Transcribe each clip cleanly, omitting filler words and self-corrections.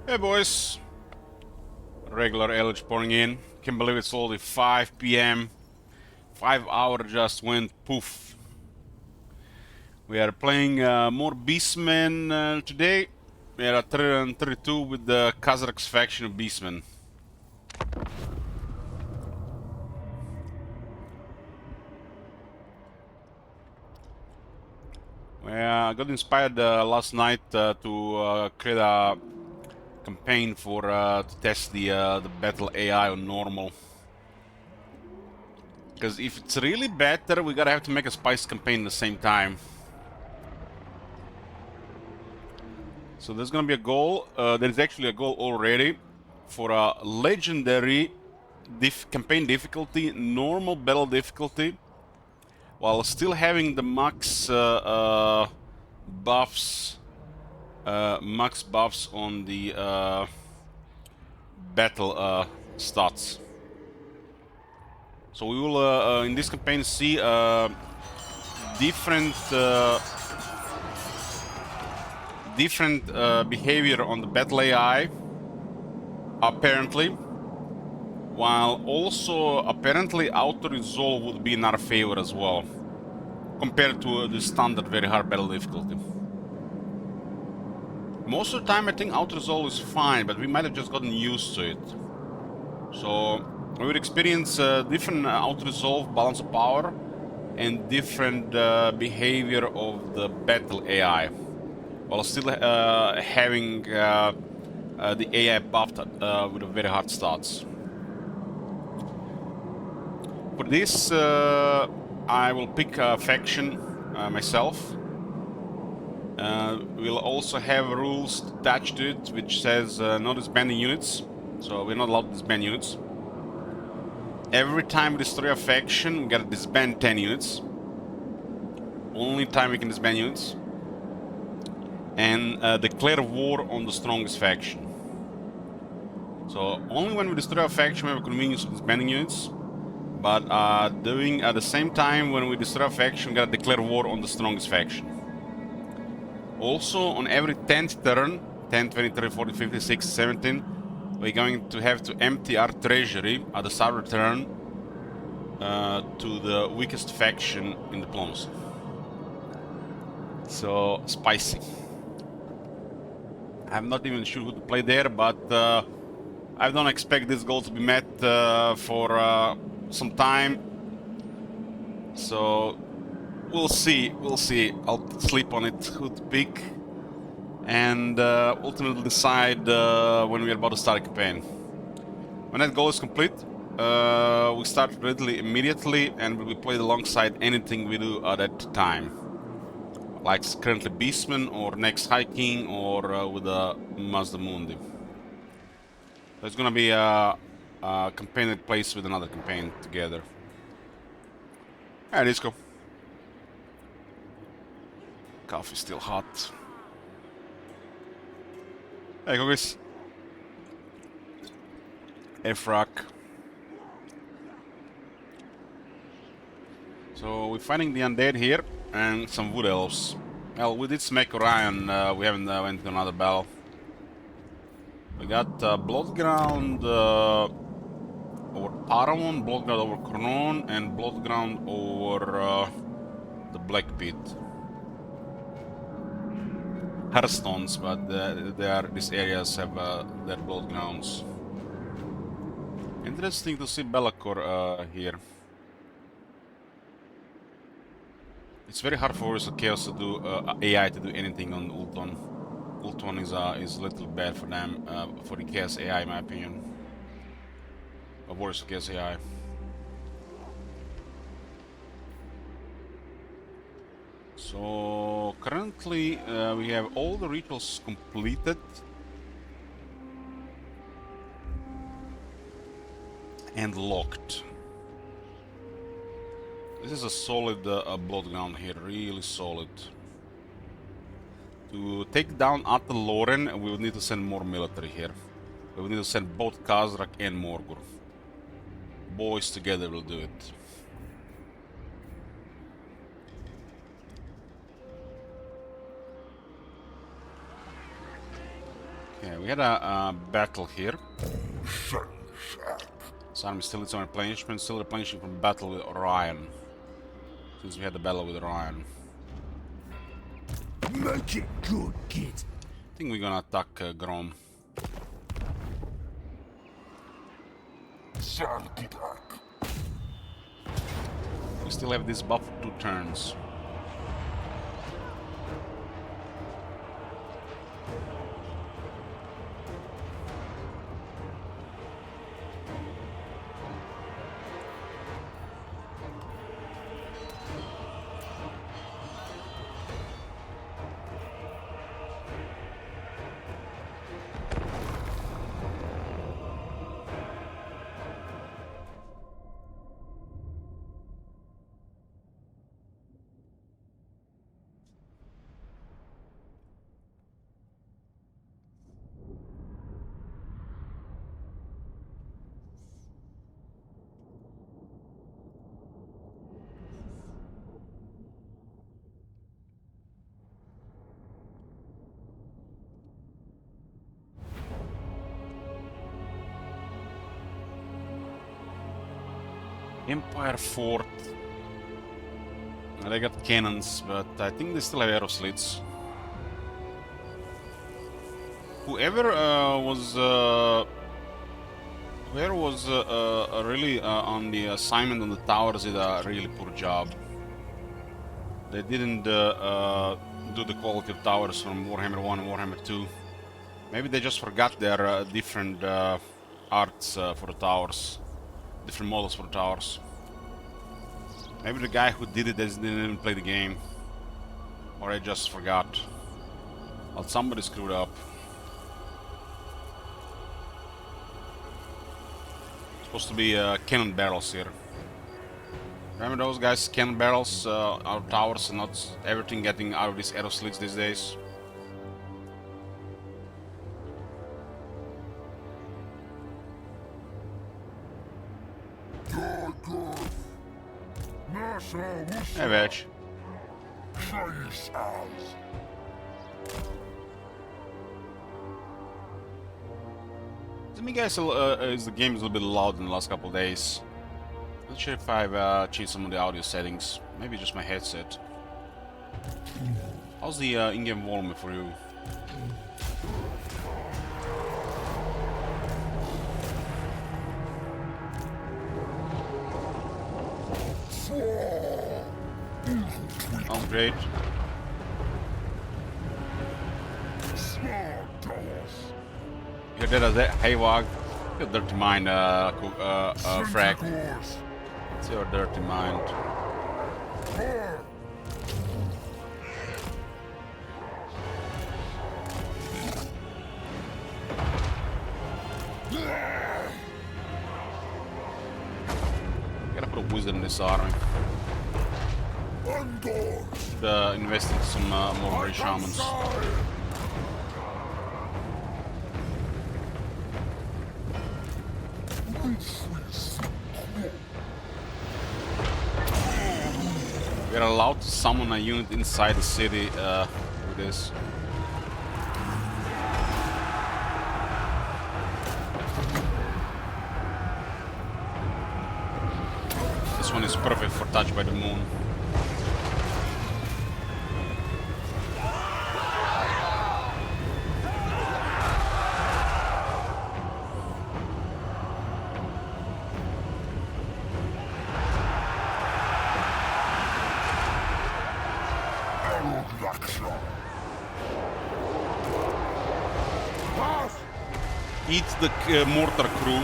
Hey boys, regular LH pouring in. Can't believe it's only 5 p.m. 5 hour just went poof. We are playing more Beastmen today. We are at 32 with the Kazakh's faction of Beastmen. I got inspired last night to create a campaign for to test the battle AI on normal. Because if it's really better, we gotta have to make a spice campaign at the same time. So there's gonna be a goal. There's actually a goal already for a legendary campaign difficulty, normal battle difficulty, while still having the buffs, max buffs on the battle stats. So we will, in this campaign, see different behavior on the battle AI, apparently, while also apparently auto-resolve would be in our favor as well, compared to the standard very hard battle difficulty. Most of the time I think auto-resolve is fine, but we might have just gotten used to it. So we would experience different auto-resolve, balance of power, and different behavior of the battle AI, while still having the AI buffed with a very hard stats. For this, I will pick a faction myself. We'll also have rules attached to it, which says no disbanding units. So we're not allowed to disband units. Every time we destroy a faction, we gotta disband 10 units. Only time we can disband units. And declare war on the strongest faction. So only when we destroy a faction we have a convenience of disbanding units. But doing at the same time when we destroy a faction, we gotta declare war on the strongest faction. Also, on every 10th turn, 10, 20, 30, 40, 50, 60, 17, we're going to have to empty our treasury at the start of the turn to the weakest faction in diplomacy. So, spicy. I'm not even sure who to play there, but I don't expect this goal to be met for some time. So, we'll see. I'll sleep on it, who to pick, and ultimately decide when we're about to start a campaign. When that goal is complete, we start readily immediately, and we will play alongside anything we do at that time. Like currently Beastman, or next Hiking, or with a Mazdamundi. So it's gonna be a campaign that plays with another campaign together. Alright, let's go. Coffee's still hot. Hey, guys. Efrak. So we're fighting the undead here and some wood elves. Well, we did smack Orion. We haven't went to another battle. We got Bloodground over Paramon, Bloodground over Kornon, and Bloodground over the Black Pit. Hearthstones, but these areas have their Bloodgrounds. Interesting to see Be'lakor here. It's very hard for Warriors of Chaos to do AI to do anything on Ulton. Ulton is a little bad for them, for the Chaos AI in my opinion. Warriors of Chaos AI. So currently we have all the rituals completed. And locked. This is a solid Bloodground here, really solid. To take down Ataloren, we will need to send more military here. We will need to send both Kazrak and Morgur. Boys together will do it. Okay, we had a battle here. Army still needs some replenishment, still replenishing from battle with Orion. Since we had the battle with Orion. Make it good, kid. I think we're gonna attack Grom. We still have this buff for 2 turns. Empire Fort. They got cannons, but I think they still have arrow slits. Whoever was really on the assignment on the towers did a really poor job. They didn't do the quality of towers from Warhammer 1 and Warhammer 2. Maybe they just forgot their different arts for the towers. Different models for the towers. Maybe the guy who did it didn't even play the game. Or I just forgot. Well, somebody screwed up. Supposed to be cannon barrels here. Remember those guys, cannon barrels out of towers and not everything getting out of these arrow slits these days? Hey, bitch. To me, guys, the game is a little bit loud in the last couple of days. Not sure if I've changed some of the audio settings. Maybe just my headset. How's the in-game volume for you? Sounds great. You're dead as that. Hey, Wog. Your dirty mind, Frag. It's your dirty mind. Gotta put a wizard in this army. Invest in some more rare shamans. We are allowed to summon a unit inside the city with this. This one is perfect for Touch by the Moon. Eat the mortar crew.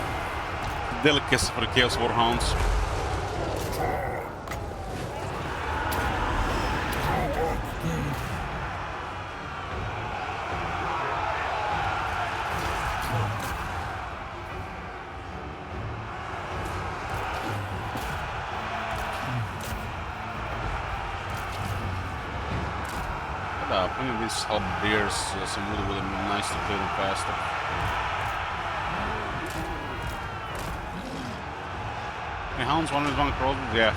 Delicacy for the Chaos Warhounds. Plenty of these halberdiers, some wood would have been nice to kill them faster. Hey, hounds, one crossbows, yeah.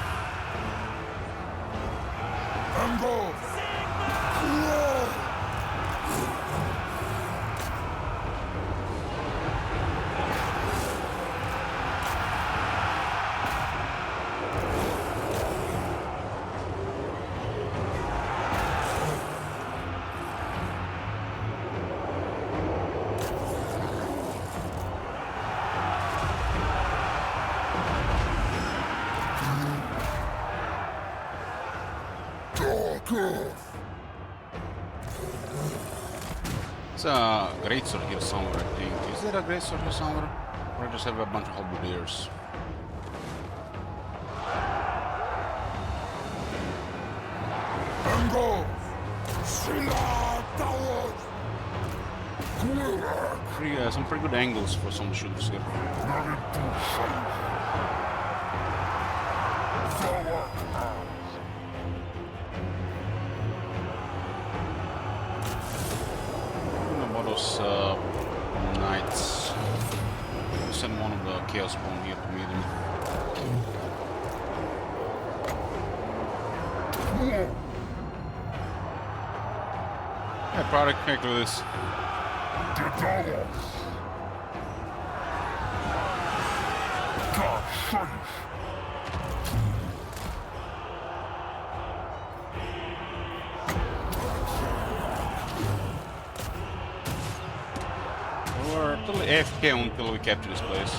It's a great sword here somewhere, I think. Is there a great sword here somewhere? Or I just have a bunch of halberdiers? Some pretty good angles for some shooters here. About those knights. Send one of the chaos spawn here to meet him. Yeah, product, make with this. We're totally AFK until we capture this place.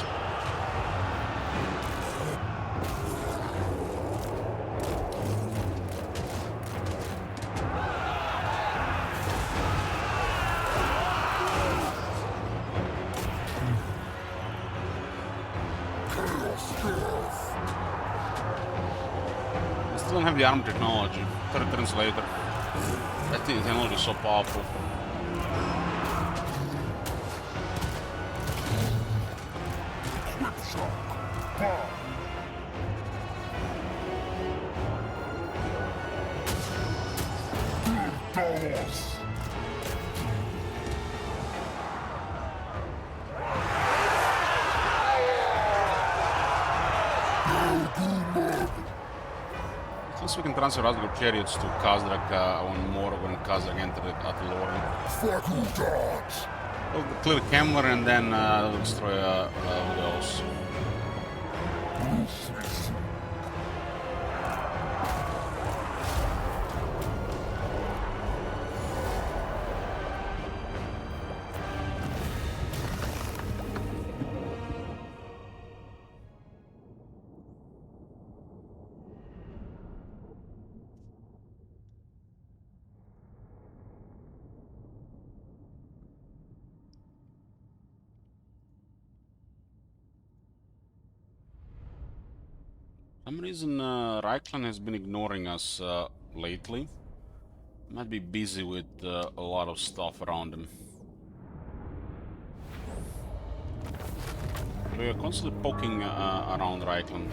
I still don't have the armor technology. 30 turns later. That technology is so powerful. Since we can transfer Asgard chariots to Khazrak on more when Khazrak entered it at Lorne. We'll clear Kemler and then we'll destroy those. For some reason, Reichland has been ignoring us lately. Might be busy with a lot of stuff around him. We are constantly poking around Reichland.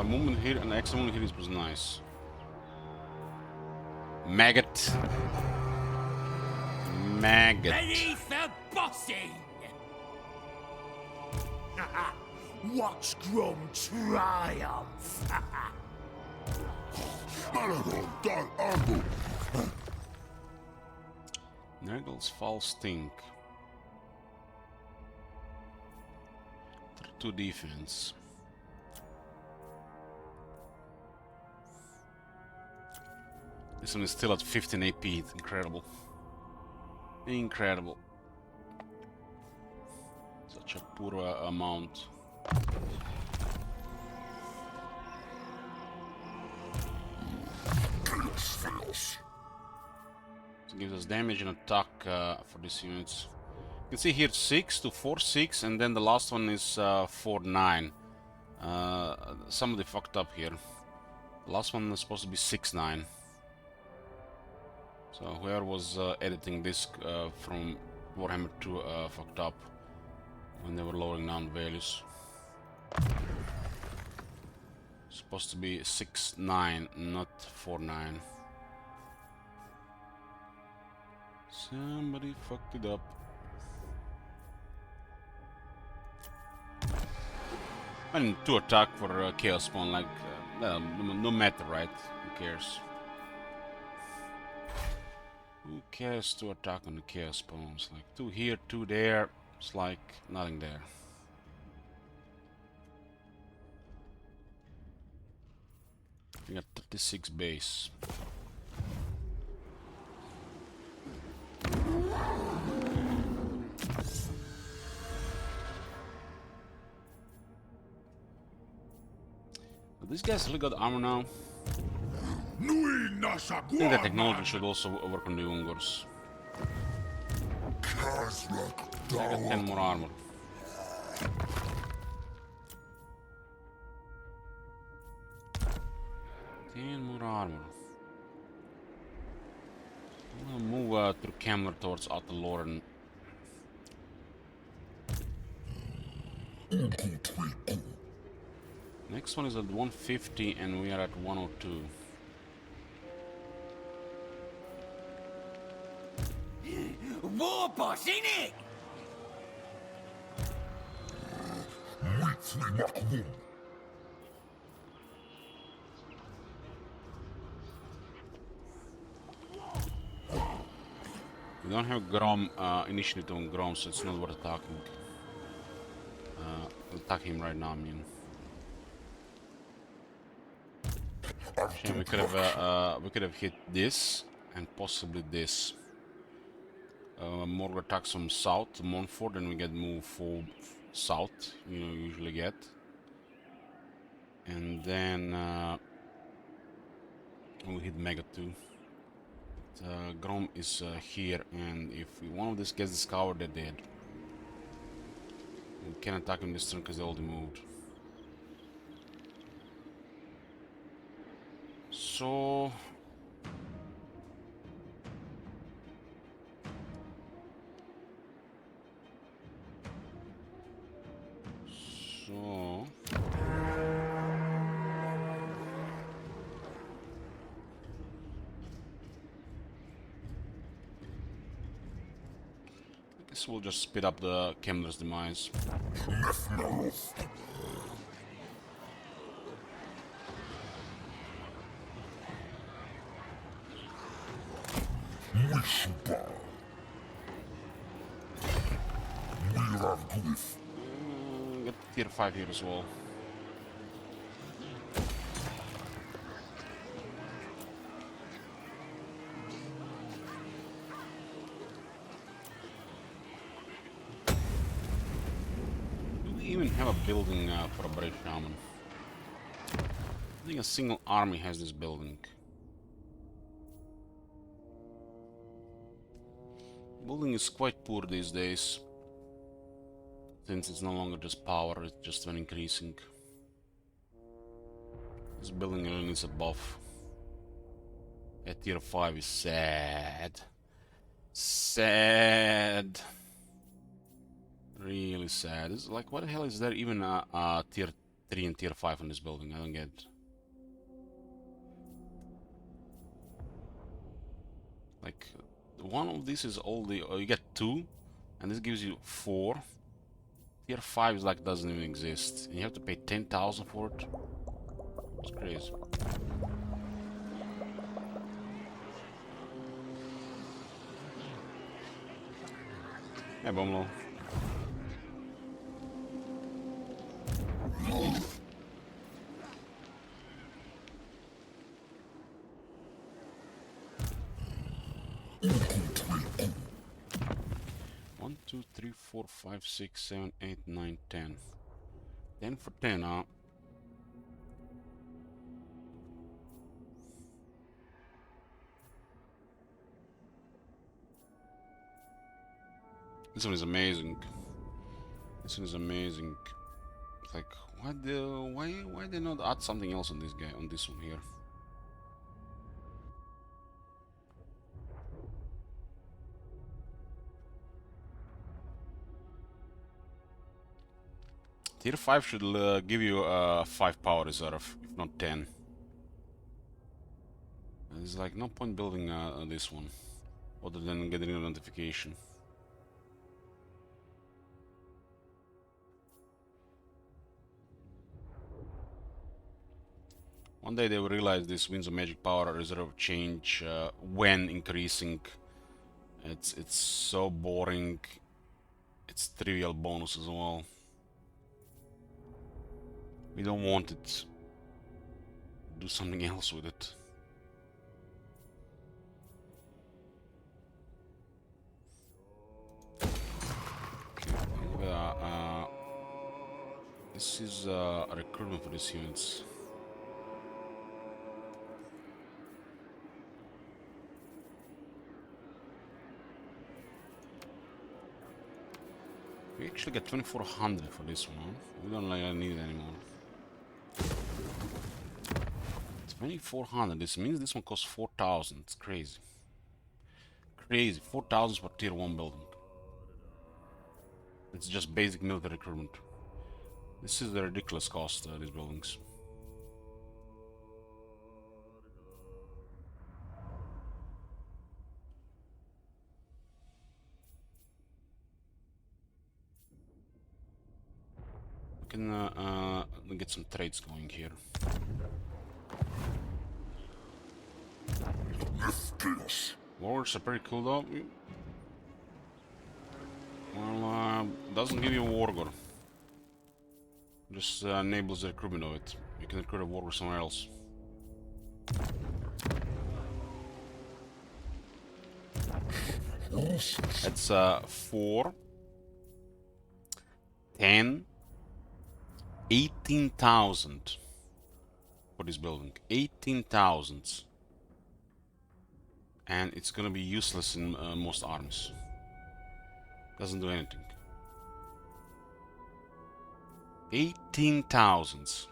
Movement here and extra movement here was nice. Maggot. Maggot. Ready for bossing! Watch Grom triumph! Nergal's false stink. 2 defense. This one is still at 15 AP. It's incredible. Incredible. Such a poor amount. It gives us damage and attack for these units. You can see here 6 to 4-6, and then the last one is 4-9. Somebody fucked up here. The last one is supposed to be 6-9. So whoever was editing this from Warhammer 2 fucked up when they were lowering down values. Supposed to be 6-9, not 4-9. Somebody fucked it up. I mean, 2 attack for Chaos Spawn, like, no matter, right? Who cares? Who cares to attack on the Chaos Spawns? Like 2 here, 2 there, it's like nothing there. We got 36 base. These guys really got armor now. Nui nasha I think the technology should also work on the Ungors. I got 10 more armor. I'm gonna move through Camler towards Ataloran. Next one is at 150 and we are at 102. War boss, innit? We don't have Grom initiative on Grom, so it's not worth attacking. We'll attack him right now, I mean. Shame, we could have hit this and possibly this. Morgul attacks from south to Montfort, and we get moved for south. You know, usually get. And then we hit Mega 2. Grom is here, and if one of these gets discovered, they're dead. We can't attack him this turn because they already moved. So I guess we'll just speed up the Kemler's demise. Get tier 5 here as well. Do we even have a building for a Brave Shaman? I think a single army has this building. Building is quite poor these days, since it's no longer just power, it's just when increasing. This building really needs a buff. At tier 5 is sad. Sad. Really sad. It's like, what the hell is there even a tier 3 and tier 5 on this building? I don't get it. Like, one of these is all the... you get 2, and this gives you 4. Tier 5 is like doesn't even exist. And you have to pay 10,000 for it. It's crazy. Hey, Bomlo. One, two, three, 4, 5, 6, 7, 8, 9, 10. 10 for 10, huh? This one is amazing. This one is amazing. It's like, why they not add something else on this guy, on this one here? Tier 5 should give you 5 power reserve, if not 10. There's like no point building this one, other than getting a notification. One day they will realize this Winds of Magic power reserve change when increasing. It's so boring. It's trivial bonus as well. We don't want it. Do something else with it. Okay, this is a recruitment for these units. We actually get 2400 for this one, huh? We don't like need it anymore. 2400, this means this one costs 4000. It's crazy. Crazy. 4000 for tier 1 building. It's just basic military recruitment. This is the ridiculous cost, these buildings. We can get some trades going here. Warhords are pretty cool though. Well, doesn't give you a wargor. Just enables the recruitment of it. You can recruit a wargor somewhere else. That's 4, 10, 18,000 for this building. 18,000. And it's gonna be useless in most armies. Doesn't do anything. 18,000.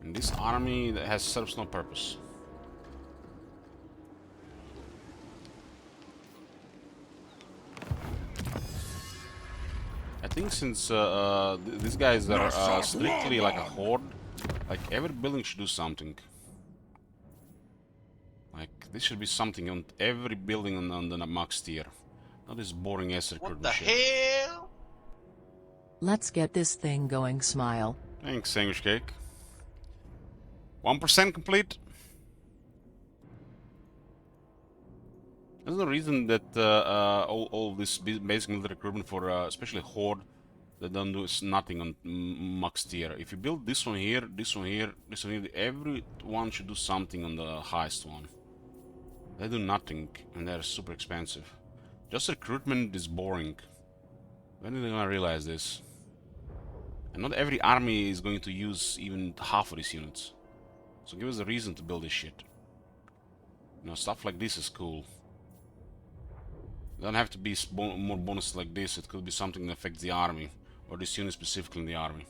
And this army that serves no purpose. I think since these guys are strictly like a horde, like every building should do something. Like this should be something on every building on the max tier. Not this boring ass recruitment What the shit. hell? Let's get this thing going, Smile. Thanks, sandwich cake. 1% complete. There's no reason that all this basic military recruitment for especially horde that don't do nothing on max tier. If you build this one here, this one here, this one here, everyone should do something on the highest one. They do nothing and they're super expensive. Just recruitment is boring. When are they gonna realize this? And not every army is going to use even half of these units. So give us a reason to build this shit. You know, stuff like this is cool. It doesn't have to be more bonus like this. It could be something that affects the army, or this unit specifically in the army.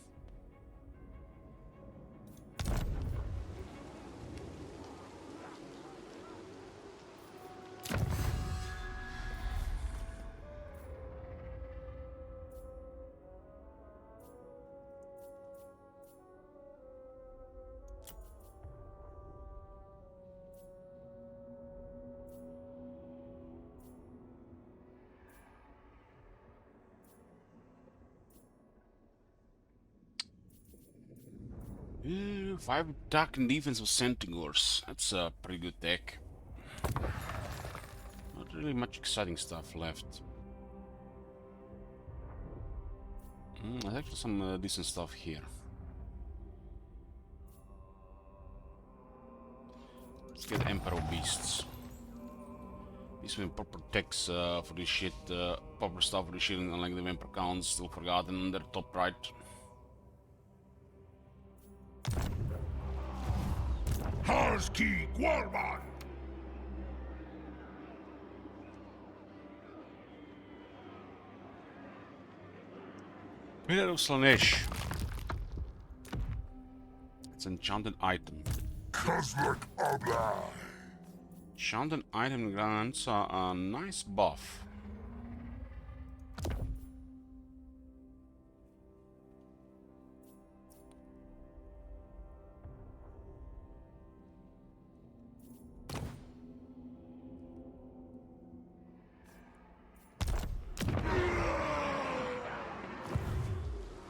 Yeah, 5 attack and defense of Centaurs. That's a pretty good tech. Not really much exciting stuff left. There's actually some decent stuff here. Let's get Emperor Beasts. This one proper techs for this shit, proper stuff for this shit, unlike the Emperor Counts, still forgotten, they're top right. Harski Guarman! Pillar of Slanesh. It's an enchanted item. Kozlak Obla! Enchanted item grants a nice buff.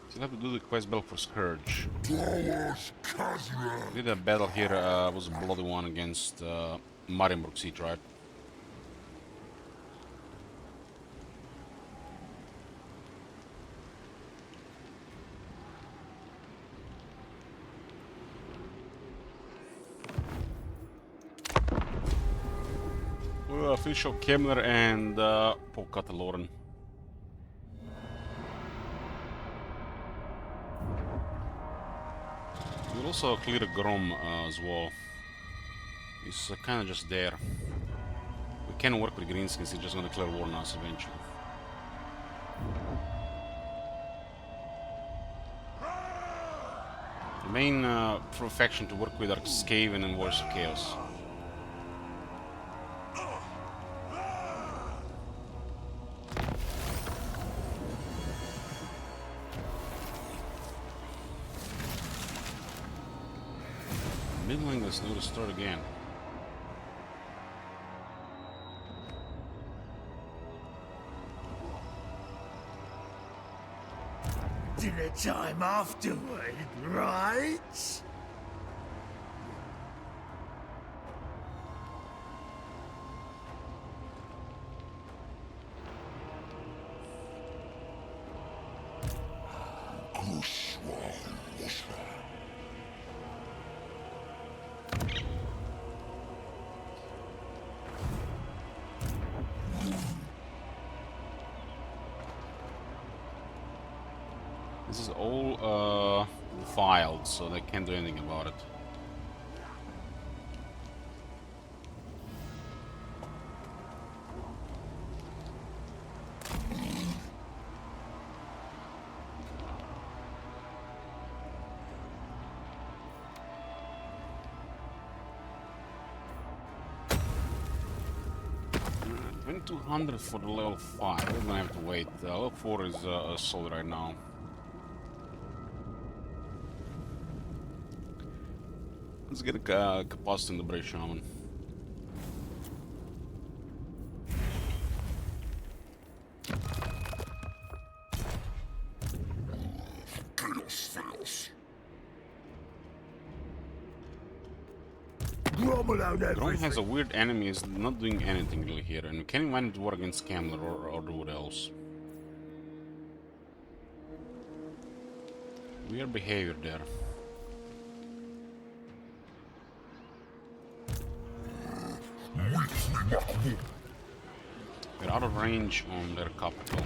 Still have to do the quest battle for Scourge. Did a battle here, was a bloody one against Marienburg Siege, right? Official Kemmler and Pope Cataloran. We'll also clear a Grom as well. He's kind of just there. We can work with greenskins, he's just gonna declare war on us eventually. The main faction to work with are Skaven and Warriors of Chaos. Midling is new to start again. Dinner time afterward, right? This is all filed, so they can't do anything about it. Went 200 for the level 5. We're gonna have to wait. Level 4 is solid right now. Let's get a capacity in the Brave Shaman. Chaos fails. Grumble out Grom everything. has a weird enemy, is not doing anything really here, and we can invite him to war against Camler or do what else. Weird behavior there. We're out of range on their capital.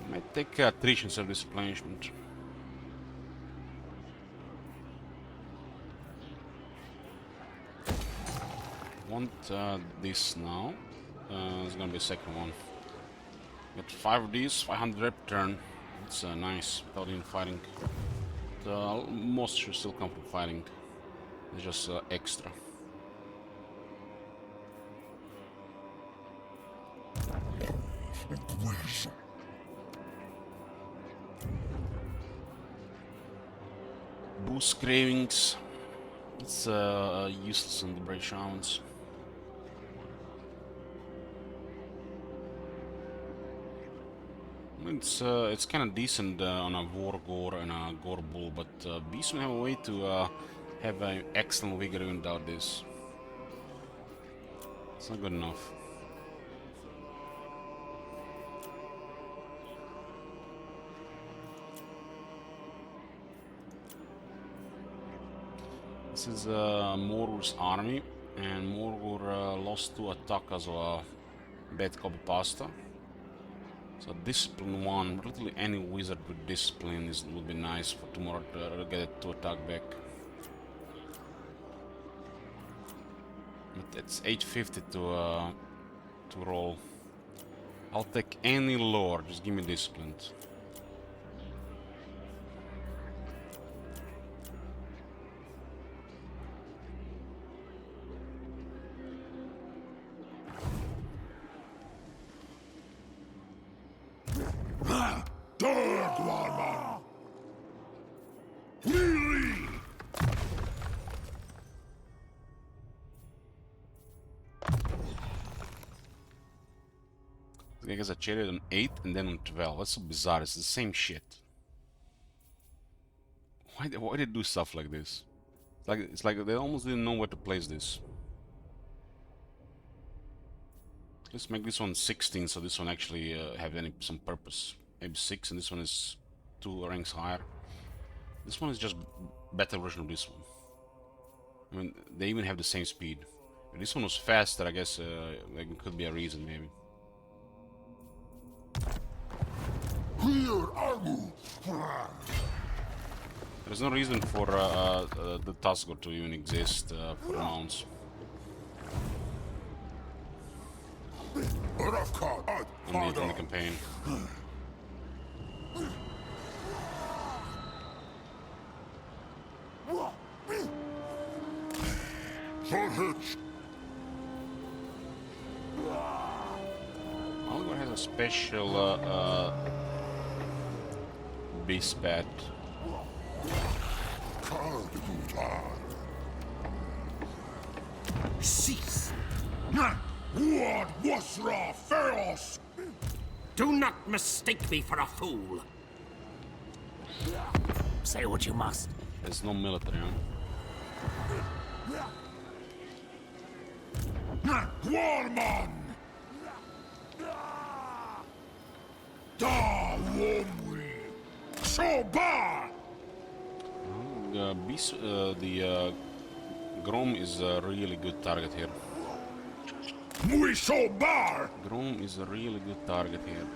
Might take attrition service replenishment. Want this now. It's gonna be a second one. Got 5 of these, 500 rep turn. It's nice without even fighting. Most should still come from fighting. It's just extra. Boost cravings. It's useless on the Brave Shamans. It's kind of decent on a Wargore and a Gore Bull, but Beastmen have a way to have an excellent vigor even without this. It's not good enough. This is Morgur's army, and Morgur lost 2 attack as a bad copy pasta. So discipline 1, literally any wizard with discipline would be nice for tomorrow to get it to attack back. But it's 850 to roll. I'll take any lore, just give me discipline. Dog Warman! Really? This guy gets a chariot on 8 and then on 12. That's so bizarre, it's the same shit. Why they do stuff like this? It's It's like they almost didn't know where to place this. Let's make this one 16, so this one actually have some purpose. Maybe 6, and this one is 2 ranks higher. This one is just better version of this one. I mean, they even have the same speed. If this one was faster, I guess like, it could be a reason, maybe. Here, Agu! There's no reason for the Tuskor to even exist for mounts. Only in the campaign. Algor has a special beast bat. Cease! What was raw Feros? Do not mistake me for a fool. Say what you must. There's no military, huh? Warman! Da Womri! Soba! The Grom is a really good target here. Mui Sobar! Grom is a really good target here.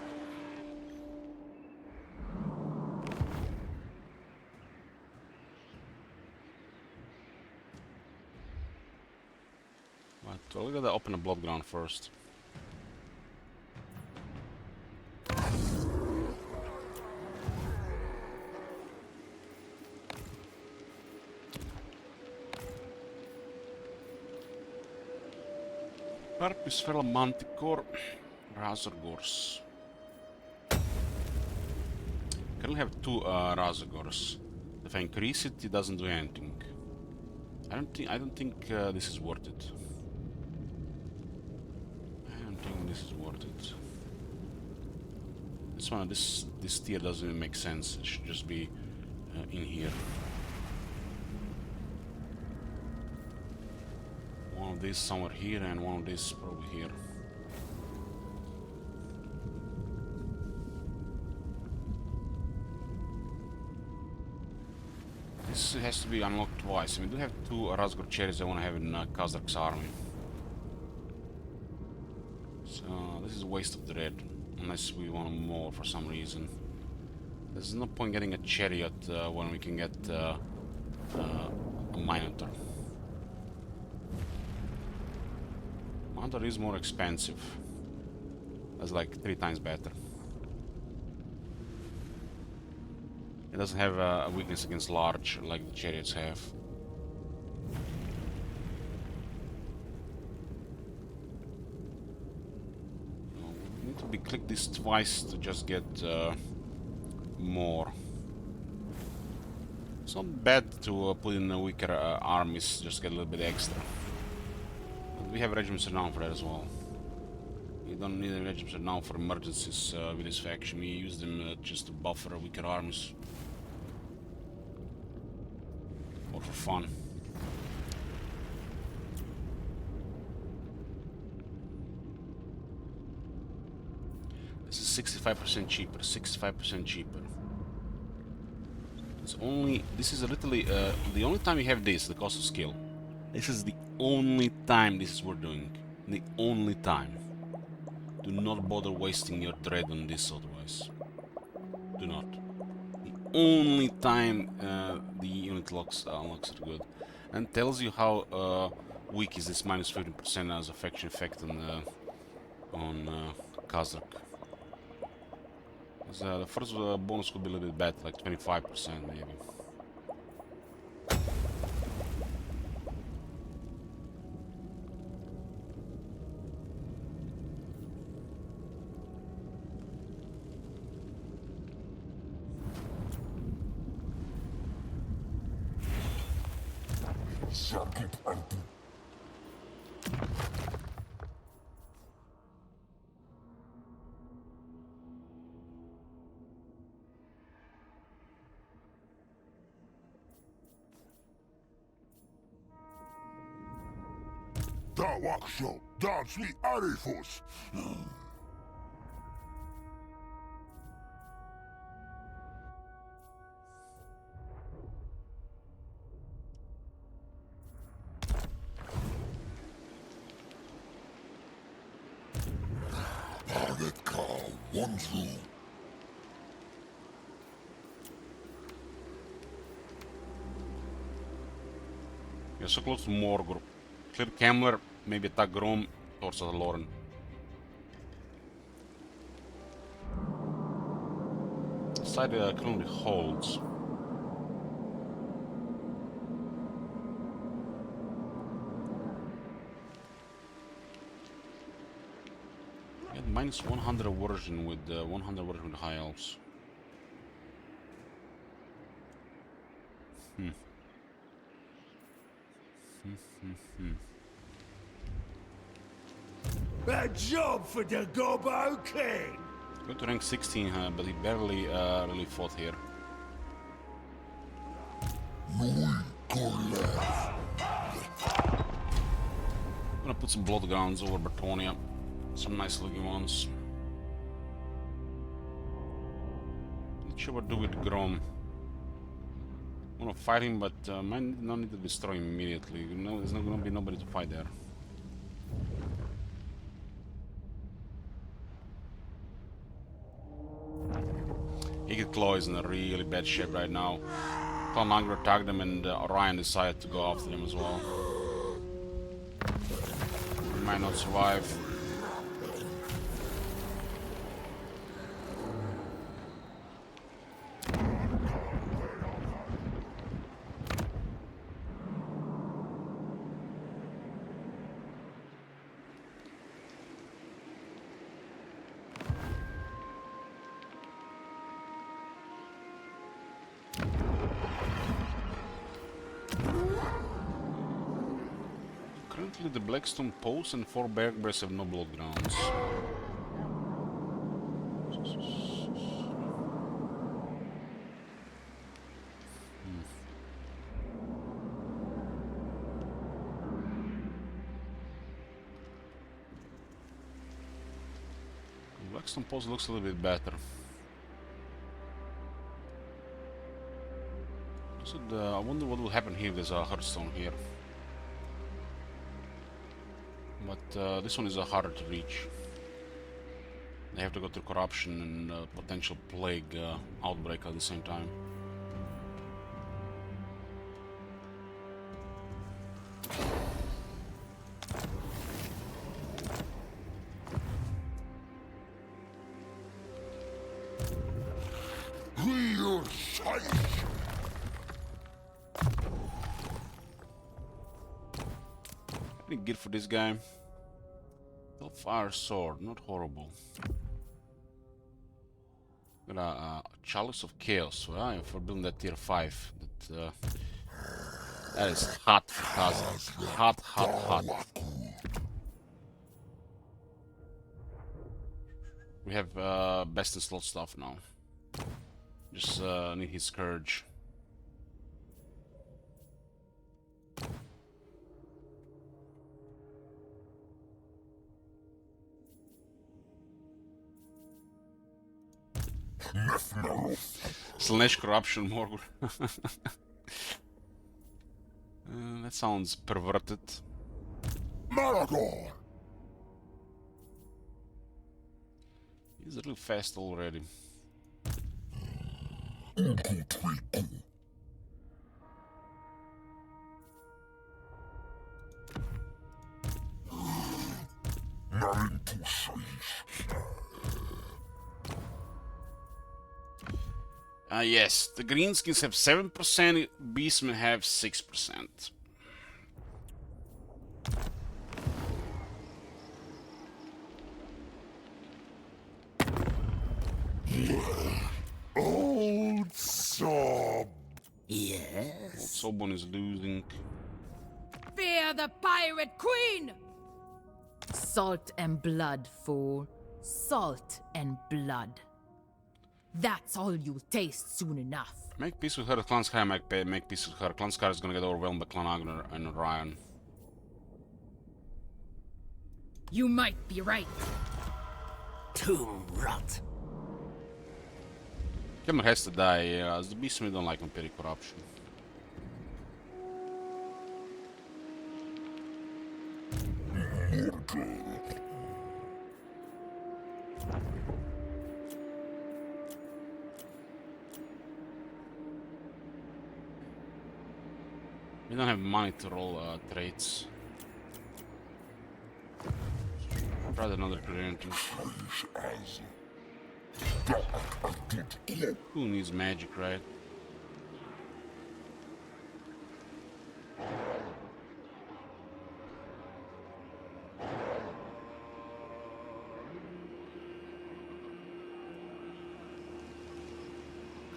But we gotta open a blood ground first. Purpose Feral Manticore, Razorgors. Currently have 2 Razorgors. If I increase it, it doesn't do anything. I don't think this is worth it. I don't think this is worth it. This tier doesn't even make sense. It should just be in here. One of these somewhere here, and one of these probably here. This has to be unlocked twice. We do have 2 Razgor cherries I want to have in Khazrak's army. So this is a waste of dread, unless we want more for some reason. There's no point getting a chariot when we can get a Minotaur. Minotaur is more expensive. That's like 3 times better. It doesn't have a weakness against large like the chariots have. We need to click this twice to just get more. It's not bad to put in weaker armies, just get a little bit extra. But we have regiments renowned for that as well. You don't need a regiment renowned for emergencies with this faction. We use them just to buffer weaker armies. Or for fun. This is 65% cheaper, 65% cheaper. This is literally the only time you have this, the cost of skill. This is the only time this is worth doing. The only time. Do not bother wasting your dread on this otherwise. Do not. The only time the unit unlocks are good. And tells you how weak is this minus 15% as a faction effect on Khazrak. The first bonus could be a little bit bad, like 25% maybe. Circuit empty. Dawaksho, dance me Arifus. Target cow, one through. You're so close to Morgul. Clear Camler, maybe attack Grom towards the Lauren. Side currently holds. We had minus 100 version with 100 version with high elves. Bad job for the Gobbo King. Go to rank 16, but he barely really fought here. I'm gonna put some blood grounds over Bretonia. Some nice looking ones. Not sure what to do with Grom. I wanna fight him, but might not need to destroy him immediately. No, there's not gonna be nobody to fight there. Eagle Claw is in a really bad shape right now. Clan Angler attacked them and Orion decided to go after them as well. He might not survive. Currently the Blackstone Post and 4 Bergbreasts have no blood grounds. Blackstone Post looks a little bit better. I wonder what will happen here if there's a Hearthstone here. But this one is harder to reach. They have to go through corruption and potential plague outbreak at the same time. Real sight. Pretty good for this guy. Fire sword, not horrible. Got a Chalice of Chaos, right? For building that tier 5. That is hot for Kazakh. Hot, hot, hot. We have best in slot stuff now. Just need his Scourge. Slash corruption Morgul. That sounds perverted. Maragor. He's a little fast already. Yes, the greenskins have 7%, beastmen have 6%. Old Sob. Yes? Old Sobon is losing. Fear the pirate queen! Salt and blood, fool. Salt and blood. That's all you'll taste soon enough. Make peace with her, Clan Sky, make peace with her. Clan Sky is gonna get overwhelmed by Clan Agner and Orion. You might be right. Tomb rot. Hammer has to die, as the beastmen don't like Imperial corruption. We don't have money to roll traits. Rather another clear. Who needs magic, right?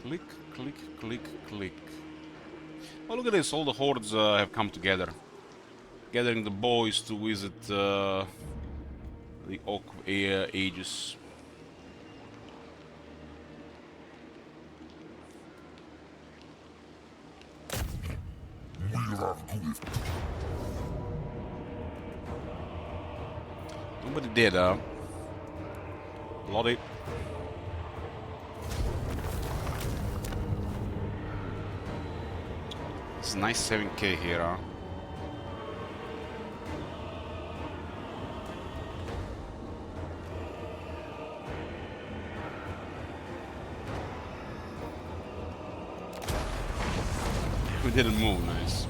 Click, click, click, click. Oh, look at this. All the hordes have come together. Gathering the boys to visit the Oak of Ages. Nobody did, Bloody. It's a nice 7k here, huh? We didn't move, nice.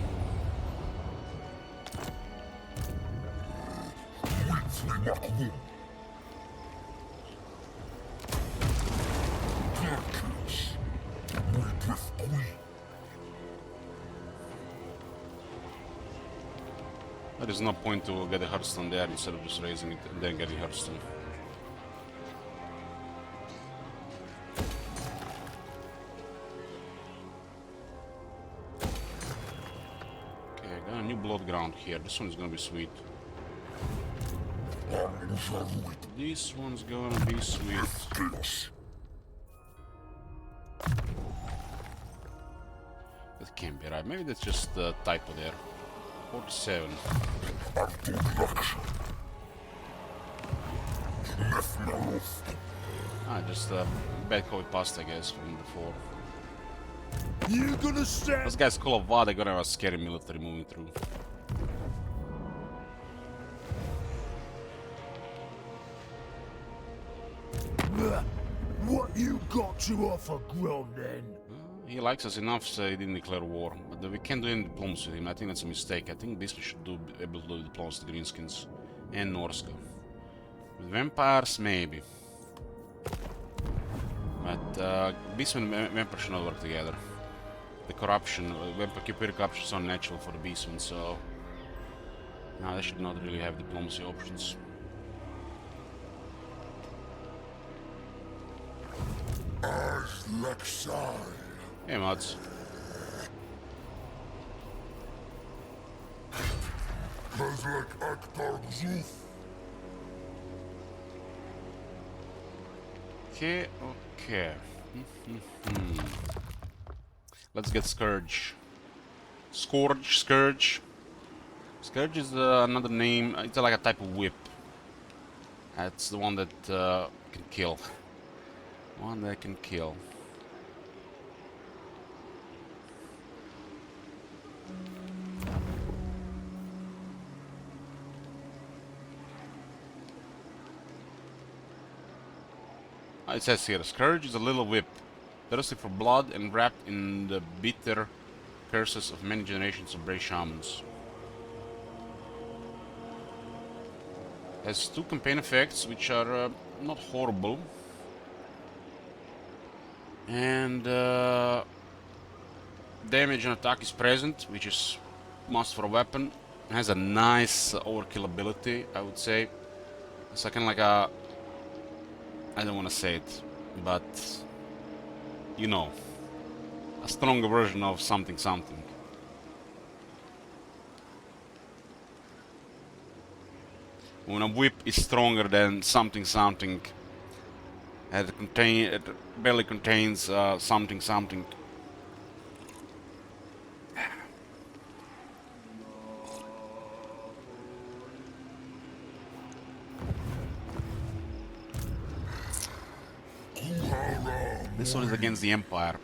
There is no point to get a Hearthstone there instead of just raising it and then getting Hearthstone. Okay, I got a new blood ground here. This one is gonna be sweet. This one's gonna be sweet. That can't be right. Maybe that's just a typo there. 47. Just bad code past, I guess, from before. You gonna stand? Those guys call of war, they're gonna have a scary military moving through. What you got to offer, Gromden? He likes us enough, so he didn't declare war. But we can't do any diplomacy with him. I think that's a mistake. I think Beastmen should be able to do diplomacy to Greenskins and Norska. With vampires, maybe. But Beastmen and vampires should not work together. The corruption, vampire corruption is so natural for the Beastmen, so no, they should not really have diplomacy options. As Lexai. Hey, mods. Kozlek Aktar Gzuf. Okay, okay. Let's get Scourge. Scourge. Scourge is another name. It's like a type of whip. That's the one that can kill. One that can kill. It says here, Scourge is a little whip, thirsty for blood and wrapped in the bitter curses of many generations of brave shamans. Has two campaign effects, which are not horrible. And damage and attack is present, which is must for a weapon. It has a nice overkill ability, I would say. It's kind of like a... I don't want to say it, but you know, a stronger version of something. When a whip is stronger than something, it barely contains something. This one is against the Empire.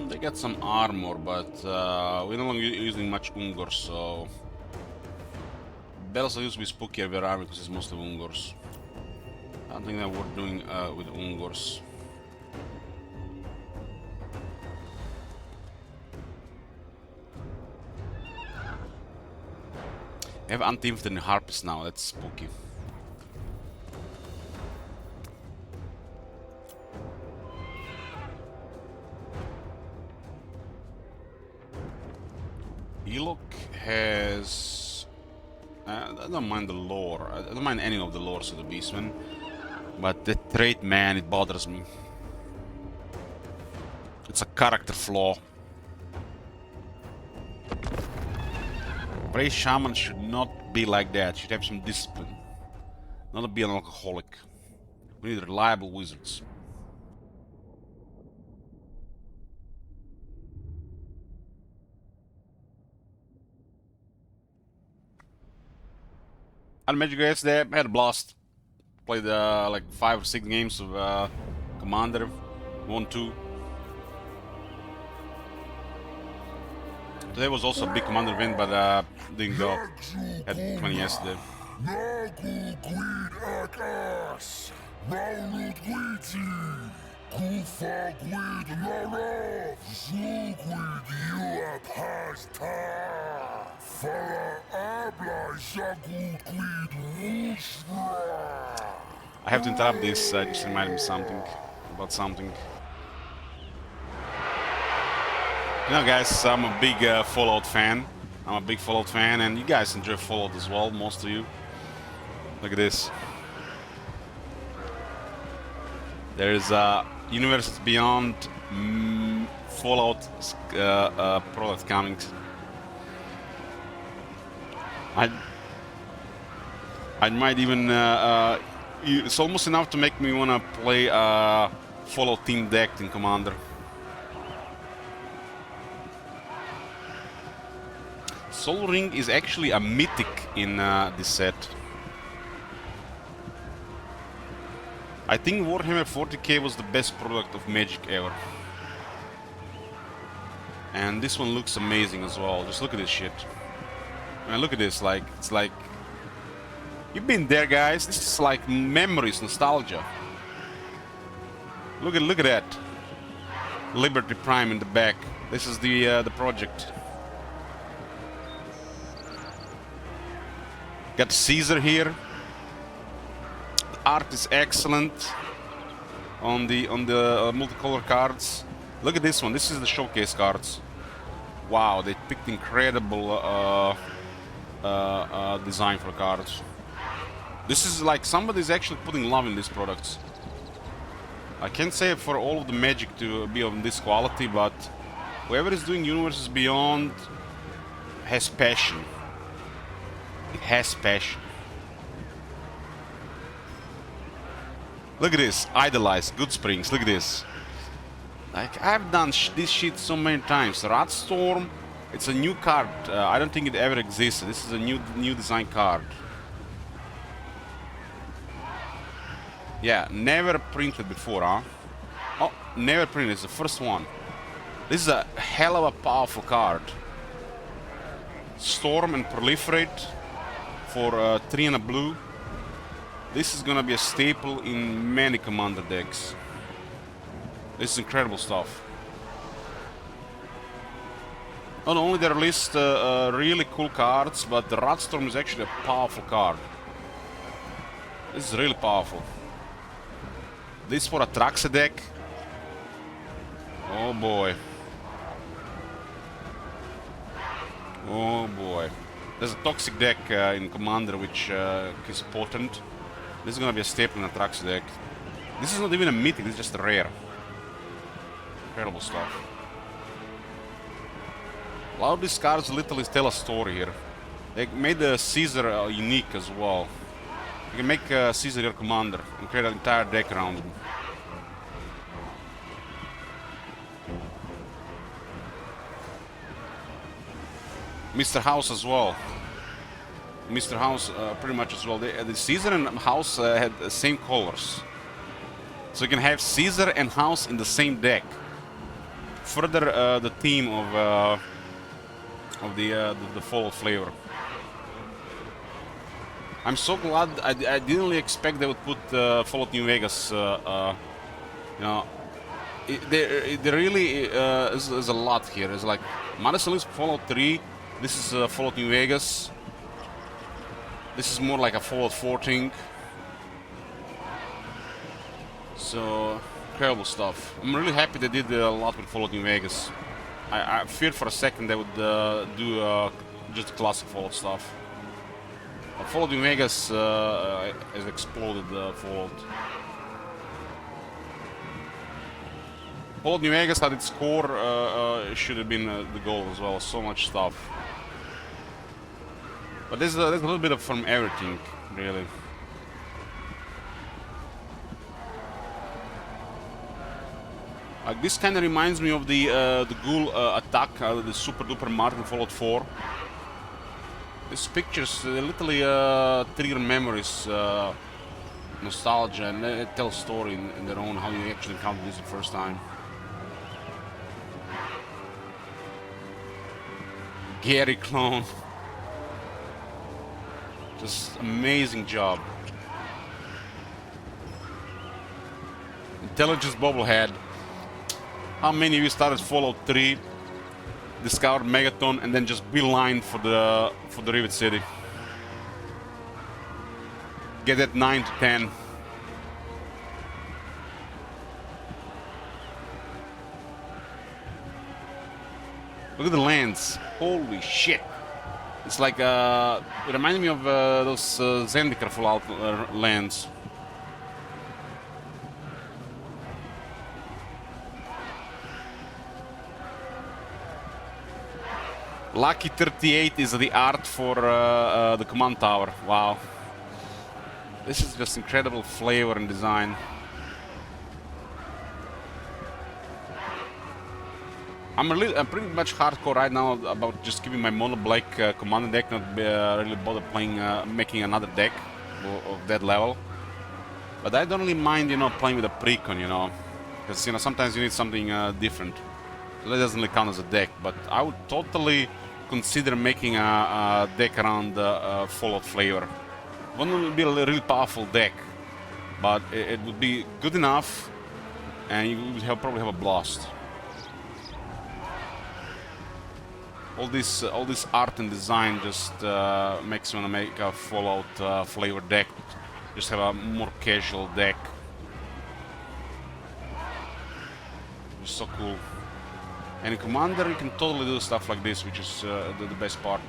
They got some armor, but we're no longer using much Ungors, so... Battles used to be spookier with army because it's mostly Ungors. I don't think that we're doing with Ungors. We have anti-infantry harpists now, that's spooky. Elok has... I don't mind the lore. I don't mind any of the lores of the Beastmen. But the trait, man, it bothers me. It's a character flaw. Brave Shaman should not be like that. Should have some discipline. Not be an alcoholic. We need reliable wizards. I had Magic guys there. I had a blast. Played like 5 or 6 games of Commander. 1-2. Today was also a big Commander win, but didn't go. Had 20 yesterday. I have to interrupt this, just remind me something about something. You know, guys, I'm a big Fallout fan. And you guys enjoy Fallout as well, most of you. Look at this. There's Universes Beyond Fallout product coming. I might even it's almost enough to make me wanna play Fallout Team Decked in Commander. Sol Ring is actually a mythic in this set. I think Warhammer 40k was the best product of Magic ever. And this one looks amazing as well. Just look at this shit. I mean, look at this, like, it's like... You've been there, guys. This is like memories, nostalgia. Look at that. Liberty Prime in the back. This is the project. Got Caesar here. The art is excellent on the multicolor cards. Look at this one. This is the showcase cards. Wow, they picked incredible design for cards. This is like somebody's actually putting love in these products. I can't say for all of the Magic to be of this quality, but whoever is doing Universes Beyond has passion. It has passion. Look at this. Idolize. Good Springs. Look at this. Like, I've done this shit so many times. Ratstorm. It's a new card. I don't think it ever existed. This is a new design card. Yeah, never printed before, huh? Oh, never printed. It's the first one. This is a hell of a powerful card. Storm and Proliferate for 3 and a blue. This is gonna be a staple in many Commander decks. This is incredible stuff. Not only they released really cool cards, but the Ratstorm is actually a powerful card. This is really powerful. This for a Traxa deck. Oh boy. Oh boy. There's a Toxic deck in Commander which is potent. This is gonna be a staple in a Traxa deck. This is not even a mythic, this is just a rare. Incredible stuff. A lot of these cards literally tell a story here. They made the Caesar unique as well. You can make Caesar your commander and create an entire deck around him. Mr. House as well. Mr. House pretty much as well. The Caesar and House had the same colors. So you can have Caesar and House in the same deck. Further the theme of the fall flavor. I'm so glad. I didn't really expect they would put Fallout New Vegas. You know, there really is a lot here. It's like Madison is Fallout 3. This is Fallout New Vegas. This is more like a Fallout 4 thing. So incredible stuff. I'm really happy they did a lot with Fallout New Vegas. I feared for a second they would do just classic Fallout stuff. Fallout New Vegas has exploded Fallout. Fallout New Vegas at its core should have been the goal as well. So much stuff. But there's a little bit of from everything, really. This kind of reminds me of the ghoul attack, the super duper Martin Fallout 4. These pictures literally trigger memories, nostalgia, and they tell a story in their own, how you actually encountered this the first time. Gary clone. Just amazing job. Intelligence bobblehead. How many of you started Fallout 3, discovered Megaton, and then just beeline for the Rivet City? Get that 9 to 10. Look at the lands. Holy shit. It's like, it reminded me of those Zendikar Fallout lands. Lucky 38 is the art for the command tower. Wow. This is just incredible flavor and design. I'm pretty much hardcore right now about just keeping my mono black commander deck, not really bother playing, making another deck of that level. But I don't really mind, you know, playing with a precon, you know, because, you know, sometimes you need something different. So that doesn't really count as a deck, but I would totally consider making a deck around Fallout flavor. One would be a really powerful deck, but it would be good enough, and you would probably have a blast. All this art and design just makes me want to make a Fallout flavor deck. Just have a more casual deck. It's so cool. And in Commander, you can totally do stuff like this, which is the best part.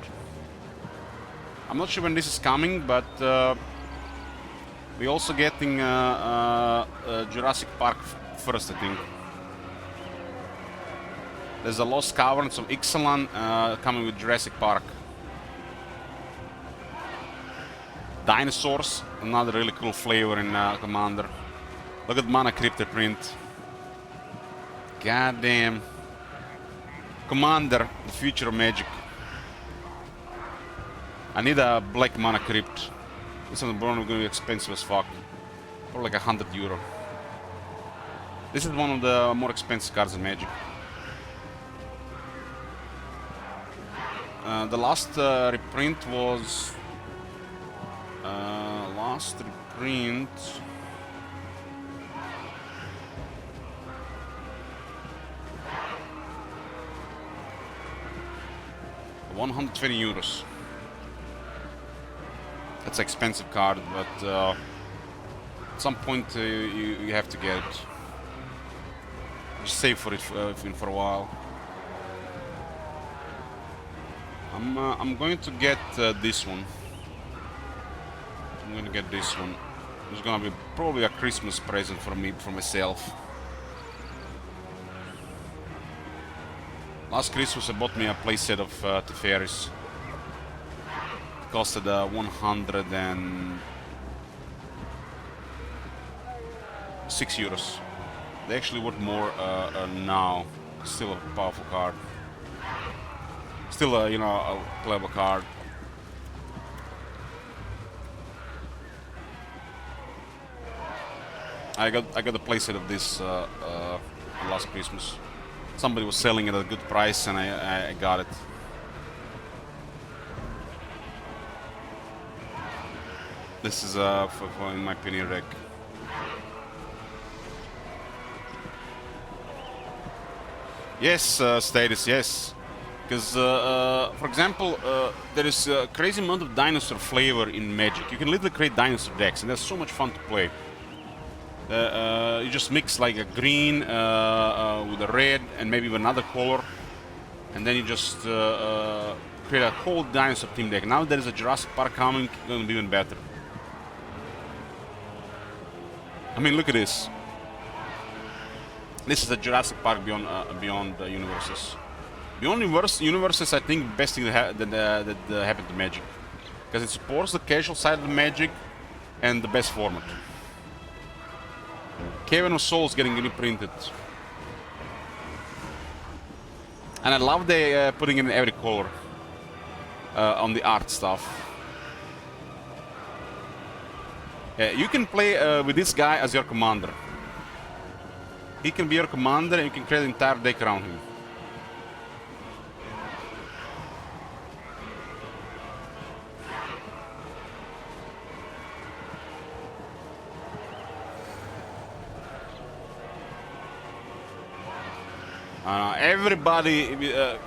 I'm not sure when this is coming, but we're also getting Jurassic Park first, I think. There's a Lost Caverns of Ixalan coming with Jurassic Park. Dinosaurs, another really cool flavor in Commander. Look at Mana Cryptor print. God damn. Commander, the future of Magic. I need a black Mana Crypt. This one's going to be expensive as fuck. Probably like €100. This is one of the more expensive cards in Magic. The last reprint was... last reprint... €120. That's an expensive card, but at some point you have to get it. Just save for it for a while. I'm going to get this one. I'm going to get this one. It's going to be probably a Christmas present for me, for myself. Last Christmas I bought me a playset of Teferis. It costed 106 euros. They actually worth more now. Still a powerful card. Still a, you know, a playable card. I got a playset of this last Christmas. Somebody was selling it at a good price, and I got it. This is for in my Pioneer deck. Yes, status, yes. Because, for example, there is a crazy amount of dinosaur flavor in Magic. You can literally create dinosaur decks, and that's so much fun to play. You just mix like a green with a red and maybe with another color, and then you just create a whole dinosaur team deck. Now there is a Jurassic Park coming, gonna be even better. I mean, look at this. This is the Jurassic Park beyond universes. Beyond universes, I think, best thing that happened to Magic, because it supports the casual side of the Magic and the best format. Cavern of Souls getting reprinted, and I love they putting in every color on the art stuff. You can play with this guy as your commander. He can be your commander, and you can create an entire deck around him.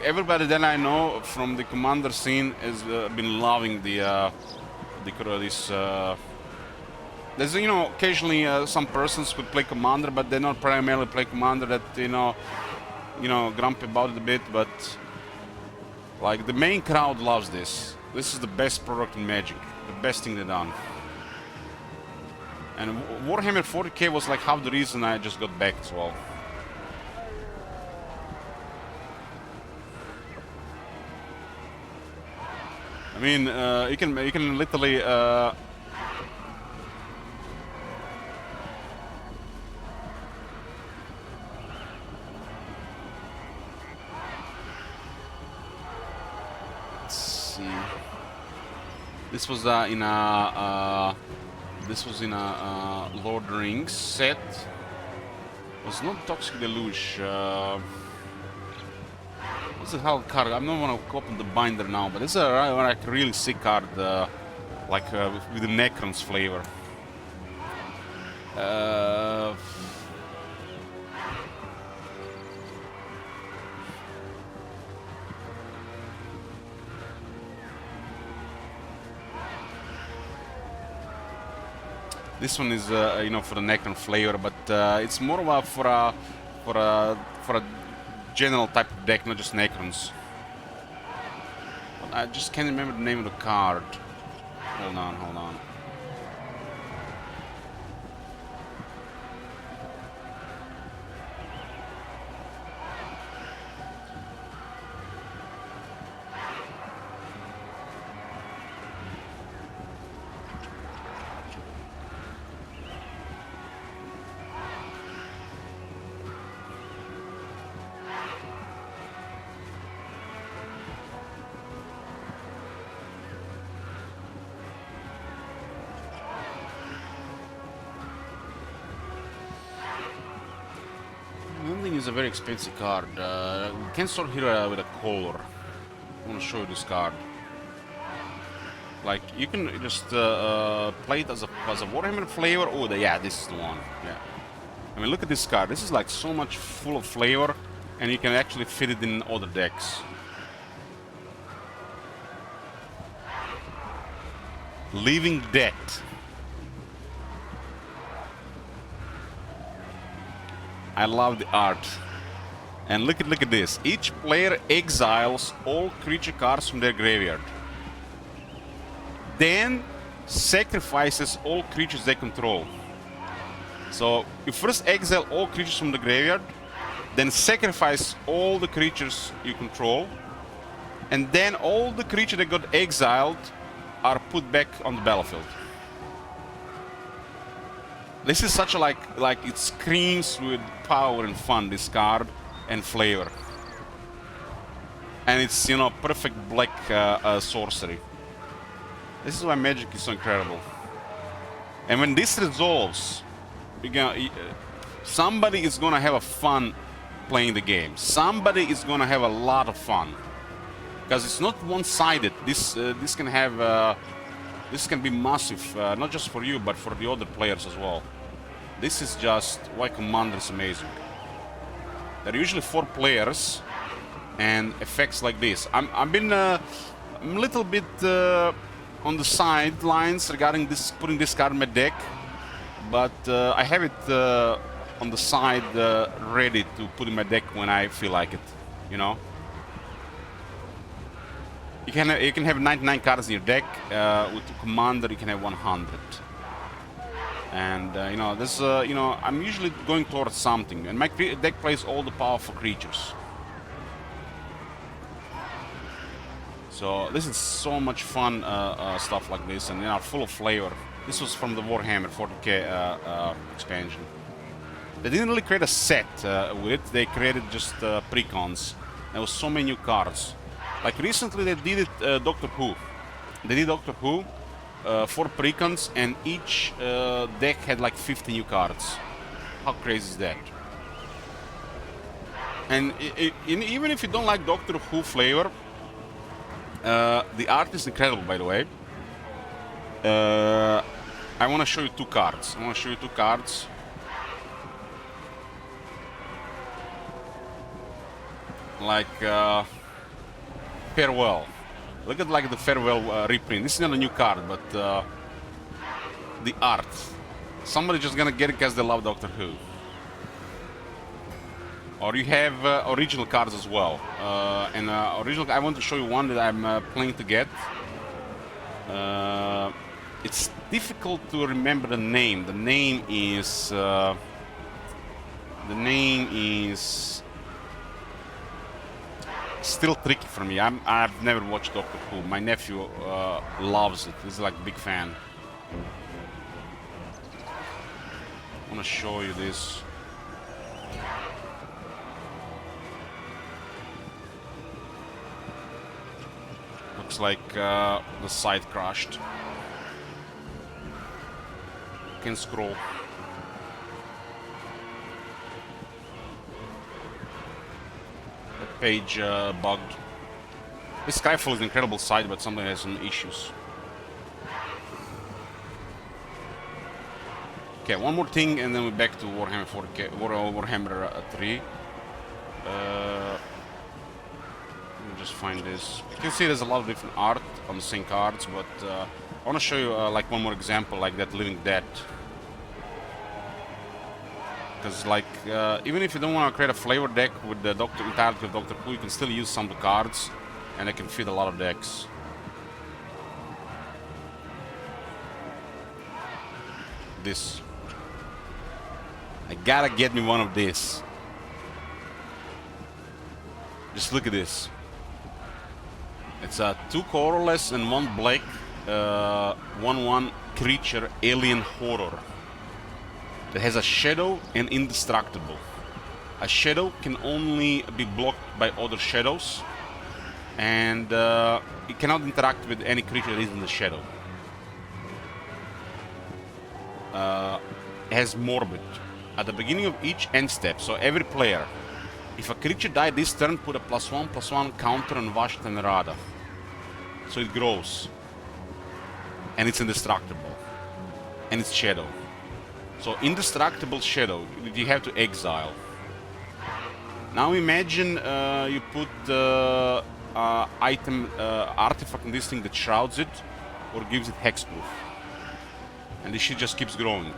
Everybody that I know from the commander scene has been loving this. There's, you know, occasionally some persons who play commander, but they not primarily play commander, that you know, grumpy about it a bit. But like the main crowd loves this. This is the best product in Magic, the best thing they've done. And Warhammer 40k was like half the reason I just got back as well. I mean, you can literally let's see. This was in a Lord of the Rings set. It was not Toxic Deluge. What's the hell card? I don't want to open the binder now, but it's a like really sick card, like with the Necrons flavor. This one is, you know, for the Necron flavor, but it's more of a for a general type of deck, not just Necrons. I just can't remember the name of the card. Hold on. I don't think it's a very expensive card. We can start here with a color. I want to show you this card. Like, you can just play it as a Warhammer flavor. Oh, yeah, this is the one. Yeah. I mean, look at this card. This is like so much full of flavor, and you can actually fit it in other decks. Living Dead. I love the art. And look at this. Each player exiles all creature cards from their graveyard. Then sacrifices all creatures they control. So you first exile all creatures from the graveyard, then sacrifice all the creatures you control, and then all the creatures that got exiled are put back on the battlefield. This is such a like it screams with power and fun, this card, and flavor. And it's, you know, perfect black sorcery. This is why Magic is so incredible. And when this resolves, somebody is gonna have a fun playing the game. Somebody is gonna have a lot of fun because it's not one-sided. This can have this can be massive, not just for you but for the other players as well. This is just why Commander is amazing. There are usually 4 players and effects like this. I've been a little bit on the sidelines regarding this, putting this card in my deck, but I have it on the side ready to put in my deck when I feel like it, you know. You can have 99 cards in your deck. With Commander you can have 100. And you know, this you know, I'm usually going towards something, and my deck plays all the powerful creatures. So this is so much fun stuff like this, and they are full of flavor. This was from the Warhammer 40k expansion. They didn't really create a set with it. They created just precons. There was so many new cards. Like recently they did it Doctor Who. They did Doctor Who, 4 precons, and each deck had like 50 new cards. How crazy is that? And even if you don't like Doctor Who flavor, the art is incredible, by the way. I want to show you 2 cards. Like Farewell. Look at like the Farewell reprint. This is not a new card, but the art. Somebody just gonna get it because they love Doctor Who. Or you have original cards as well. And original, I want to show you one that I'm planning to get. It's difficult to remember the name. The name is still tricky for me. I've never watched Doctor Who. My nephew loves it. He's like a big fan. I want to show you this. Looks like the site crashed. Can scroll. Page bugged. This Skyfall is an incredible site, but something has some issues. Okay, one more thing, and then we're back to Warhammer 40k, Warhammer 3. Let me just find this. You can see there's a lot of different art on the same cards, but I want to show you like one more example, like that Living Dead. Because like, even if you don't want to create a flavor deck with the entirety of Doctor Who, you can still use some of the cards, and they can fit a lot of decks. This. I gotta get me one of this. Just look at this. It's a 2 colorless and 1 black, 1/1 creature alien horror. That has a shadow and indestructible. A shadow can only be blocked by other shadows, and it cannot interact with any creature that is in the shadow. It has Morbid. At the beginning of each end step, so every player, if a creature died this turn, put a +1/+1 counter on Warherd and Rada. So it grows. And it's indestructible. And it's shadow. So indestructible shadow, you have to exile. Now imagine you put item, artifact in this thing that shrouds it or gives it hexproof. And this shit just keeps growing.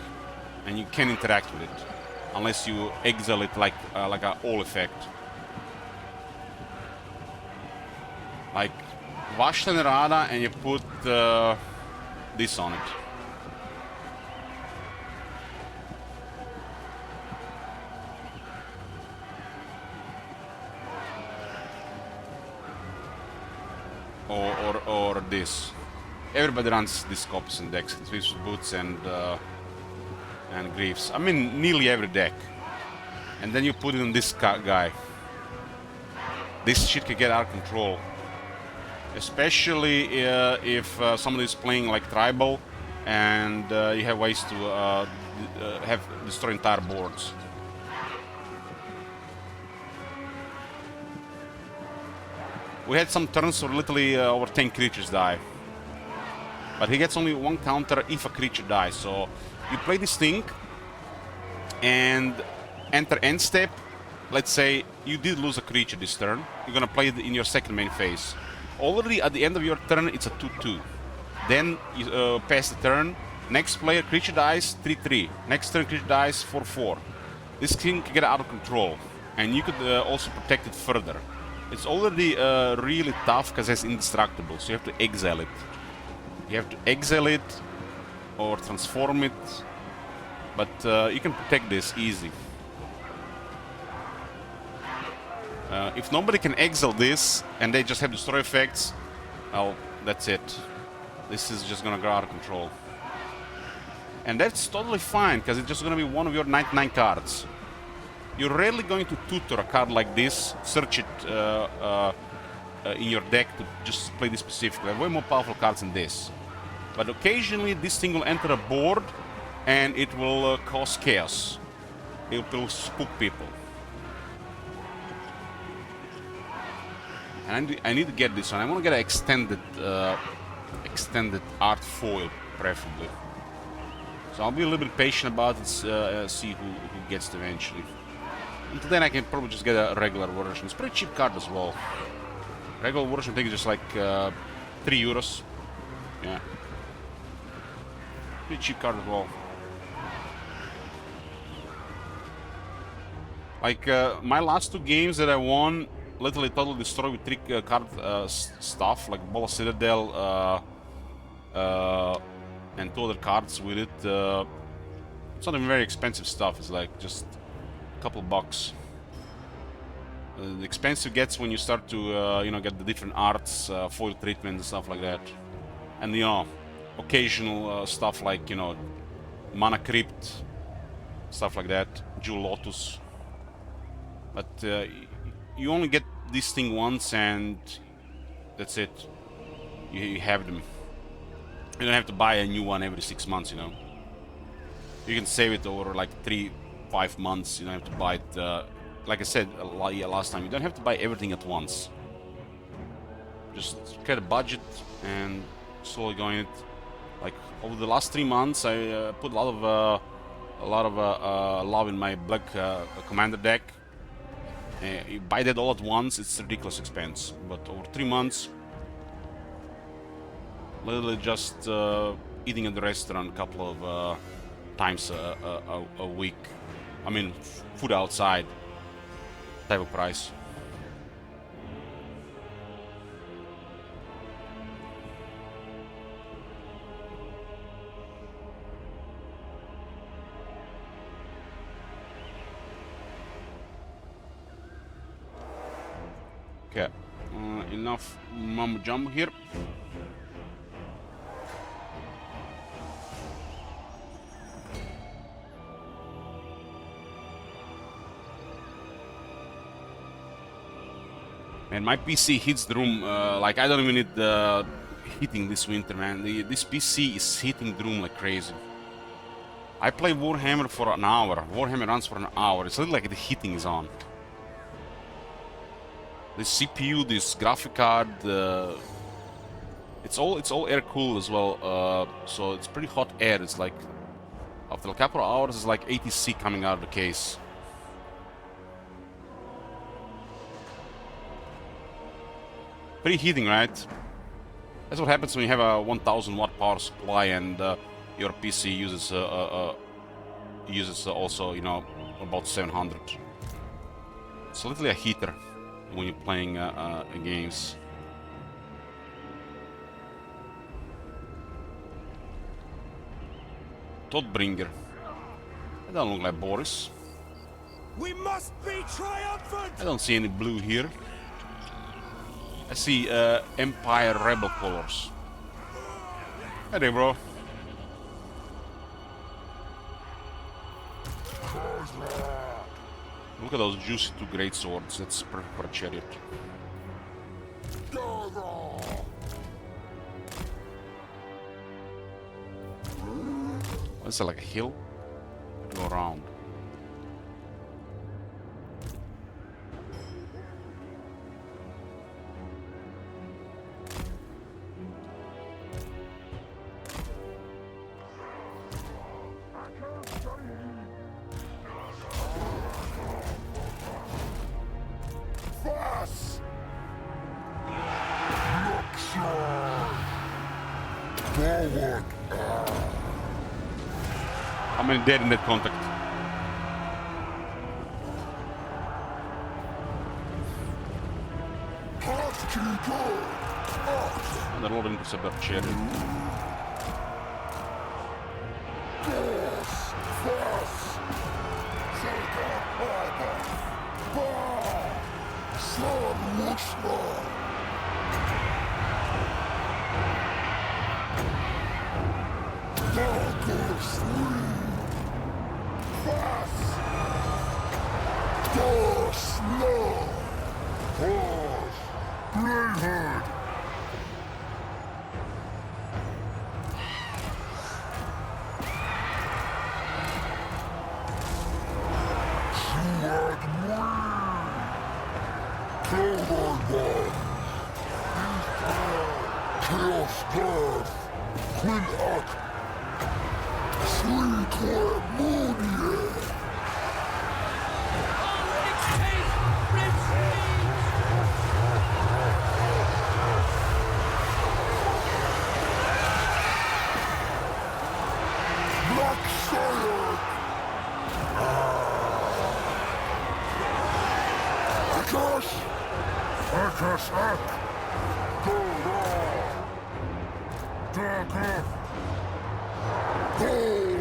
And you can't interact with it unless you exile it like a all effect. Like Warherd and Rada, and you put this on it. Or this. Everybody runs these copies in decks. Thieves' Boots and Griefs. I mean, nearly every deck. And then you put it on this guy. This shit can get out of control. Especially if somebody is playing like Tribal, and you have ways to have destroy entire boards. We had some turns where literally over 10 creatures die. But he gets only one counter if a creature dies. So you play this thing and enter end step. Let's say you did lose a creature this turn. You're gonna play it in your second main phase. Already at the end of your turn, it's a 2-2. Then you pass the turn. Next player, creature dies, 3-3. Next turn, creature dies, 4-4. This thing can get out of control. And you could also protect it further. It's already really tough because it's indestructible, so you have to exile it. You have to exile it or transform it, but you can protect this easy. If nobody can exile this and they just have destroy effects, well, that's it. This is just gonna go out of control. And that's totally fine, because it's just gonna be one of your 99 cards. You're rarely going to tutor a card like this, search it in your deck to just play this specifically. There are way more powerful cards than this. But occasionally this thing will enter a board and it will cause chaos. It will spook people. And I need to get this one. I want to get an extended art foil, preferably. So I'll be a little bit patient about it, see who gets it eventually. Until then I can probably just get a regular version. It's a pretty cheap card as well. Regular version I think is just like 3 euros. Yeah. Pretty cheap card as well. Like my last 2 games that I won, literally totally destroyed with 3 card stuff, like Bola Citadel and 2 other cards with it. It's not even very expensive stuff, it's like just a couple bucks. The expensive gets when you start to you know, get the different arts, foil treatment and stuff like that. And you know, occasional stuff like, you know, Mana Crypt, stuff like that, Jewel Lotus. But you only get this thing once and that's it. You have them. You don't have to buy a new one every 6 months, you know. You can save it over like 3-5 months. You don't have to buy it. Like I said last time, you don't have to buy everything at once. Just create a budget and slowly go in it. Like over the last 3 months, I put a lot of love in my Black Commander deck. You buy that all at once, it's ridiculous expense. But over 3 months, literally just eating at the restaurant a couple of times a week. I mean, food outside type of price. Okay, enough mumbo jumbo here. And my PC hits the room like I don't even need heating this winter, man. This PC is heating the room like crazy. I play Warhammer for an hour. Warhammer runs for an hour. It's a little like the heating is on. This CPU, this graphic card, it's all air cooled as well. So it's pretty hot air. It's like after a couple of hours, it's like ATC coming out of the case. Pretty heating, right? That's what happens when you have a 1000 watt power supply and your PC uses also, you know, about 700. It's literally a heater when you're playing games. Todbringer. That doesn't look like Boris. We must be triumphant! I don't see any blue here. I see Empire Rebel colors. Hey there, bro. Look at those juicy 2 great swords. That's perfect for a chariot. What's that, like a hill? Go around. Fast! Forward! How many dead in that contact? Pass to go! They're all into Sebercheri. Force! Fast! Sega! Harbor! Bar! Son Wushma! Darker sleep! Fast! Door slow! Horse! Warherd! Sword wing! Clover one! Chaos Girth! Quintuck! Three-Core Moonier! Black Sword! Akash! Akash Hack! Go raw! Darker! Balls!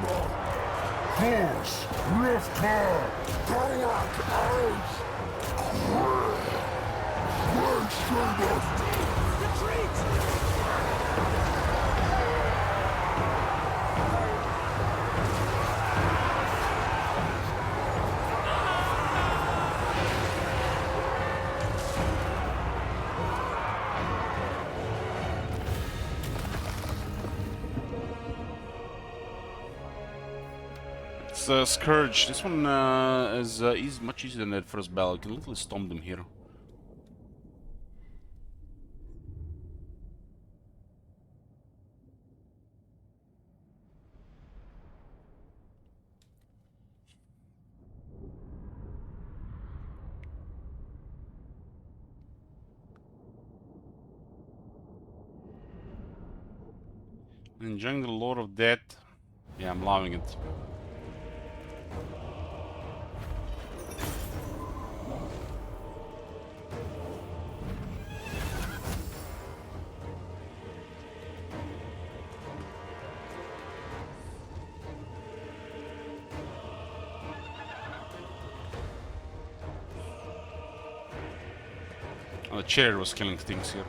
Beastman! Force! Rift Car! Tawak Eyes! Ray Saber! Retreat! It's Scourge. This one is much easier than that first battle. You can literally stomp them here. Enjoying the Lord of Death. Yeah, I'm loving it. Oh, the chair was killing things here.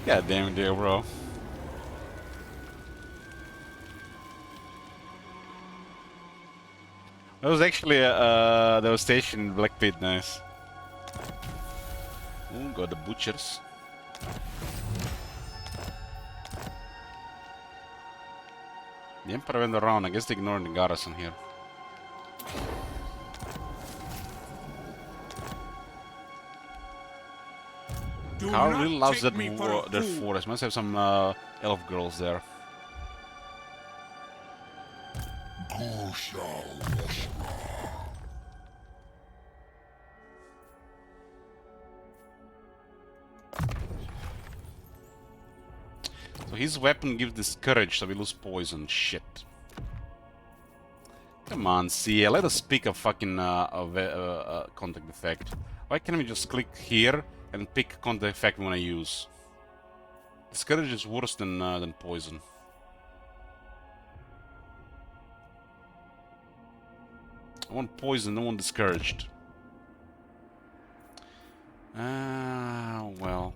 God damn it, dear bro. That was actually a devastation in Black Pit, nice. Ooh, got the butchers. The Emperor went around, I guess they ignored the garrison here. Carl really loves that forest. Must have some elf girls there. So his weapon gives this courage, so we lose poison. Shit. Come on, CA, let us pick a fucking contact effect. Why can't we just click here and pick contact effect when I use? This courage is worse than poison. I want poison, I want discouraged. Well.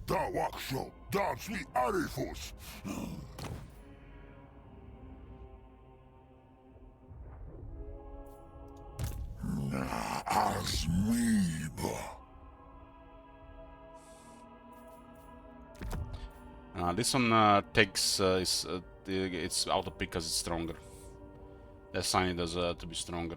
Da Waksho, da Sweet Arifus. as me. This one takes it's auto pick because it's stronger. That sign does to be stronger.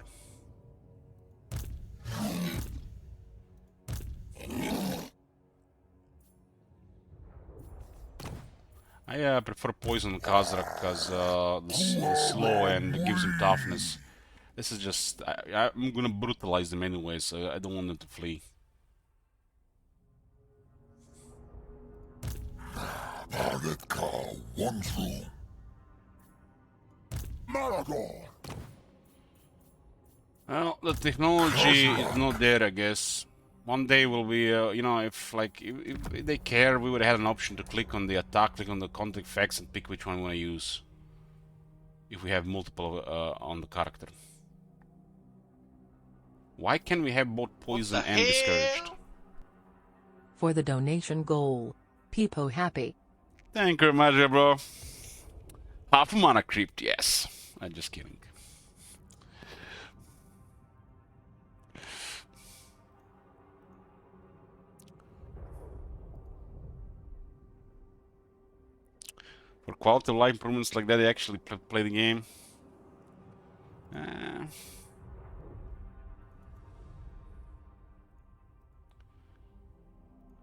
I prefer poison Khazra because the slow and gives him toughness. This is just I'm gonna brutalize them anyway, so I don't want them to flee. Target car, one through. Maragor! Well, the technology is not there, I guess. One day will be, you know, if they care, we would have had an option to click on the attack, click on the contact effects, and pick which one we want to use. If we have multiple on the character. Why can we have both poison and discouraged? For the donation goal. Peepo happy. Thank you very much, bro. Half a mana creeped, yes. I'm just kidding. For quality of life improvements like that, they actually play the game.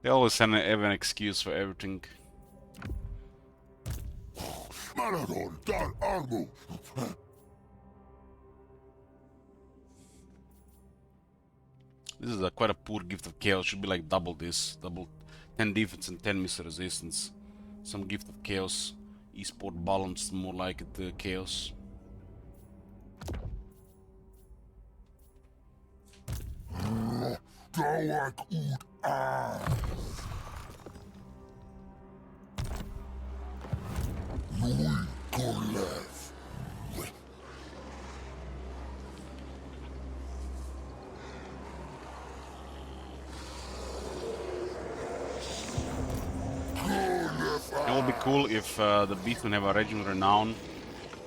They always have an excuse for everything. Maragor, Dar Armu! This is quite a poor gift of chaos. Should be like double this. Double 10 defense and 10 missile resistance. Some gift of chaos. Esport balance, more like it chaos. Dawak ud Nui Gorlev. It would be cool if the beastmen have a regiment renown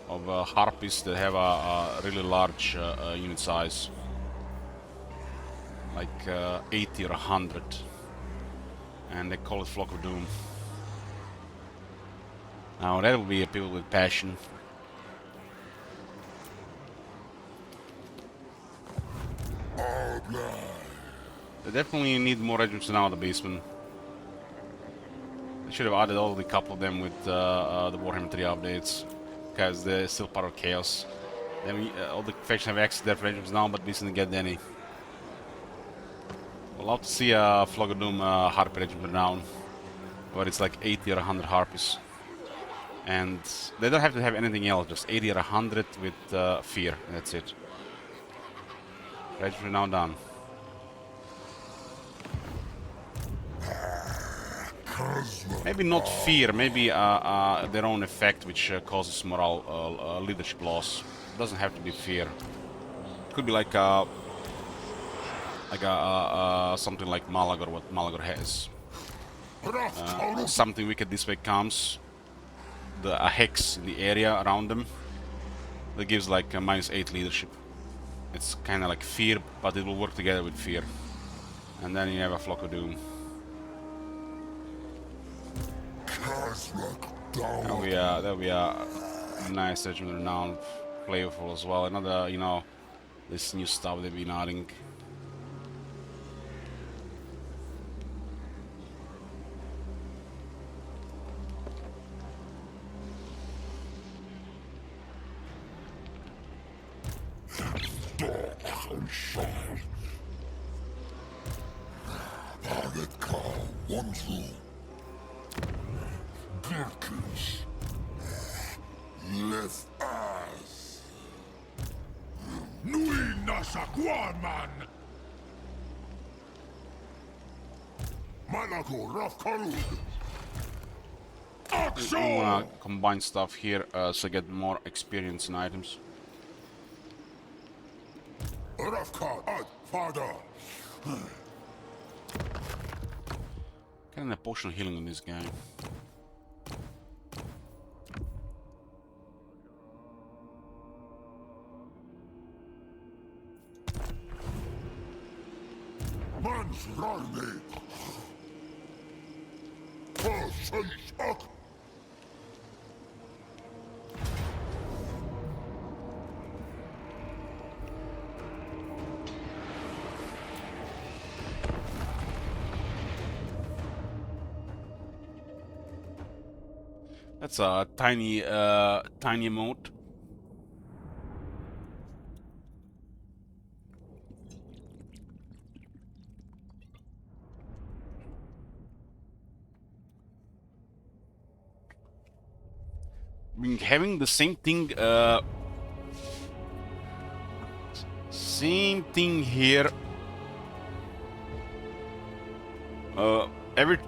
of harpies that have a really large unit size. Like 80 or 100. And they call it Flock of Doom. Now that would be a people with passion. They definitely need more regiments now, the beastmen. They should have added already a couple of them with the Warhammer 3 updates, because they're still part of Chaos. Then all the factions have access to their regiments now, but we didn't get any. We'll love to see a Flock of Doom Harpy regiment renown, where it's like 80 or 100 Harpies. And they don't have to have anything else, just 80 or 100 with fear, and that's it. Regiment renown done. Maybe not fear, maybe their own effect, which causes morale leadership loss. It doesn't have to be fear. It could be like something like Malagor, what Malagor has. Something wicked this way comes. A hex in the area around them that gives like a -8 leadership. It's kind of like fear, but it will work together with fear. And then you have a Flock of Doom. That'll be a nice regiment renown, flavorful as well. Another, you know, this new stuff they've been adding. Target car, one through. Birkins. Left ass. Nui Nasaguaman. Malago Rafkarud. I wanna combine stuff here so I get more experience in items. Rafkar ad father. Getting a potion of healing on this guy. That's a tiny emote. Been having the same thing here.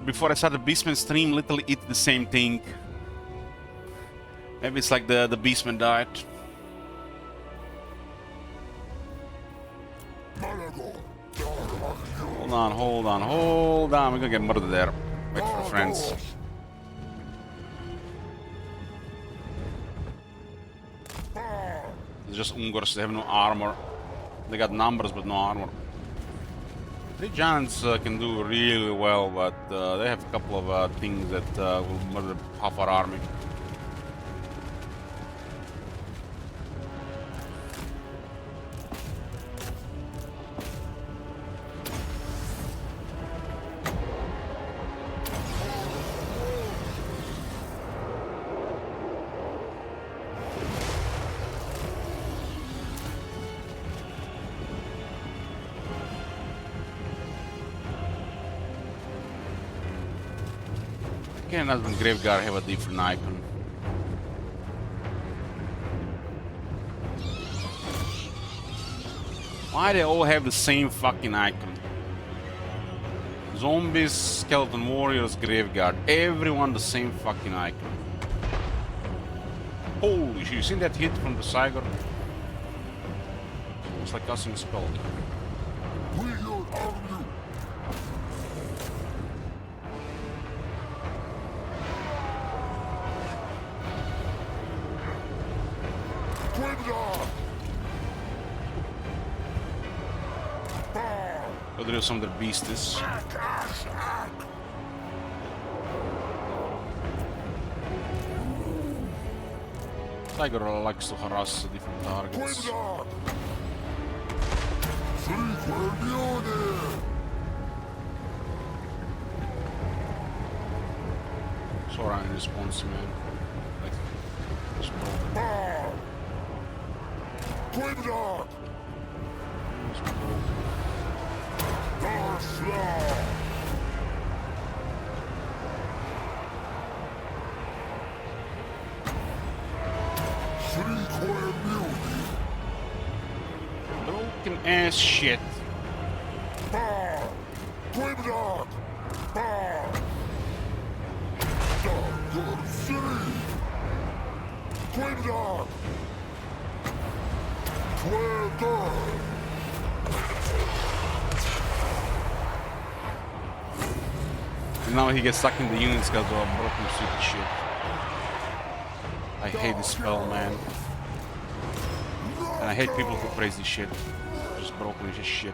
Before I start the Beastman stream, literally it's the same thing. Maybe it's like the Beastman diet. Hold on. We're gonna get murdered there. Wait for friends. It's just Ungors, they have no armor. They got numbers but no armor. The giants can do really well, but they have a couple of things that will murder half our army. Again, as the Graveyard have a different icon. Why they all have the same fucking icon? Zombies, Skeleton Warriors, Graveyard. Everyone the same fucking icon. Holy shit, you seen that hit from the Sigurd? It's like casting a spell. Go drill some of their beasties. Tiger likes to harass different targets. Sora in response, man. Like, just broken. Broken ass shit. And now he gets stuck in the units because of broken stupid shit. I hate this spell, man. And I hate people who praise this shit. Just broken as shit.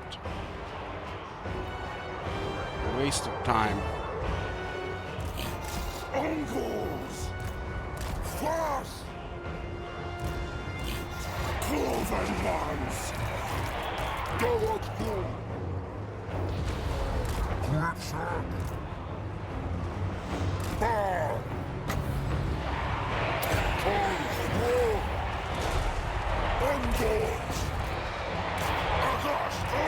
Waste of time. Uncles! Fast! Cloven ones! Go up, go! Gripsack! Bar! Uncles! Agasta!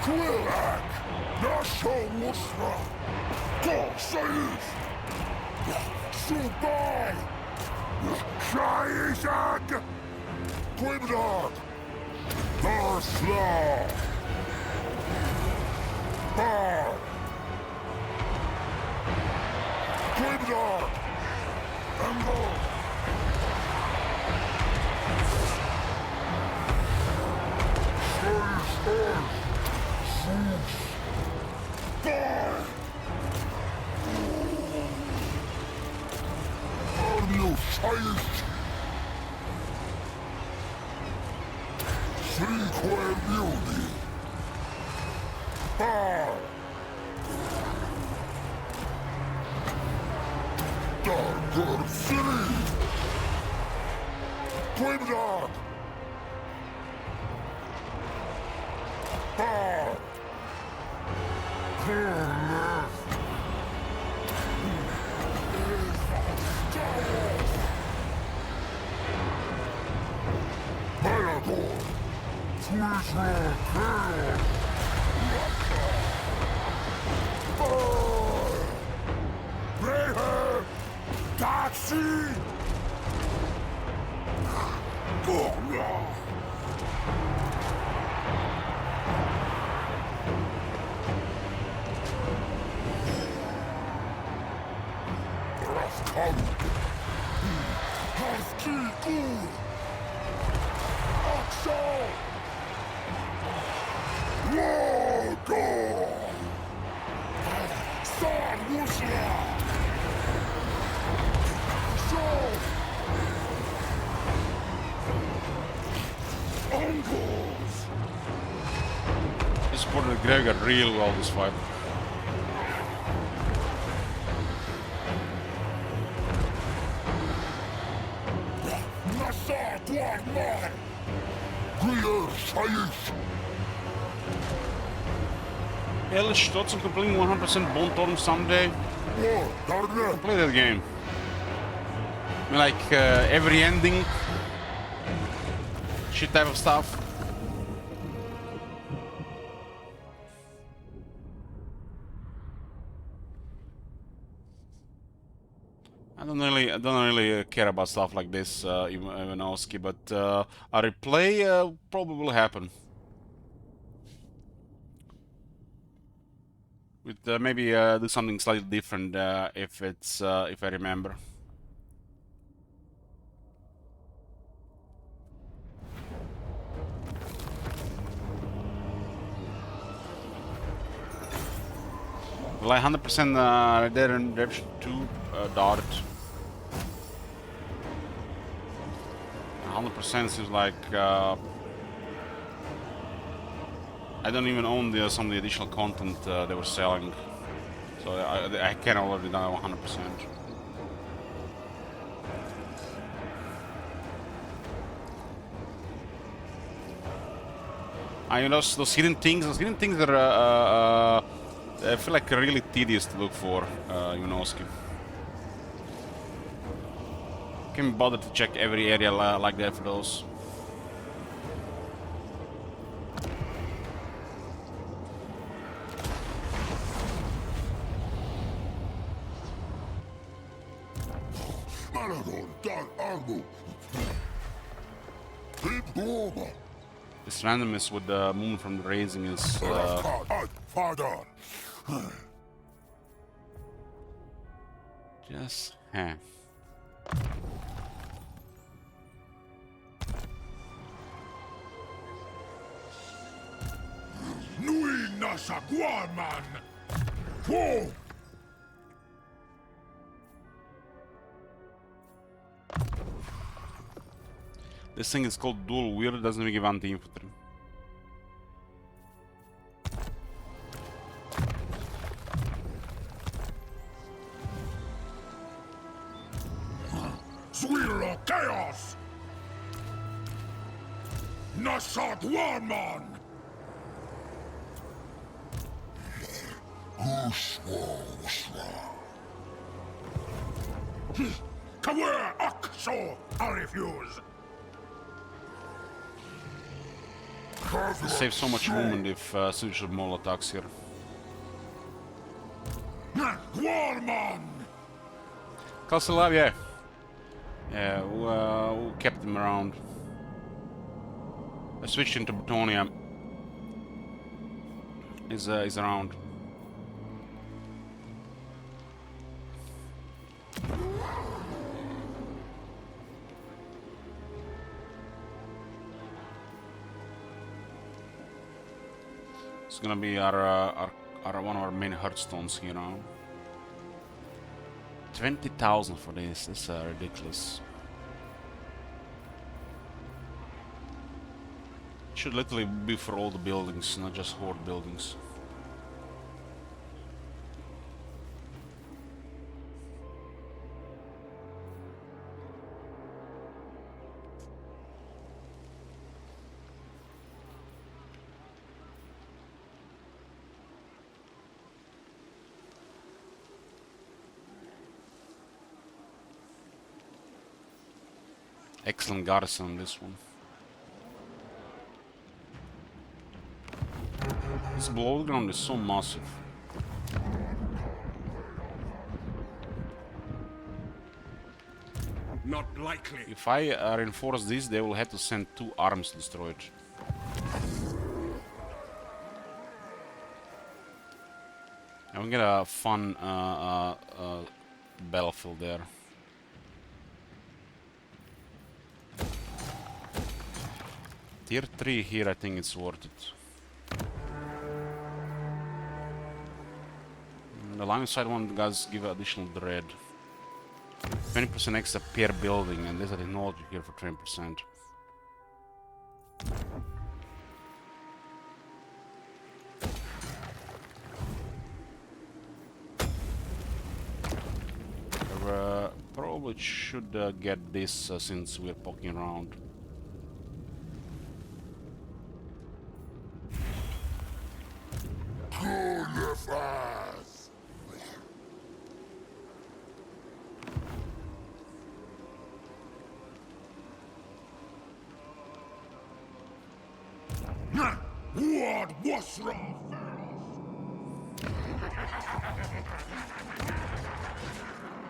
Quillak! Nasho Wusra! Gorsayus! Subai! Shayishag! Quibdog! Darslaw! Bar! Quibdog! Angle! Good City! Twin Dog! Bar! Palador! Twisra Kill! Warherd! Taxi! He supported Gregor real well this fight. Yeah, let's start some completing 100% Bone Totem someday. Play that game. I mean, like every ending, shit type of stuff. I don't really care about stuff like this, Ivanovsky, but a replay probably will happen. With maybe do something slightly different if it's if I remember. Will I 100% Red Dead Redemption 2 Dart? 100% seems like I don't even own some of the additional content they were selling, so I can already done 100%. You know, those hidden things are I feel like really tedious to look for, Ivanovsky. Can't be bothered to check every area like that for those. This randomness with the movement from the raising is just Nui nasa guaman! Whoa! This thing is called dual wield, doesn't even give anti-infantry. Swirl chaos! Nasat Warman! Kawir Akso, I refuse! This saves so much movement if Signature Mole attacks here. Warman! Castle alive, yeah. Yeah, who kept him around? I switched into Bretonia. Is around. It's gonna be our one of our main hearthstones here now. 20,000 for this. This is ridiculous. Should literally be for all the buildings, not just horde buildings. Excellent garrison on this one. This below ground is so massive. Not likely. If I reinforce this, they will have to send 2 arms to destroy it. And we get a fun battlefield there. Tier 3 here, I think it's worth it. The line of sight one does give additional dread. 20% extra per building, and there's a technology here for 20%. Probably should get this since we're poking around. What was wrong?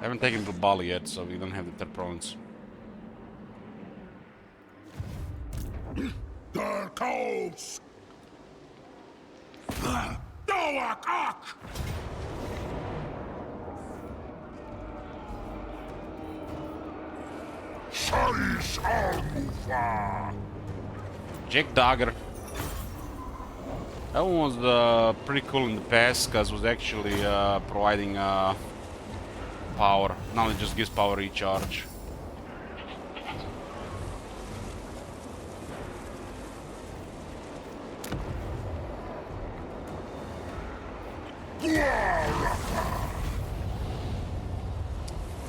I haven't taken to Bali yet, so we don't have the third province. Der Coast! Doak! Shalish al-Mufa! Jack Dagger. That one was pretty cool in the past, because it was actually providing power. Now it just gives power recharge.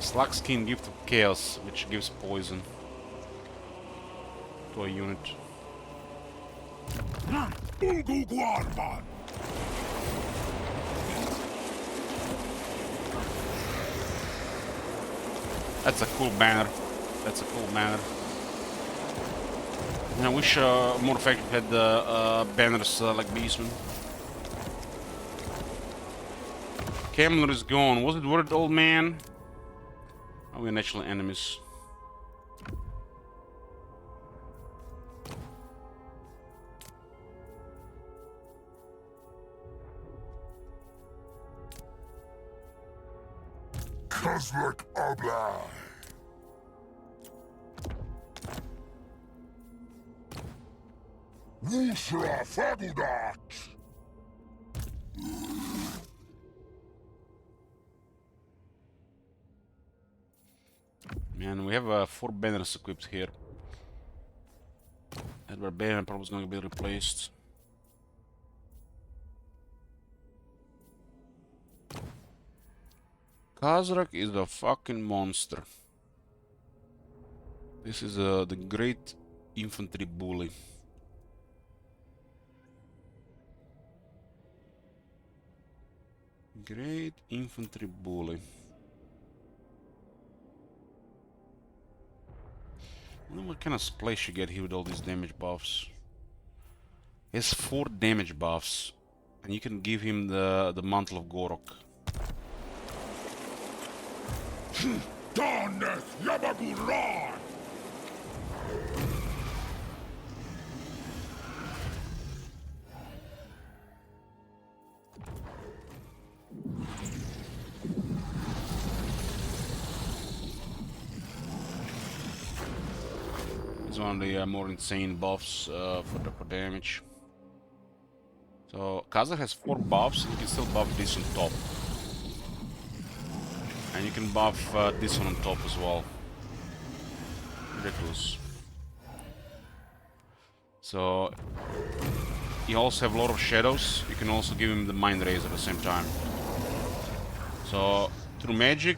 Slug Skin Gift of Chaos, which gives poison to a unit. Bungu Guarman! That's a cool banner. That's a cool banner. And I wish more factions had banners like Beastman. Camler is gone. Was it worth it, old man? Oh, we're naturally enemies. Kozlek Oblai! Wusra Fagudat! Man, we have 4 banners equipped here. That barbarian probably is going to be replaced. Kazrak is a fucking monster. This is the great infantry bully. Great infantry bully. I wonder what kind of splash you get here with all these damage buffs. He has 4 damage buffs, and you can give him the Mantle of Gorok. Darneth Yabaguran! He's one of the more insane buffs for damage. So Kazakh has 4 buffs, and you can still buff this on top. And you can buff this one on top as well. Ridiculous. So you also have a lot of shadows. You can also give him the Mind Razor at the same time. So through magic,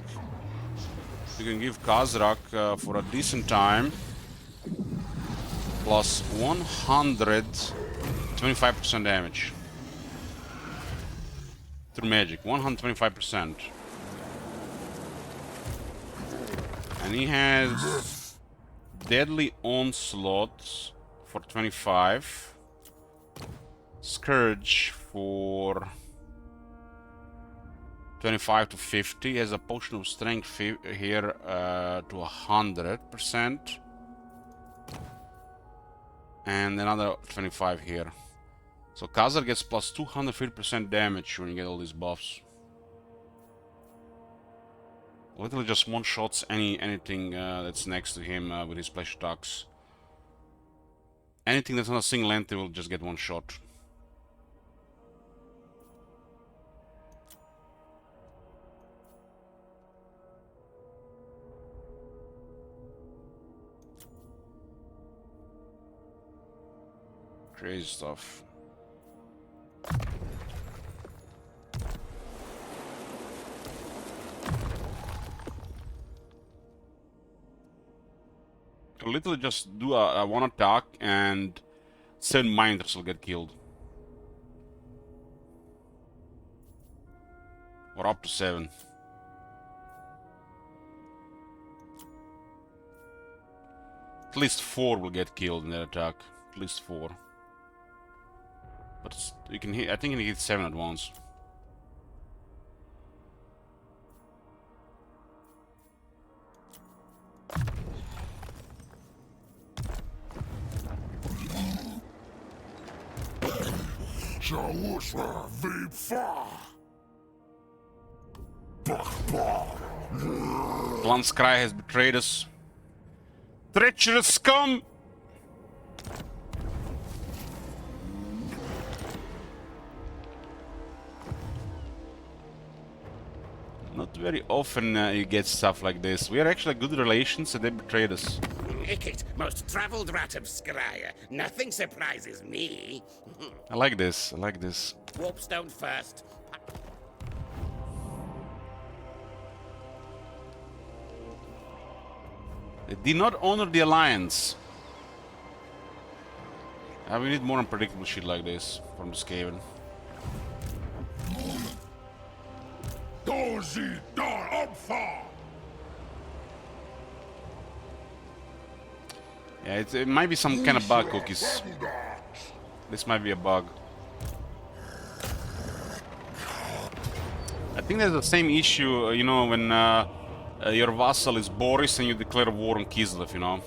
you can give Kazrak for a decent time plus 125% damage. Through magic, 125%. And he has Deadly Onslaught for 25. Scourge for 25 to 50. Has a potion of strength here to 100%. And another 25 here. So Khazar gets plus 250% damage when you get all these buffs. Literally just one-shots anything that's next to him with his splash attacks. Anything that's not a single entity will just get one shot. Crazy stuff. Literally just do a one attack and 7 miners will get killed. Or up to 7. At least 4 will get killed in that attack. At least 4. But you can hit, I think you can hit 7 at once. Blunt's cry has betrayed us. Treacherous scum! Not very often you get stuff like this. We are actually good relations and they betrayed us. Ickit, most travelled rat of Skryre. Nothing surprises me. I like this, I like this. Warpstone first. They did not honor the alliance. We need more unpredictable shit like this from the Skaven. Yeah, it might be some kind of bug, Cookies. This might be a bug. I think there's the same issue, you know, when your vassal is Boris and you declare war on Kislev, you know.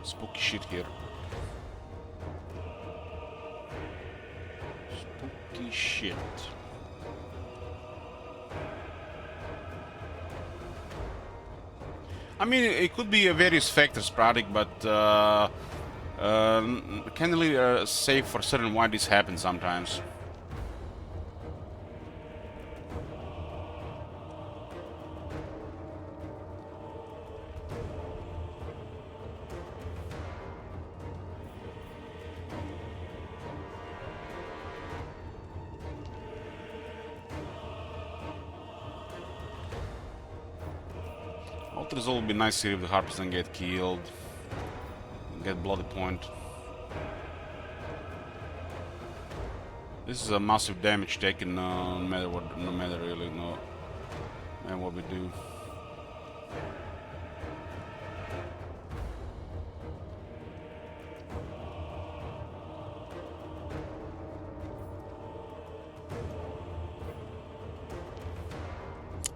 Spooky shit here. Spooky shit. I mean, it could be various factors, Pradik, but can't really say for certain why this happens sometimes. Ultra would be nice here if the Harpies don't get killed. Get bloody point. This is a massive damage taken no matter what, no matter really no and what we do.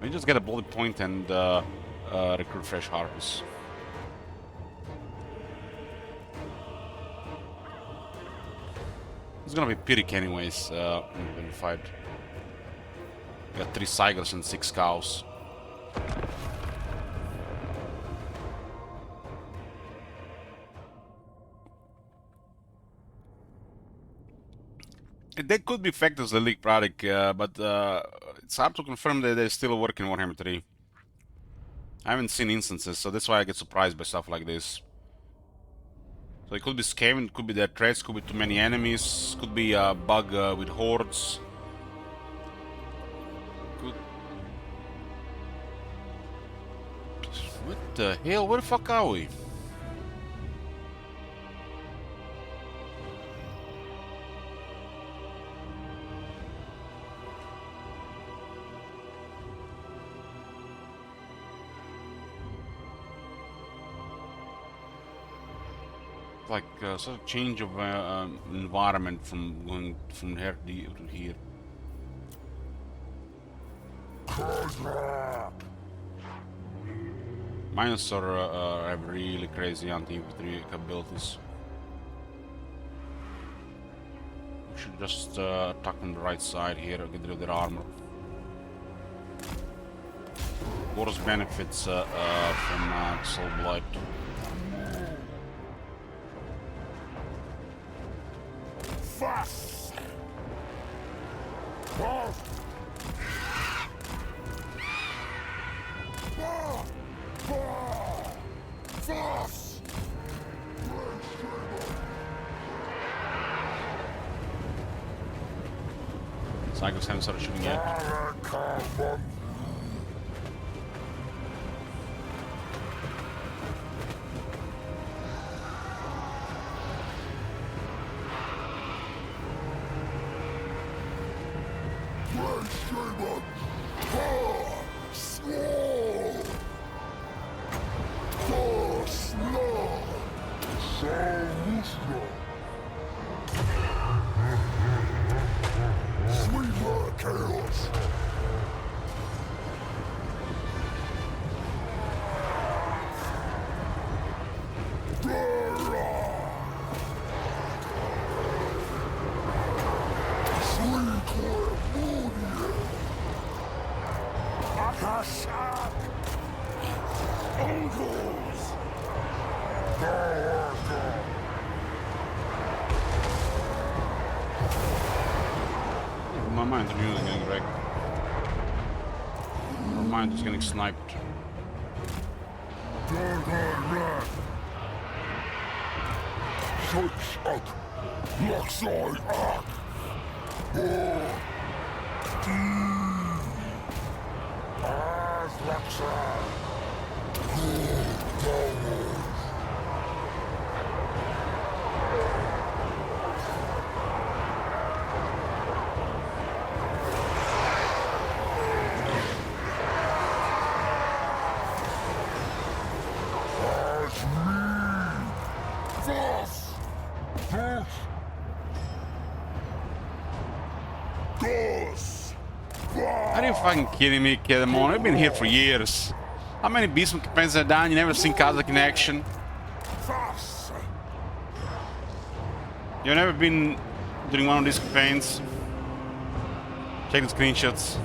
We just get a bloody point and recruit fresh Harpies. It's gonna be Pyrrhic anyways when we fight. We got 3 Cygars and 6 cows. They could be factors the league product, but it's hard to confirm that they're still working on Warhammer 3. I haven't seen instances, so that's why I get surprised by stuff like this. So it could be Skaven, it could be their threats, could be too many enemies, could be a bug with hordes. Could... What the hell? Where the fuck are we? like sort of change of environment from going from here to here. Miners have really crazy anti-infantry capabilities. We should just attack on the right side here, get rid of their armor. Wars benefits from Soul Blight. Fast! Fast! Cycles haven't started shooting yet. My mind's really getting wrecked. My mind is getting sniped. Are you fucking kidding me, kid? Come on, I've been here for years. How many Beastman campaigns have I done? You never seen Kazakh in action? You've never been during one of these campaigns? Check the screenshots.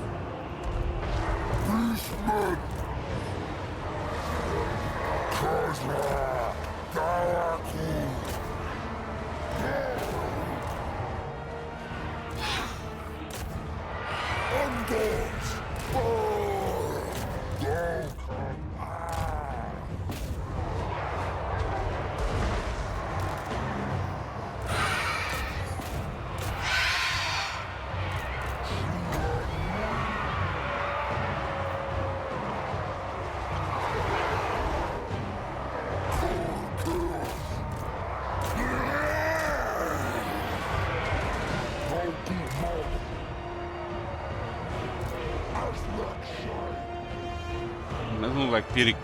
Doesn't look like Pirik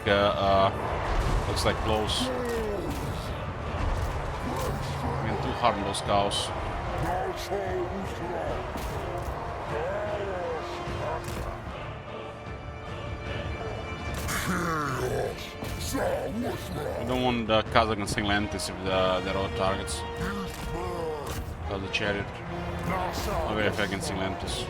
looks like close. I mean, too hard on those cows. I don't want the Kazakh and Singlantis if they're all targets. Because the chariot. Not very effective in Singlantis.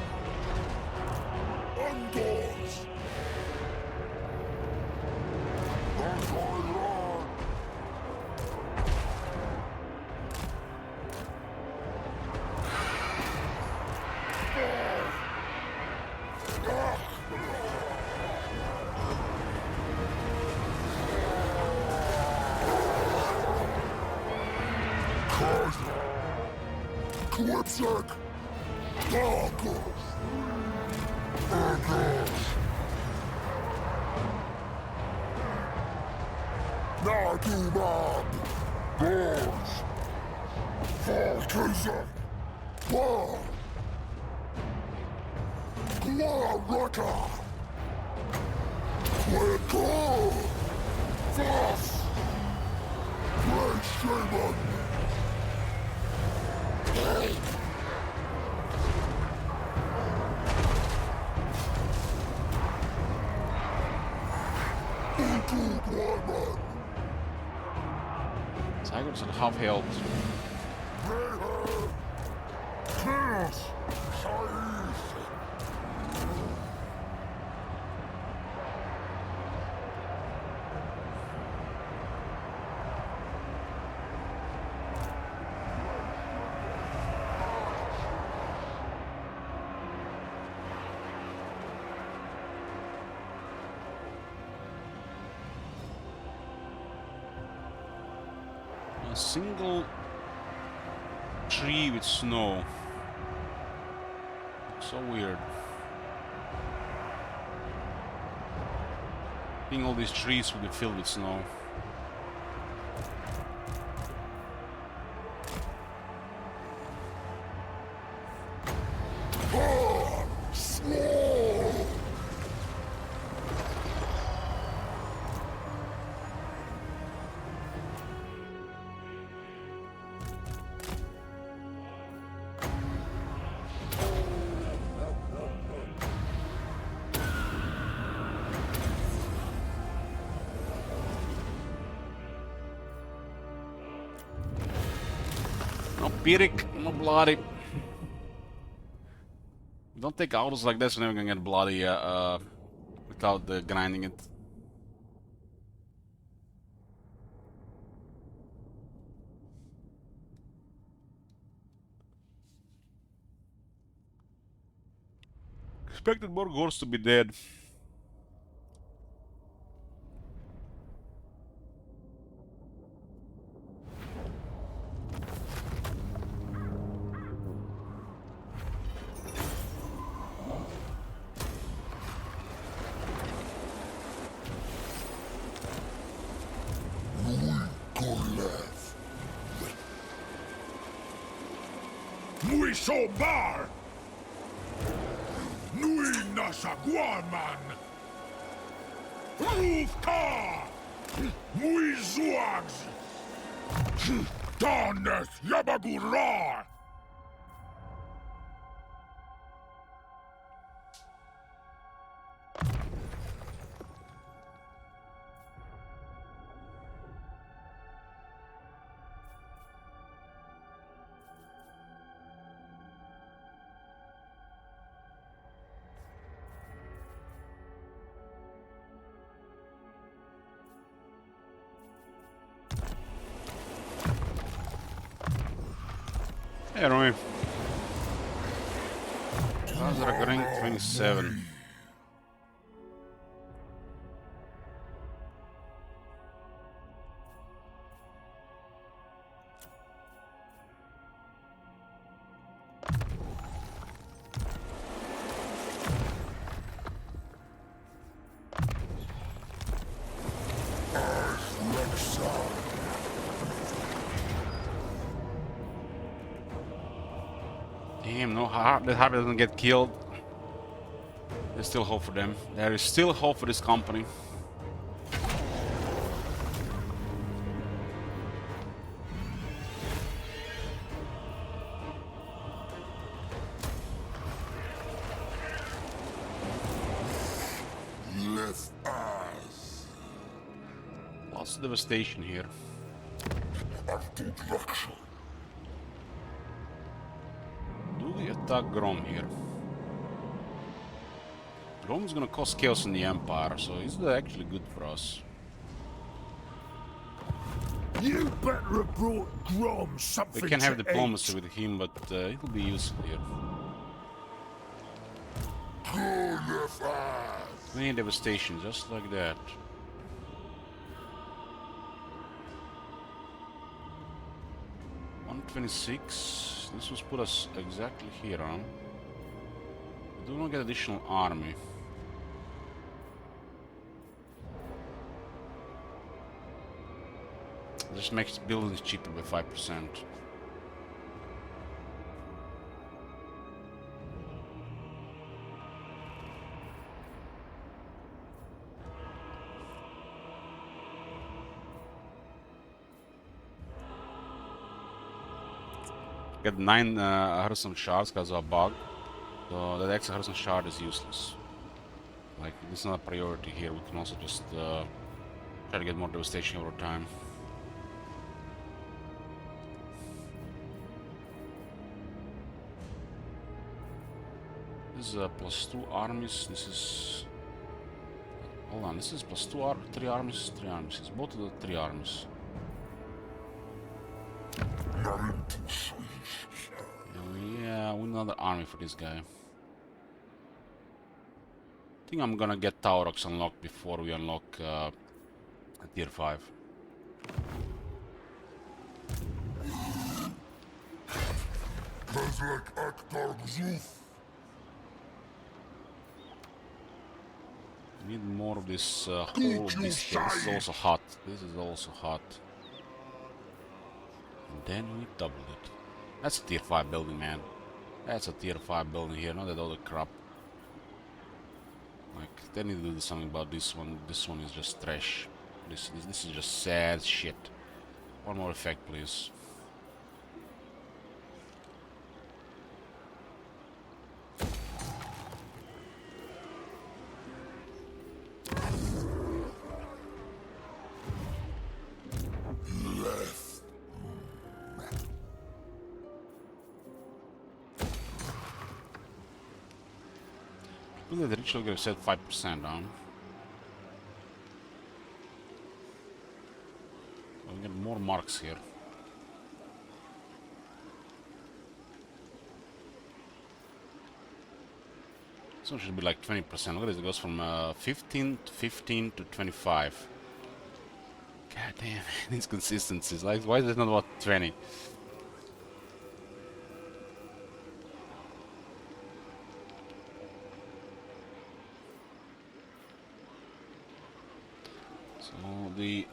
Fast! Great Shaman! Tigers at half health. A single tree with snow. So weird. I think all these trees will be filled with snow. No Pyrrhic, no bloody. Don't take autos like this, we're never gonna get bloody without grinding it. Expected more ghosts to be dead. Nui sobar! Nui nasaguaman! Rufka! Nui zuags! Danes yabagurar! Hey, Romy. How's that rank 27? Damn, no, the Harvey doesn't get killed. There's still hope for them. There is still hope for this company. Lots of devastation here. Do we attack Grom here? Grom is gonna cause chaos in the Empire, so is that actually good for us? You better have brought Grom something We can have to diplomacy eat. with him, but it will be useful here. Many devastation, just like that. $126. This was put us exactly here, huh? We do not get additional army. This makes buildings cheaper by 5%. Get 9 Harrison shards because of a bug. So that extra Harrison shard is useless. Like, it's not a priority here. We can also just try to get more devastation over time. This is +2 armies. This is... Hold on, this is +2 3 armies, 3 armies. It's both of the 3 armies. Yeah, we need another army for this guy. I think I'm gonna get Taurox unlocked before we unlock a tier 5. We need more of this whole of this here. This is also hot. This is also hot. And then we doubled it. That's a tier 5 building, man. That's a tier 5 building here, not that other crap. Like, they need to do something about this one. This one is just trash. This is just sad shit. One more effect, please. The ritual gonna set 5% down. We get more marks here. This one should be like 20%. Look at this, it goes from 15 to 15 to 25. God damn, these consistencies. Like, why is it not about 20? The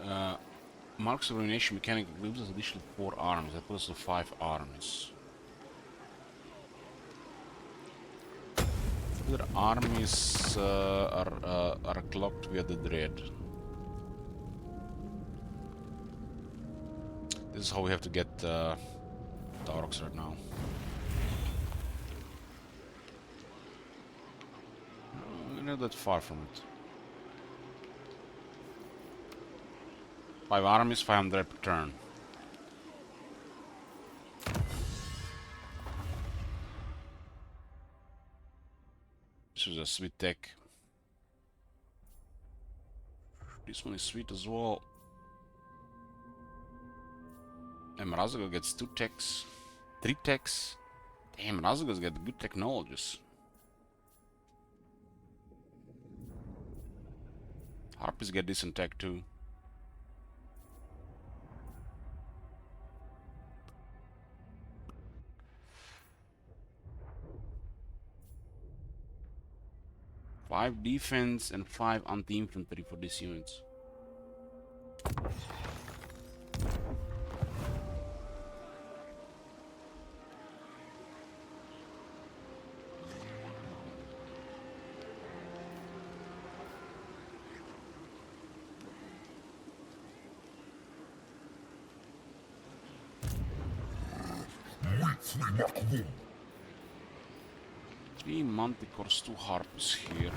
Marks of Ruination mechanic gives us additional 4 armies. That puts us to 5 armies. Other armies are clocked via the Dread. This is how we have to get Taurox right now. We're not that far from it. 5 armies, 500 per turn. This is a sweet tech. This one is sweet as well. And Mrazagos gets 2 techs, 3 techs. Damn, Mrazagos get good technologies. Harpies get decent tech too. Five defense and 5 anti-infantry for these units. Three manticores, 2 harpies here.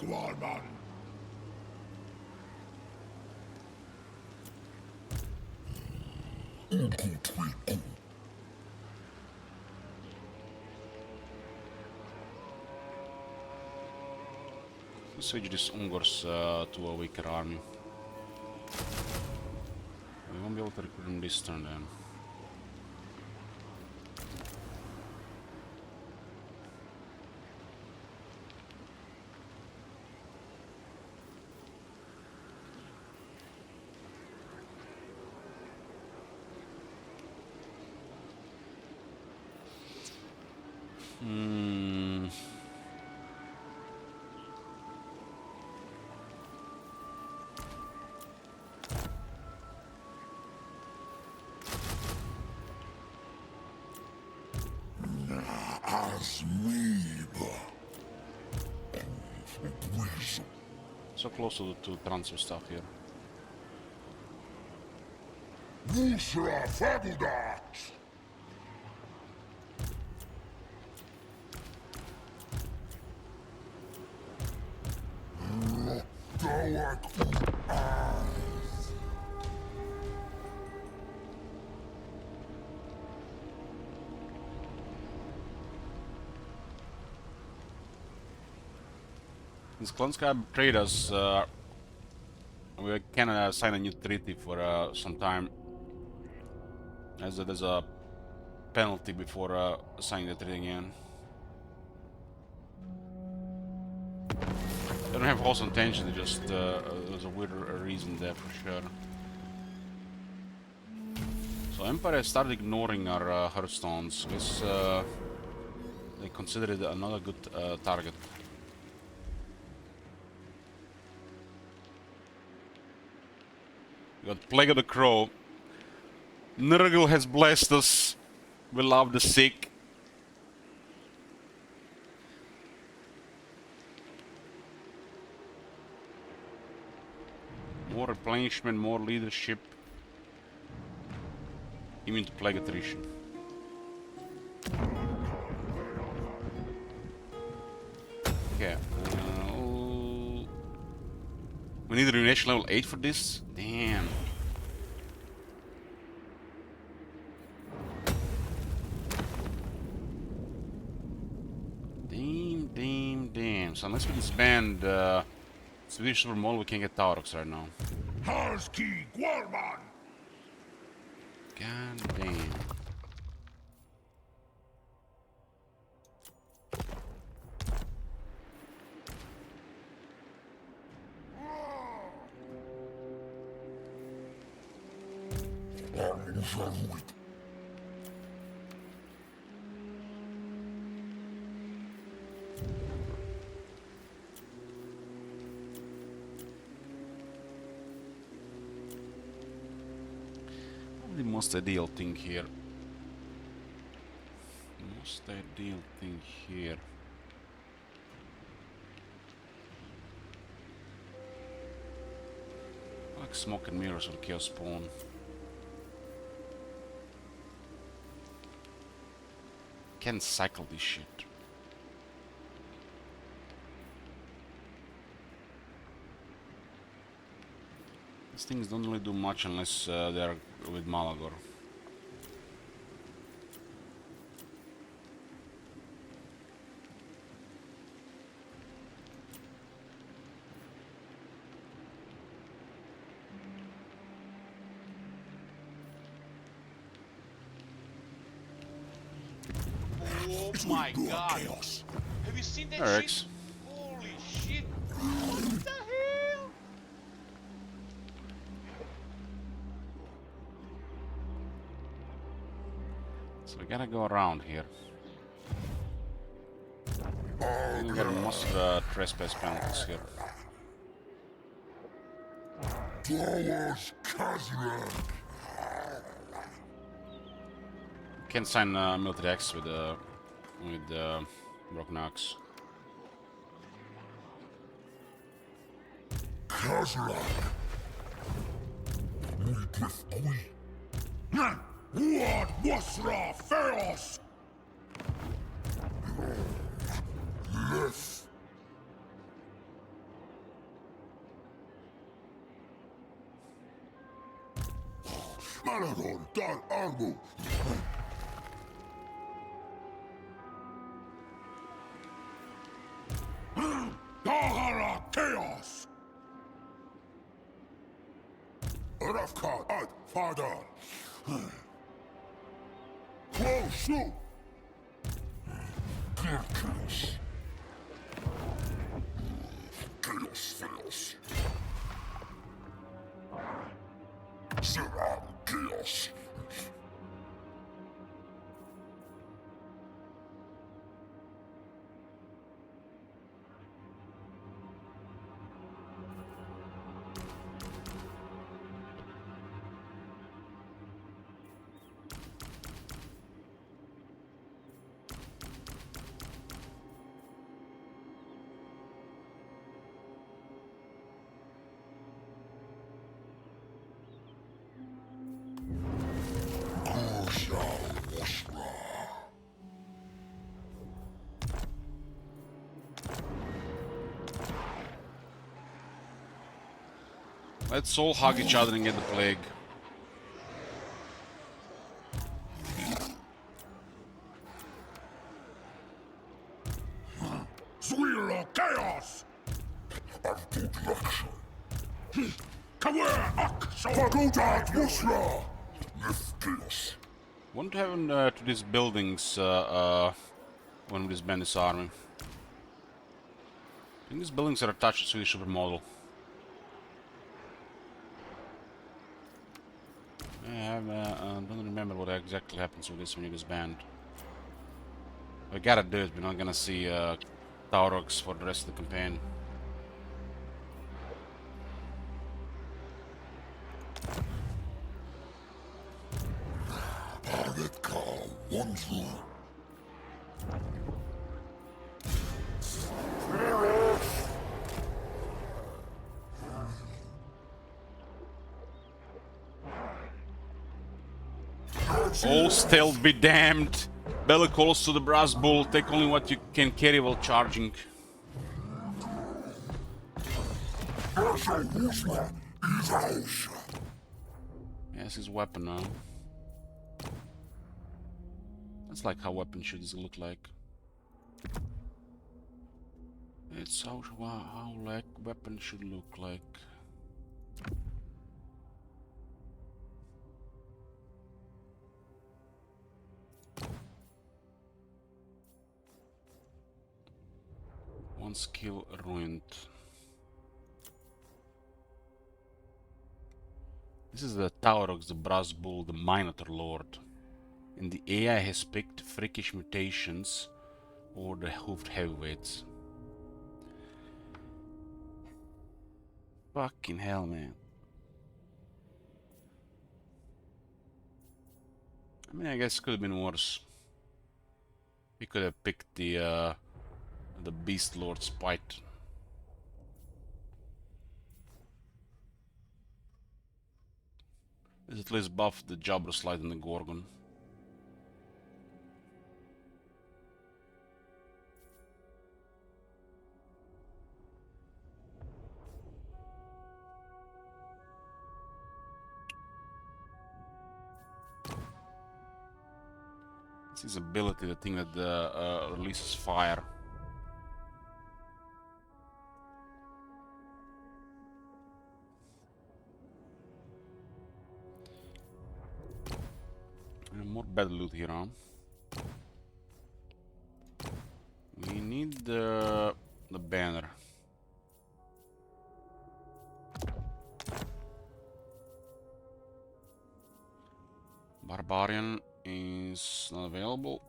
Warman. Let's switch these Ungors to a weaker army. We won't be able to recruit them this turn then. So close to transfer stuff here. Musra Fabudat! Dawak Since Klanska betrayed us, we can sign a new treaty for some time. As there's a penalty before signing the treaty again. They don't have hostile intention, they just there's a weird reason there for sure. So Empire started ignoring our Hearthstones. I guess they consider it another good target. We got Plague of the Crow. Nurgle has blessed us. We love the sick. More replenishment, more leadership. Immune to plague attrition. Okay. We need ruination level 8 for this? Damn. Damn. So unless we disband Swedish Super Mall, we can't get Taurox right now. Harski Guarman! God damn. The most ideal thing here. Most ideal thing here. Like smoke and mirrors or chaos spawn. Can't cycle this shit. These things don't really do much unless they're with Malagor. Oh my god! Have you seen that Eric's. shit? Holy shit! What the hell? So we gotta go around here. We got most of the trespass penalties here. Dawes Kazran! Can't sign military X with Broken Axe. Kazran! Multith Bui! What Wasra Feros! Less! Malaron Dal Armu! Dahara Chaos! Rafka Ad Father! Close you! Chaos! Chaos fails! Seram Chaos! Let's all hug each other and get the plague. Zwirl chaos! Kawer ak Pagodat Musra! What happened to these buildings when we disband this army? I think these buildings are attached to Swedish supermodel. I don't remember what exactly happens with this when you disband. We gotta do it, we're not gonna see Taurox for the rest of the campaign. All stealth be damned! Bella calls to the brass bull, take only what you can carry while charging. Yes, his weapon now. That's like how weapon should look like. It's how like weapon should look like. One skill ruined. This is the Taurox, the Brass Bull, the Minotaur Lord. And the AI has picked freakish mutations or the hoofed heavyweights. Fucking hell, man. I mean, I guess it could have been worse. We could have picked the Beast Lord Spite. This at least buff the Jabra Slide and the Gorgon. It's his ability, the thing that releases fire. More bad loot here, huh? We need the banner. Barbarian is not available.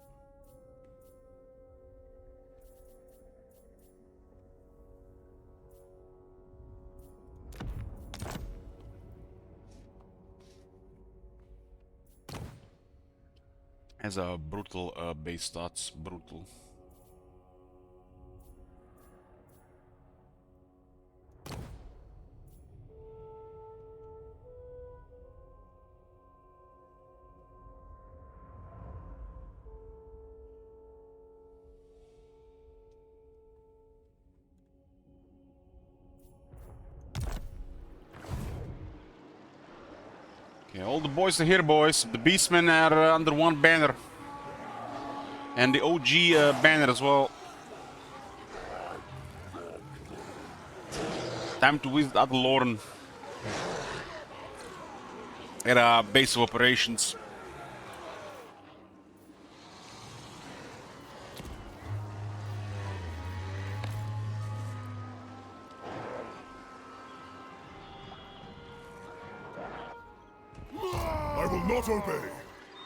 Has a brutal base stats, brutal. Okay, all the boys are here, boys. The Beastmen are under one banner. And the OG banner as well. Time to visit Adaloran at a base of operations. I will not obey.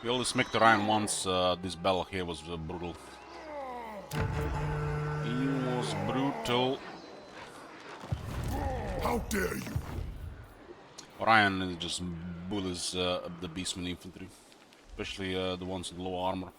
We only smacked the Ryan once. This battle here was brutal. He was brutal. How dare you? Ryan just bullies the Beastman infantry, especially the ones with low armor.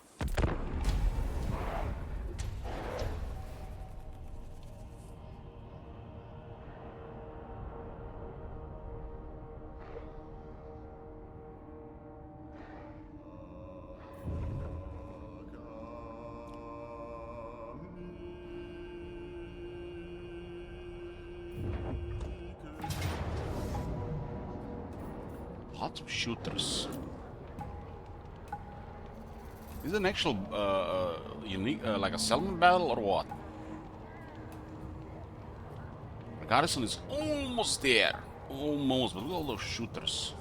Lots of shooters. Is it an actual unique, like a settlement battle or what? The garrison is almost there. Almost, but look at all those shooters.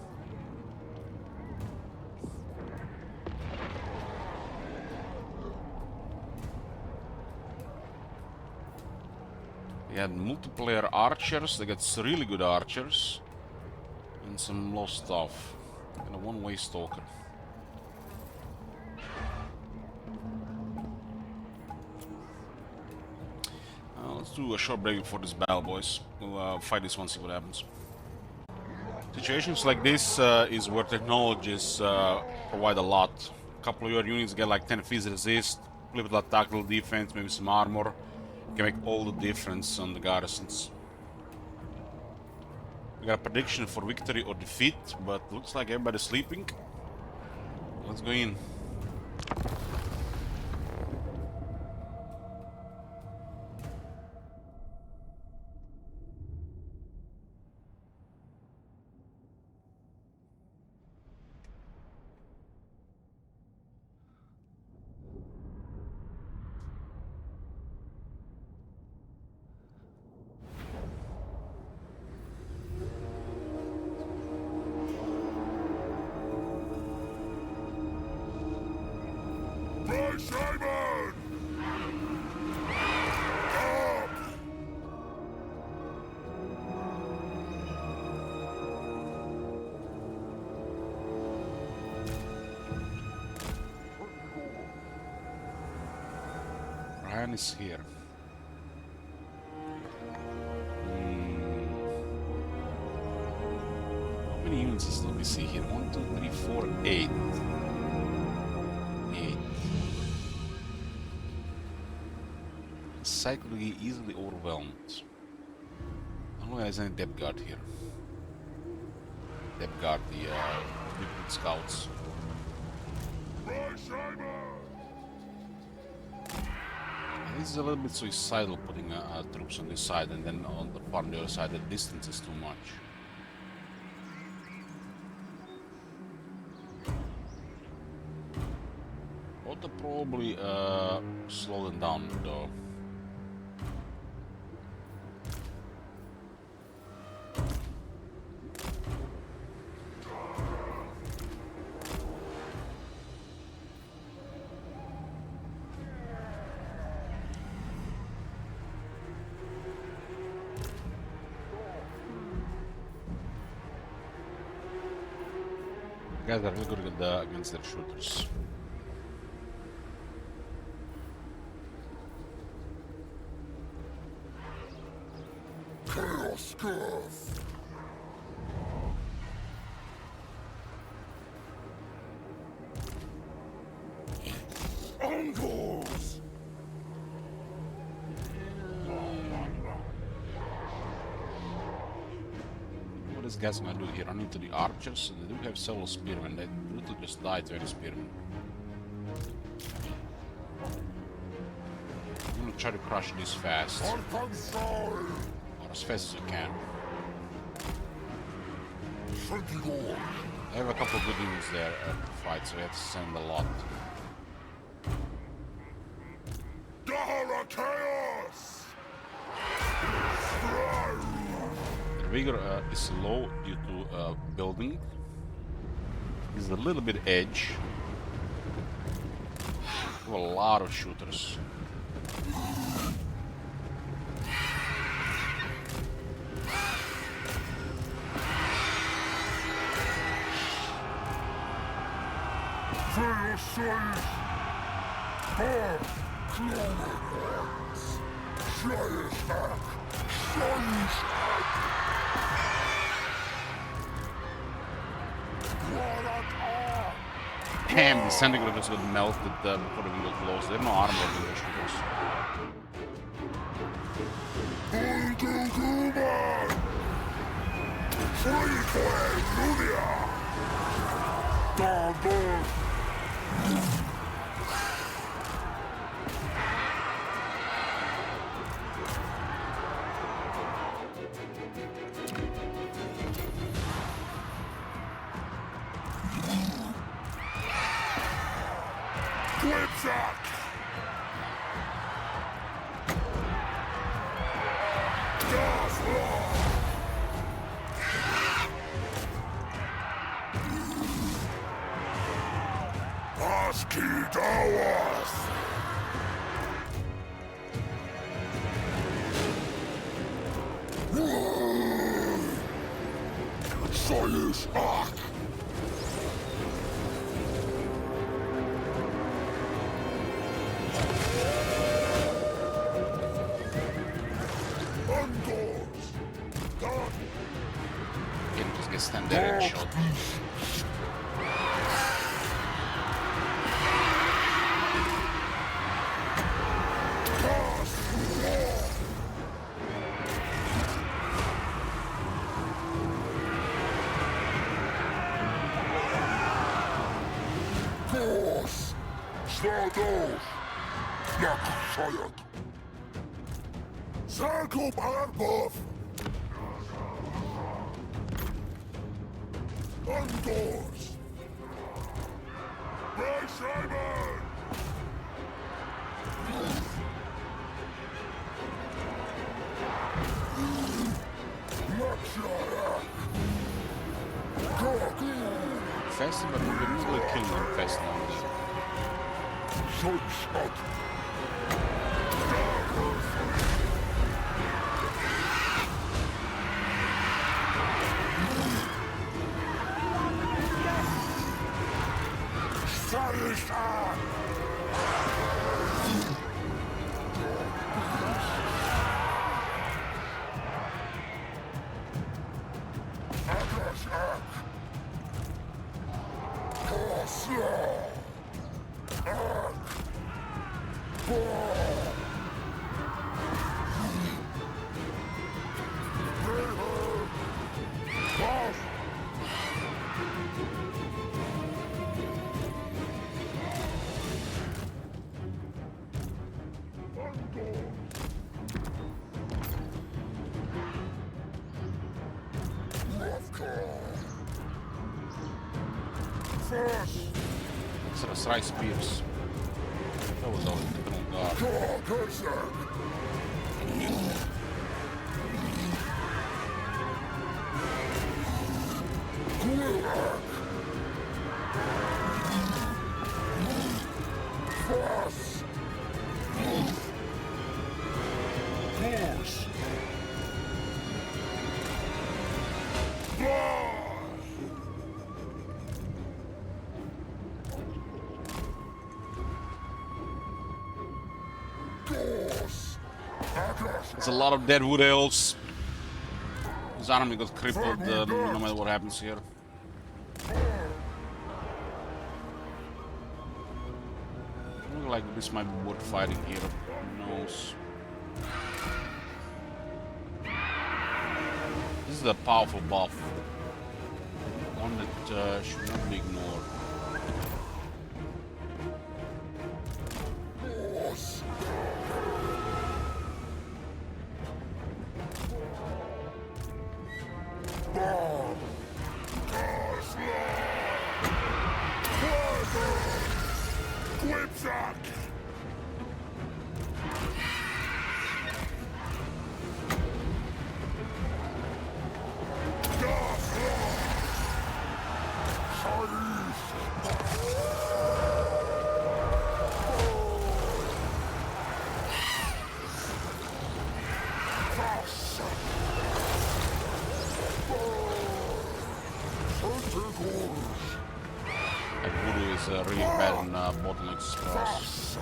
They had multiplayer archers, they got really good archers. And some low stuff. And a one-way stalker. Let's do a short break before this battle, boys. We'll fight this one, see what happens. Situations like this is where technologies provide a lot. A couple of your units get like 10 phys resist, a little bit of tactical defense, maybe some armor. Can make all the difference on the garrisons. We got a prediction for victory or defeat, but looks like everybody's sleeping. Let's go in. Simon! Ryan is here. How many units do we see here? 1, 2, 3, 4, 8. 8. Cyclically easily overwhelmed. I don't know if there's any depth guard here. Depth guard, the different scouts. This is a little bit suicidal putting troops on this side and then on the other side the distance is too much. Ought to probably slow them down though. Guys are really good against their shooters. Chaos Curve! Uncles! What this guy's gonna do here? Run into the archers, so they do have several spearmen. They brutally just died to any spearmen. I'm gonna try to crush this fast. On control! Or as fast as you can. Shrinking I have a couple of good units there to fight, so we have to send a lot. Dahara Chaos! The vigor is low due to building. There's a little bit edge. We have a lot of shooters. For your sons! Clones! Slayer's hack! Slayer's hack! Damn, the centigrade just got melted before the window closed. They have no armor on the shooters. Ulduguman! Frequent Lunia! Darburg! Whipsack! Husky Towers! Soyuz Ark! Undoors! Done! Can just get stand there and shot. Force! Stardust! Jak sajat! Circle Barbuff! Undoors! Ray Simon! Fast, but we didn't really kill them fast enough. Sunshot! Salisa! Agasak! Oslo! Ark! It's rice spears. That was always the wrong guard. There's a lot of dead wood elves. His army got crippled no matter what happens here. Look like this might be worth fighting here. Who knows? This is a powerful buff. One that should not be ignored. Whipsack! Like voodoo is really bad in bottleneck spells.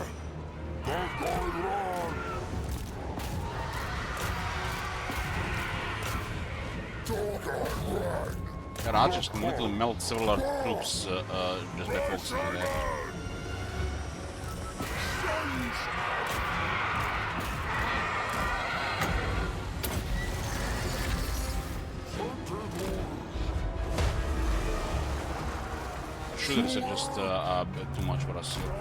God, I just can literally melt several troops just by focusing on that. Shooters are just a bit too much for us here.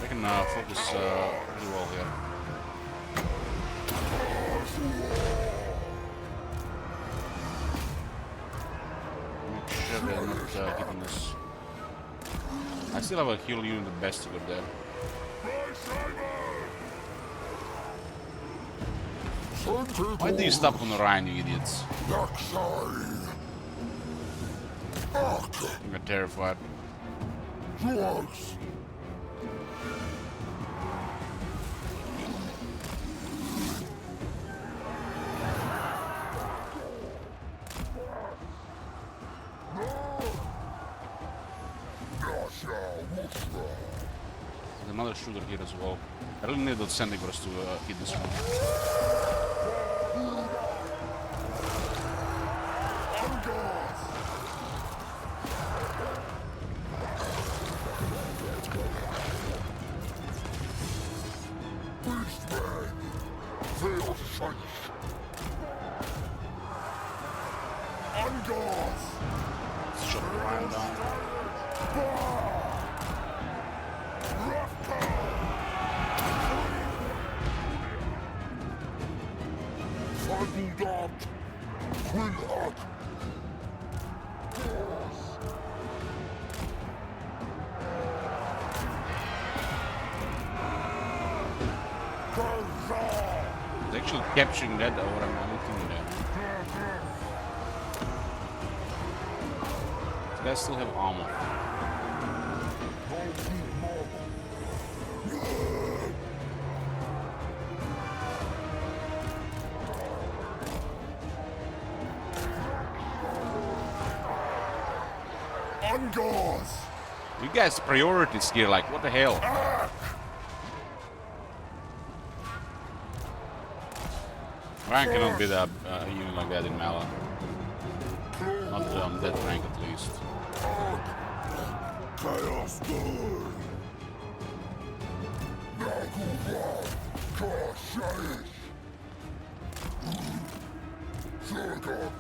We can focus pretty well here. hitting us. I still have a heal unit the best over there. Why do you stop on the Rhine, you idiots? I'm terrified. There's another shooter here as well. I really need those Sendigors to hit this one. Shut the Rhine down. He's actually capturing that over and looking there. These guys still have armor. You guys priorities here, like what the hell? Ryan cannot be that unit like that in Mala. Not on that rank at least.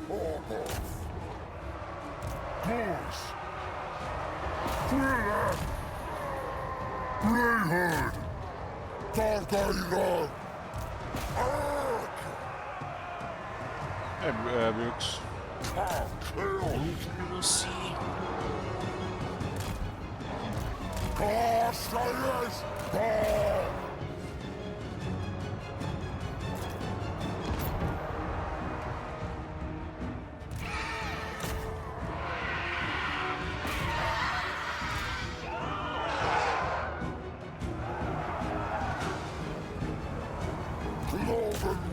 Warherd! Hey, Brooks. We'll see.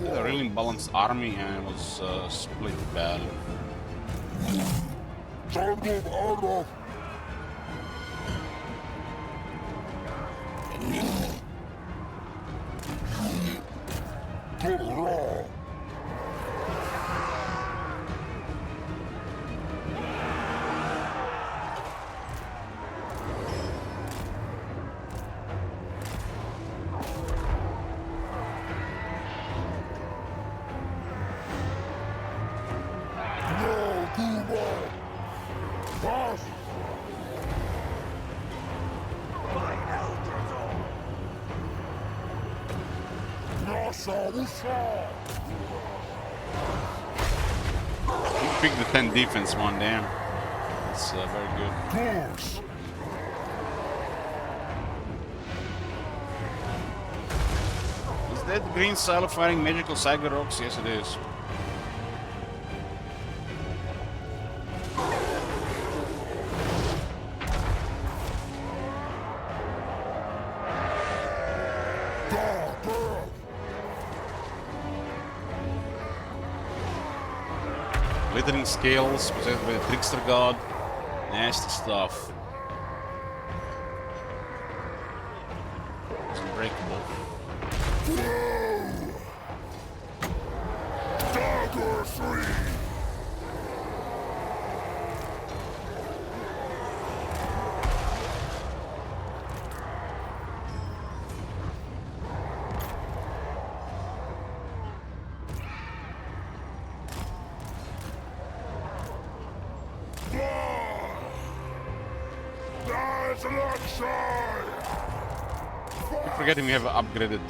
A really balanced army and it was split bad. You picked the 10 defense one, damn. That's very good. Is that green silo fighting magical Saga rocks? Yes, it is. Glittering scales, possessed by the trickster god. Nasty stuff. It's unbreakable. Dagger 3! Keep forgetting we have upgraded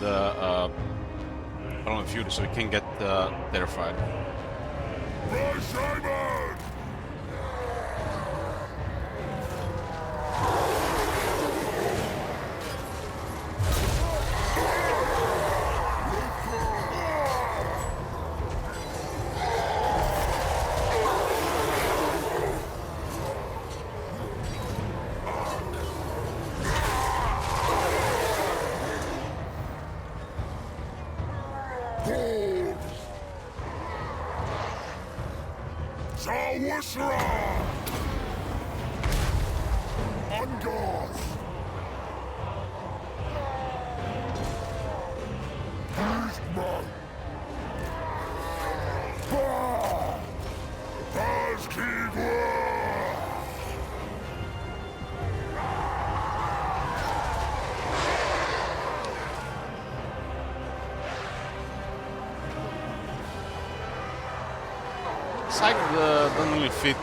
Parallel Fury so we can get terrified. Wisra! Ungoth! Beastman! Askeeper! Psych doesn't really fit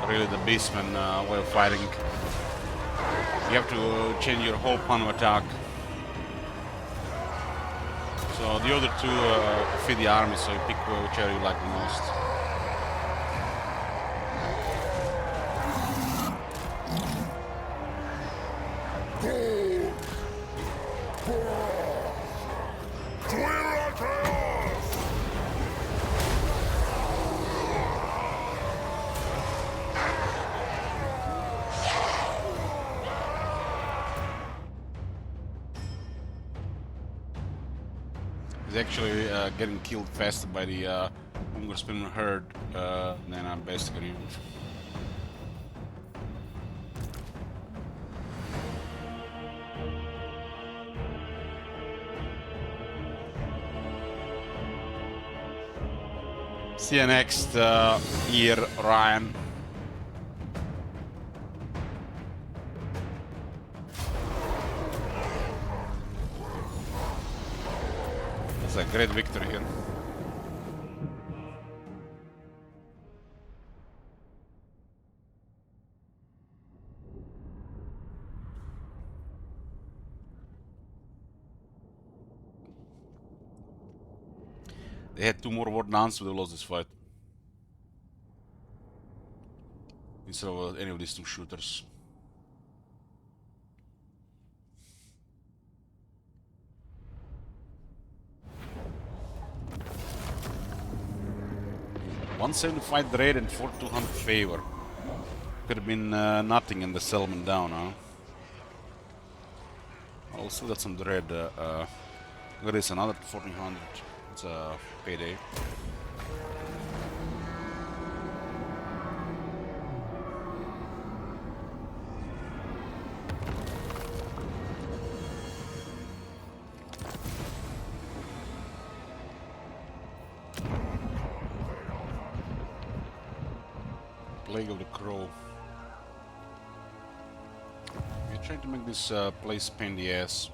really the Beastman way of fighting. You have to change your whole plan of attack. So the other two fit the army, so you pick whichever you like the most. He's actually getting killed faster by the Warherd than I'm basically. See you next year, Ryan. It's a great victory here. They had 2 more war downs, so they lost this fight. Instead of any of these 2 shooters. $175 dread and 4,200 favor. Could have been nothing in the settlement down, huh? Also got some dread. Look at this, another 1,400. It's a payday. Plague of the Crow. We're trying to make this place pain in the ass.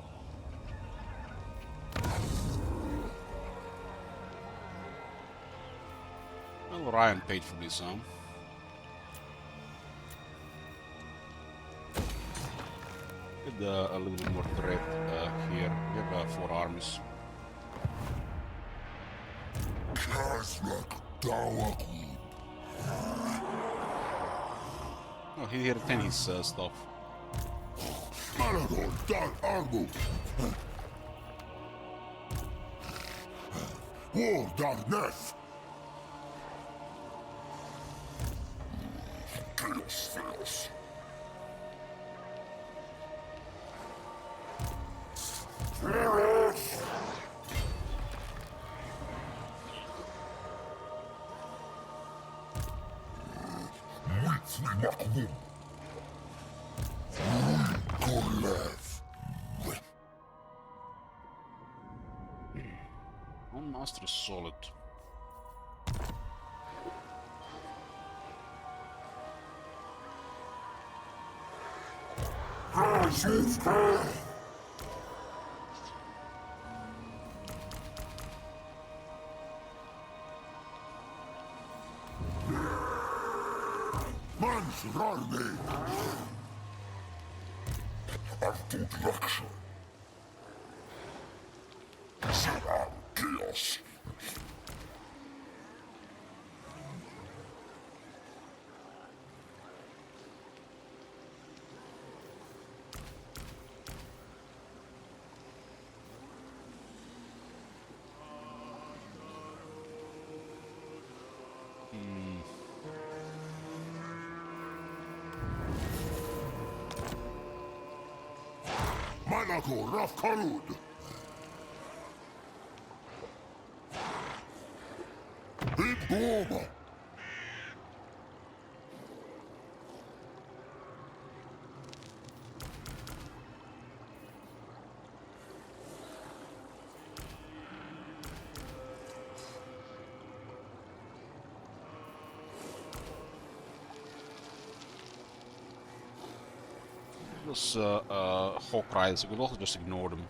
Well, Ryan paid for this, huh? Get a little bit more threat here. We have 4 armies. Oh, he retained his stuff. War darkness! Chaos fails. Chaos! One master is solid. Man's army! Autodidaction! Chaos! Manago Raf Karud! Big Gorma! those Hawk Riders, we could also just ignore them.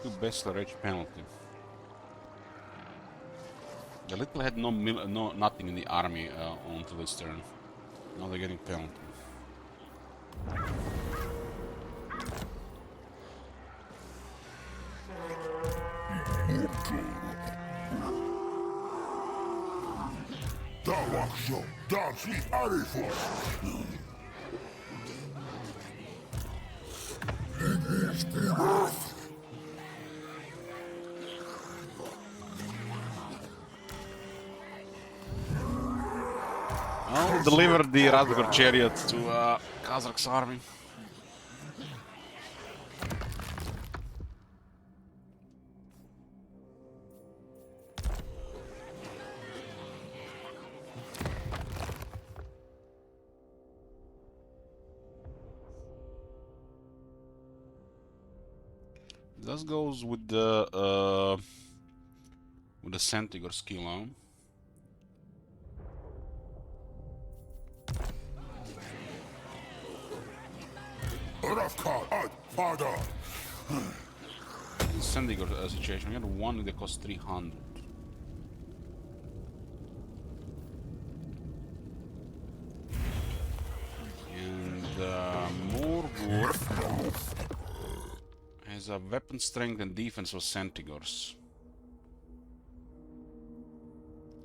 To best rage penalty. The little had nothing in the army until this turn. Now they're getting penalty. Well, delivered the Razgor chariot to Kazak's army. This goes with the Centigor skill, huh? Centigor situation. We had one that cost 300. And Morgur has a weapon strength and defense for Centigors.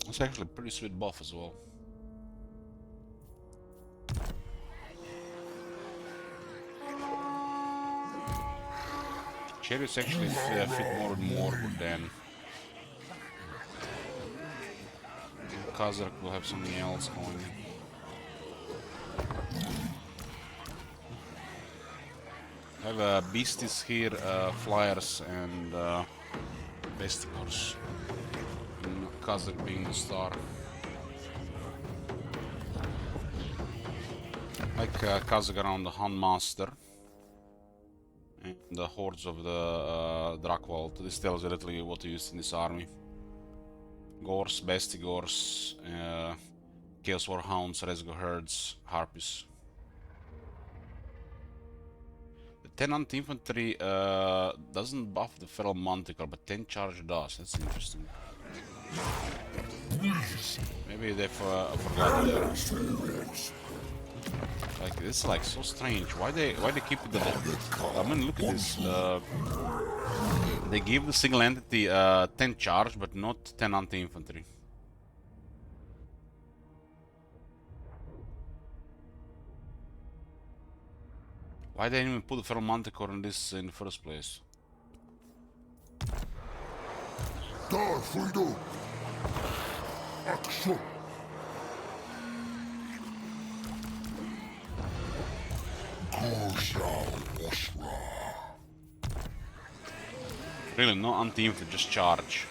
That's actually a pretty sweet buff as well. Chariots actually fit more and more than Kazakh will have something else going. I have beasties here, flyers and bestigors. And Kazakh being the star. Like Kazakh around the Han Master. And the hordes of the Drakvald. This tells you literally what to use in this army. Gors, Bestigors, Chaos Warhounds, Resgo-herds, Harpies. The 10 anti-infantry doesn't buff the feral manticore, but 10 charge does. That's interesting. Maybe they forgot that. Like this is like so strange. Why they keep it the? I mean, look at this. They give the single entity 10 charge, but not 10 anti-infantry. Why they didn't even put the feral manticore in this in the first place? Action! Really, no anti-infantry, just charge.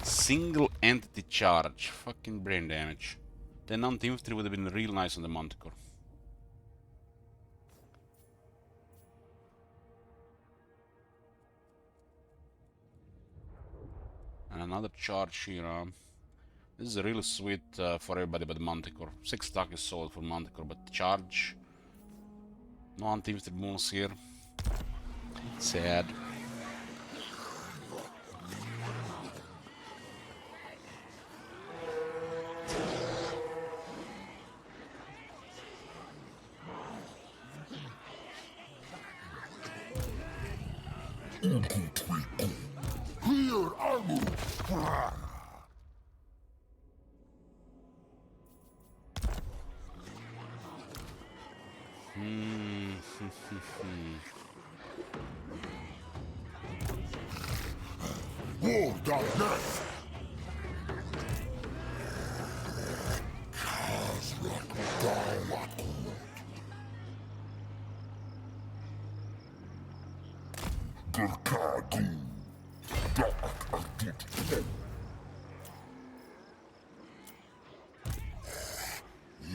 Single entity charge. Fucking brain damage. Then anti-infantry would have been real nice on the manticore. And another charge here. This is really sweet for everybody but the manticore. 6 stack is solid for manticore, but charge. No anti-infantry moves here. Sad.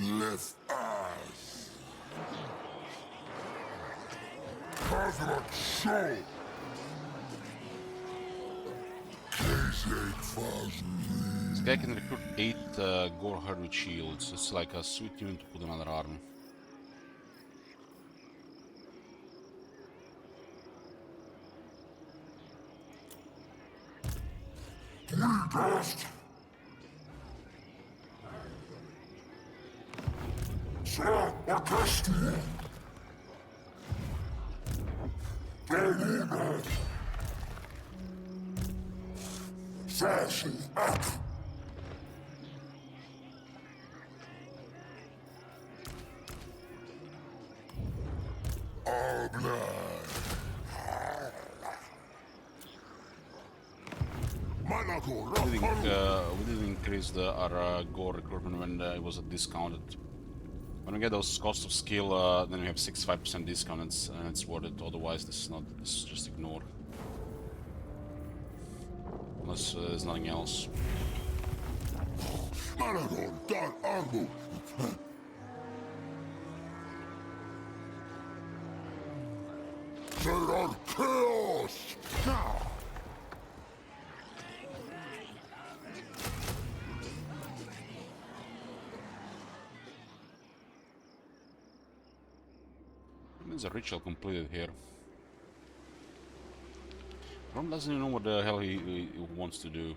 Left eyes. Kazrak show. This guy can recruit 8 Warherd with shields. It's like a sweet tune to put another army. Ghost. Sir, orchestra. Delina. Fashion up. We didn't increase our gore recruitment when it was discounted. When we get those cost of skill, then we have 65% discount, and it's worth it. Otherwise, this is just ignore. Unless there's nothing else. There are chaos now. There's a ritual completed here. Ron doesn't even know what the hell he wants to do.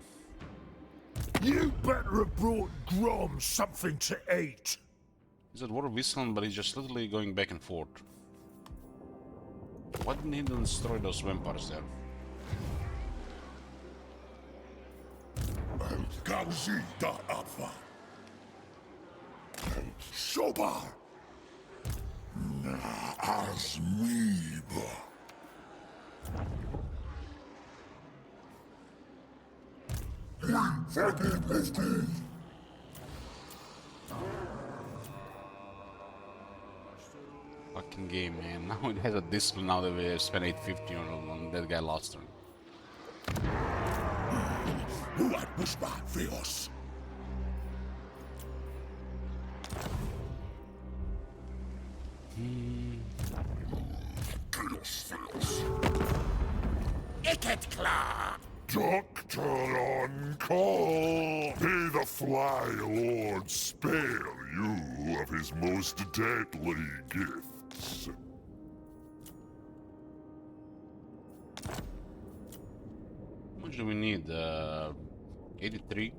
You better have brought Grom something to eat. He's at war with Wisconsin, but he's just literally going back and forth. Why didn't he destroy those vampires there? Gauzi da Alpha. Sobar. Asmiba. Fucking game, man. Now it has a discipline now that we spent 850 on that guy last turn. What was my fears? Icket Claw! Doctor on call! May the Fly Lord spare you of his most deadly gifts. How much do we need? 83?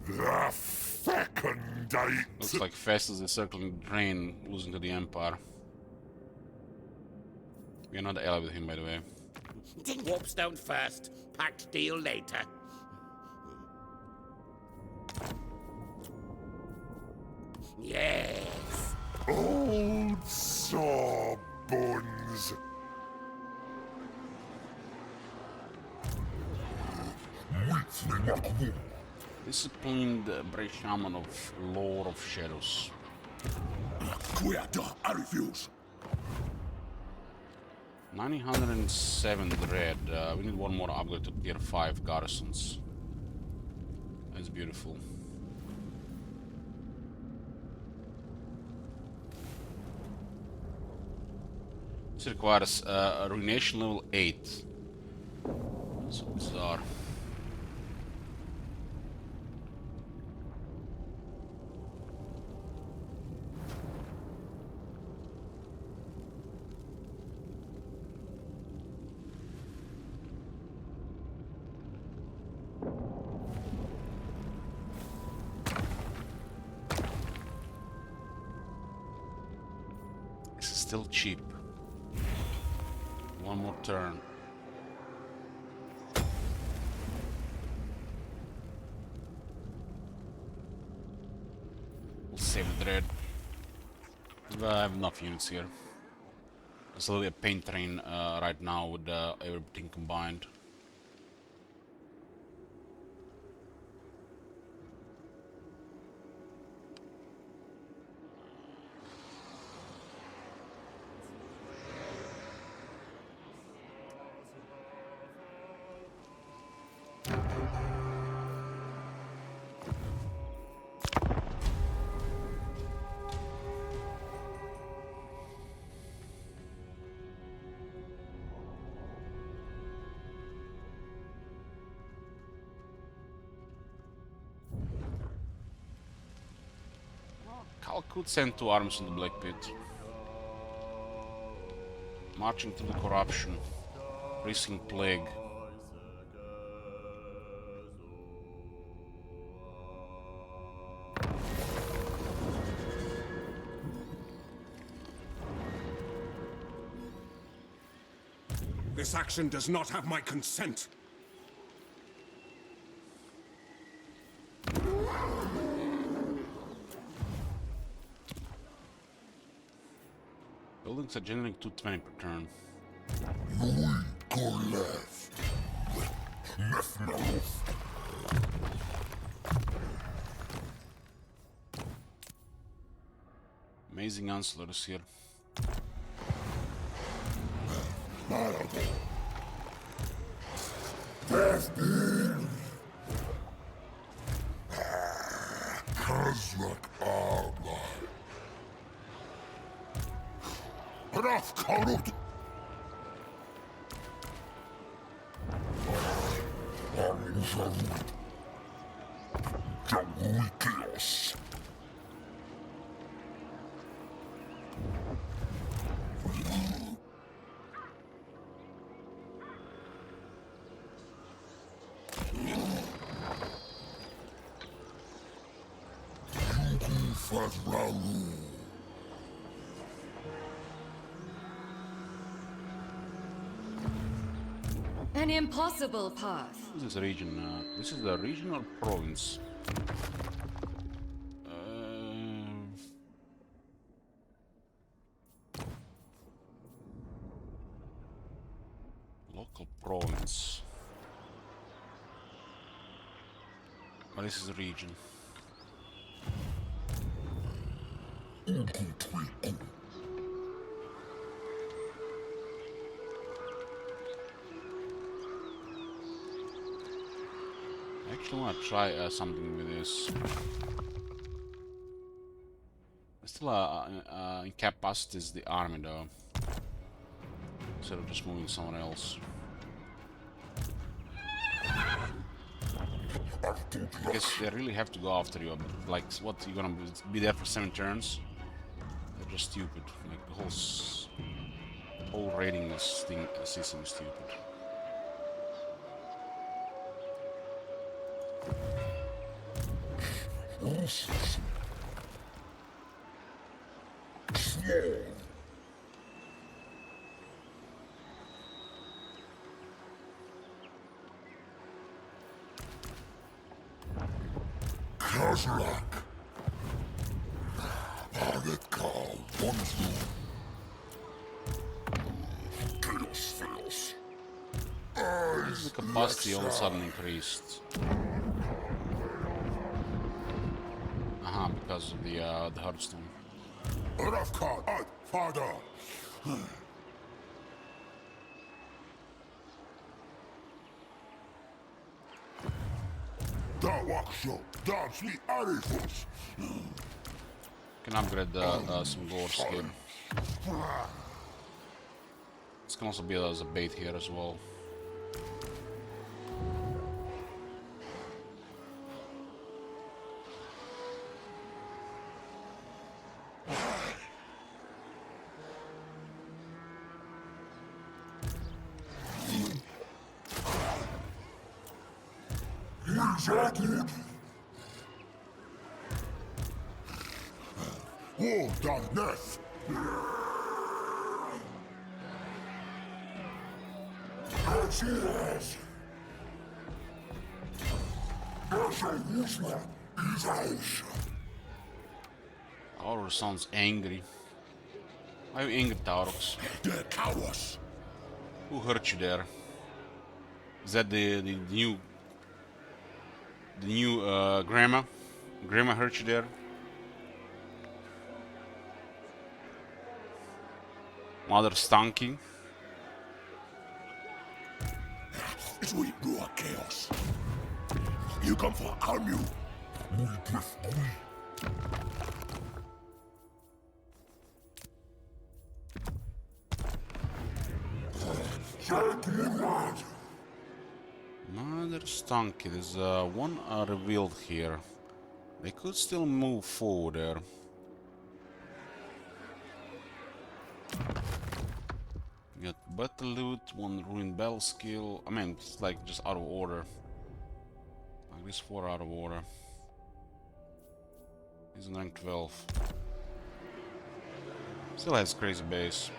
The fecundate! Looks like fast as the circling drain losing to the Empire. We are not ally with him, by the way. Think Warpstone first, pact deal later. Yes. Old sawbones. Disciplined Brave Shaman of Lord of Shadows. I refuse. 907 dread. We need one more upgrade to tier 5 garrisons. That's beautiful. This requires ruination level 8. So bizarre. Still cheap. One more turn. We'll save the dread. I have enough units here. It's a little bit of paint train right now with everything combined. Cal could send 2 armies in the Black Pit. Marching through the corruption. Risking plague. This action does not have my consent. Buildings are generating 220 per turn. Amazing ancillaries here. An impossible path. This is a region. This is a region or province? Local province. Oh, this is a region. I actually want to try something with this. Still incapacitates the army though. Instead of just moving someone else. I guess they really have to go after you. Like, what, you're gonna be there for 7 turns? They're just stupid. Like, the whole raiding system is stupid. The capacity all of a sudden increased. Because of the Hearthstone. Father. Can upgrade some gore skin. This can also be as a bait here as well. War darkness. Taurus sounds angry. Why are you angry, Taurus? They're cowards. Who hurt you there? Is that the new grandma? Grandma hurt you there? Mother Stanky? It's we raw chaos. You come for harm you. We drift we. Mother Stanky, there's one revealed here. They could still move forward there. You got battle loot, one ruined battle skill. I mean, it's like just out of order. Like this 4 out of order. He's in rank 12. Still has crazy base.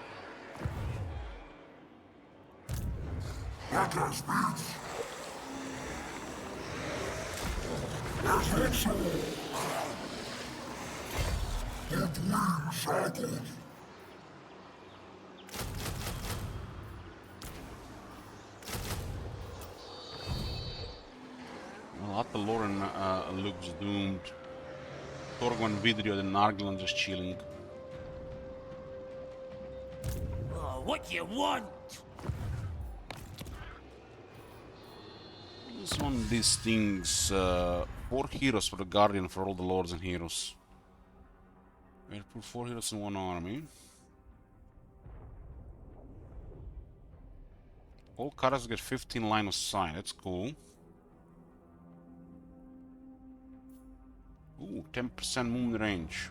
Well, Ataloran looks doomed. Torgon Vidrio, the Narglan just chilling. Oh, what you want? This one of these things, 4 heroes for the Guardian for all the lords and heroes. We'll put 4 heroes in one army. All characters get 15 line of sight, that's cool. Ooh, 10% movement range.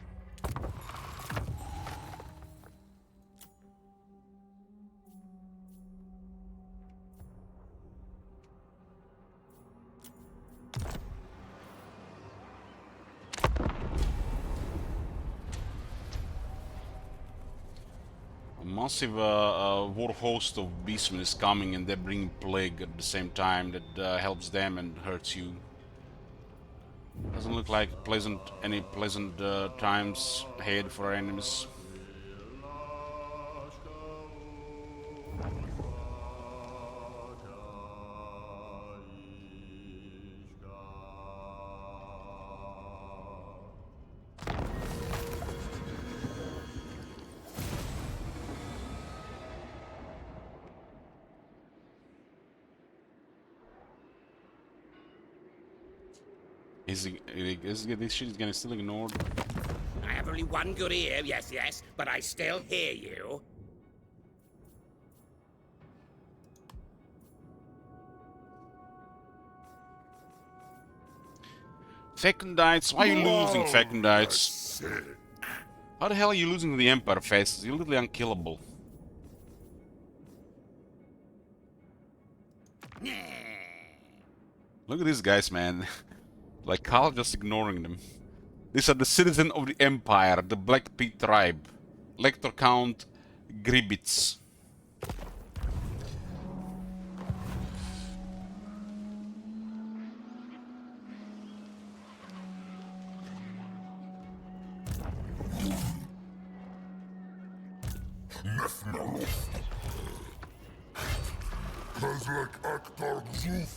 A massive war host of beastmen is coming, and they bring plague at the same time that helps them and hurts you. Doesn't look like any pleasant times ahead for our enemies. This shit is gonna still ignored. I have only one good ear, yes, but I still hear you. Fecundites, why are you losing, Fecundites? How the hell are you losing to the Empire Faces? You're literally unkillable. Look at these guys, man. Like Carl just ignoring them. These are the citizens of the Empire, the Black Pea tribe. Lector Count Gribbits. Kazlek Aktar Zuf.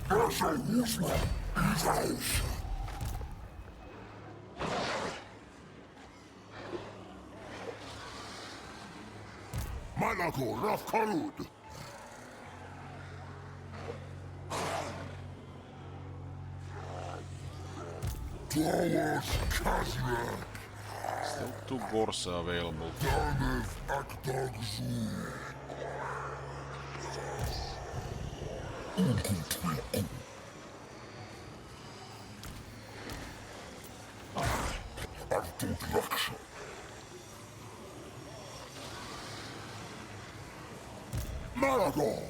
There's a Wusla in his house. Malago Raf Karud. Towers Kazlek. Still 2 Gorsa available. Danev Aktar Zuf. Malagon!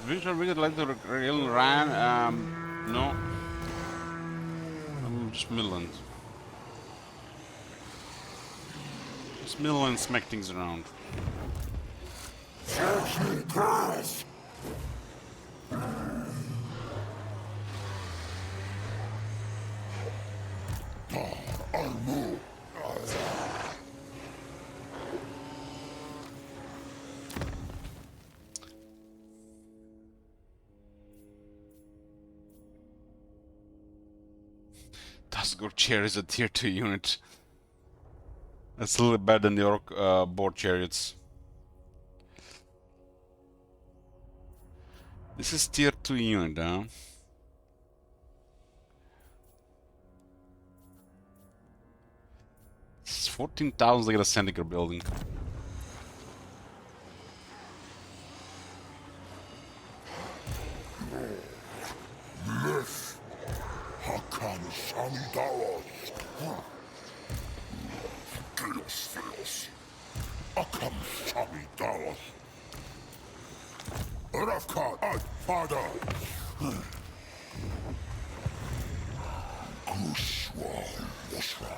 Which are like the real Ran? No. I'm just Midland. Just Midland smack things around. Pass! I'll move. Tasgore chair is a tier 2 unit. That's a little better than the orc board chariots. This is tier 2 unit, huh? It's 14,000 to get a Sendiker building. Left. Hakan Samidaros. Chaos fails. Akam Samidaros. Rafkan, father. Kushwa, Washra.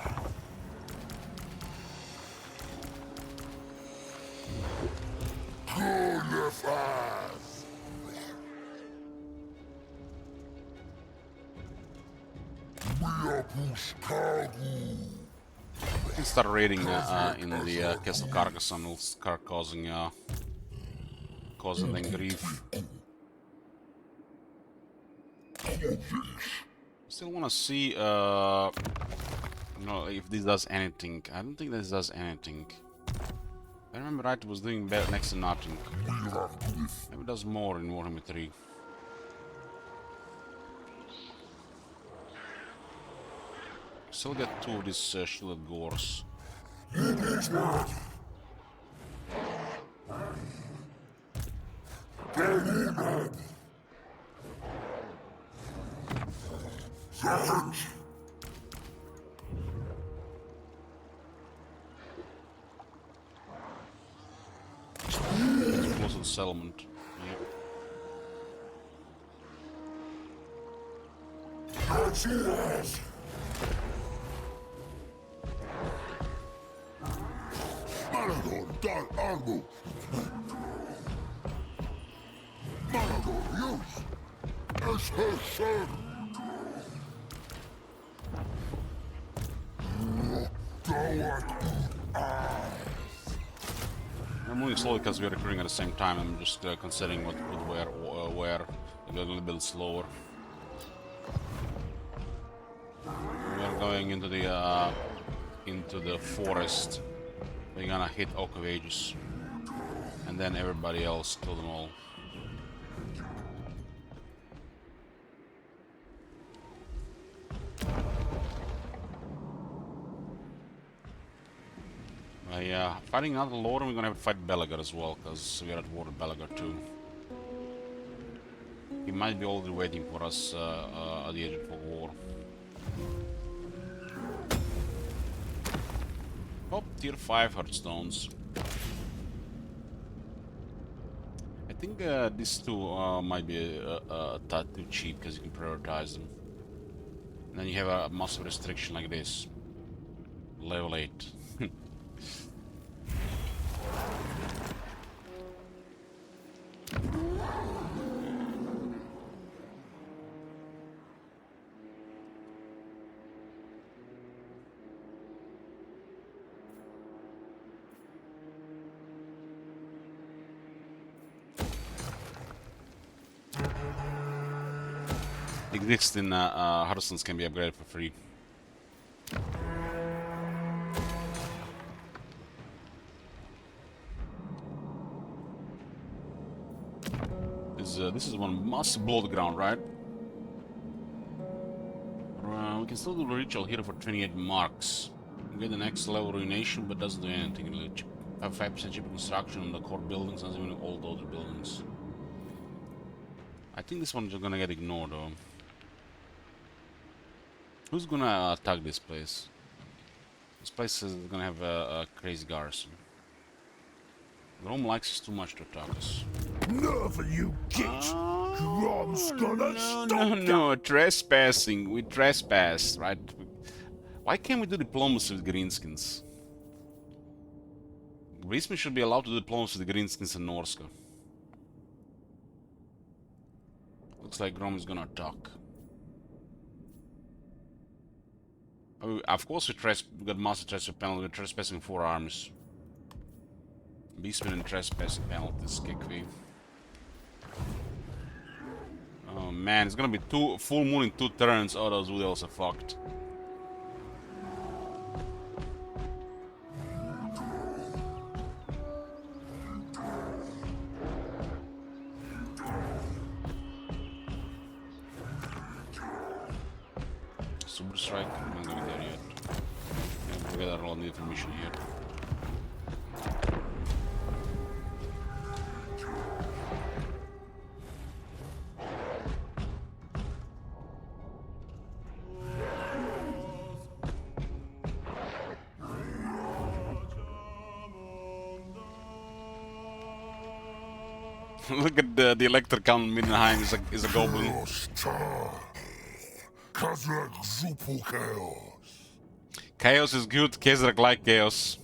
Kulefas. We can start raiding in the Castle Carcassonne. Will start causing them grief. Still want to see no, if this does anything. I don't think this does anything. If I remember right, it was doing better next to nothing. Maybe it does more in Warhammer 3. Still get 2 of these shielded gores. Close to the settlement. Yep. Malagon, Dal Armu. Malagon, use. As her son. I'm moving slowly because we're recruiting at the same time. I'm just considering what where we're a little bit slower. We're going into the forest. We're gonna hit Oak of Ages, and then everybody else, kill them all. Fighting another Lord, and we're gonna have to fight Belagar as well, because we're at war with Belagar too. He might be already waiting for us at the edge of war. Oh, tier 5 Hearthstones. I think these two might be a tad too cheap because you can prioritize them. And then you have a massive restriction like this. Level 8. Existing Hearthstones can be upgraded for free. This is one must blow the ground, right? We can still do the ritual here for 28 marks. We get the next level ruination, but doesn't do anything. Really. Have 5% cheaper construction on the core buildings and even all the other buildings. I think this one's gonna get ignored though. Who's gonna attack this place? This place is gonna have a crazy garrison. Rome likes us too much to attack us. Nerve you git! Grom's gonna stop No, trespassing. We trespass, right? Why can't we do diplomacy with greenskins? Greasemen should be allowed to do diplomacy with the greenskins in Norska. Looks like Grom is gonna attack. Of course we got master trespass penalty. We're trespassing 4 armies. Beastman and trespassing penalties, Kikvi. Oh man, it's gonna be full moon in 2 turns. Oh, those wood elves are fucked. Super strike, I'm not gonna be there yet. Yeah, forget I rolled the information here. Look at the elector count Middenheim is a goblin. Chaos is good, Kezrak like chaos.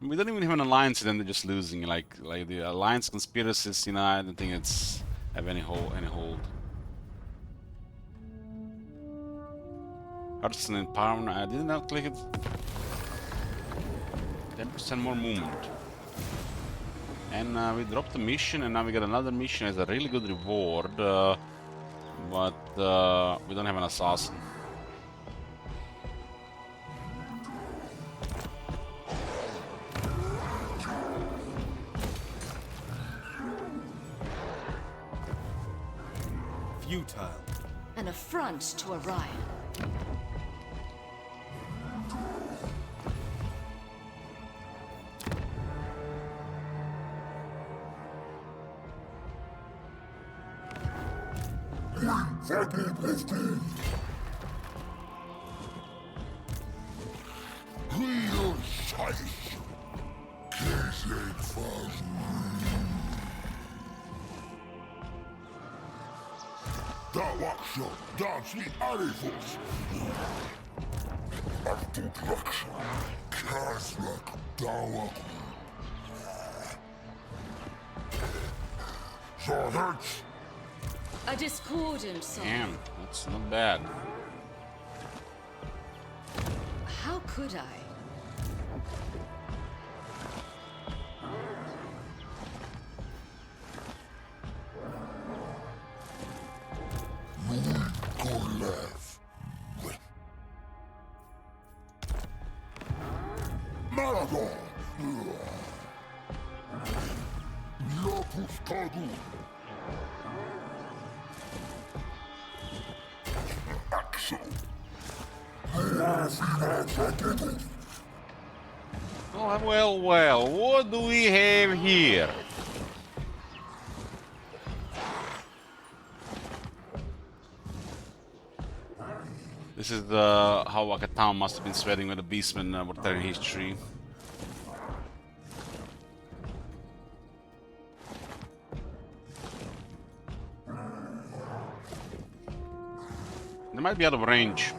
We don't even have an alliance and then they're just losing. Like the alliance conspiracies, you know, I don't think it's have any hold. Artisan empowerment, I didn't now click it. 10% more movement. And we dropped a mission, and now we got another mission as a really good reward, but we don't have an assassin. Futile. An affront to Orion. A discordant song. Damn, that's not bad. How could I? Oh, well, what do we have here? This is how Wakatown must have been sweating when the beastmen were tearing his tree. They might be out of range.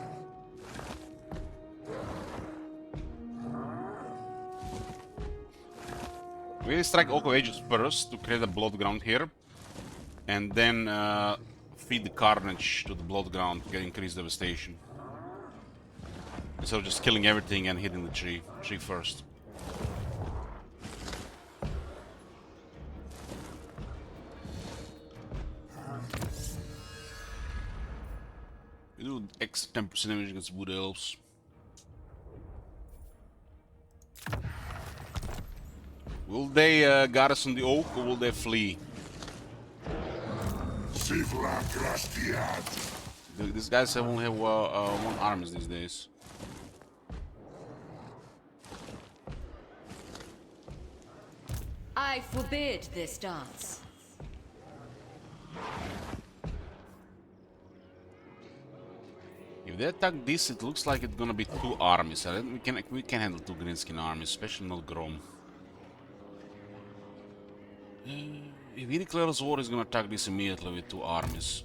We strike Oak of Ages first to create a blood ground here, and then feed the carnage to the blood ground to get increased devastation. Instead of just killing everything and hitting the tree first. We do extra 10% damage against wood elves. Will they garrison the oak or will they flee? These guys only have 1 armies these days. I forbid this dance. If they attack this, it looks like it's gonna be 2 armies. We can handle 2 greenskin armies, especially not Grom. If he declares war, he's gonna attack this immediately with 2 armies.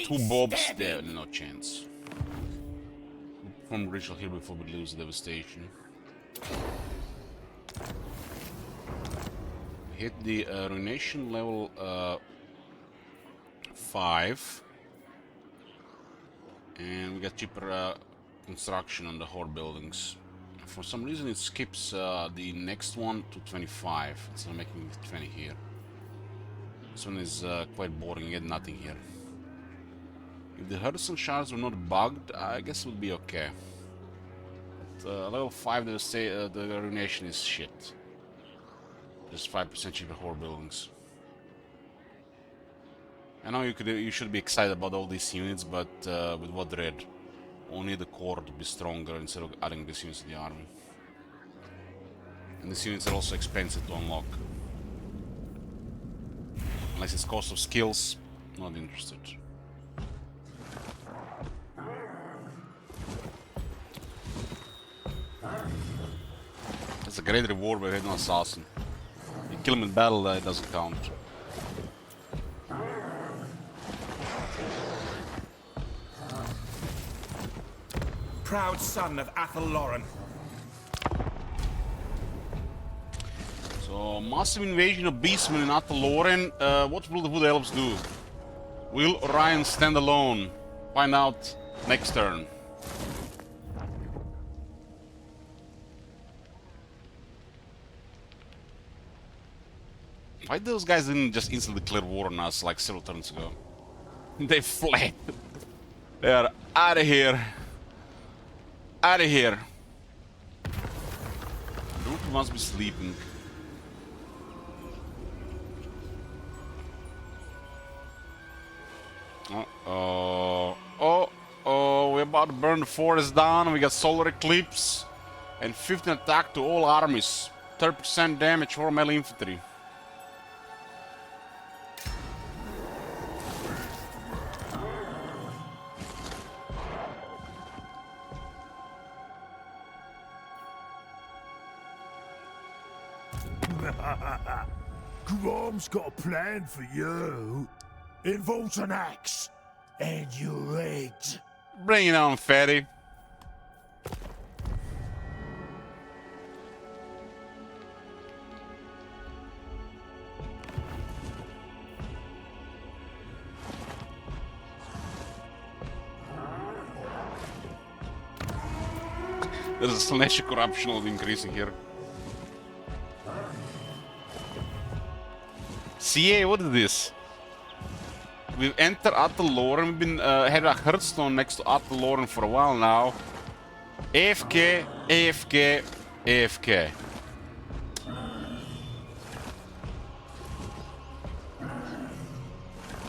2 bobs, there, no chance. From ritual here before we lose devastation. We hit the ruination level 5. And we got cheaper construction on the horde buildings. For some reason it skips the next one to 25, instead of making it 20 here. This one is quite boring, you get nothing here. If the Hudson shards were not bugged, I guess it would be okay. But level 5 they say the ruination is shit. Just 5% cheaper horde buildings. I know you should be excited about all these units, but with Warherd, only the core to be stronger instead of adding these units to the army. And these units are also expensive to unlock. Unless it's cost of skills, not interested. That's a great reward by hitting an assassin. You kill him in battle, it doesn't count. Proud son of Athel Lauren. So, massive invasion of beastmen in Athel Lauren. What will the Wood Elves do? Will Orion stand alone? Find out next turn. Why those guys didn't just instantly declare war on us like several turns ago? They fled. They are out of here. Out of here. Rook must be sleeping. Uh-oh. Oh, we're about to burn the forest down. We got solar eclipse. And 15 attack to all armies. 30% damage for melee infantry. Grom's got a plan for you. Involves an axe and your eggs. Bring it on, fatty. There's a slash corruption increasing here. CA, what is this? We've entered Athel Lauren. We've been had a hearthstone next to Athel Lauren for a while now. AFK, AFK, AFK.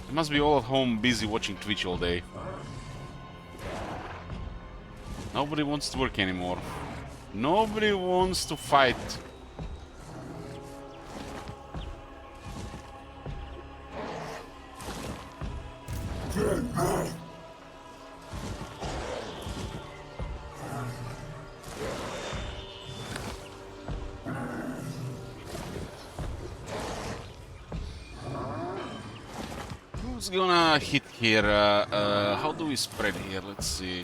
You must be all at home busy watching Twitch all day. Nobody wants to work anymore. Nobody wants to fight. Who's gonna hit here? How do we spread here? Let's see.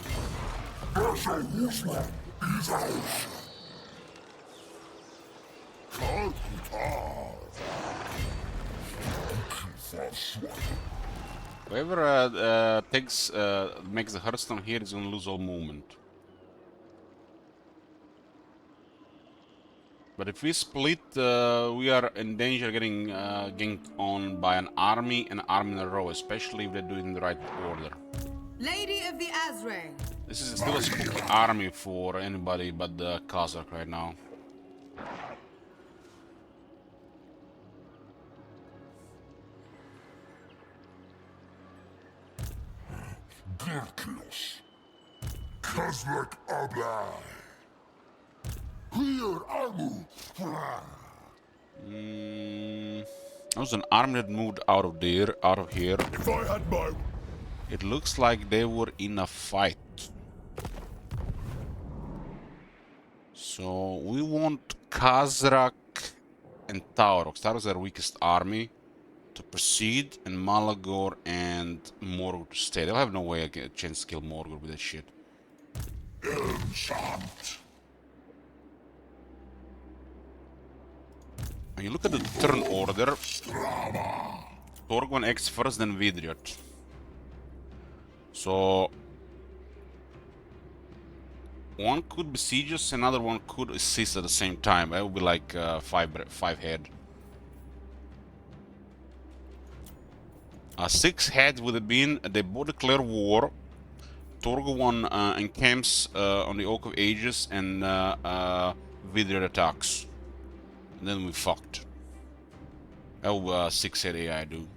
Whoever makes the Hearthstone here is gonna lose all movement. But if we split, we are in danger of getting ganked on by an army in a row, especially if they do it in the right order. Lady of the Azrael. This is still a spooky army for anybody but the Kazakh right now. Dirkios. Kazlak Ablai. Here, Armu. That was an army that moved out of here. If I had my... It looks like they were in a fight. So we want Kazrak and Taurox. Taurox is our weakest army to proceed, and Malagor and Morgul to stay. They'll have no way I get a chance to kill Morgul with that shit. Enchant. When you look at the turn order, Torgon acts first, then Vidriot. So one could besiege us, another one could assist at the same time. That would be like five head. 6 heads would have been, they both declare war. Torgo one encamps on the Oak of Ages, and Vidriot attacks. And then we fucked. Oh, 6 head AI do.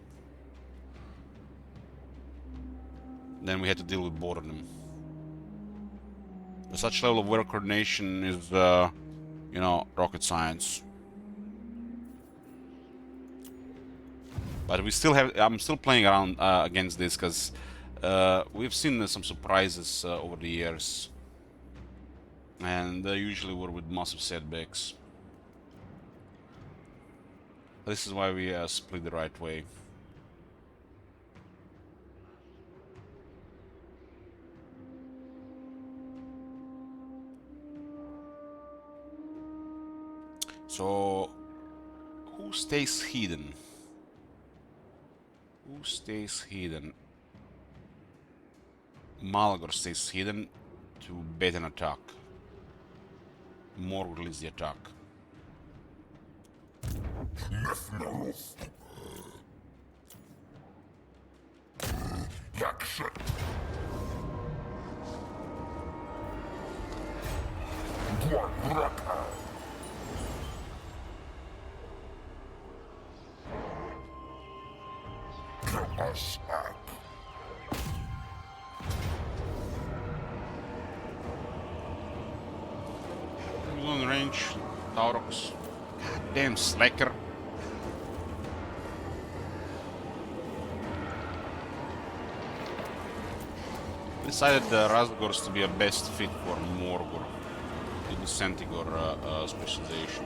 Then we had to deal with both of them. Such level of weather coordination is, you know, rocket science. But we still have. I'm still playing around against this because we've seen some surprises over the years, and usually we're with massive setbacks. This is why we split the right way. So, who stays hidden? Who stays hidden? Malgor stays hidden to bait an attack. Morg leads the attack. Who's on range? Taurox. Damn slacker. Decided Razgor to be a best fit for Morgor. To the Centigor specialization.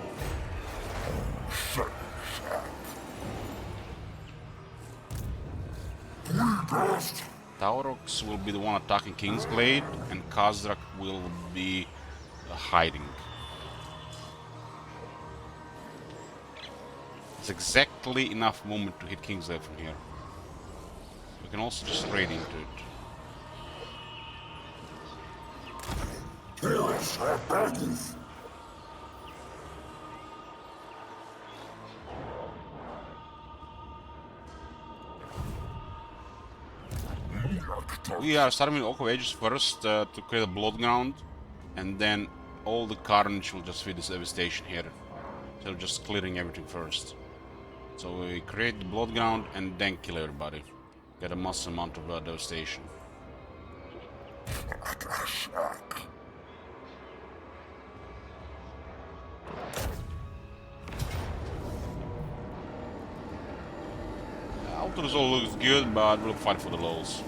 Taurox will be the one attacking Kingsglade, and Khazrak will be hiding. It's exactly enough movement to hit Kingsglade from here. We can also just raid into it. We are starting with Oak of Ages first to create a blood ground, and then all the carnage will just feed this devastation here. So just clearing everything first. So we create the blood ground and then kill everybody. Get a massive amount of devastation. Outer result looks good, but we'll fight for the lows.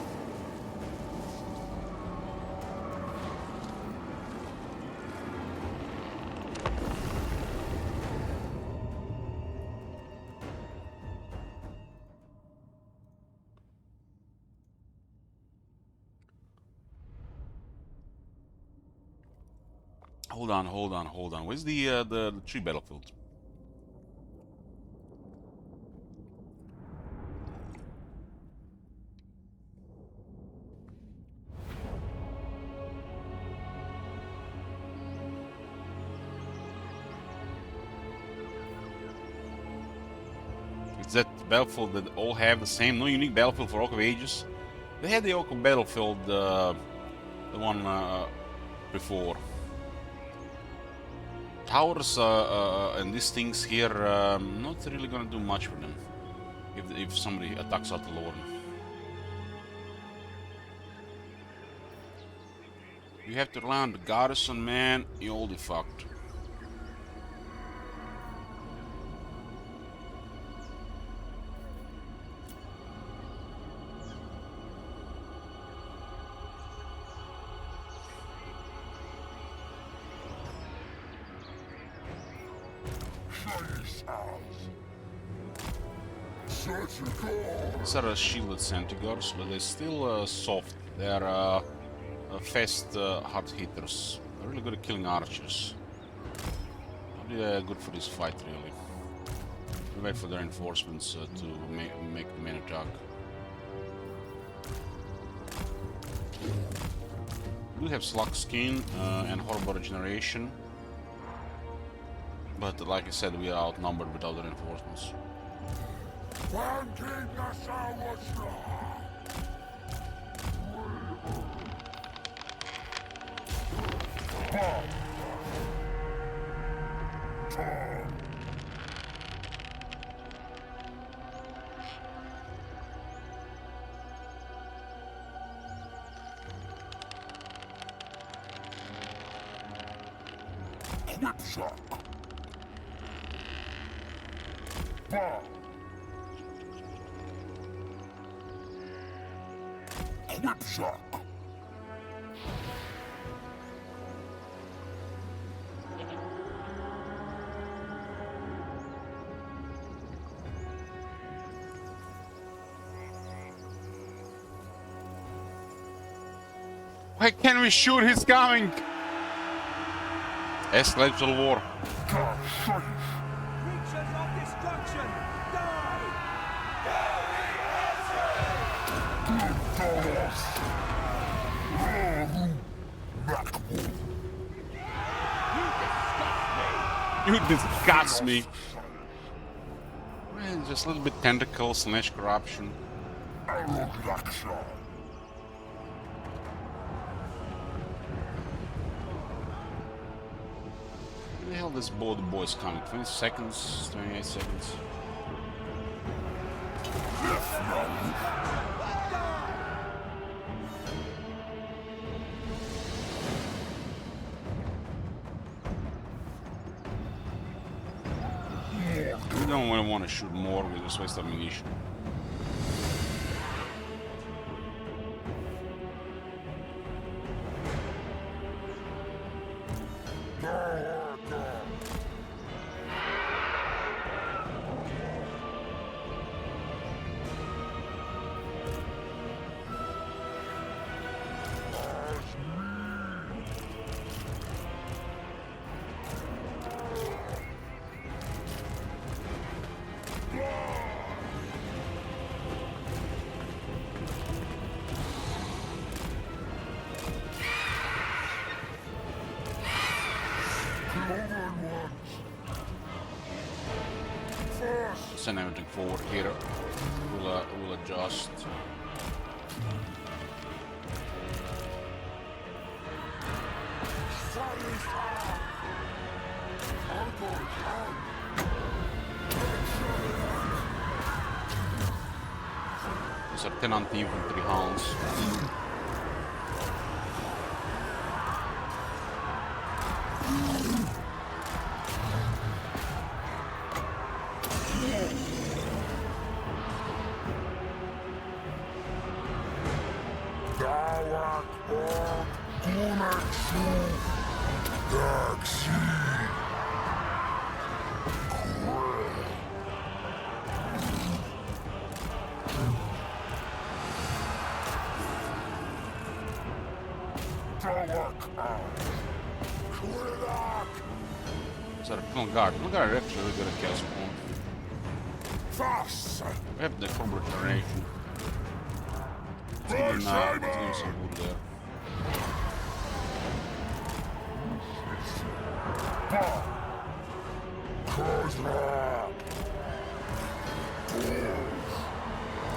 Hold on. Where's the tree battlefield? Is that battlefield that all have the same, no unique battlefield for Oak of Ages? They had the Oak of Battlefield, the one before. Towers and these things here, not really gonna do much for them if somebody attacks out the Lord. You have to rely on the garrison, man. You're all fucked. These are shielded Centigors, but they're still soft. They're fast hard hitters. They're really good at killing archers. Not good for this fight, really. Wait for the reinforcements to make the main attack. We do have slug skin and horrible regeneration, but like I said, we are outnumbered without the reinforcements. Whip shock. Bah. Whip shock. Why can't we shoot? He's coming! Escalate to the war. Creatures of destruction, die! You disgust me. Man, just a little bit tentacles / corruption. Where the hell this boy's coming? 20 seconds, 28 seconds. We don't really want to shoot more, we just waste ammunition. Send everything forward here. We'll adjust. These are 10 anti-infantry hounds. So the Guard are actually really good at chaos spawn. We have the Cobra generation. Let's give some wood there.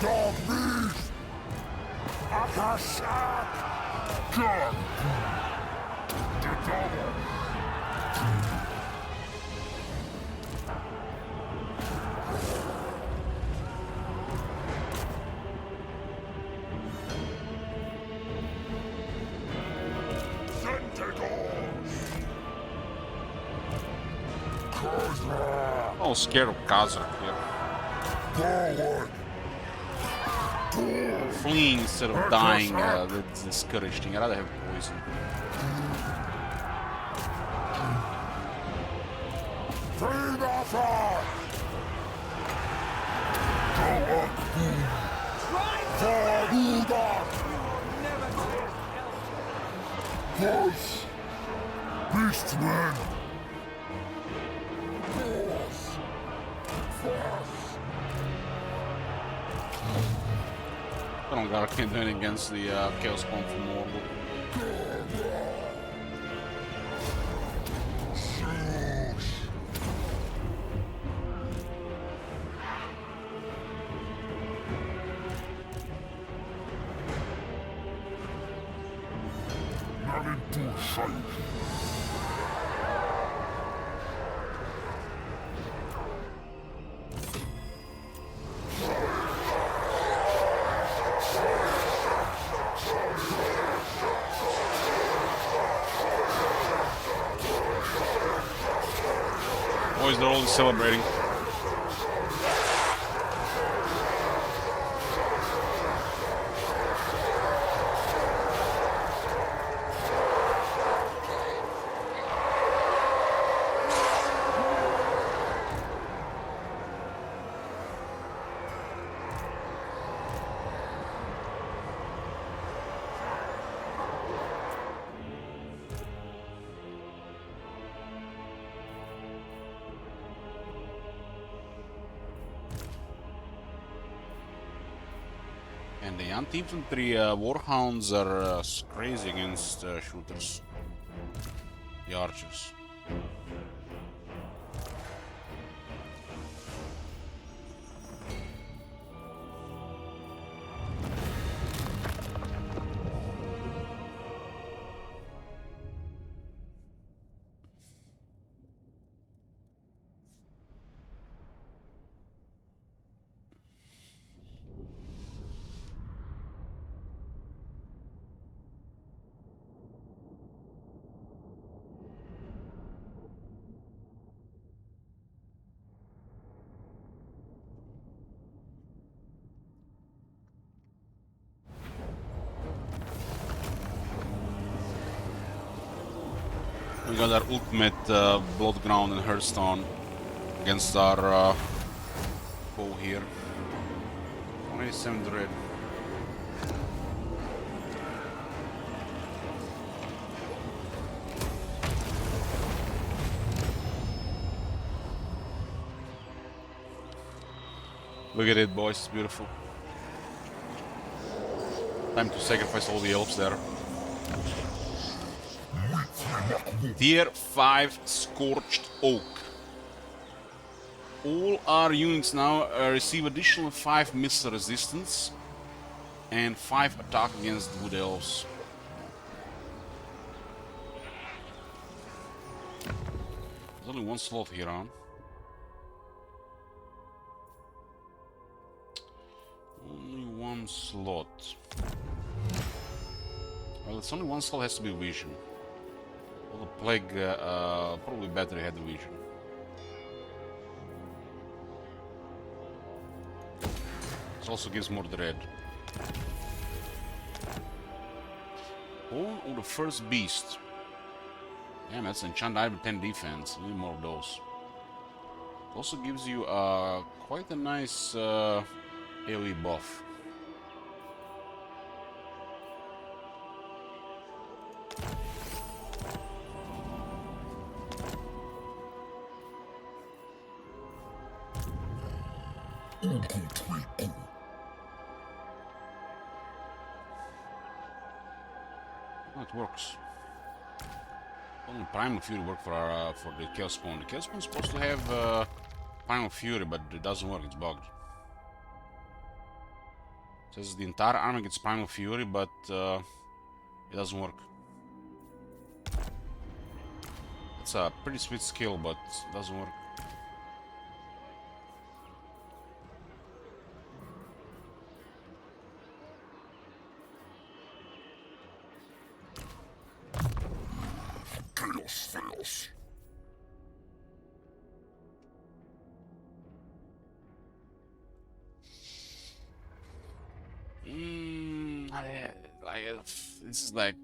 Dog beast! Akashak! Gun! I'm scared of Kazakh here. Fleeing instead of dying, that's discouraging. I'd rather have poison. Beastman! Stronger can't do anything against the Chaos Spawn from Warherd. Boys, they're all celebrating. And the anti-infantry warhounds are crazy against shooters. The archers. We got our ultimate Blood Ground and Hearthstone against our foe here. 27 Dread. Look at it, boys, it's beautiful. Time to sacrifice all the elves there. Tier 5 Scorched Oak. All our units now receive additional 5 missile resistance and 5 attack against wood elves. There's only one slot here on. Only one slot. Well, it's only one slot has to be vision. Well, the plague probably better had the vision. This also gives more dread. Bone of the First Beast. Damn, that's enchant item 10 defense. We need more of those. Also gives you quite a nice AoE buff. Oh, it works. Only Primal Fury work for our for the Chaos Spawn. The Chaos Spawn is supposed to have Primal Fury, but it doesn't work. It's bugged. It says the entire army gets Primal Fury, but it doesn't work. It's a pretty sweet skill, but it doesn't work. Chaos fails. This is like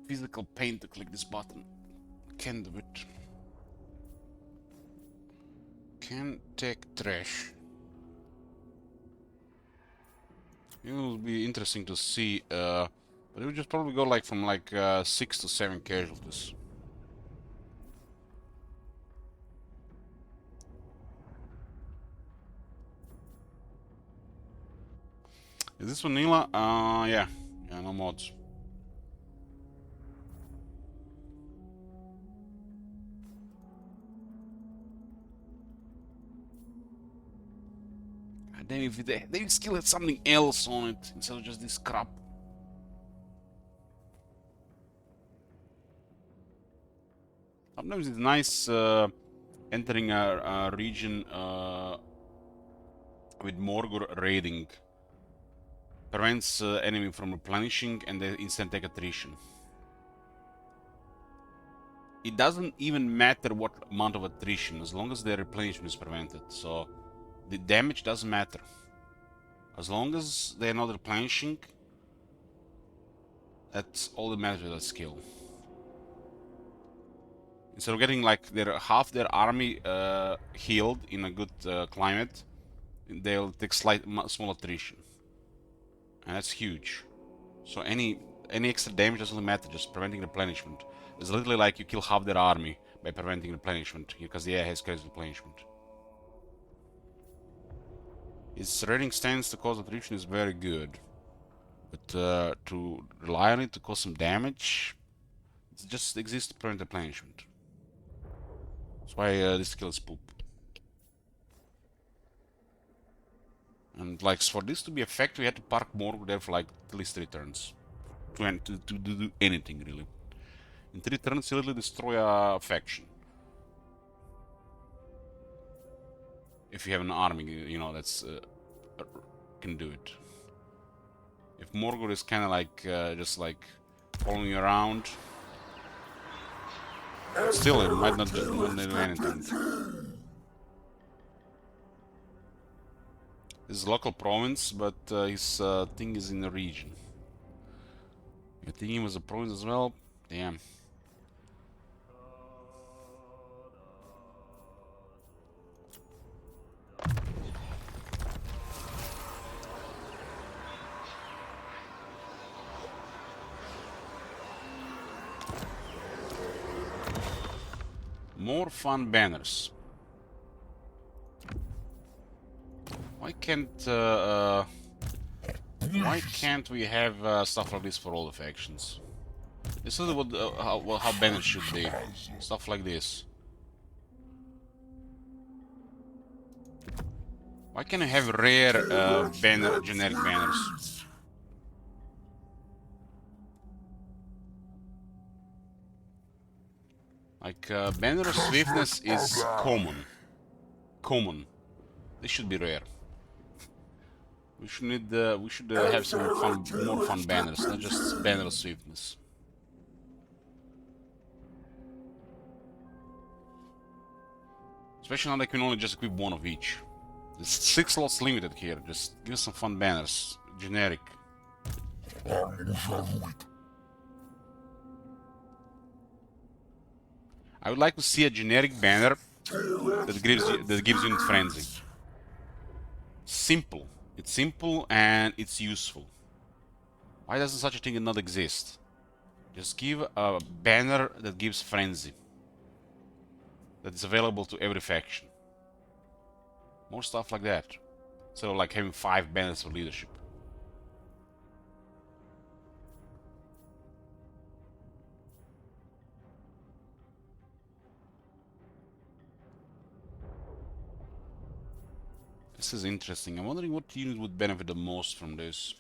physical pain to click this button. Can't do it. Can take trash. It will be interesting to see, but it would just probably go like from like 6 to 7 casualties. Is this vanilla? Yeah. Yeah, no mods. God damn, if they still had something else on it instead of just this crap. Sometimes it's nice entering a region with Morgor raiding. Prevents enemy from replenishing and they instant take attrition. It doesn't even matter what amount of attrition as long as their replenishment is prevented. So the damage doesn't matter. As long as they're not replenishing, that's all that matters with that skill. Instead of getting like half their army healed in a good climate, they'll take small attrition. And that's huge. So any extra damage doesn't matter, just preventing replenishment. It's literally like you kill half their army by preventing replenishment, because the AI has crazy replenishment. Its raiding stance to cause attrition is very good. But to rely on it to cause some damage, it just exists to prevent replenishment. That's why this skill is poop. And like for this to be effective, we had to park more there for like at least 3 turns. To do anything really. In 3 turns, you literally destroy a faction. If you have an army, you know, that's can do it. If Morgor is kind of like just like following you around, still it might not do anything. This is local province, but his thing is in the region. I think he was a province as well. Damn. More fun banners. Why can't we have stuff like this for all the factions? This is what how banners should be. Stuff like this. Why can't I have rare generic banners? Like banner of swiftness is common. This should be rare. We should have some more fun banners, not just banner of swiftness. Especially now they can only just equip one of each. There's 6 slots limited here. Just give us some fun banners, generic. I would like to see a generic banner that gives unit frenzy. Simple. It's simple and it's useful. Why doesn't such a thing not exist? Just give a banner that gives frenzy. That is available to every faction. More stuff like that. Instead of like having 5 banners for leadership. This is interesting. I'm wondering what unit would benefit the most from this.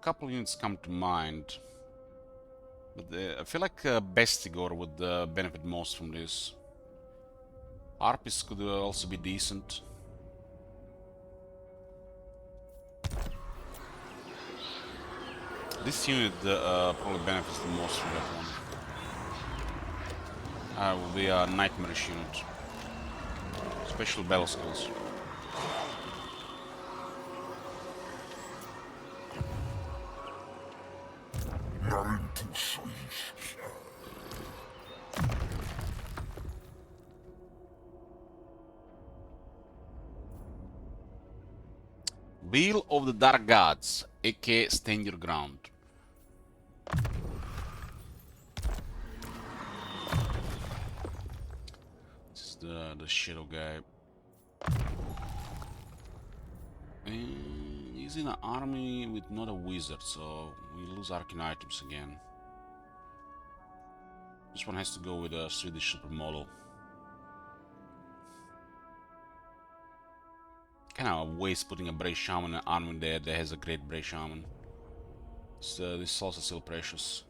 Couple units come to mind. But I feel like Bestigor would benefit most from this. Harpies could also be decent. This unit probably benefits the most from that one. Will be a nightmarish unit. Special battle skills. Wheel of the Dark Gods, aka Stand Your Ground. This is the shadow guy. And he's in an army with not a wizard, so we lose arcane items again. This one has to go with a Swedish supermodel. Kind of a waste putting a Brave Shaman in an army there that has a great Brave Shaman. So this is also still precious.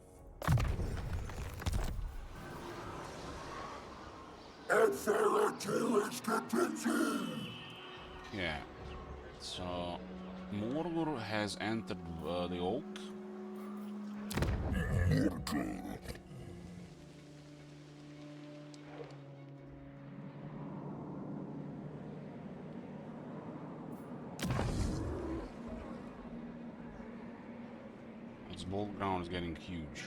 Yeah. So Morgur has entered the Oak. Its ball ground is getting huge.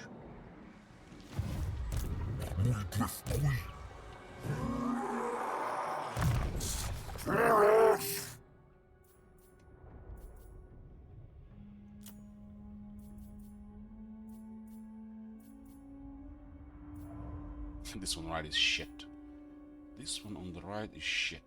This one right is shit. This one on the right is shit.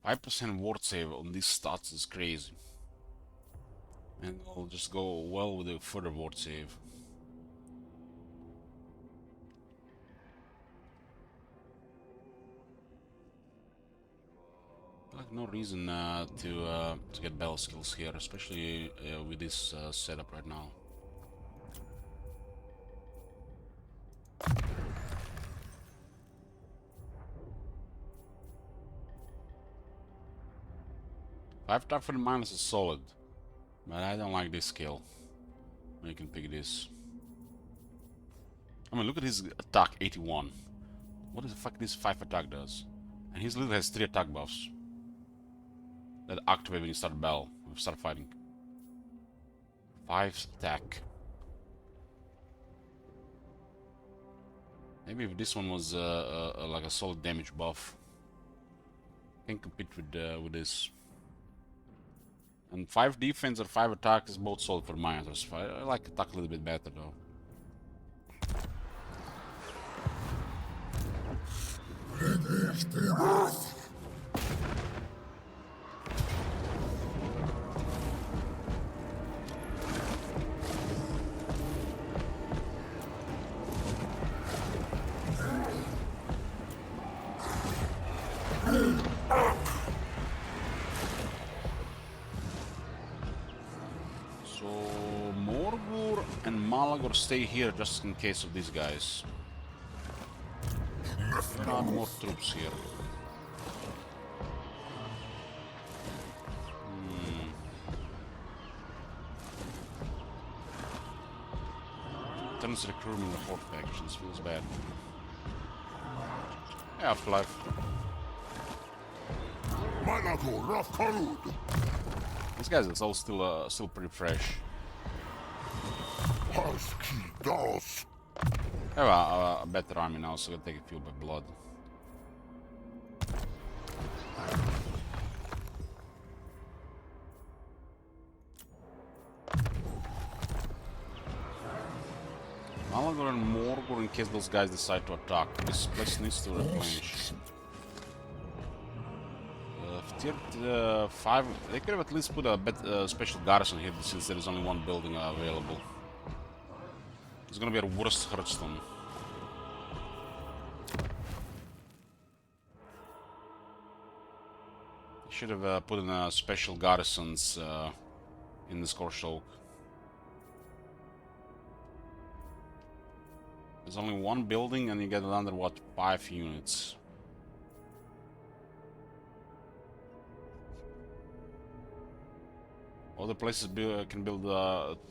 %5 ward save on these stats is crazy. And I'll just go well with a further ward save. Like no reason to get battle skills here, especially with this setup right now. Five attack for the minus is solid, but I don't like this skill. You can pick this. I mean, look at his attack, 81. What the fuck this 5 attack does? And his literally has 3 attack buffs that activate when you start battle, when you start fighting. 5 attack. Maybe if this one was like a solid damage buff, can compete with this. And 5 defense or 5 attack is both solid for miners. I like attack a little bit better though. So Morgur and Malagor stay here just in case of these guys. There are more troops here. Turns recruitment the horde factions, feels bad. Yeah, Afterlife. These guys are all still pretty fresh. I have a better army now, so I'll take a few by blood. Malagor and Morgor in case those guys decide to attack. This place needs to replenish. Tier 5, they could have at least put a special garrison here since there is only one building available. It's gonna be our worst Hearthstone. They should have put in special garrisons in the Scorched Oak. There's only one building and you get under what, 5 units. Other places can build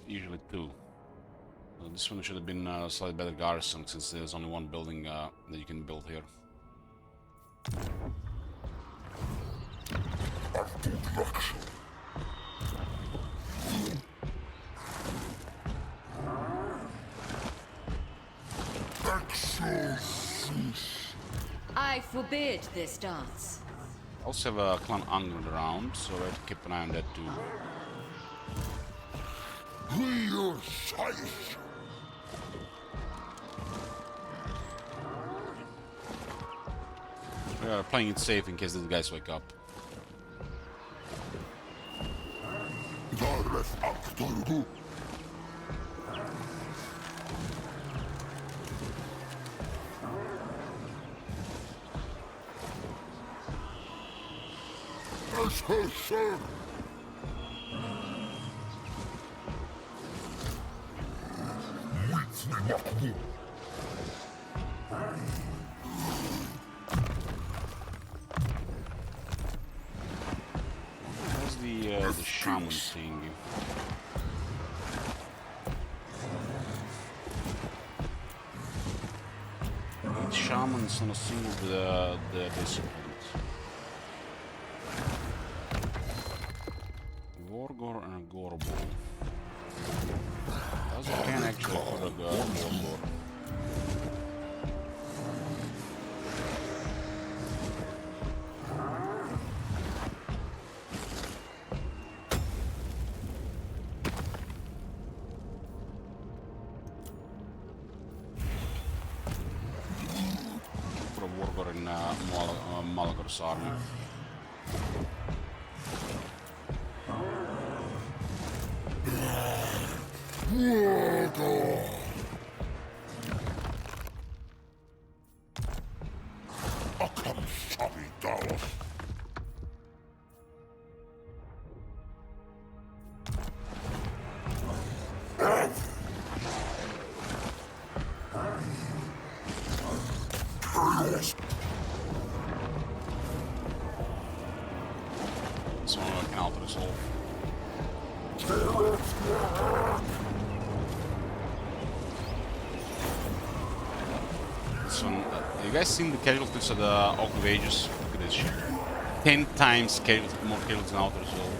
usually 2. This one should have been a slightly better garrison since there's only one building that you can build here. I forbid this dance. Also have a clan underground, so I have to keep an eye on that too. Real size. We are playing it safe in case these guys wake up. Dareth Aktorgu. As her sir. Where's the shaman thing? Each shaman's on a single the discipline. Wargor and a Gorbol. Does it can actually put a Wargor. Put a Wargor in Malagor's army. This one I can alter this whole. This one, you guys seen the casualties of the Oak of Ages? Look at this shit. 10 times more casualties than Outer as well.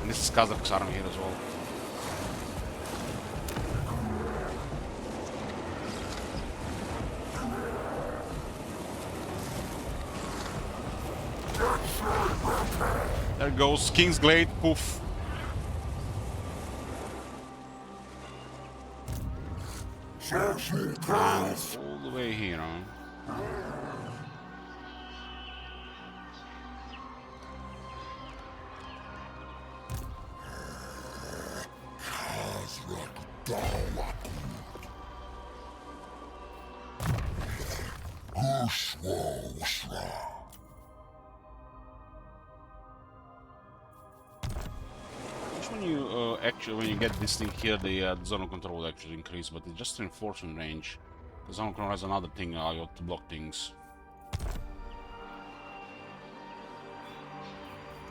And this is Kazakh's army here as well. There goes King's Glade, poof. And all the way here, huh? When you get this thing here, the zone of control will actually increase, but it's just reinforcement range. The zone of control has another thing you have to block things.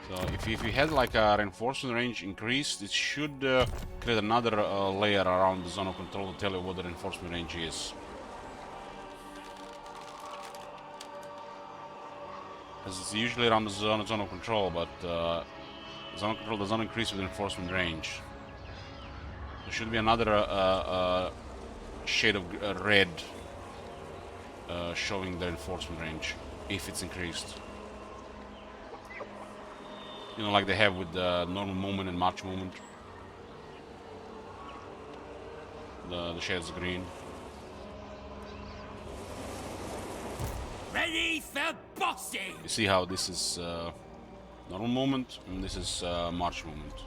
So if you had like a reinforcement range increased, it should create another layer around the zone of control to tell you what the reinforcement range is. Because it's usually around the zone of control, but the zone of control does not increase with reinforcement range. There should be another shade of red showing the reinforcement range if it's increased. You know, like they have with the normal movement and march movement. The shades of green. Ready for bossing! You see how this is normal movement and this is march movement.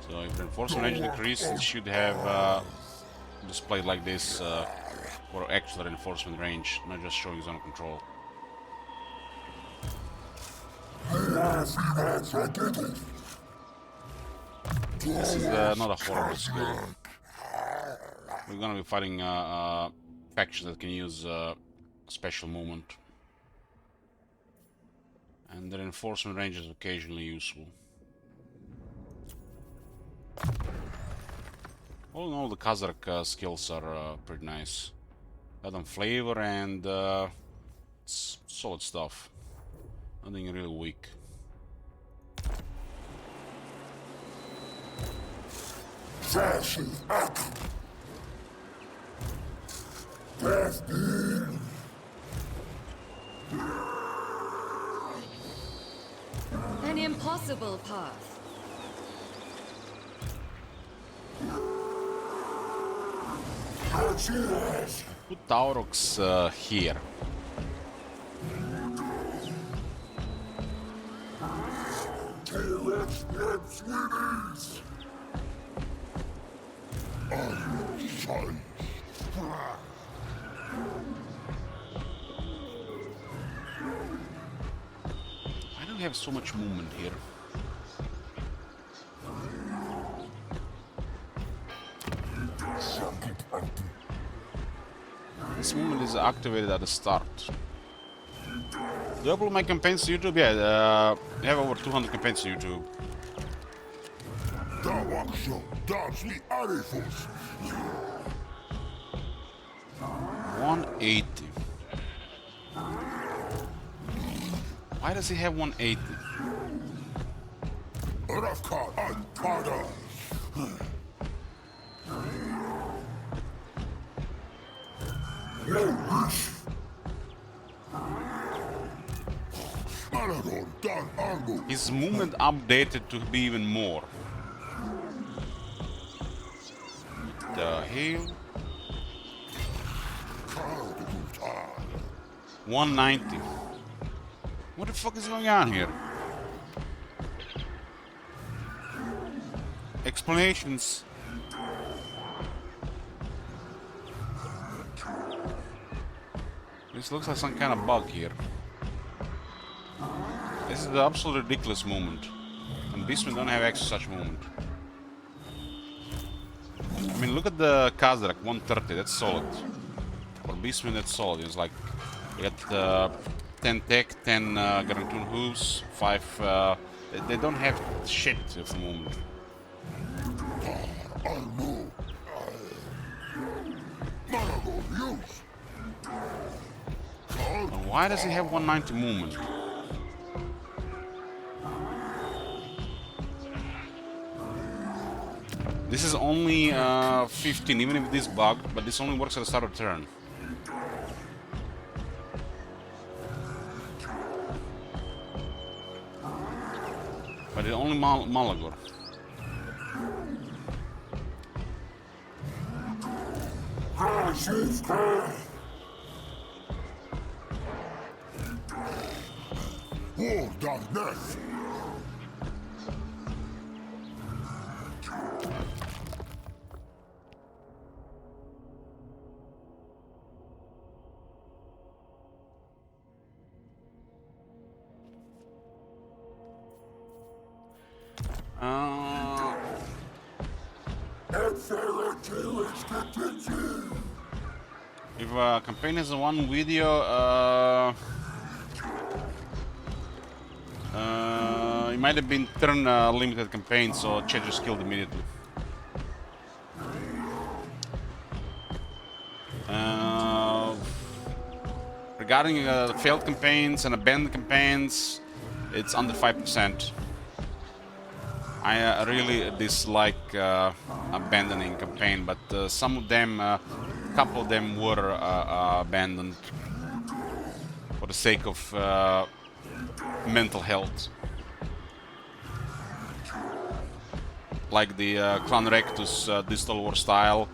So if the reinforcement range decreases, it should have displayed like this for actual reinforcement range, not just showing zone of control. This is not a horrible skill. We're gonna be fighting factions that can use special movement. And the reinforcement range is occasionally useful. All in all, the Kazakh skills are pretty nice. Got them flavor and It's solid stuff. Nothing really weak. An impossible path. Put Aurochs here. Why do we have so much movement here? This movement is activated at the start. Do I upload my campaigns to YouTube? Yeah, I have over 200 campaigns to YouTube. 180. Why does he have 180? His movement updated to be even more. The hell? 190. What the fuck is going on here? Explanations. This looks like some kind of bug here. This is the absolutely ridiculous movement. And Beastmen don't have access to such movement. I mean, look at the Kazrak, 130, that's solid. For Beastmen, that's solid. It's like, you got 10 tech, 10 Garantoon hooves, 5... they don't have shit of movement. And why does he have 190 movement? This is only 15, even if this bugged, but this only works at the start of turn. But it only Malagor. War darkness. If a campaign has one video, it might have been turn limited campaign, so chat just killed immediately. Regarding failed campaigns and abandoned campaigns, it's under 5%. I really dislike abandoning campaign, but some of them, a couple of them were abandoned for the sake of mental health. Like the Clan Rectus Distal War style,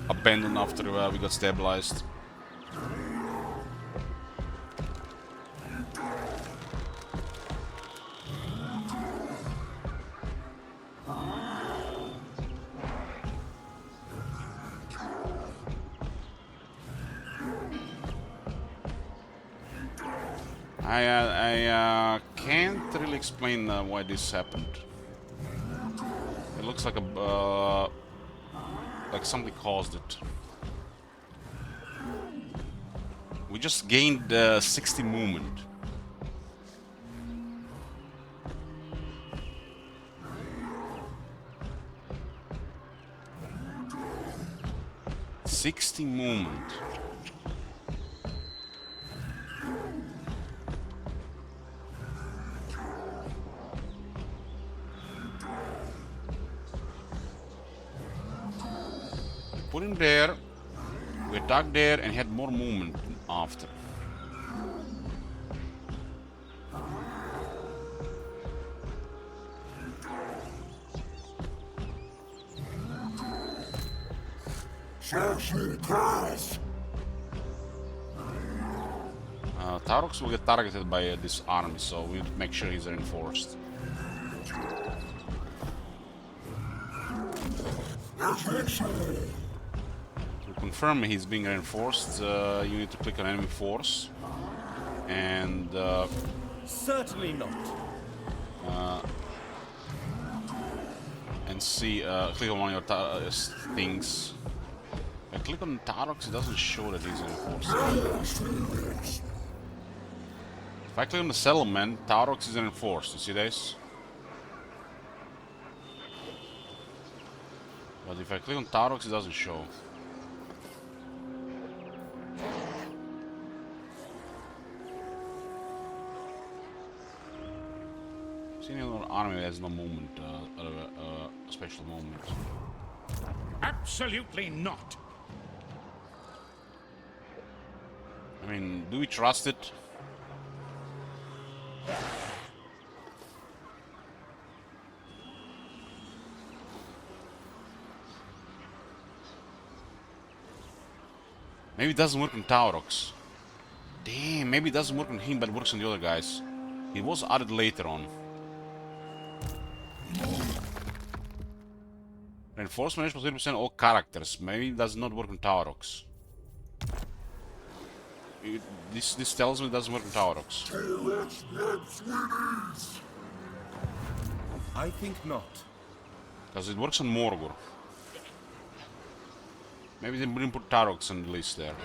abandoned after we got stabilized. I can't really explain why this happened. It looks like like something caused it. We just gained 60 movement. movement. put him there, we attacked there, and he had more movement after. Tarox will get targeted by this army, so we need to make sure he's reinforced. To confirm he's being reinforced, you need to click on enemy force. And Certainly not. and see, click on one of your things. I click on Tarox, it doesn't show that he's reinforced. If I click on the settlement, Tarox is reinforced. You see this? But if I click on Tarox, it doesn't show. See any other army that has no movement, special movement? Absolutely not. I mean, do we trust it? Maybe it doesn't work on Tarox. Damn, maybe it doesn't work on him, but it works on the other guys. It was added later on. Reinforcement plus 30% all characters. Maybe it does not work on Tarox. This tells me it doesn't work on Tarox. I think not. Because it works on Morgul. Maybe they didn't put Tarox on the list there.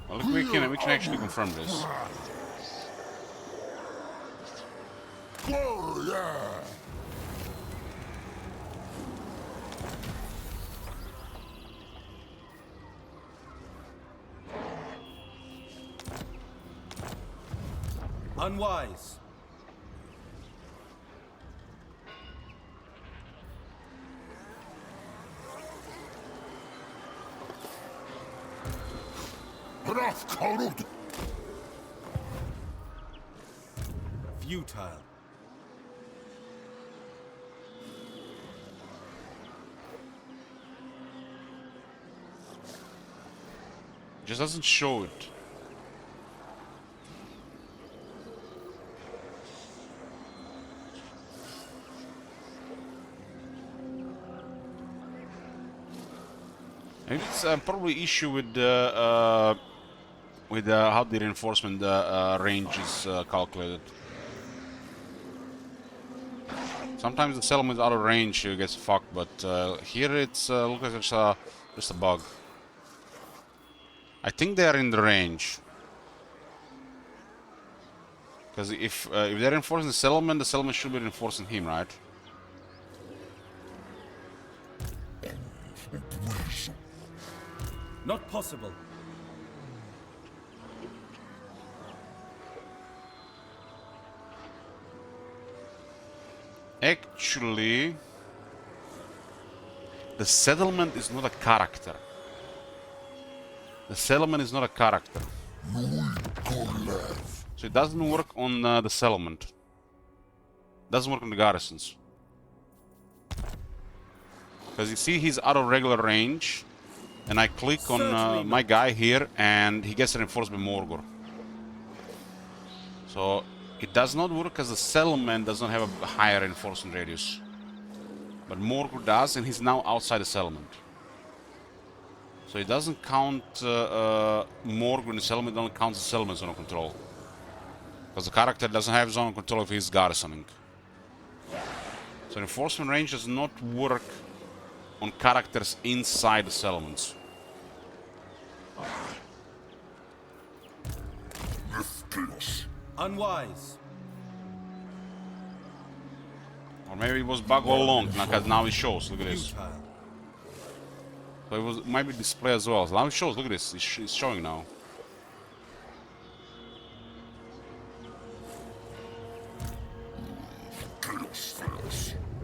Well, look, we can actually confirm this. Unwise. Futile. Just doesn't show it. And it's probably issue with how the reinforcement range is calculated. Sometimes the settlement out of range gets fucked, but here it's looks like it's just a bug. I think they are in the range. Because if they're reinforcing the settlement should be reinforcing him, right? Not possible. Actually, the settlement is not a character. The settlement is not a character. So it doesn't work on the settlement. Doesn't work on the garrisons. Because you see he's out of regular range. And I click on my guy here and he gets reinforced by Morgul. So it does not work as the settlement does not have a higher reinforcement radius. But Morgul does, and he's now outside the settlement. So it doesn't count Morgul in the settlement, it only counts the settlement zone of control. Because the character doesn't have zone of control if he's garrisoning. So reinforcement range does not work on characters inside the settlements. Unwise. Or maybe it was bug all along, because now it shows. Look at this. So it was might be display as well. So now it shows. Look at this. It's showing now.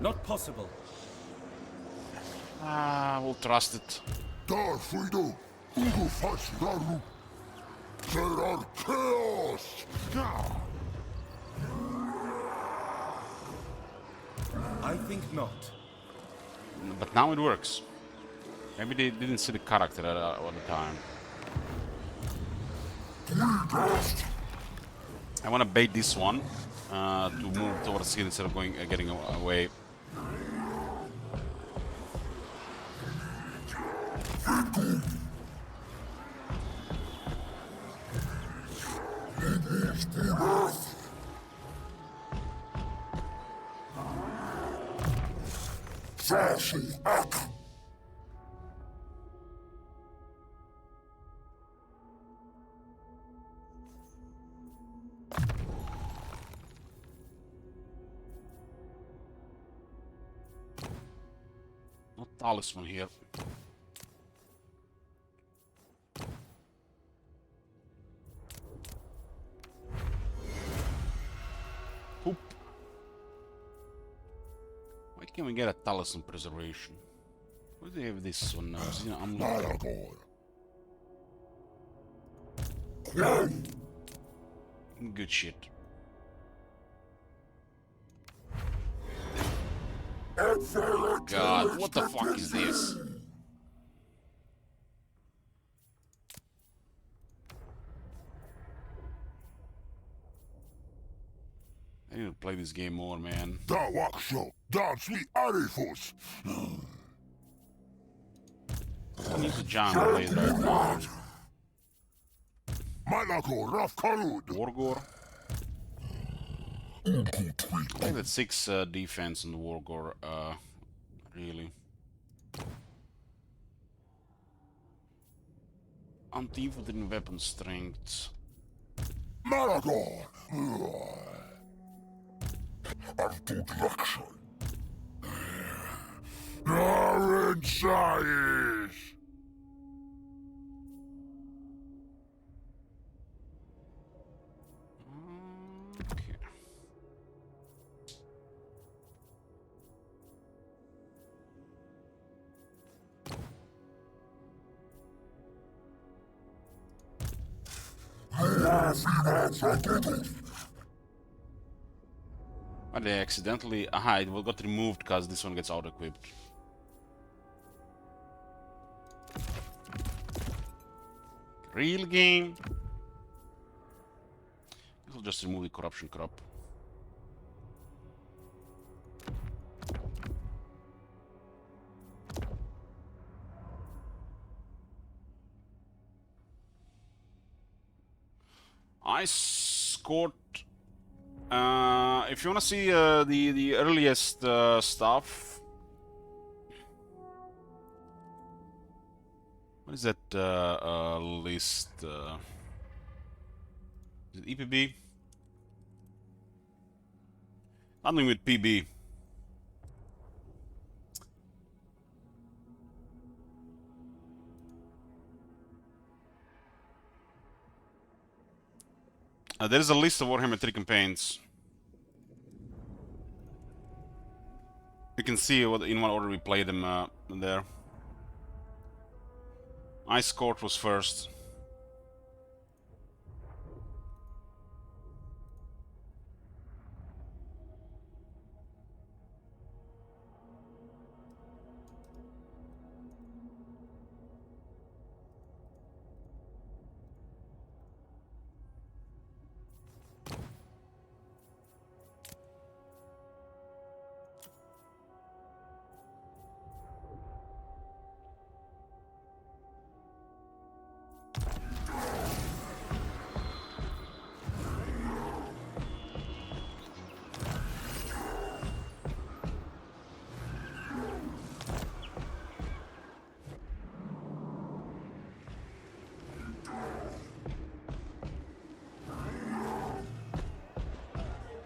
Not possible. Ah, we'll trust it. Dar Fuido, Ugo Fasraru. There are chaos! I think not. But now it works. Maybe they didn't see the character at the time. I want to bait this one to move towards here instead of getting away. No talisman here. Poop. Why can't we get a talisman preservation? Why do they have this one now? I'm good shit. God, what the fuck is this? I need to play this game more, man. Da Waksho, dance me Arifus. I need to jam and play that. Malago Raf Karud. Wargor. I think that 6 defense on the Wargor, really. Anti-infantry and weapon strength. Malago. Artudraction. Aren size. Okay. But they accidentally... Aha, it will got removed because this one gets auto-equipped. Real game. We'll just remove the corruption crop. I scored. If you wanna see the earliest stuff, what is that list? Is it EPB? Something with PB. There is a list of Warhammer 3 campaigns. You can see what in what order we played them there. Ice Court was first.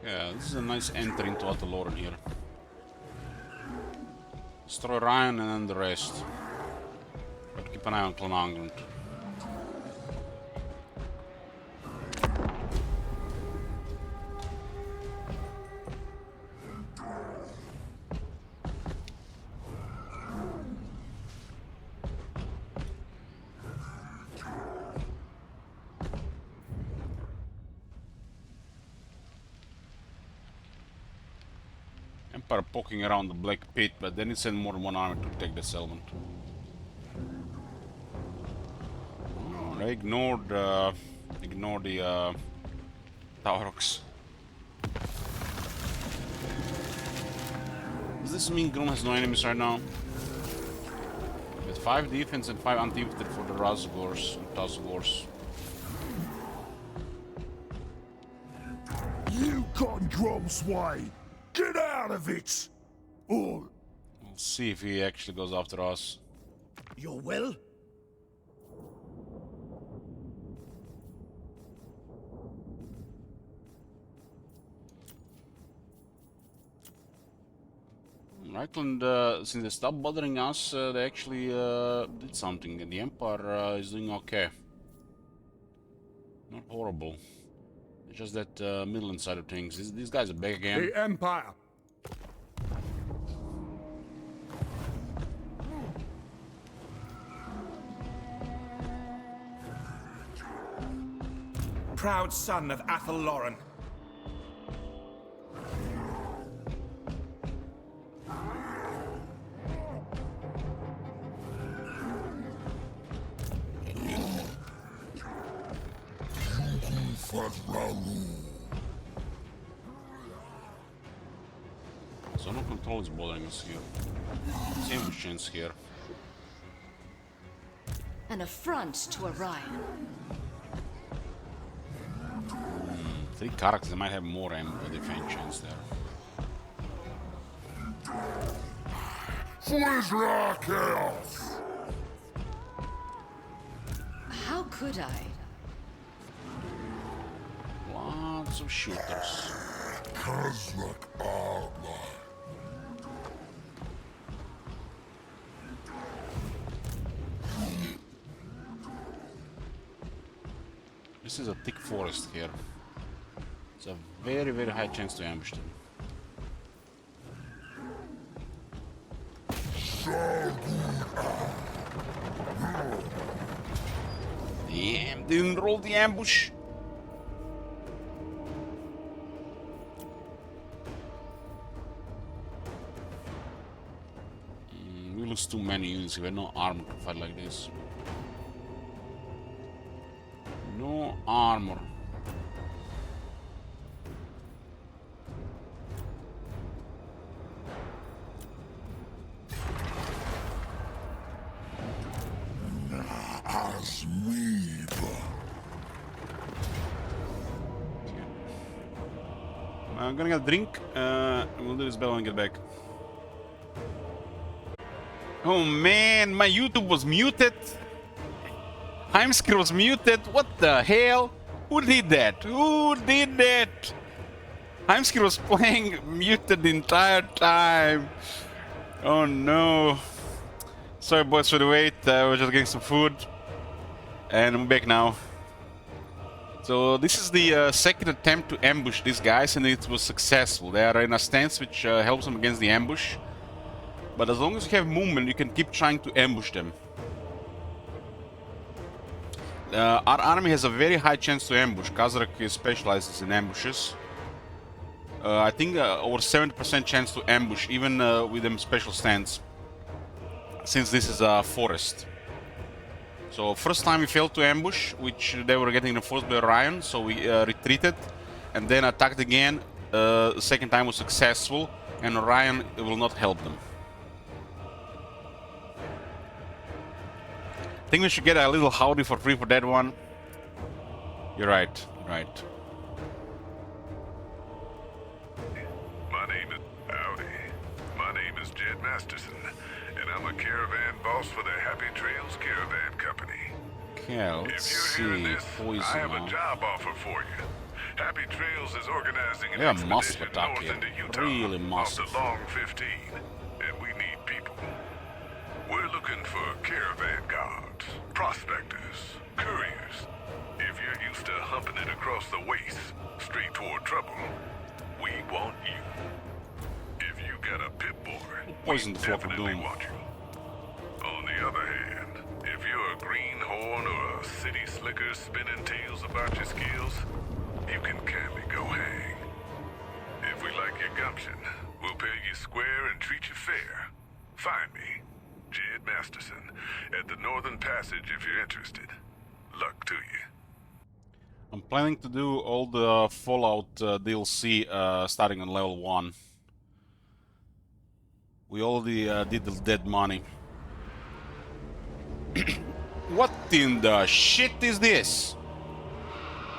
Yeah, this is a nice entry into Ataloran here. Destroy Ryan and then the rest. But keep an eye on Clan Angrund. Empire poking around the Black Pit, but then it sent more than one army to take the settlement. Oh, they ignored the Taurox. Does this mean Grom has no enemies right now? With 5 defense and 5 anti-infantry for the Razgors and Tazgors. You got Grom's way. Get out of it! Or We'll see if he actually goes after us. Your will? Reichland, since they stopped bothering us, they actually did something, and the Empire is doing okay. Not horrible. It's just that Midland side of things. These guys are back again. The Empire. Proud son of Athelloren. So no control is bothering us here. Same chance here. An affront to Orion. 3 characters, they might have more defense chance there. Flizzra Chaos! How could I? Lots of shooters. Kozlak armor. This is a thick forest here. It's a very, very high chance to ambush them. Damn, didn't roll the ambush. We lose too many units. We have no armor to fight like this. No armor. I'm gonna get a drink. We'll do this battle and get back. Oh man, my YouTube was muted. Timescale was muted. What the hell? Who did that? Who did that? Timescale was playing muted the entire time. Oh no. Sorry boys for the wait. We're just getting some food. And I'm back now. So this is the second attempt to ambush these guys, and it was successful. They are in a stance which helps them against the ambush. But as long as you have movement, you can keep trying to ambush them. Our army has a very high chance to ambush. Kazrak specializes in ambushes. I think over 70% chance to ambush, even with them special stance. Since this is a forest. So first time we failed to ambush, which they were getting enforced by Orion, so we retreated and then attacked again. The second time was successful, and Orion will not help them. I think we should get a little howdy for free for that one. You're right, right. My name is Howdy. My name is Jed Masterson, and I'm a caravan boss for the Happy Trails Caravan Company. Okay, let's If you're hearing see. this, Poison. I have a job offer for you. Happy Trails is organizing an They are massive expedition attack north here. into Utah Really off the massive. Long 15, and we need people. We're looking for caravan guards, prospectors, couriers. If you're used to humping it across the waste, straight toward trouble, we want you. If you got a pit boy, we Poison the flock of definitely doom. want you. On the other hand, if you're a greenhorn or a city slicker spinning tales about your skills, you can kindly go hang. If we like your gumption, we'll pay you square and treat you fair. Find me, Jed Masterson, at the Northern Passage if you're interested. Luck to you. I'm planning to do all the Fallout DLC starting on level 1. We already did the dead money. What in the shit is this?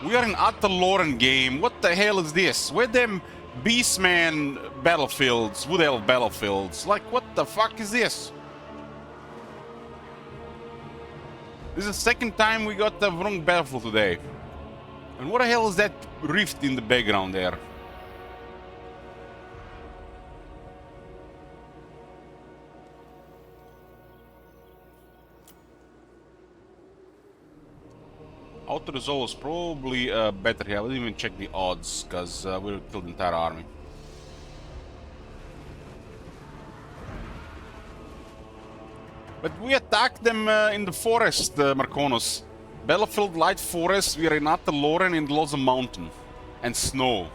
We are in Atelloran game. What the hell is this? Where them Beastman battlefields, Wood Elf battlefields? Like, what the fuck is this? This is the second time we got the wrong battlefield today. And what the hell is that rift in the background there? Auto resolve is probably better here. I didn't even check the odds because we killed the entire army. But we attacked them in the forest, Marconos. Battlefield Light Forest, we are in Atelloran in lots of mountain and snow.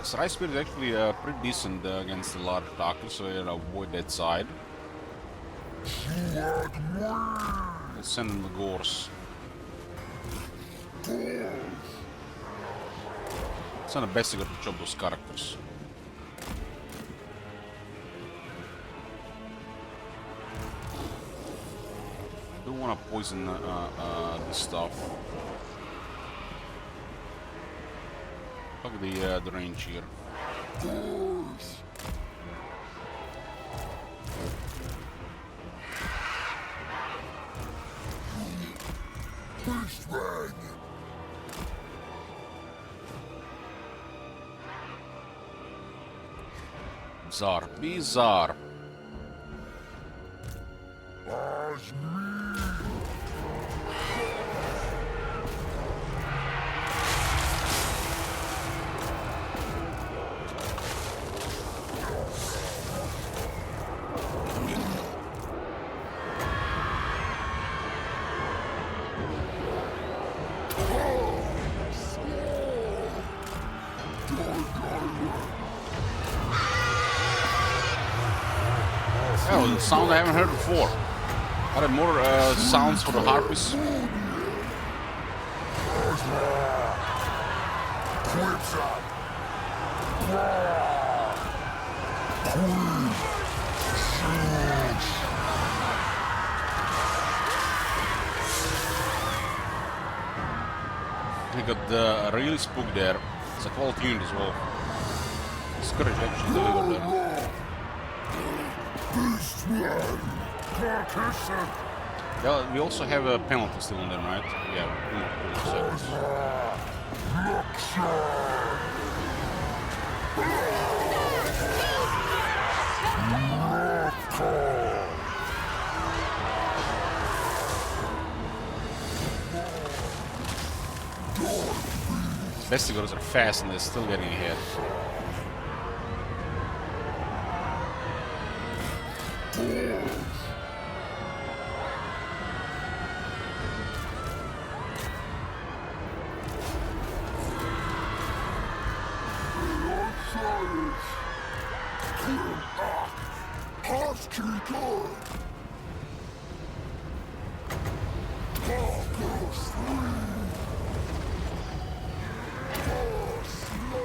This Rice Spear is actually pretty decent against the large attackers, so you'll avoid that side. Let's send them the Gores. It's not the best to get to chop those characters. I don't want to poison this stuff. Look at the range here. Bizarre. Bizarre. Oh, the sound I haven't heard before. Are there more sounds for the harpies? We got the really spook there. It's a quality unit as well. Scourge actually delivered there. Yeah, we also have a penalty still on them, right? Yeah, 2%. Vestigors are fast and they're still getting ahead.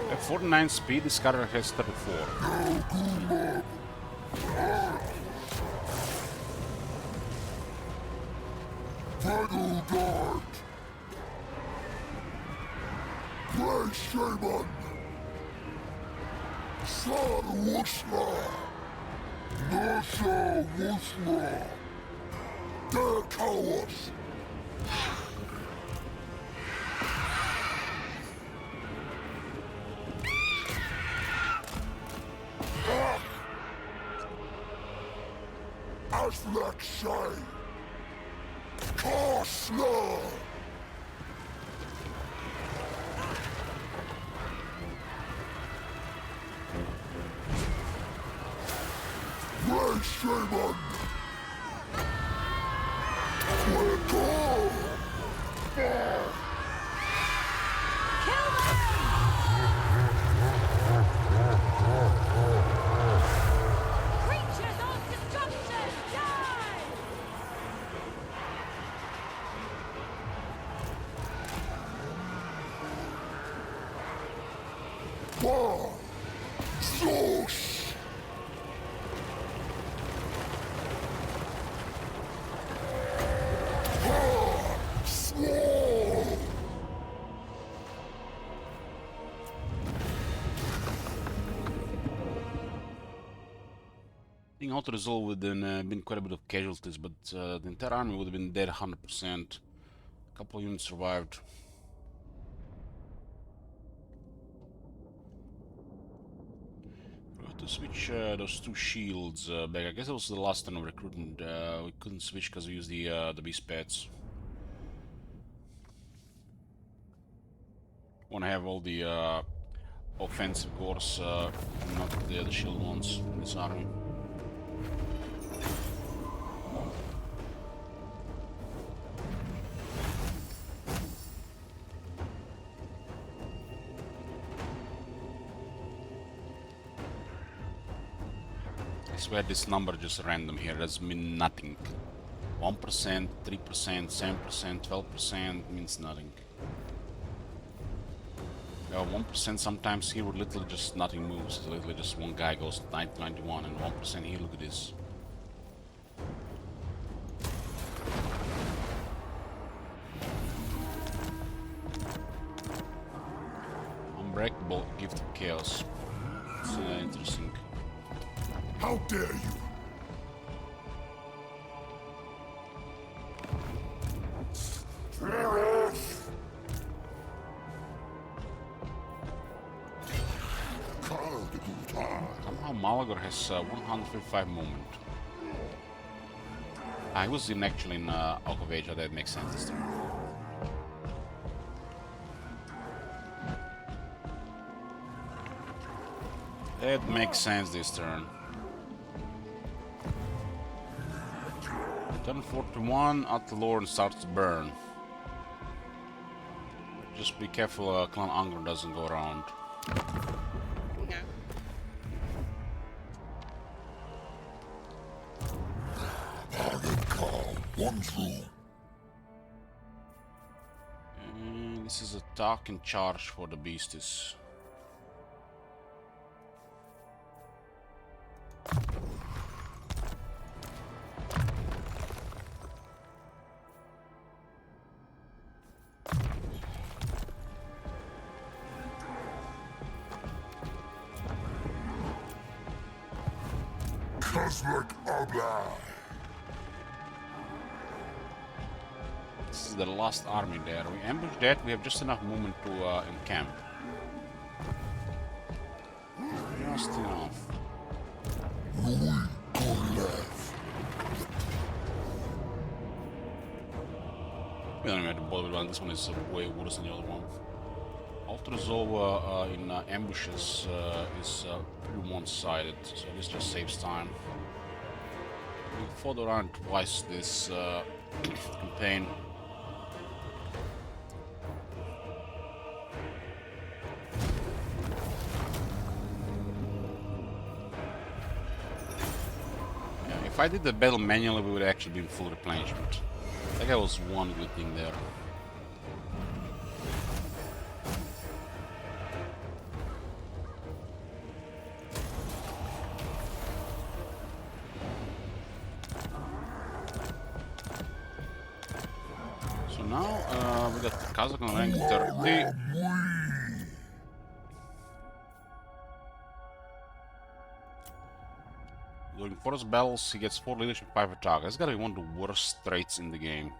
At 49 speed, this car has 34. Battle Guard! Play Shaman! Sar Wusla! Nasa Wusla! Der Cowards! Aslak Shai! Karsla! Play Shaman! I think auto-resolve would have been quite a bit of casualties, but the entire army would have been dead 100%. A couple of units survived. We have to switch those two shields back. I guess that was the last turn of recruitment. We couldn't switch because we used the beast pets. Want to have all the offensive cores, not the shield ones in this army. I swear this number just random here, doesn't mean nothing. 1%, 3%, 7%, 12% means nothing. 1% sometimes here, literally just nothing moves. Literally just one guy goes 91 and 1% here, look at this. Unbreakable, gift of chaos. It's interesting. How dare you! Somehow Malagor has 155 movement. I was actually in Alk of Asia, that makes sense this time. That makes sense this turn. Turn 41, Athlorn starts to burn. Just be careful Clan Angron doesn't go around. This is attack and charge for the beasties. This is the last army there. We ambush that, we have just enough movement to encamp. Just enough. We don't even have to bother with one. This one is way worse than the other one. Auto-resolve in ambushes is pretty one-sided, so this just saves time. We fought around twice this campaign. Yeah, if I did the battle manually, we would have actually been full replenishment. I think that was one good thing there. So now we got Kazakh on rank 30. During forest battles, he gets 4 leadership, 5 attack. That's gotta be one of the worst traits in the game.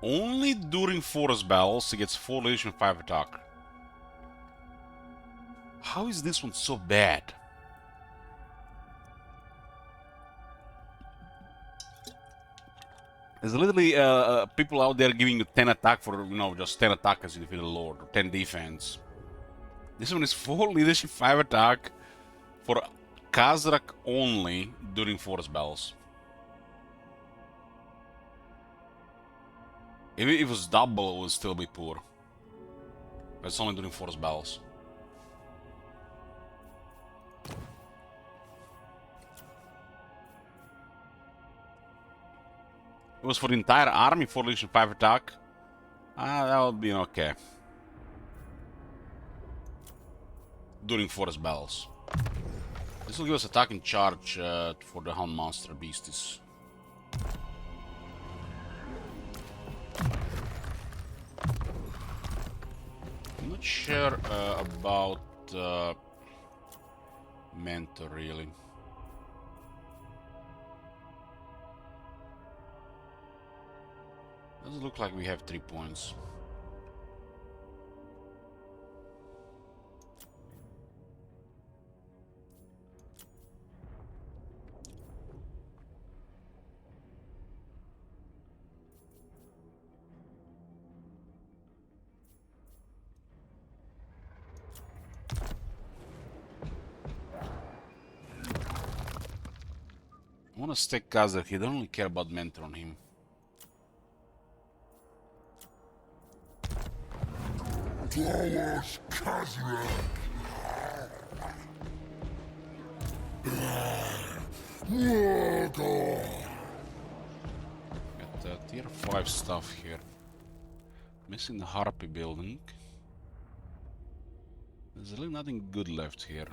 Only during forest battles, he gets 4 leadership, 5 attack. How is this one so bad? There's literally people out there giving you 10 attack for, you know, just 10 attack as you defeat a lord, or 10 defense. This one is 4 leadership, 5 attack for Kazakh only during forest battles. If it was double, it would still be poor. But it's only during forest battles. It was for the entire army, 4 leadership, 5 attack. That would be okay. During forest battles. This will give us attacking charge for the Hound Monster Beasties. I'm not sure about Mentor really. Doesn't look like we have 3 points. I want to stick Kazakh. He don't really care about Mentor on him. Got tier 5 stuff here. Missing the Harpy building. There's really nothing good left here.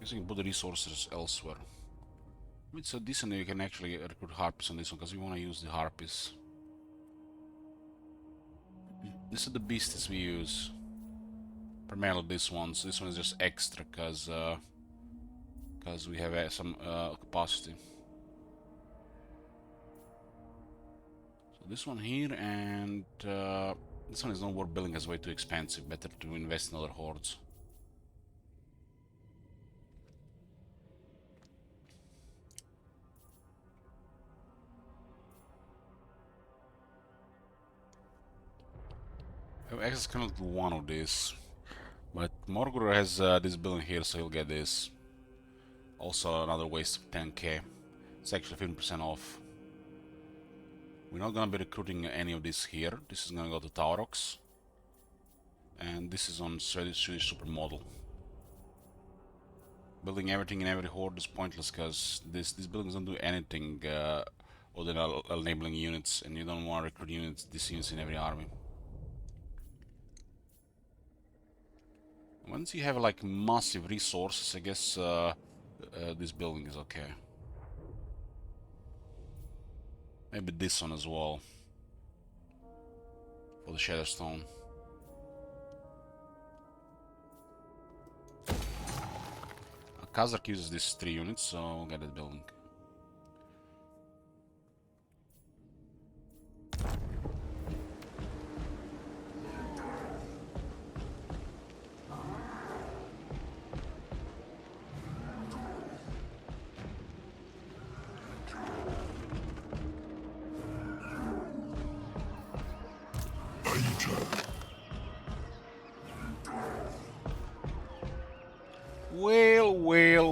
Guess you can put the resources elsewhere. It's so decent that you can actually recruit Harpies on this one, because we want to use the Harpies. These are the beasties we use. Primarily this one, so this one is just extra, because we have some capacity. So this one here, and this one is not worth building, as way too expensive. Better to invest in other hordes. I have access cannot do one of these, but Morgul has this building here, so he'll get this. Also another waste of 10k. It's actually 15% off. We're not gonna be recruiting any of this here. This is gonna go to Taurox. And this is on Swedish Supermodel. Building everything in every horde is pointless, because these buildings don't do anything other than enabling units, and you don't want to recruit these units in every army. Once you have like massive resources, I guess this building is okay. Maybe this one as well, for the Shadowstone. Kazakh uses these 3 units, so we'll get that building.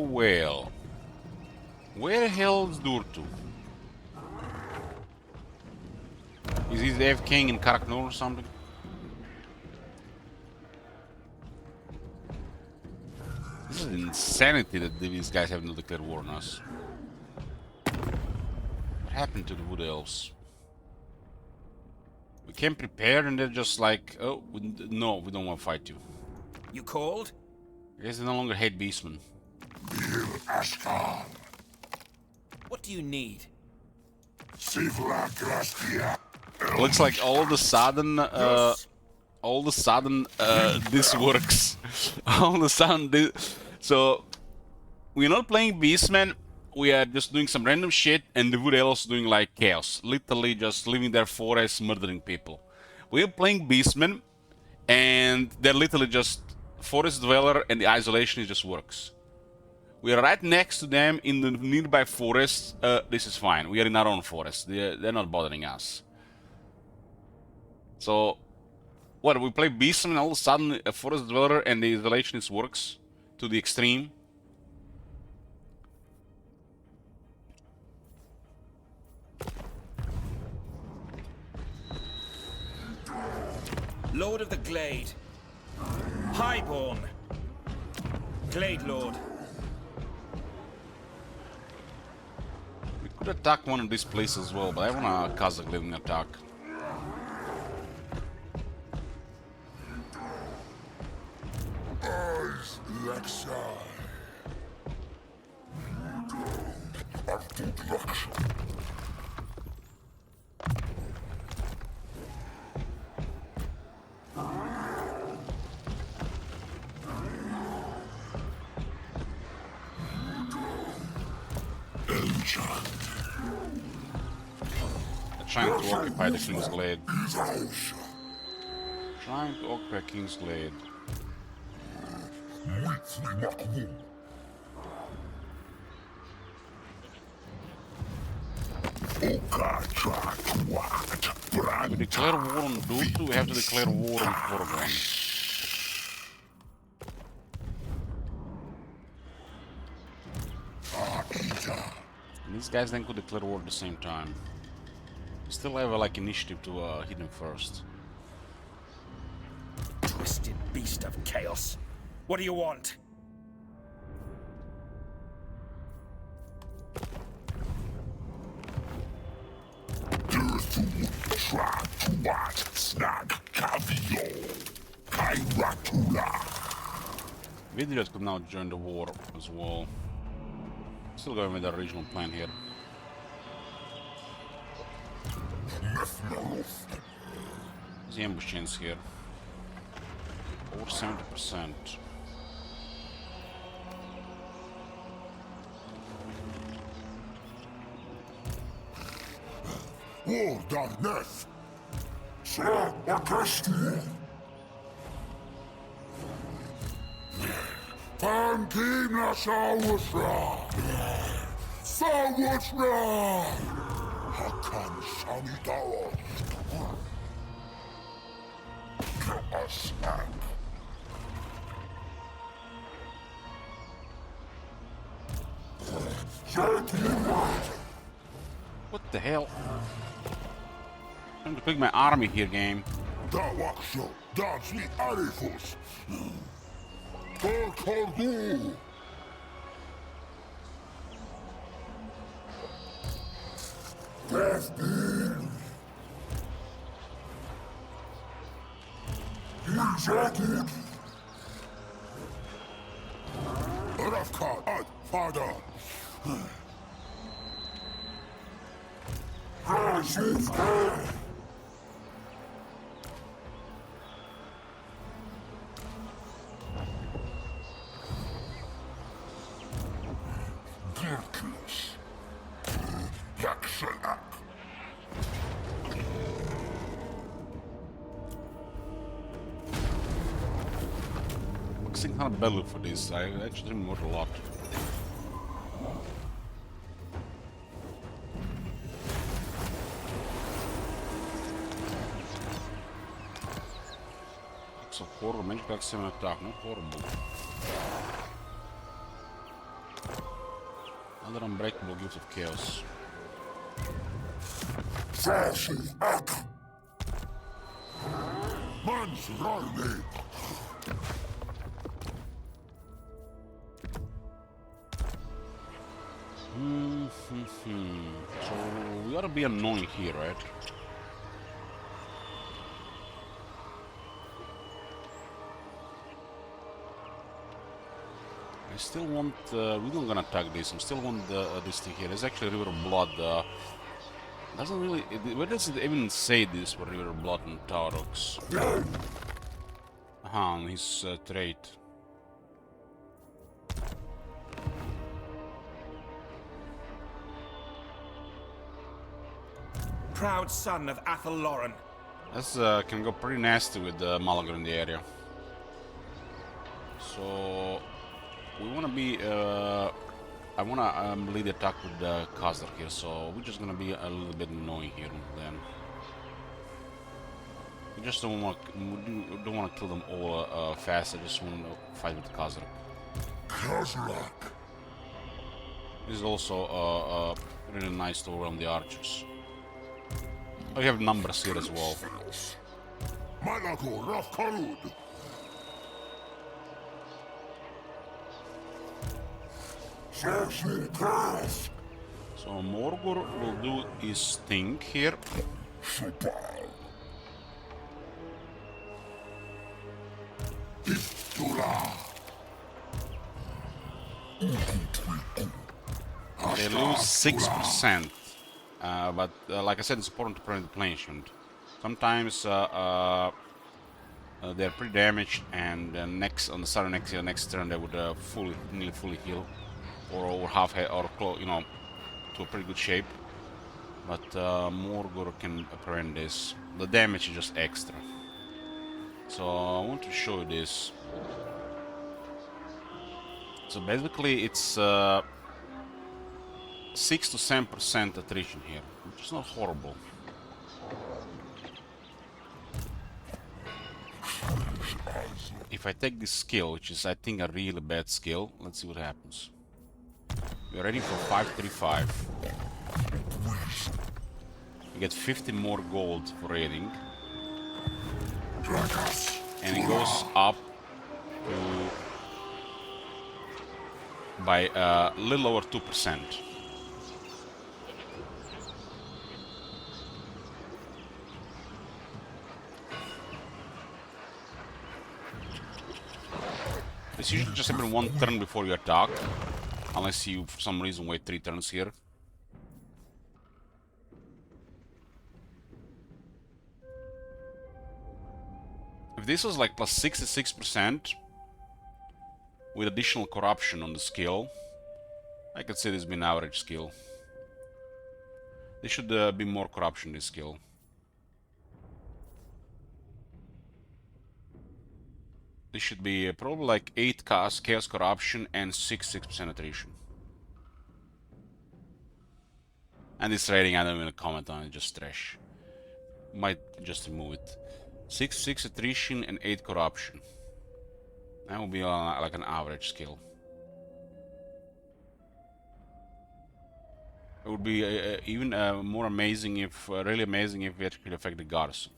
Well. Where the hell is Durtu? Is he the King in Karaknur or something? This is insanity that these guys have not declared war on us. What happened to the Wood Elves? We came prepared and they're just like, oh, no, we don't want to fight you. You called? I guess they no longer hate Beastmen. What do you need? Looks like all of a sudden, this works. All of a sudden, so we're not playing Beastmen. We are just doing some random shit, and the Wood Elves doing like chaos, literally just living their forests, murdering people. We're playing Beastmen, and they're literally just forest dweller, and the isolation just works. We are right next to them in the nearby forest. This is fine. We are in our own forest. They're not bothering us. So, what? We play Beastmen, and all of a sudden a forest dweller and the isolationist works to the extreme. Lord of the Glade. Highborn. Glade Lord. Could attack one of these places as well, but I want a Kazakh leading attack. Trying to occupy the King's Glade. Trying to occupy King's Glade. We declare war on Dultu, we have to declare war on Foreground. And these guys then could declare war at the same time. Still have like initiative to hit him first. Twisted beast of chaos. What do you want? Vidriot could now join the war as well. Still going with the regional plan here. The ambush chance here. Over 70%. War darkness. Sir, orchestra. Fantina Sawusra. Sawusra. Hakan Samidawa. Asak. What the hell? I'm to pick my army here, game. Dawaksho, Dansmi Arifus. Korkordu. Destin. Exacted. Rafkat, father. Focusing on a battle for this, I actually didn't work a lot. So horrible, magic attack 7 attack, not horrible. Another unbreakable gift of chaos. Man's Riley. So we gotta be annoying here, right? I still want. We're not gonna attack this. I still want this thing here. It's actually River of Blood. Doesn't really. Where does it even say this for River of Blood and Taurox? On his trait. Proud son of Athelloren. This can go pretty nasty with Malaga in the area. So we want to be. I want to lead the attack with Khazar here. So we're just gonna be a little bit annoying here. Then we just don't want to kill them all fast. I just want to fight with Khazar. Khazrak. This is also really nice to overwhelm the archers. We have numbers here as well. Malago Rafkarud. So So Morgur will do his thing here. They lose 6%, but like I said, it's important to prevent replenishment. Sometimes they're pretty damaged, and next on the start of next turn they would nearly fully heal, or over half or you know, to a pretty good shape. But Morgur can prevent this. The damage is just extra. So I want to show you this. So basically, it's 6 to 7% attrition here, which is not horrible. If I take this skill, which is I think a really bad skill, let's see what happens. We're ready for 535. You get 50 more gold for raiding. And it goes up to by a little over 2%. It's usually just happen one turn before you attack, unless you for some reason wait 3 turns here. If this was like plus 66% with additional corruption on the skill, I could say this has been an average skill. There should be more corruption in this skill. This should be probably like 8 chaos corruption and 6% attrition. And this rating I don't even comment on, it's just trash. Might just remove it. 6 attrition and 8 corruption. That would be like an average skill. It would be even more amazing if, really amazing if we actually affect the garrison.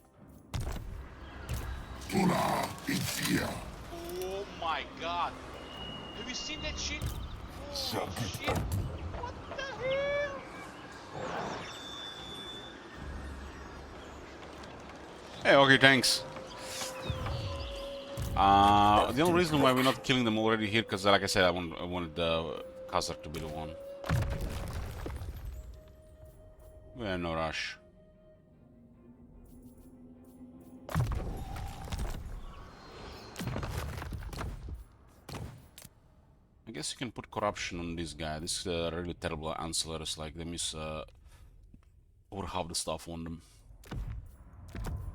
Oh my god! Have you seen that shit? Oh shit! What the hell? Hey, okay, thanks. The only reason why we're not killing them already here, because like I said, I wanted Khazar to be the one. We're in no rush. I guess you can put corruption on this guy. This is really terrible ancillaries, like they miss over half the stuff on them.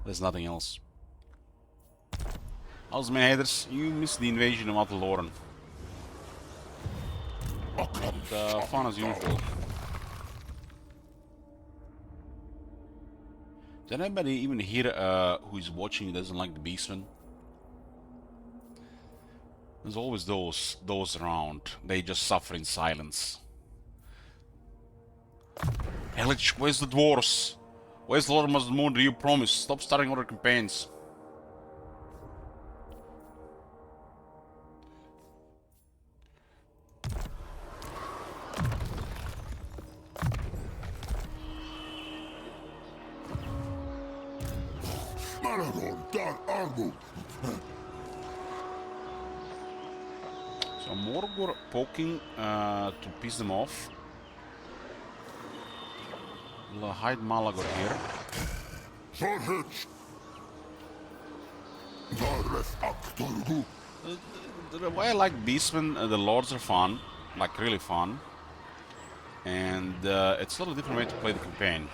There's nothing else. How's my haters? You missed the invasion of Loren. But fun as usual. Is there anybody even here who is watching who doesn't like the Beastmen? There's always those around. They just suffer in silence. Helich, where's the dwarves? Where's the Lord Moon? Do you promise? Stop starting other campaigns. So Morgur poking to piss them off. We'll hide Malagor here. The way I like Beastmen, the lords are fun, like really fun. And it's a little different way to play the campaign,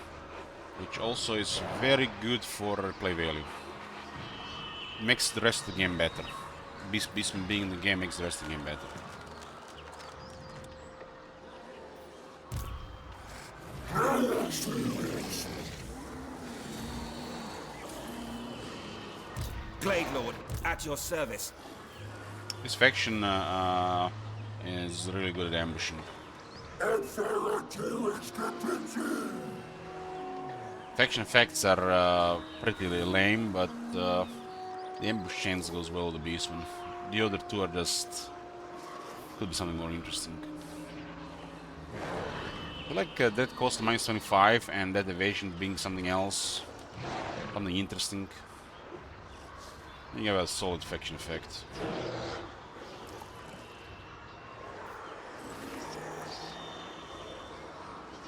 which also is very good for play value. Makes the rest of the game better. Beastmen being in the game makes the rest of the game better. Plague Lord, at your service. This faction is really good at ambushing. Faction effects are pretty lame, but the ambush chains goes well with the Beastmen. The other two are just... could be something more interesting. feel like that cost minus 25 and that evasion being something else. Something interesting. You have a solid faction effect.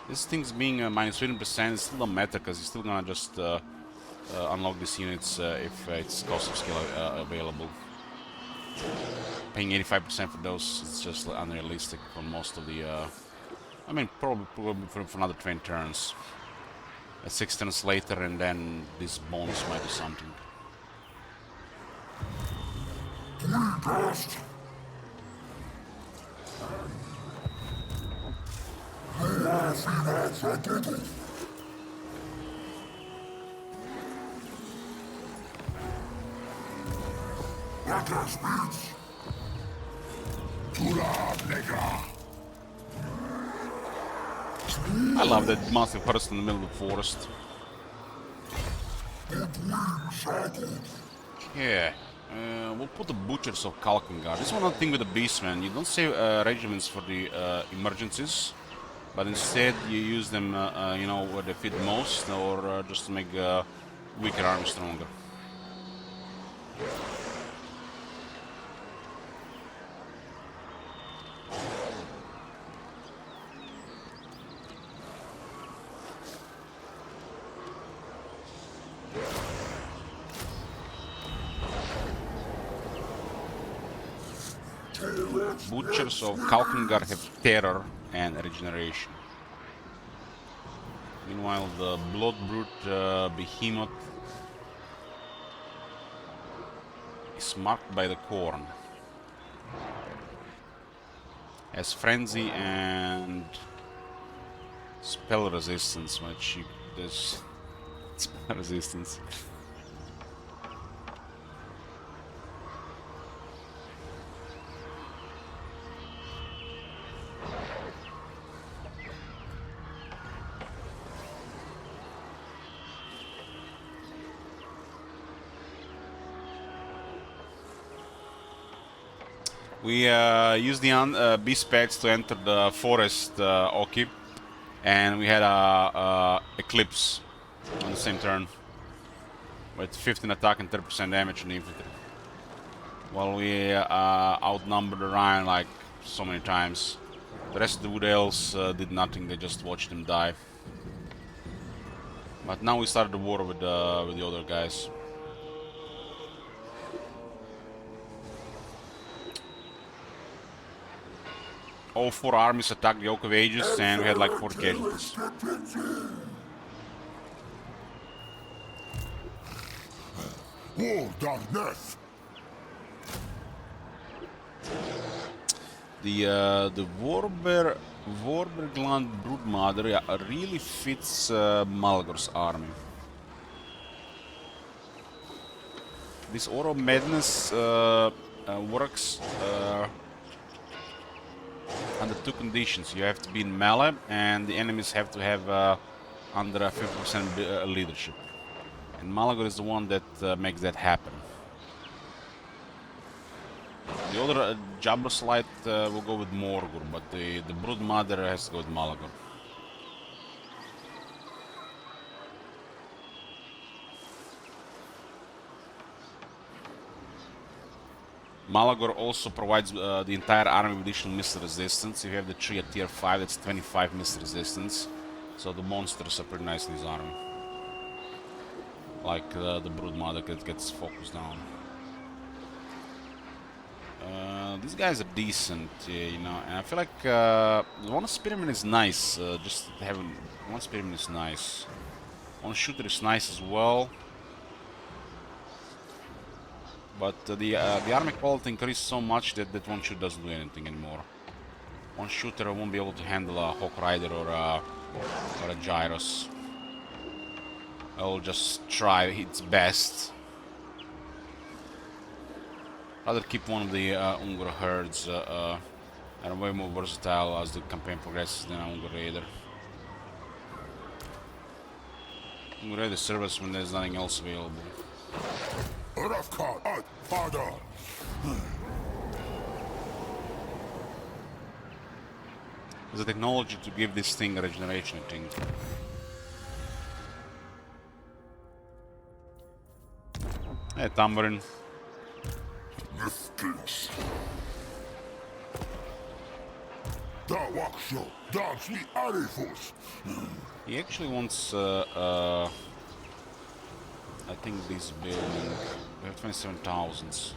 This thing's being minus 15% still don't matter because you're still gonna just unlock these units if it's cost of skill available. Paying 85% for those is just unrealistic for most of the. I mean, probably for another 20 turns. 6 turns later, and then this bonus might do something. I love that massive person in the middle of the forest. Yeah, we'll put the Butchers of Kalkengard. This is one thing with the Beastmen. You don't save regiments for the emergencies, but instead you use them, you know, where they fit most, or just to make weaker army stronger. Butchers of Kalkengard have terror and regeneration. Meanwhile, the Bloodbrute Behemoth is marked by the Corn. Has Frenzy and Spell Resistance, which does Spell Resistance. We used the beast pets to enter the forest Oki, and we had a eclipse on the same turn with 15 attack and 30% damage on the infantry. While we outnumbered the Rhine like so many times. The rest of the Wood Elves did nothing, they just watched them die. But now we started the war with the other guys. All 4 armies attacked the Oak of Ages, and we had like 40 casualties. The Warbergland Broodmother really fits Malgor's army. This Aura of Madness works under 2 conditions. You have to be in melee, and the enemies have to have under 50% leadership. And Malagor is the one that makes that happen. The other Jabroslite will go with Morgur, but the Broodmother has to go with Malagor. Malagor also provides the entire army with additional missile resistance. If you have the tree at tier 5, that's 25 missile resistance. So the monsters are pretty nice in his army. Like the Broodmother that gets focused down. These guys are decent, you know, and I feel like one spearman is nice. Just having one spearman is nice. One shooter is nice as well. But the army quality increased so much that one shooter doesn't do anything anymore. One shooter won't be able to handle a Hawk Rider or a Gyros. I'll just try its best. Rather keep one of the Ungur herds and way more versatile as the campaign progresses than an Ungur Raider. Ungur Raider serves when there's nothing else available. There's a technology to give this thing a regeneration, I think. Hey, Tambourine. He actually wants, I think this building. We have 27,000.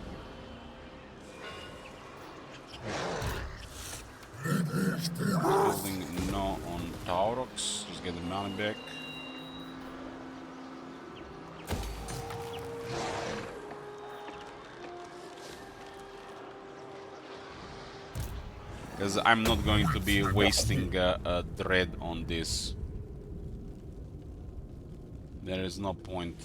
Building no on Taurox. Just get the money back. Because I'm not going to be wasting a dread on this. There is no point.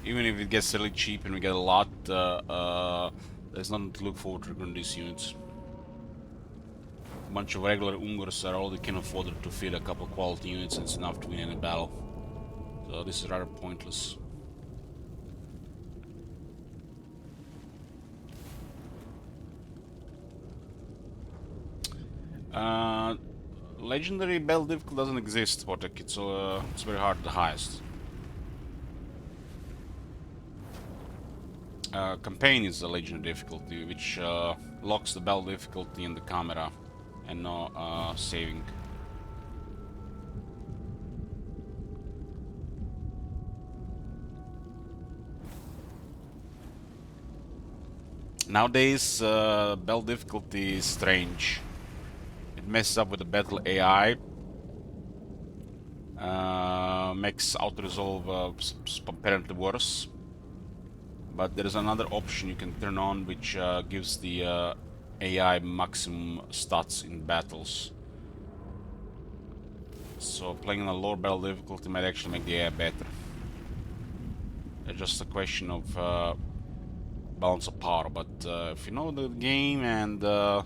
Even if it gets really cheap and we get a lot, there's nothing to look forward to on these units. A bunch of regular Ungors are all they can afford to fill a couple quality units, and it's enough to win any battle. So this is rather pointless. Legendary battle difficulty doesn't exist, Potek. It's very hard the highest. Campaign is the legendary difficulty, which locks the battle difficulty in the camera and no saving. Nowadays, battle difficulty is strange. It messes up with the battle AI, makes auto-resolve apparently worse. But there is another option you can turn on which gives the AI maximum stats in battles. So playing on a lower battle difficulty might actually make the AI better. It's just a question of balance of power, but if you know the game, and I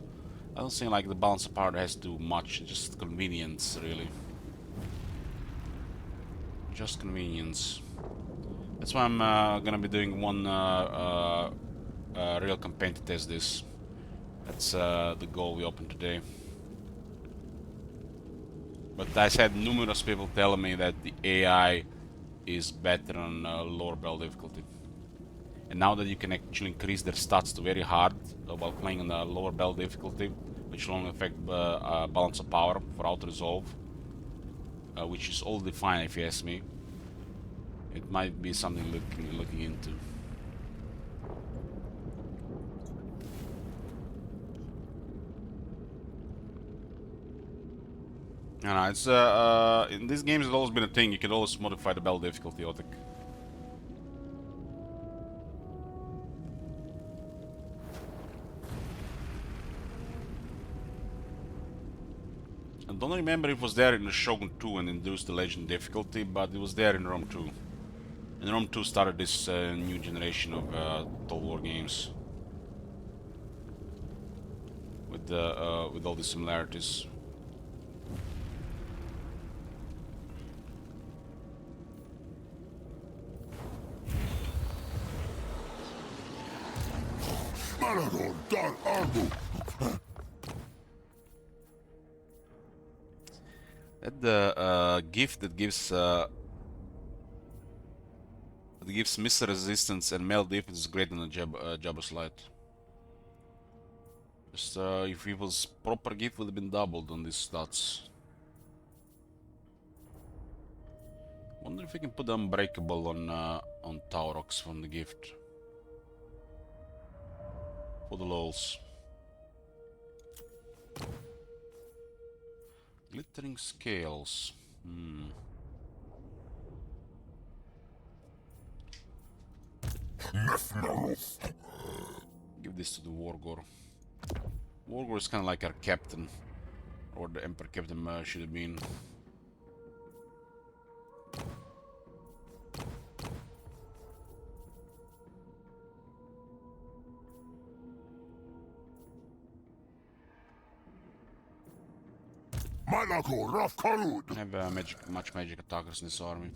don't think like the balance of power has to do much, just convenience really. Just convenience. That's why I'm gonna be doing one real campaign to test this. That's the goal we opened today. But I had numerous people telling me that the AI is better on lower battle difficulty. And now that you can actually increase their stats to very hard while playing on a lower battle difficulty, which will only affect balance of power for auto-resolve, which is all defined if you ask me. It might be something looking into. No, it's in these games it's always been a thing. You can always modify the battle difficulty, Otik. I don't remember if it was there in the Shogun 2 and induced the legend difficulty, but it was there in Rome 2. And Rome 2 started this new generation of Total War games with all the similarities. That gift that gives missile resistance and melee defense is great on the Jabba's Light. Just if it was proper gift, would have been doubled on these stats. Wonder if we can put Unbreakable on Taurox from the gift. For the lols. Glittering scales. Give this to the Wargor. Wargor is kind of like our captain, or the Emperor Captain should have been. Malago Raf Karud. I have much magic attackers in this army.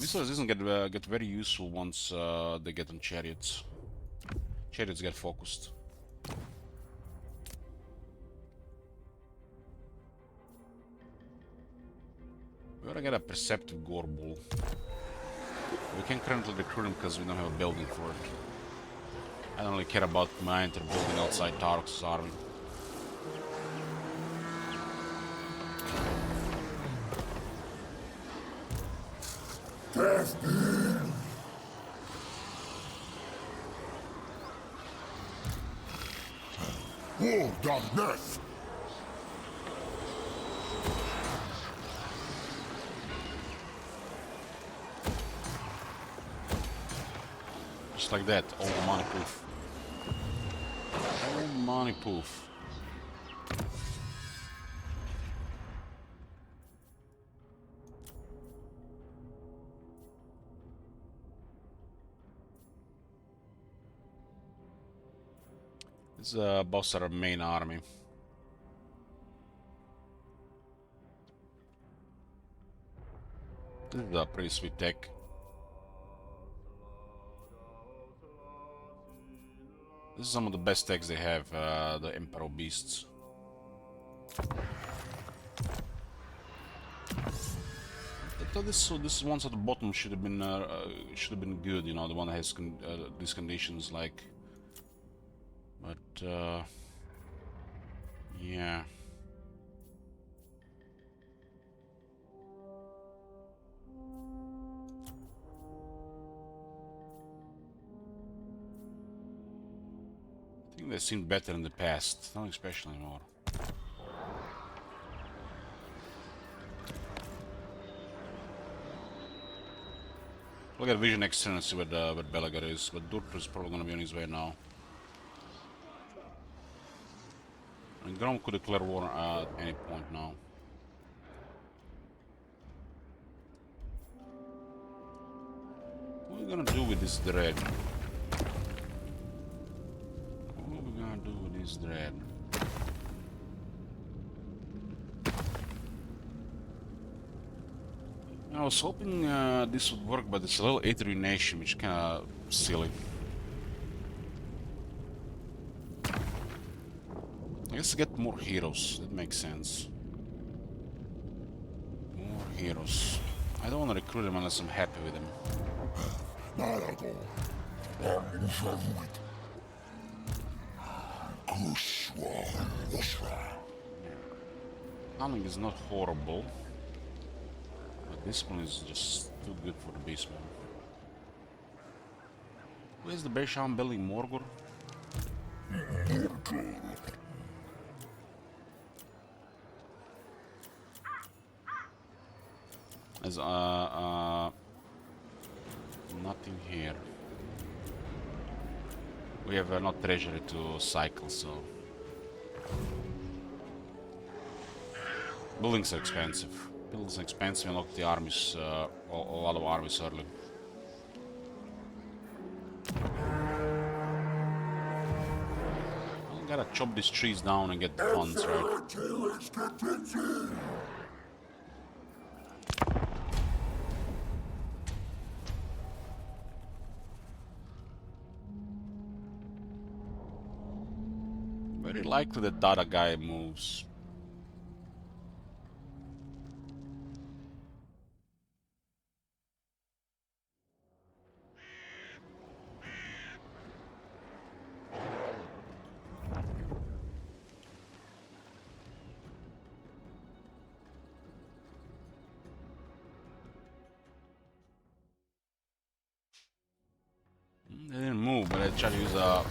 Missiles doesn't get very useful once they get on chariots. Chariots get focused. We gotta get a perceptive Gorbul. We can currently recruit him because we don't have a building for it. I don't really care about my enter building outside Tarok's army. War darkness. Just like that, all the money poof. All money poof. This is boss our main army. This is a pretty sweet tech. This is some of the best techs they have, the Emperor Beasts. I thought this ones at the bottom should have been good, you know, the one that has these conditions like. But yeah. I think they seemed better in the past, not especially anymore. We'll get Vision Excellency with Belagar is, but Durtr is probably gonna be on his way now. And Grom could declare war at any point now. What are we gonna do with this dread? What are we gonna do with this dread? I was hoping this would work, but it's a little 8 ruination, which is kinda silly. I guess get more heroes, that makes sense. More heroes. I don't want to recruit them unless I'm happy with them. Arming is not horrible, but this one is just too good for the beastman. Where's the Beisham building Morgor? There's nothing here. We have not treasury to cycle, so buildings are expensive. Buildings are expensive, and look the armies, a lot of armies early. I gotta chop these trees down and get the funds, right? Very likely the Dada guy moves. They didn't move, but I tried to use a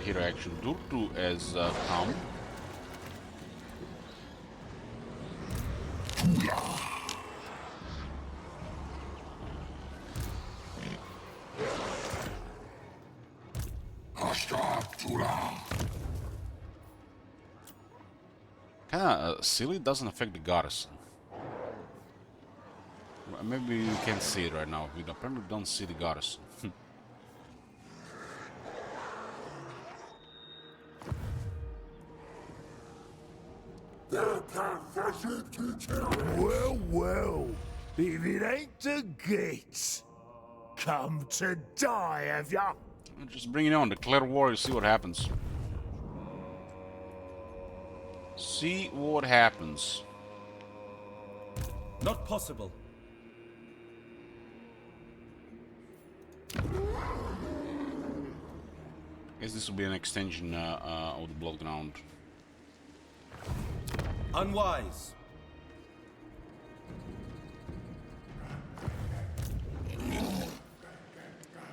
hero action. Durtu has come. Kinda silly, doesn't affect the garrison. Maybe you can't see it right now. We apparently don't see the garrison. Well, well. If it ain't the gates. Come to die, have ya? Just bring it on, declare war, see what happens. See what happens. Not possible. Guess this will be an extension of the block ground. Unwise.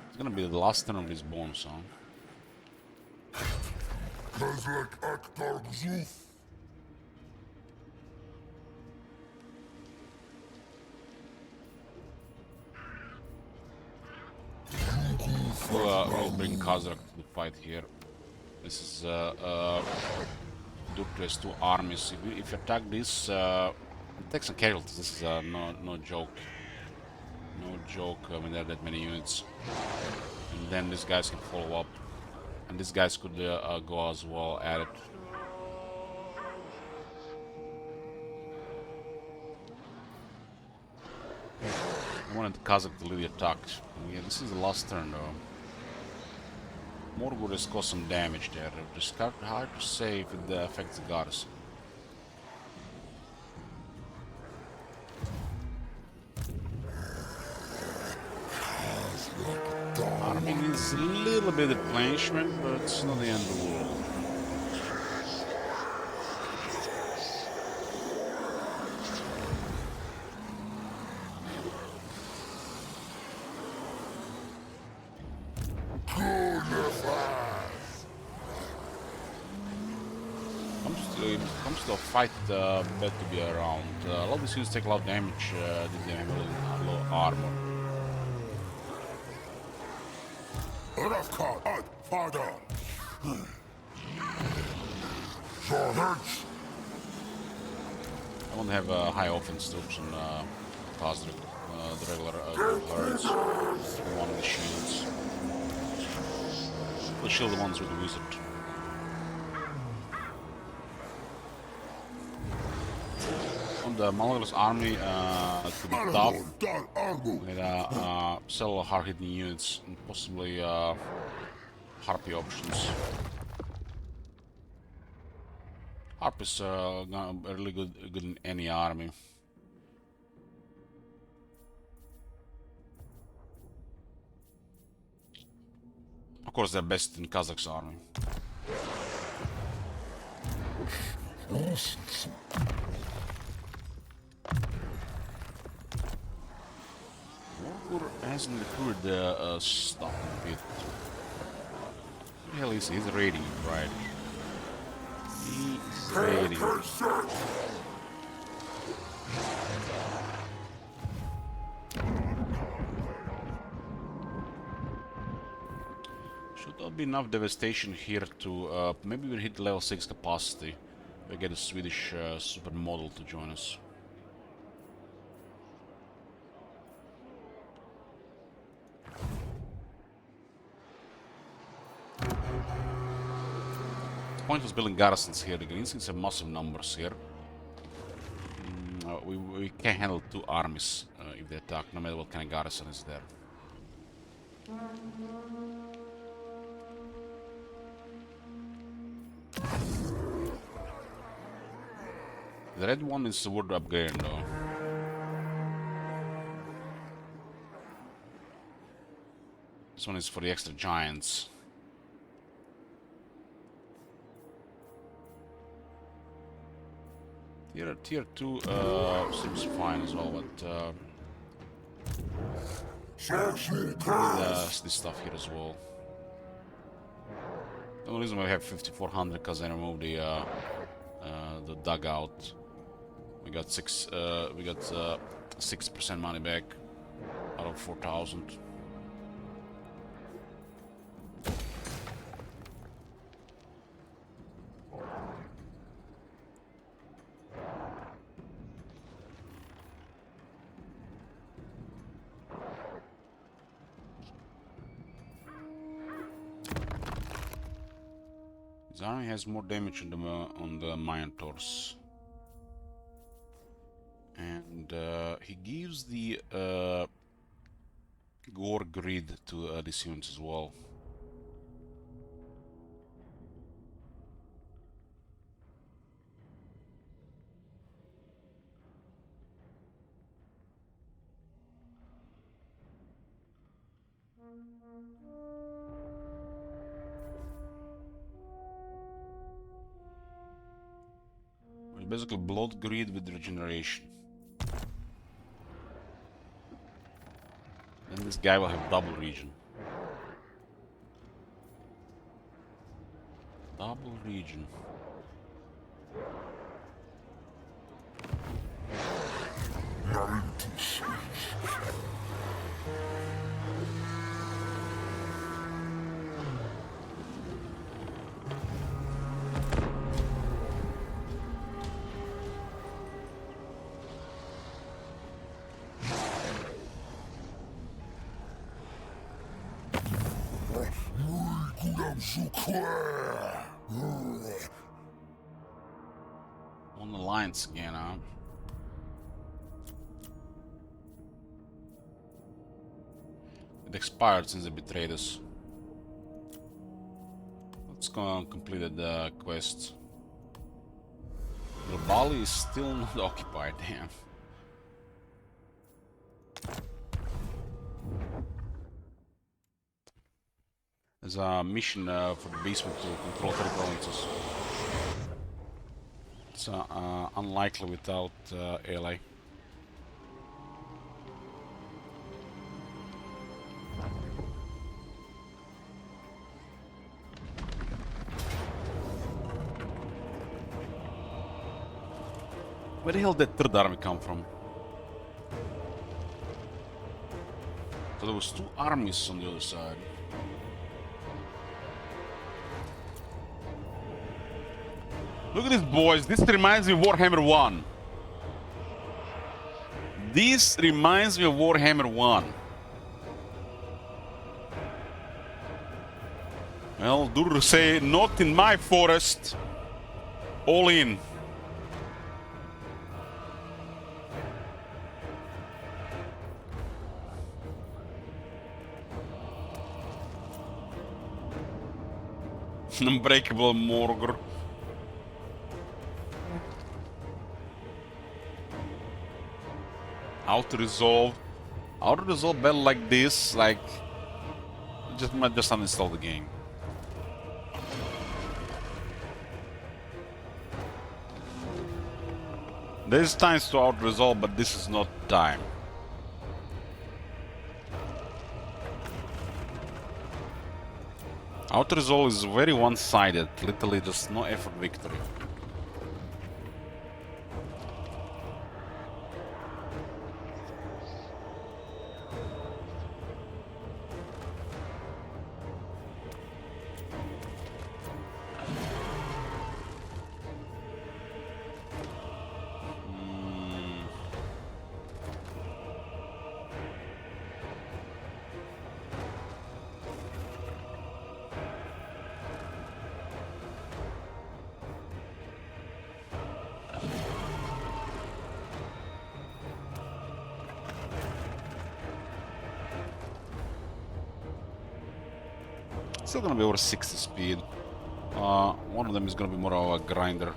It's gonna be the last turn of this bonus, huh? We'll bring Kazakh to the fight here. This is Duke has 2 armies. If you attack this, take some casualties. This is no joke. No joke when there are that many units. And then these guys can follow up. And these guys could go as well at it. I wanted the Kazakh to lead the attack. Yeah, this is the last turn though. Morgul has caused some damage there. It's hard to say if it affects the garrison. Army needs a little bit of replenishment, but it's not the end of the world. Comes to a fight, bad to be around. A lot of these units take a lot of damage, they have a low armor. Father. I want to have high offense troops on Kazakh, the regular Warherds. One of the shields. We'll shield the ones with the wizard. On the Malagos army to the top, with several hard-hitting units and possibly Harpy options. Harp is really good in any army. Of course, they're best in Kazakh's army. Warherd hasn't recruited the stock a bit. What the hell is he? He's raiding, right? He's raiding. Should not be enough devastation here to maybe we'll hit level 6 capacity. We get a Swedish supermodel to join us. Pointless building garrisons here. The Greenskins have massive numbers here. We can't handle 2 armies if they attack, no matter what kind of garrison is there. The red one is worth upgrading though. This one is for the extra giants. Tier 2 seems fine as well, but this stuff here as well. The only reason we have 5400 because I removed the dugout. We got 6% money back out of 4000. His army has more damage on the Minotaurs. And he gives the gore grid to these units as well. Well, basically blood grid with regeneration. Then this guy will have double regen. Double regen. On the lines again, huh? It expired since they betrayed us. Let's go and complete the quest. The Bali is still not occupied, damn. There's a mission for the basement to control 3 provinces. It's unlikely without ally. Where the hell did third army come from? So there was 2 armies on the other side. Look at this, boys. This reminds me of Warhammer 1. This reminds me of Warhammer 1. Well, Dur say, not in my forest. All in. Unbreakable Morgor. Auto-resolve battle like this, like, might just uninstall the game. There's times to auto-resolve, but this is not time. Auto-resolve is very one-sided, literally just no effort victory. Still gonna be over 60 speed. One of them is gonna be more of a grinder.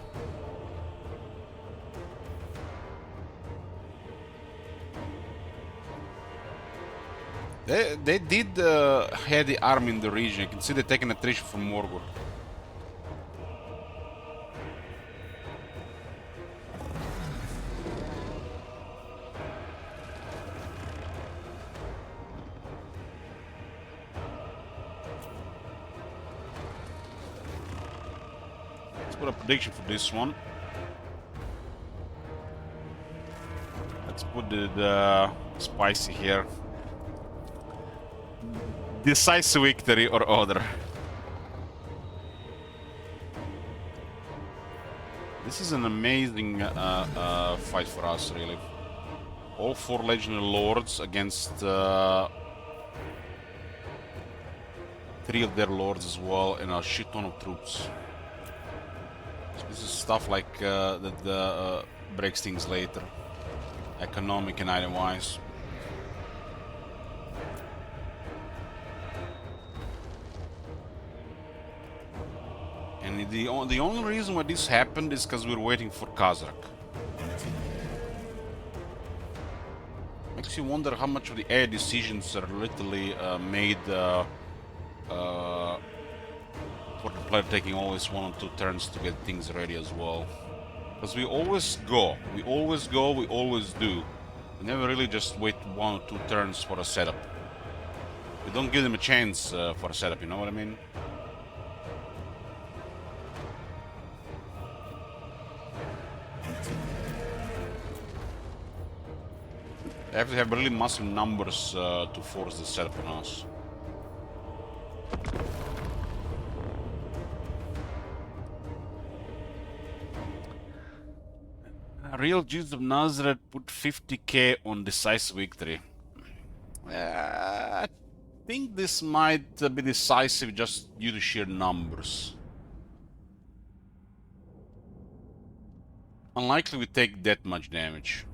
They did have the army in the region. You can see they're taking attrition from Morgul. Put a prediction for this one. Let's put the spicy here. Decisive victory or other. This is an amazing fight for us, really. All 4 legendary lords against 3 of their lords as well, and a shit ton of troops. This is stuff like that breaks things later. economic and item-wise. And the only reason why this happened is because we were waiting for Kazakh. Makes you wonder how much of the AI decisions are literally made for the player taking always 1 or 2 turns to get things ready as well. Because we always go, we always do. We never really just wait 1 or 2 turns for a setup. We don't give them a chance for a setup, you know what I mean? They have to have really massive numbers to force the setup on us. Real Jesus of Nazareth put 50k on decisive victory. I think this might be decisive just due to sheer numbers. Unlikely we take that much damage.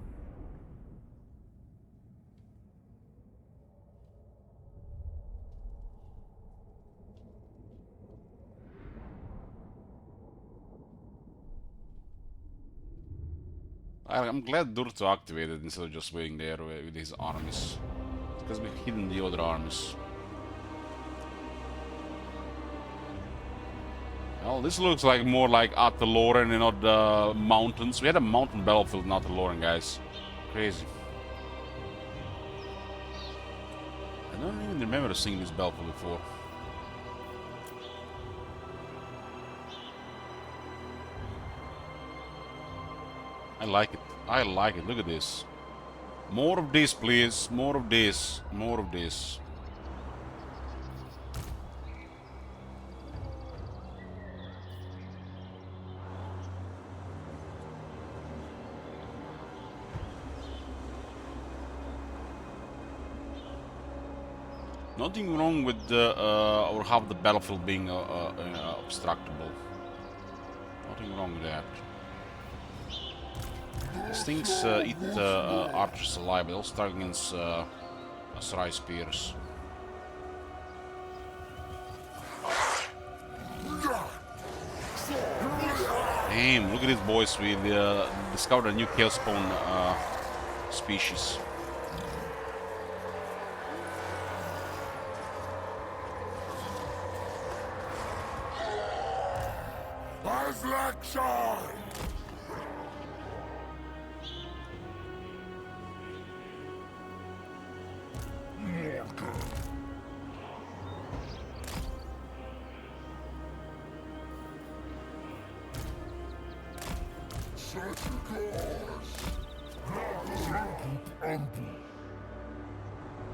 I'm glad Durto activated instead of just waiting there with his armies. Because we've hidden the other armies. Well, this looks like more like Ataloran and not the mountains. We had a mountain battlefield in Ataloran, guys. Crazy. I don't even remember seeing this battlefield before. I like it. I like it. Look at this. More of this, please. More of this. More of this. Nothing wrong with or half the battlefield being obstructable. Nothing wrong with that. These things eat archers alive, they all start against Sarai spears. Damn, look at these boys, we discovered a new chaos spawn species.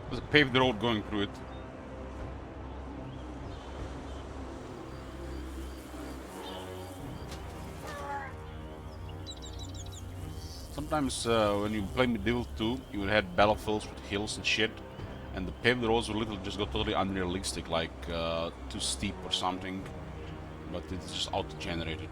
There's a paved road going through it. Sometimes when you play Medieval 2, you would have battlefields with hills and shit, and the paved roads would literally just go totally unrealistic, like too steep or something, but it's just auto-generated.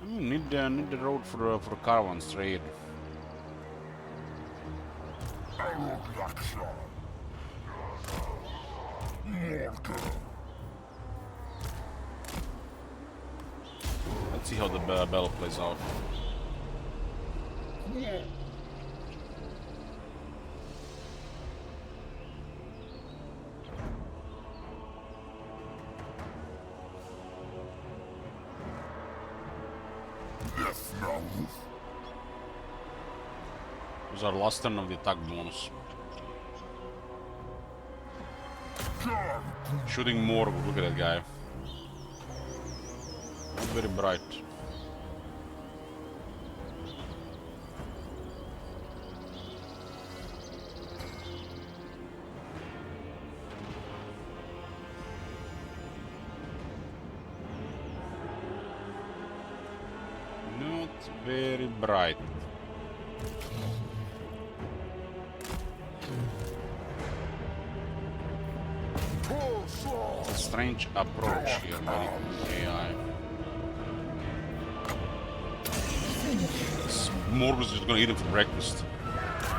Need the road for caravans trade. Let's see how the battle plays out. It was our last turn of the attack bonus. Shooting more, look at that guy. Not very bright. Not very bright. It's a strange approach here, buddy. AI. This Morgus is just gonna eat him for breakfast.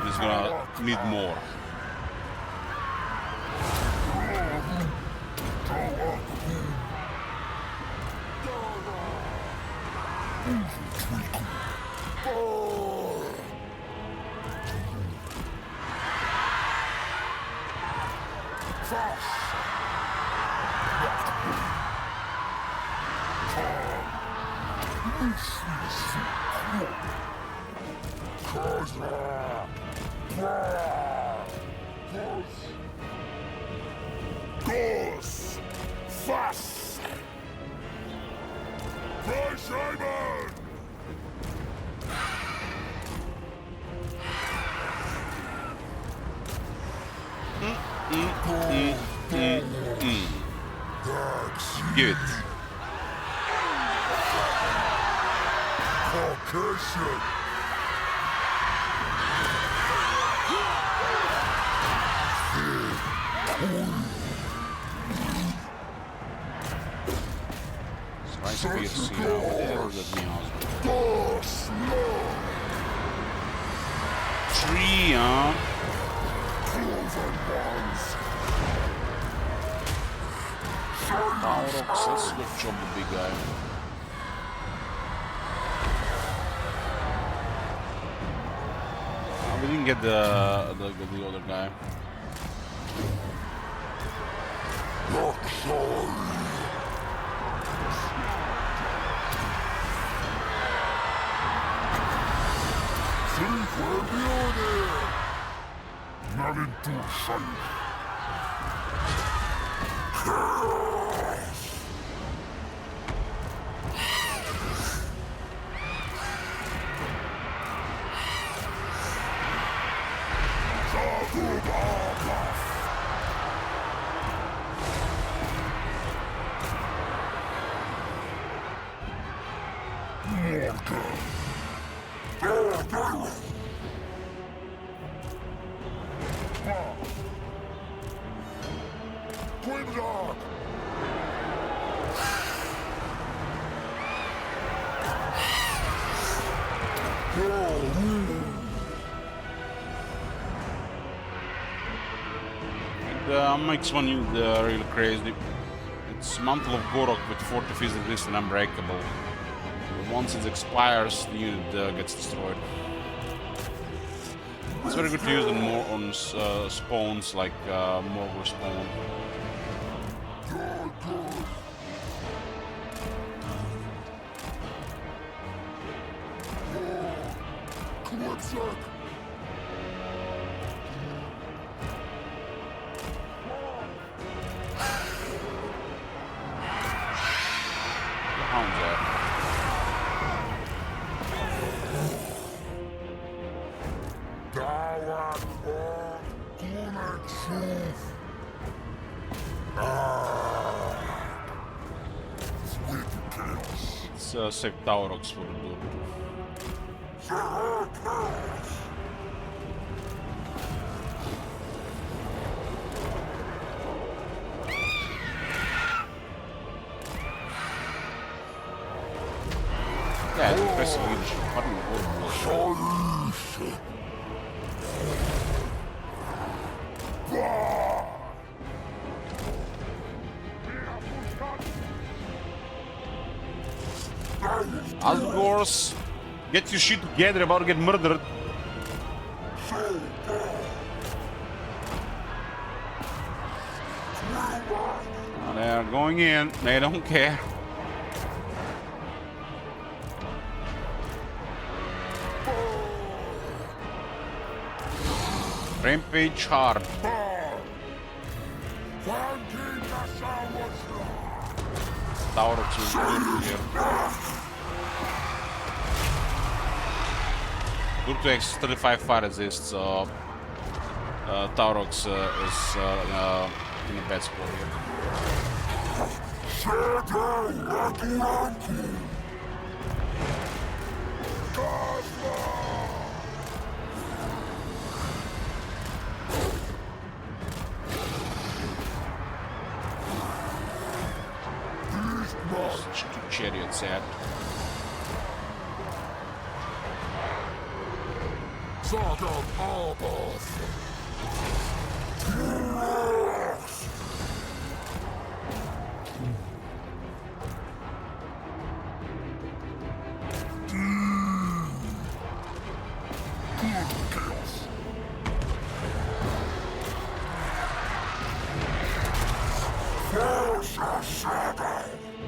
He's gonna need more. Give it. Spicy beers, you know, what the hell does that mean? Tree, huh? Taurox, that's a good job, the big guy. We didn't get the other guy. Makes one you really crazy. It's Mantle of Gorok with 40 physical resist and unbreakable. But once it expires, the unit gets destroyed. It's very good to use on spawns like Morgul spawn. Let's save Taurox for the door. Yeah, impressive leadership. What in the world? Asgors, get your shit together, about to get murdered. Oh, they're going in, they don't care. Rampage hard. Taurox is good here. Good to X 35 fire resist, so Taurox is in a bad spot here. sad.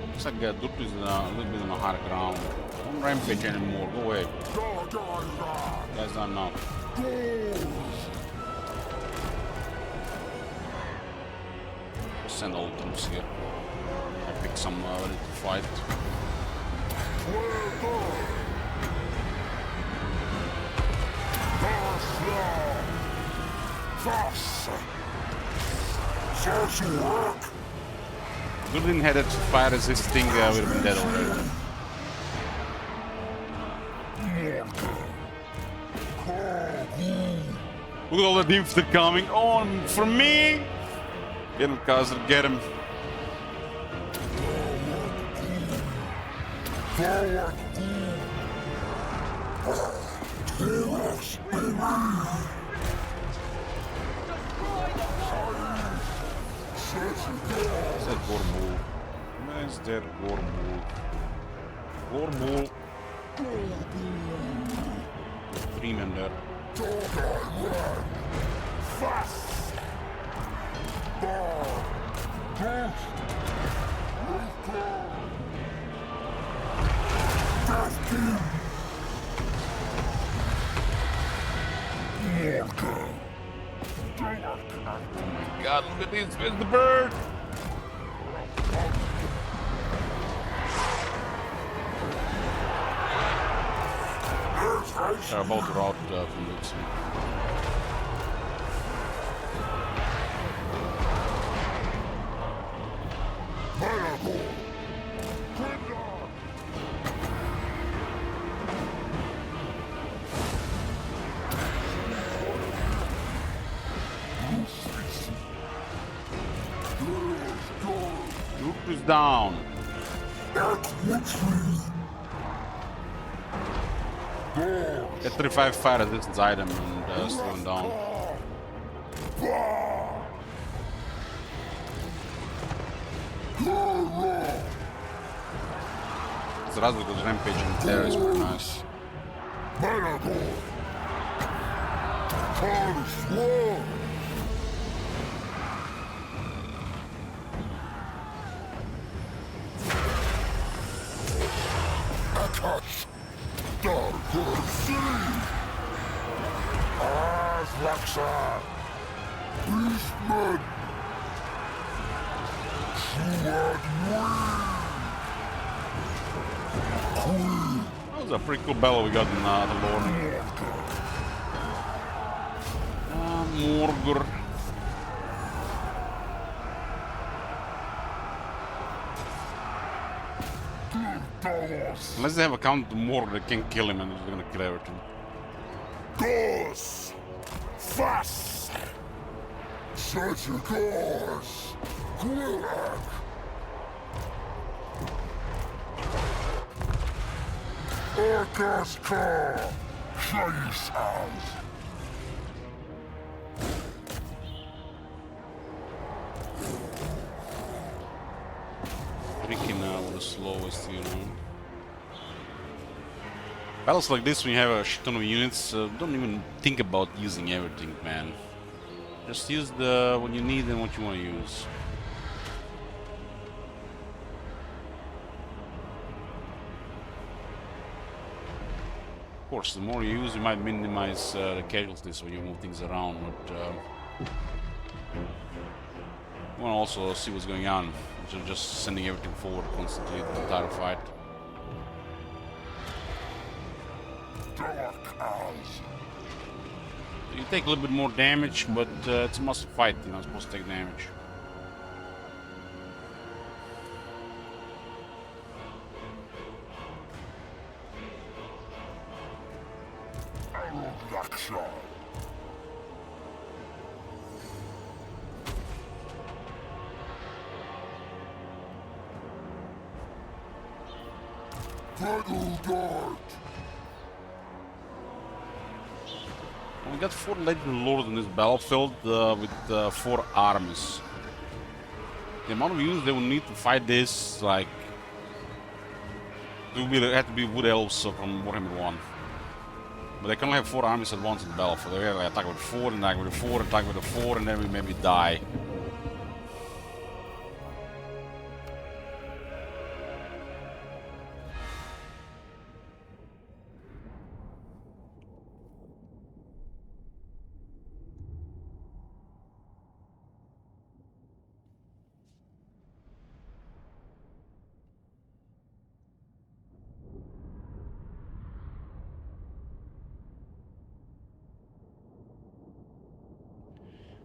Looks like Duke is a little bit on the higher ground. Don't rampage anymore. Go away. Guys are not. Send all troops here. I pick some ready to fight. Good didn't have that fire resisting, would have been dead already. Look at all the infantry coming on for me! Get him, cousin, get him. Is that Gormul? Where's that Gormul? Gormul. 3 men there. Oh my god, look at this, where's the bird? They're about to rout from Luxem. Luke is down. Get 35 fire resistance item and slow him down. Razlog of rampage there is pretty nice. That was a pretty cool battle we got in the Lord. Morgur. Unless they have a counter to Morgur, they can kill him and they're gonna kill everything. Goes fast. Such a goes. Gulag. Orkaska. Scheißhaus. Freaking the slowest, you know. Battles like this, when you have a shit ton of units, don't even think about using everything, man. Just use the what you need and what you want to use. Of course, the more you use, you might minimize the casualties when you move things around, but you want to also see what's going on. So just sending everything forward constantly the entire fight. You take a little bit more damage, but it's a must fight, you're not supposed to take damage. We got 4 legendary lords in this battlefield with 4 armies. The amount of units they will need to fight this, like, it will have to be wood elves from Warhammer 1. But they can only have 4 armies at once in the battlefield. They like, attack with 4, and attack with 4, and attack with 4, and then we maybe die.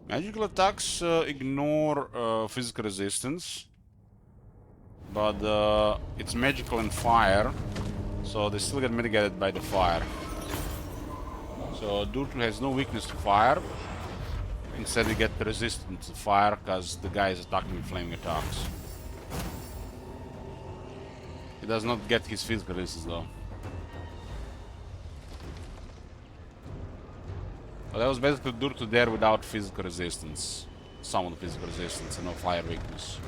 Magical attacks ignore physical resistance, but it's magical and fire, so they still get mitigated by the fire. So Durtu has no weakness to fire. Instead, they get the resistance to fire because the guy is attacking with flaming attacks. He does not get his physical resistance though. But that was basically Durtu there without physical resistance. Some physical resistance and no fire weakness.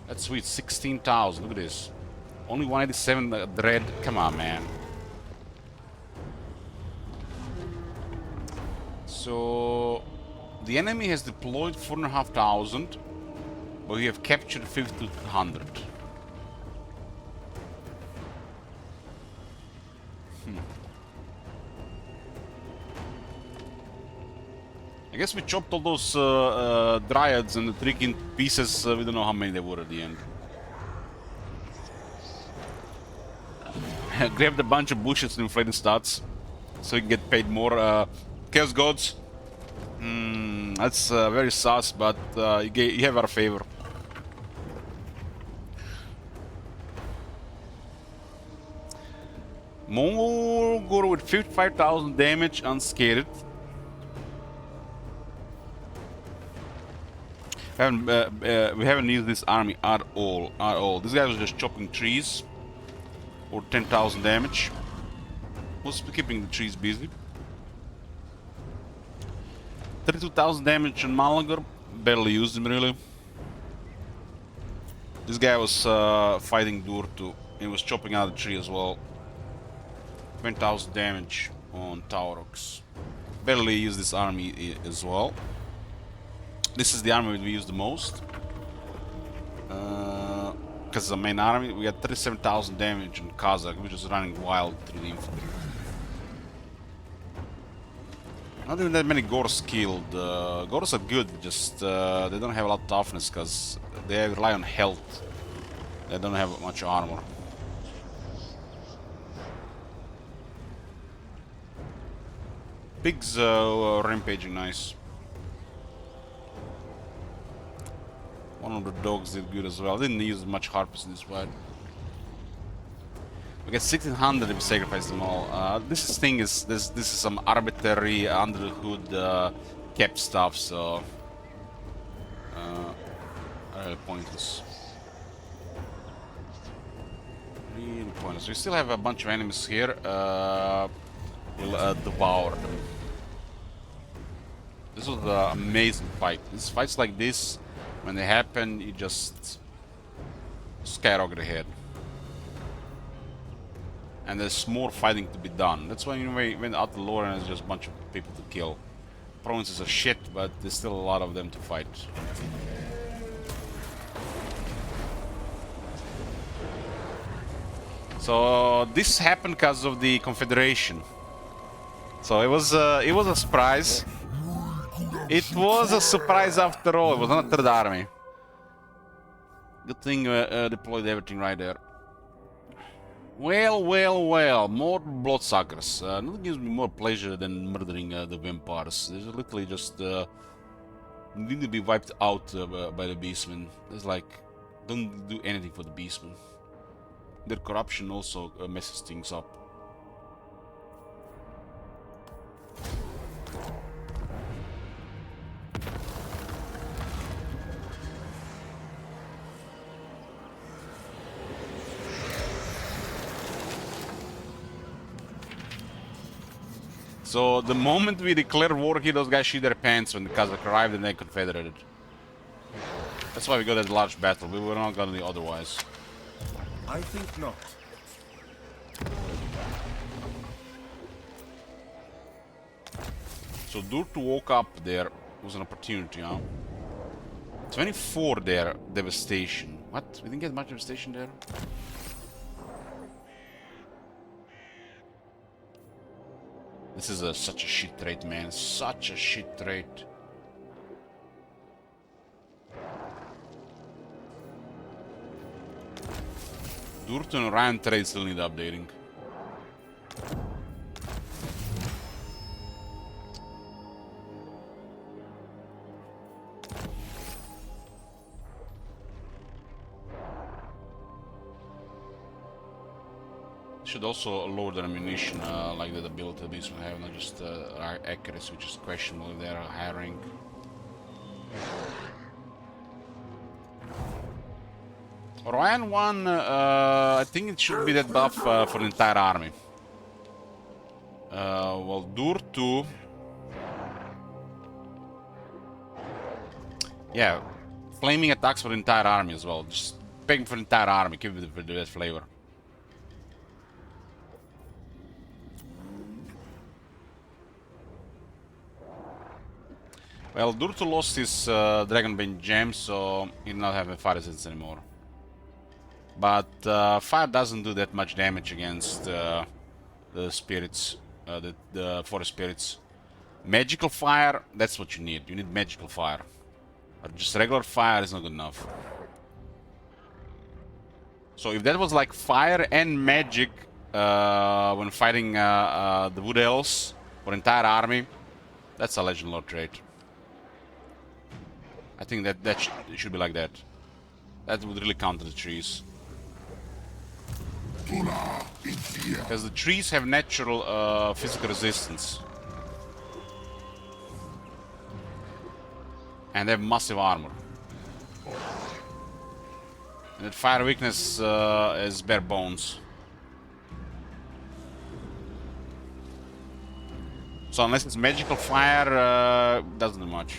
That's sweet, 16,000, look at this. Only 187 dread, come on man. So the enemy has deployed 4,500, but we have captured 5,200. I guess we chopped all those dryads and the trick in pieces. We don't know how many there were at the end. Grabbed a bunch of bushes to inflate the stats, so you can get paid more. Chaos Gods. That's very sus, but you have our favor. Mongol with 55,000 damage, unscathed. We haven't used this army at all. This guy was just chopping trees for 10,000 damage. Was keeping the trees busy. 32,000 damage on Malagar. Barely used him really. This guy was fighting Durtu. He was chopping out the tree as well. 20,000 damage on Taurox. Barely used this army as well. This is the army we use the most. Because it's the main army. We had 37,000 damage on Kazakh, which is running wild through the infantry. Not even that many Gors killed. Gors are good, just they don't have a lot of toughness because they rely on health. They don't have much armor. Pigs rampaging nice. One of the dogs did good as well. Didn't use much harpies in this fight. We get 1,600 if we sacrifice them all. This is some arbitrary under the hood kept stuff, so really pointless. Really pointless. We still have a bunch of enemies here. We'll devour them. This was an amazing fight. These fights like this, when they happen, you just skyrocket ahead. And there's more fighting to be done. That's why we went out to Lauren, there's just a bunch of people to kill. Provinces are shit, but there's still a lot of them to fight. So this happened because of the Confederation. So it was a surprise. It was a surprise after all. It was not a third army. Good thing deployed everything right there. Well, more bloodsuckers. Nothing gives me more pleasure than murdering the vampires. There's literally just need to be wiped out by the beastmen. It's like, don't do anything for the beastmen. Their corruption also messes things up. So the moment we declare war here, those guys shit their pants when the Kazakh arrived and they confederated. That's why we got that large battle. We were not gonna do otherwise. I think not. So Dur to woke up there was an opportunity, huh? 24 there, devastation. What? We didn't get much devastation there? This is such a shit trade, man. Such a shit trade. Durto and Ryan trade still need updating. Should also lower their ammunition, like the ability these will have, not just accuracy, which is questionable if they're hiring. Ryan 1, I think it should be that buff for the entire army. Well, Dur 2... Yeah, flaming attacks for the entire army as well. Just picking for the entire army, give it that flavor. Well, Durto lost his Dragonbane gem, so he did not have a fire resistance anymore. But fire doesn't do that much damage against the spirits, the forest spirits. Magical fire, that's what you need. You need magical fire. Or just regular fire is not good enough. So if that was like fire and magic when fighting the Wood Elves for entire army, that's a Legend Lord trait. I think that should be like that. That would really counter the trees. Because the trees have natural physical resistance. And they have massive armor. And that fire weakness is bare bones. So unless it's magical fire, doesn't do much.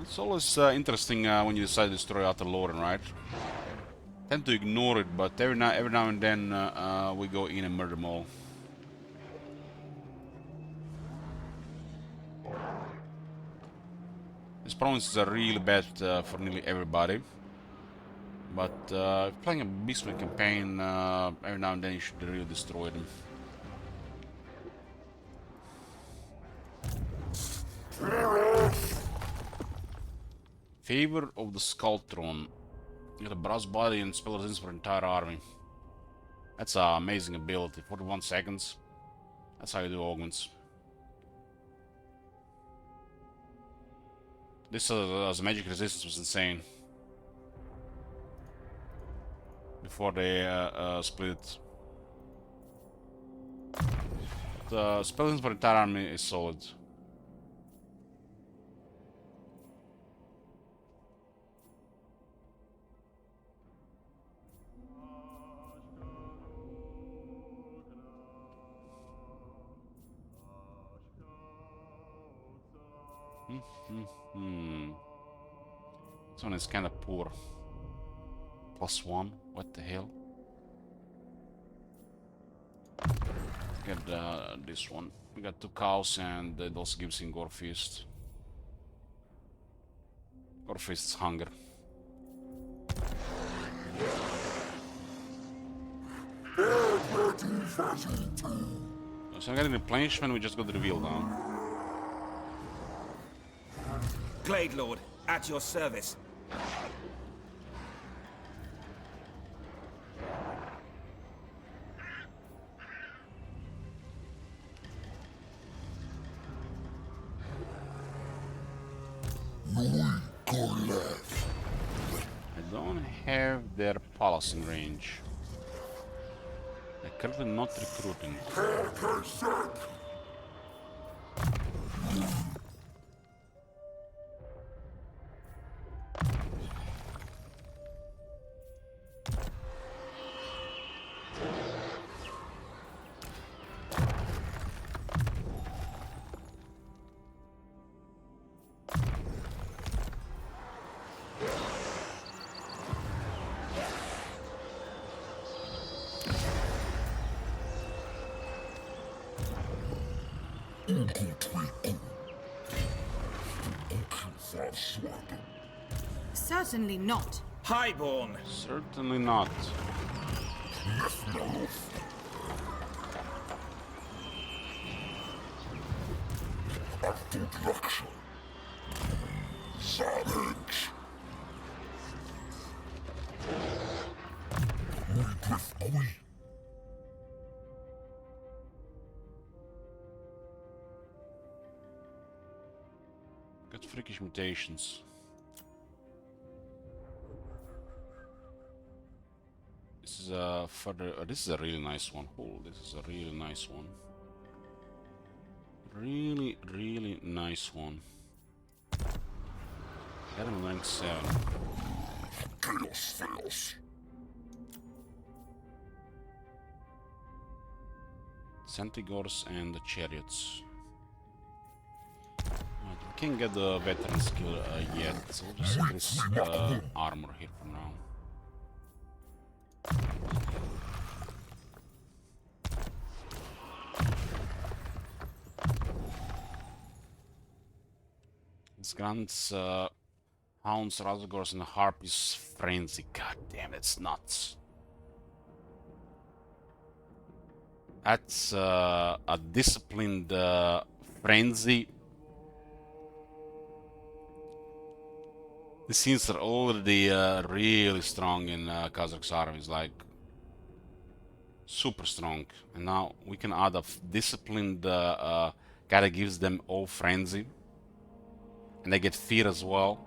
It's always interesting when you decide to destroy Outer Loren, right? Tend to ignore it, but every now and then we go in and murder them all. These provinces are really bad for nearly everybody. But if playing a Beastman campaign, every now and then you should really destroy them. Favor of the Skull Throne. You get a brass body and spell resistance for entire army. That's an amazing ability. 41 seconds. That's how you do augments. This as a magic resistance was insane. Before they split. The spell resistance for entire army is solid. This one is kind of poor. +1? What the hell? Get this one. We got 2 cows and it also gives him Gore Feast. Gore Feast is hunger. So I'm getting replenishment, we just got the reveal now. Glade Lord, at your service. I don't have their policing range. They're currently not recruiting. Certainly not. Highborn. Certainly not. Got freakish mutations. This is a further. This is a really nice one. Oh, this is a really nice one. Really, really nice one. Got him rank 7. Chaos fails. Centigors and the chariots. Right, we can't get the veteran skill yet, so we'll just increase armor here for now. This grants Hounds, Razagors, and Harpies Frenzy. God damn, it's nuts. That's a disciplined frenzy. The scenes are already really strong in Kazakh's armies, like super strong. And now we can add a disciplined guy that gives them all frenzy, and they get fear as well.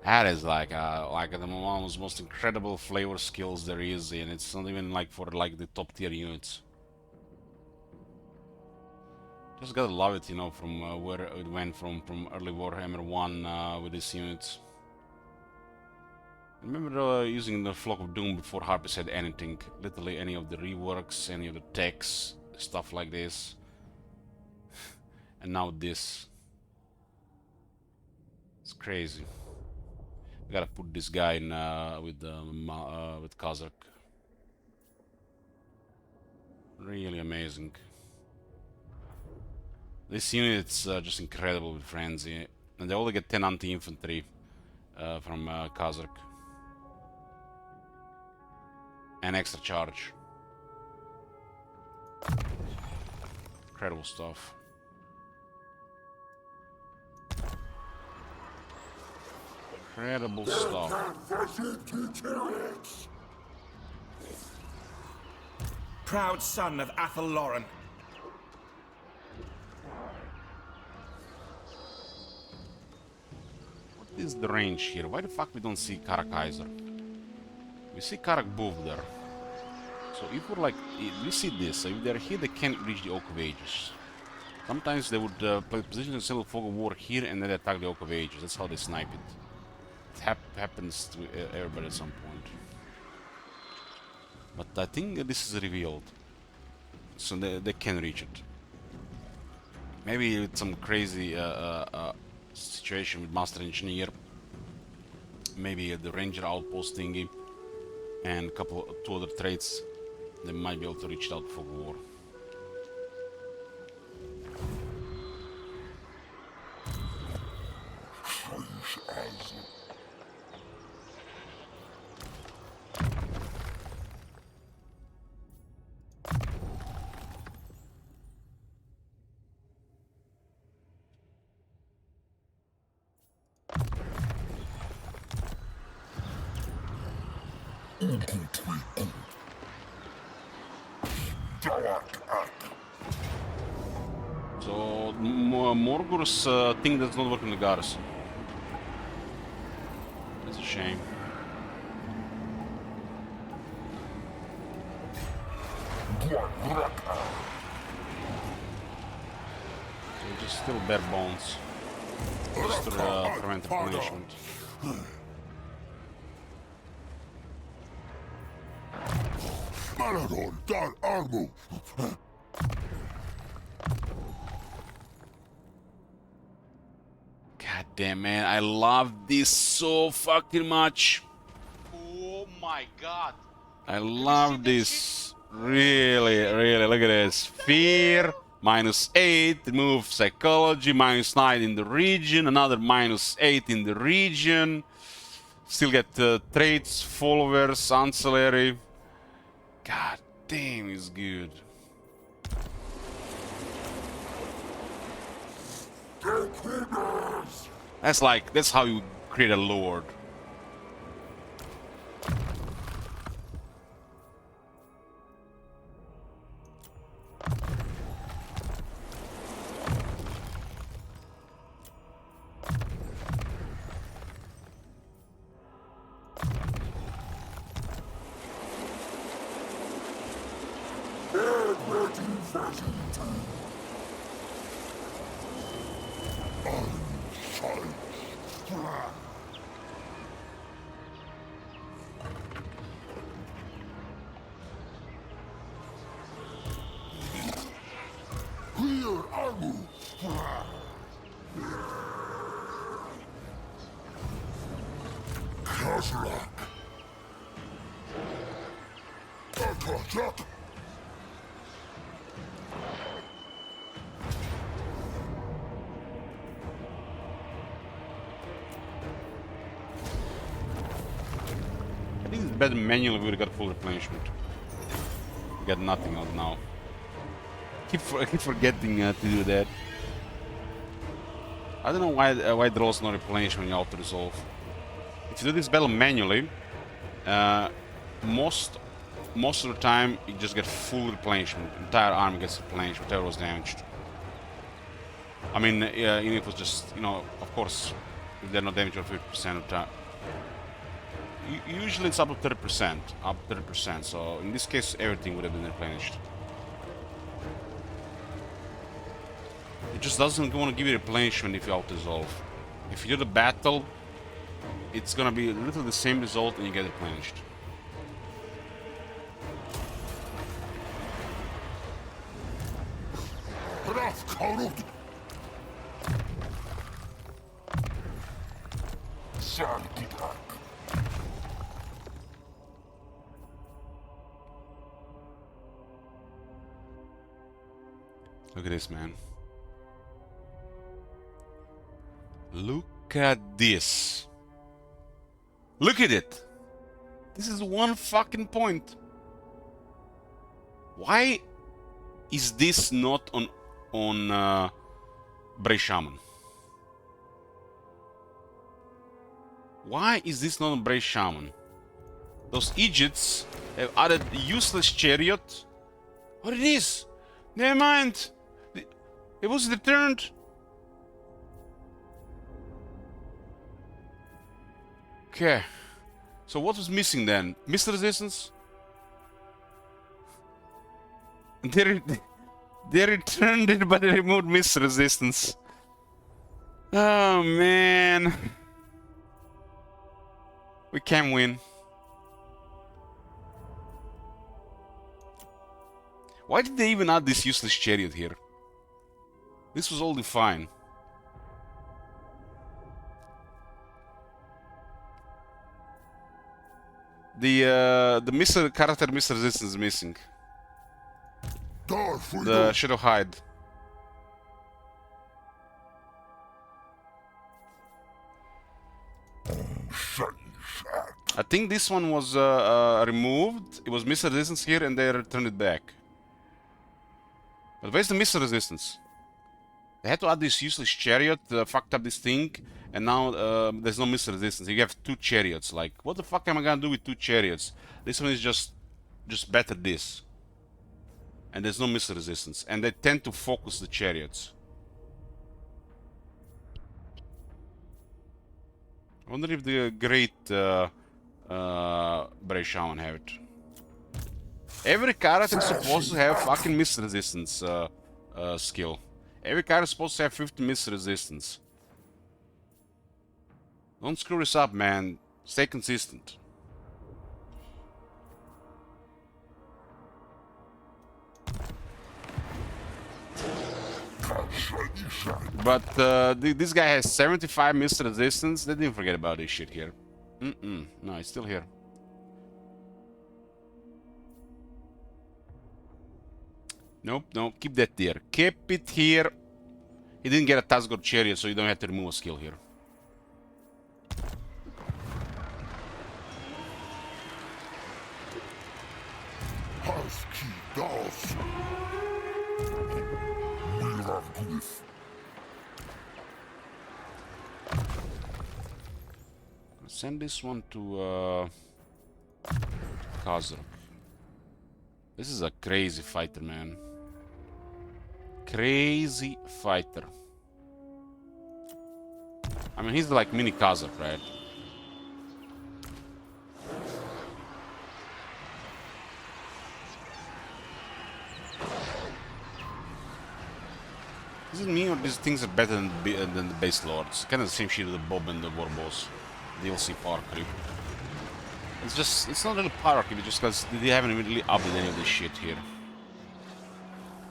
That is like the one of the most incredible flavor skills there is, and it's not even like for like the top tier units. Just gotta love it, you know, from where it went from early Warhammer 1 with these units. I remember using the Flock of Doom before Harpies had anything, literally any of the reworks, any of the techs, stuff like this, and now this. It's crazy. We gotta put this guy in with Kazakh. Really amazing. This unit's just incredible with frenzy, and they only get 10 anti-infantry from Kazakh, and extra charge. Incredible stuff. Incredible stuff. Proud son of Athel Loren. What is the range here? Why the fuck we don't see Karak Kaiser? We see Karak Boof there. So if we're like, we see this, so if they're here they can't reach the Oak of Ages. Sometimes they would position themselves for a war here and then attack the Oak of Ages. That's how they snipe it. It happens to everybody at some point. But I think this is revealed. So they can reach it. Maybe with some crazy situation with Master Engineer. Maybe the Ranger outpost thingy. And two other traits. They might be able to reach it out for war. So Morgur's thing does not work in the garrison. That's a shame. So just still bare bones. Just to prevent the punishment. Maradon, dar armu. God damn, man, I love this so fucking much. Oh my god. I love this. Really, really, look at this. Fear, -8, remove psychology, -9 in the region, another -8 in the region. Still get traits, followers, ancillary. God damn, it's good. That's how you create a lord. I think it's better manually. We would have got full replenishment. We got nothing out now. I keep forgetting to do that. I don't know why it rolls no replenishment when you auto resolve. If you do this battle manually, most of the time you just get full replenishment. Entire army gets replenished, whatever was damaged. I mean, even if it was just, you know, of course, if they're not damaged for 50% of the time. Usually it's up to 30%, so in this case everything would have been replenished. It just doesn't want to give you replenishment if you auto-resolve. If you do the battle, it's gonna be literally the same result and you get replenished. Look at this, man. Look at this. Look at it. This is one fucking point. Why is this not on Bray Shaman? Why is this not on Bray Shaman? Those idiots have added useless chariot. What it is? Never mind. It was returned. Okay. So what was missing then? Missed resistance? They returned it, but they removed missed resistance. Oh man. We can win. Why did they even add this useless chariot here? This was already fine. The character miss resistance is missing. The Shadow Hide. I think this one was removed. It was miss resistance here, and they returned it back. But where's the miss resistance? They had to add this useless chariot, fucked up this thing, and now there's no miss resistance. You have two chariots. Like, what the fuck am I gonna do with two chariots? This one is just better this. And there's no miss resistance. And they tend to focus the chariots. I wonder if the great Bray Shaman have it. Every character is supposed to have fucking miss resistance skill. Every character is supposed to have 50 miss resistance. Don't screw this up, man. Stay consistent. But this guy has 75 miss resistance. They didn't forget about this shit here. No, it's still here. Nope, nope. Keep that there. Keep it here. He didn't get a Tasgor Chariot, so you don't have to remove a skill here. Send this one to Kazrak. This is a crazy fighter, man. Crazy fighter. I mean, he's like mini Kazakh, right? Is it me or these things are better than the base lords? Kind of the same shit with the Bob and the War Boss. DLC power creep. It's just, it's not really power creep, it's just because they haven't really updated any of this shit here.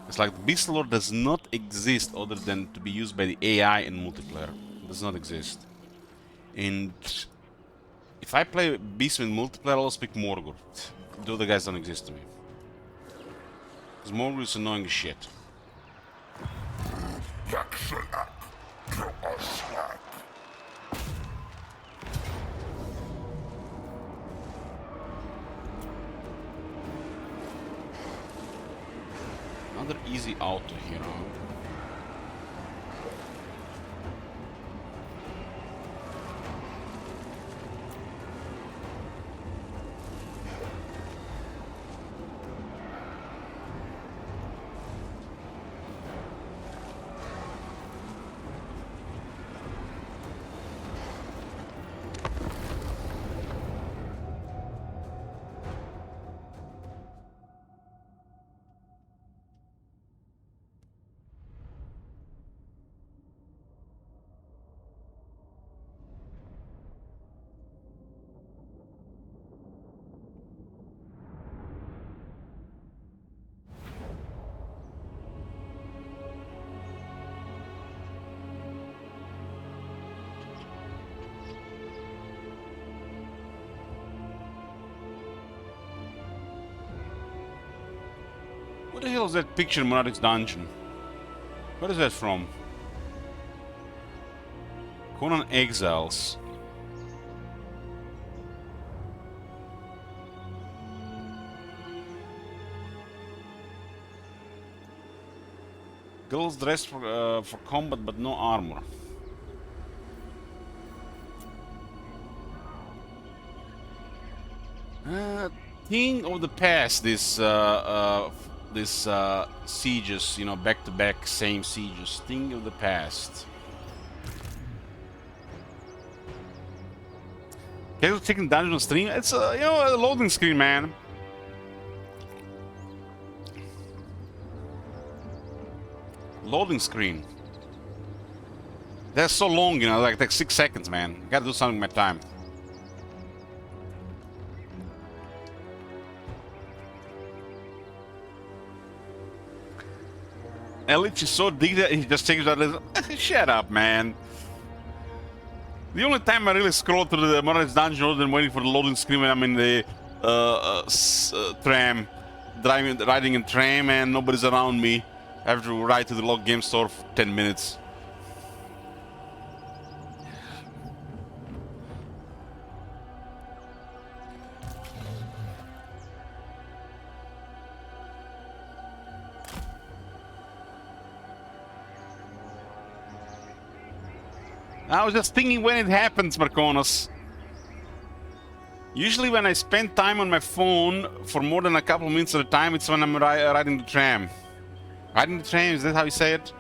It's like the Beast Lord does not exist other than to be used by the AI in multiplayer. It does not exist. And if I play Beast in multiplayer, I'll speak Morgul. The other guys don't exist to me. Because Morgul is annoying as shit. Another easy auto here, huh? What the hell is that picture in Monarch's dungeon? Where is that from? Conan Exiles. Girls dressed for combat but no armor. Thing of the past, this sieges, you know, back-to-back same sieges. Thing of the past. Casual taking dungeon stream. It's you know, a loading screen, man. Loading screen. They're so long, you know, like 6 seconds, man. I gotta do something with my time. Elich is so deep that he just takes that as shut up, man. The only time I really scroll through the Monarch's dungeon other than waiting for the loading screen when I'm in the tram, riding in tram and nobody's around me. I have to ride to the log game store for 10 minutes. I was just thinking when it happens, Marconos. Usually when I spend time on my phone for more than a couple of minutes at a time, it's when I'm riding the tram. Riding the tram, is that how you say it?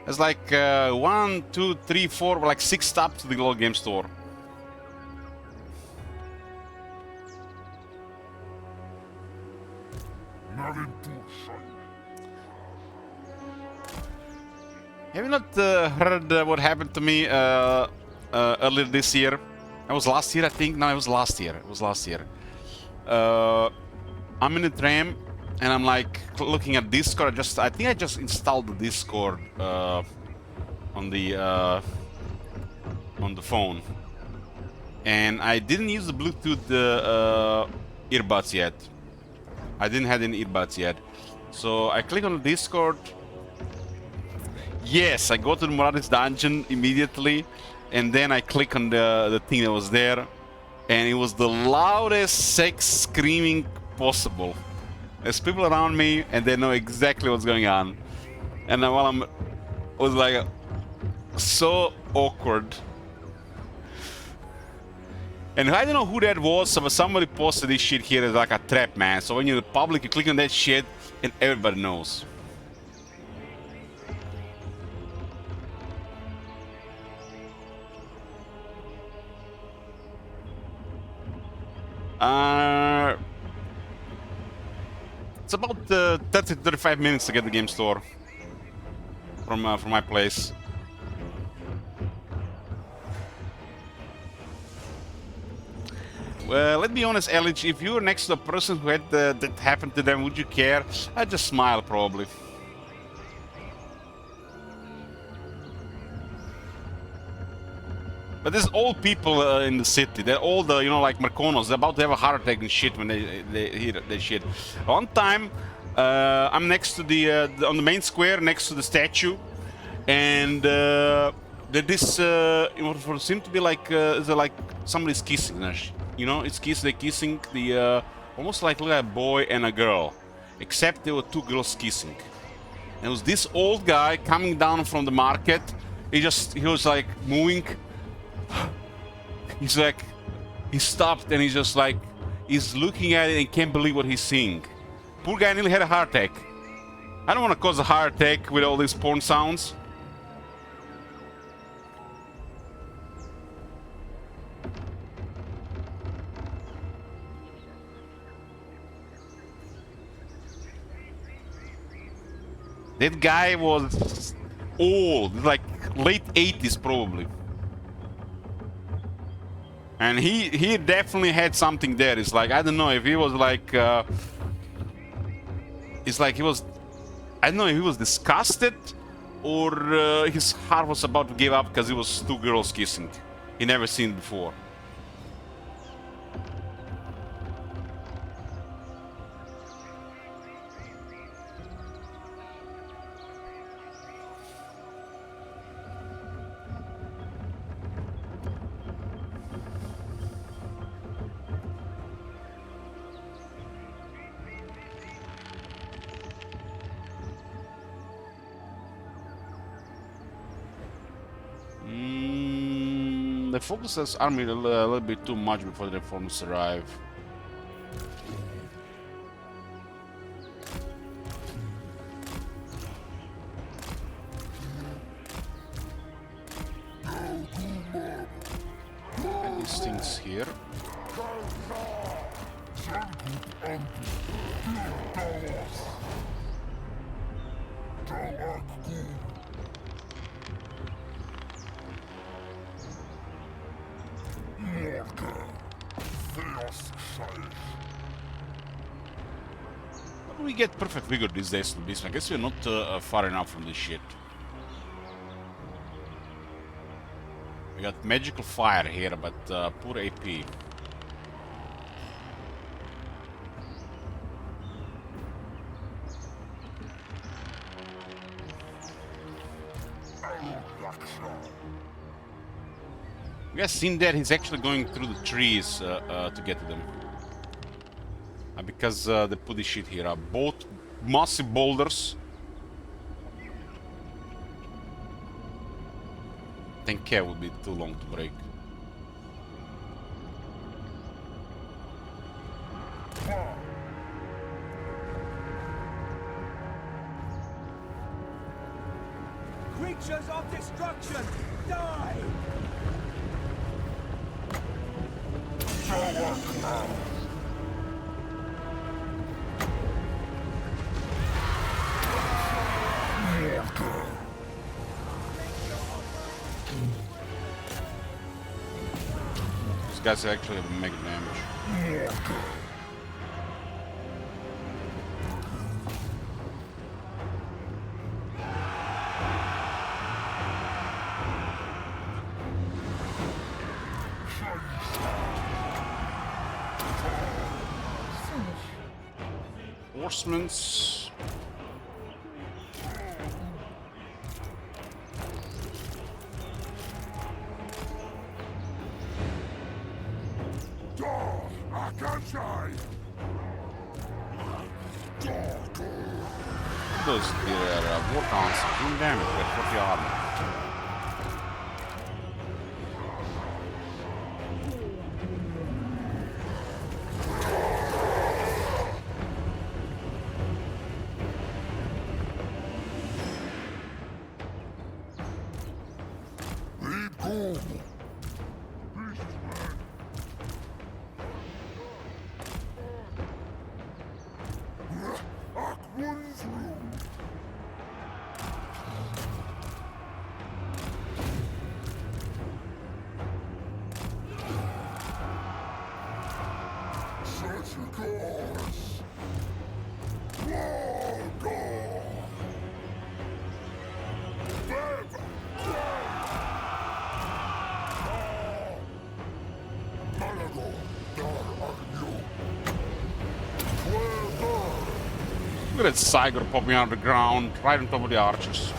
It's like 1, 2, 3, 4, like 6 stops to the local game store. Have you not heard what happened to me earlier this year? It was last year, I think. No, it was last year. It was last year. I'm in the tram and I'm like looking at Discord. I think I just installed the Discord on the phone, and I didn't use the Bluetooth earbuds yet. I didn't have any earbuds yet, So I click on the Discord. Yes, I go to the Muradin's dungeon immediately, and then I click on the thing that was there, and it was the loudest sex screaming possible. There's people around me, and they know exactly what's going on. And then while it was like so awkward. And I don't know who that was, but somebody posted this shit here as like a trap, man. So when you're in the public, you click on that shit, and everybody knows. It's about 30 to 35 minutes to get the game store from my place. Well, let's be honest, Elich, if you were next to a person who had that happened to them, would you care? I'd just smile, probably. But there's old people in the city. They're all the, you know, like Marconos. They're about to have a heart attack and shit when they hear that shit. One time, I'm next to on the main square, next to the statue, and there's this. It seemed to be like somebody's kissing. You know, they're kissing the almost like a boy and a girl, except there were two girls kissing. And it was this old guy coming down from the market. He was like moving. He's like, he stopped and he's looking at it and can't believe what he's seeing. Poor guy nearly had a heart attack. I don't want to cause a heart attack with all these porn sounds. That guy was old, like late 80s probably. And he definitely had something there. It's like, I don't know if he was like, it's like he was, I don't know if he was disgusted or his heart was about to give up because it was two girls kissing. He never seen it before. They focus this army a little bit too much before the reformers arrive. And these things here. How do we get perfect vigor these days to this? I guess we're not far enough from this shit. We got magical fire here, but poor AP. You guys seen that? He's actually going through the trees to get to them. Because they put this shit here. Both massive boulders. 10k would be too long to break. Creatures of destruction, die! These guys actually have mega damage. Horsemen's Those war concepts, doing damage with 40 armor. Look at that Siger popping out of the ground, right on top of the archers.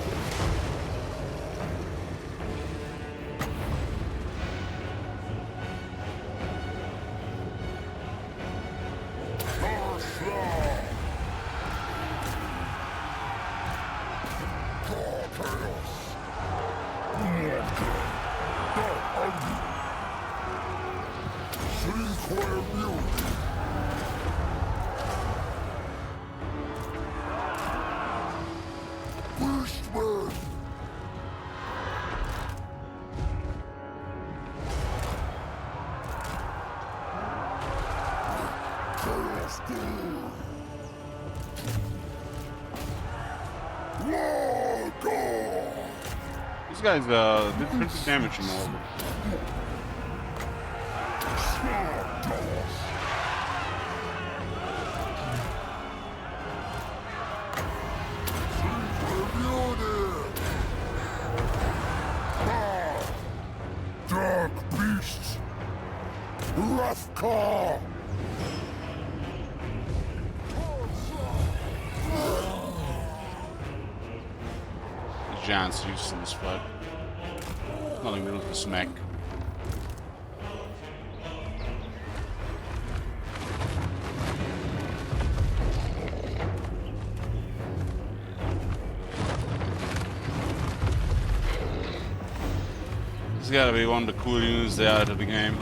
These guys did pretty damage in all. Dark beasts! Rough car! Giants used in this fight. Nothing to do with the smack. This has gotta be one of the cool units they added to the game.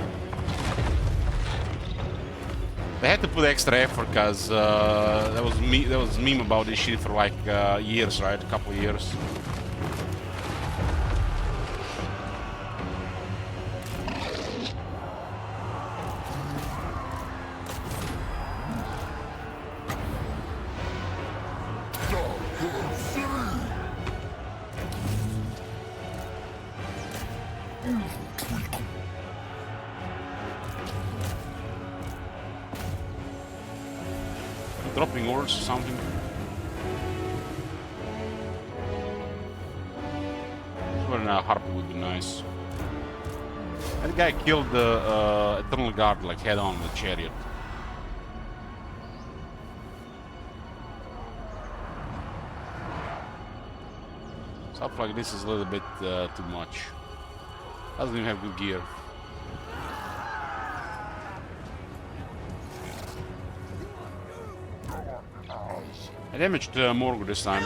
They had to put extra effort because there was meme about this shit for like years, right? A couple of years. Dropping ores or something. Well, now Harpy would be nice. That guy killed the Eternal Guard like head on with a chariot. Stuff like this is a little bit too much. Doesn't even have good gear. I damaged Morgul this time.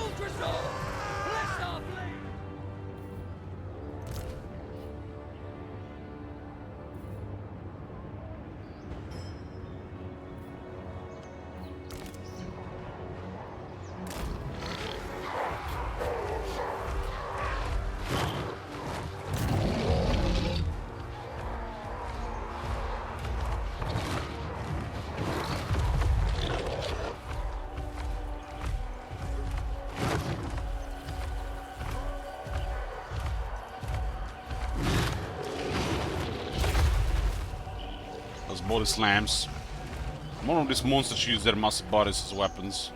Body slams. More of these monsters use their massive bodies as weapons.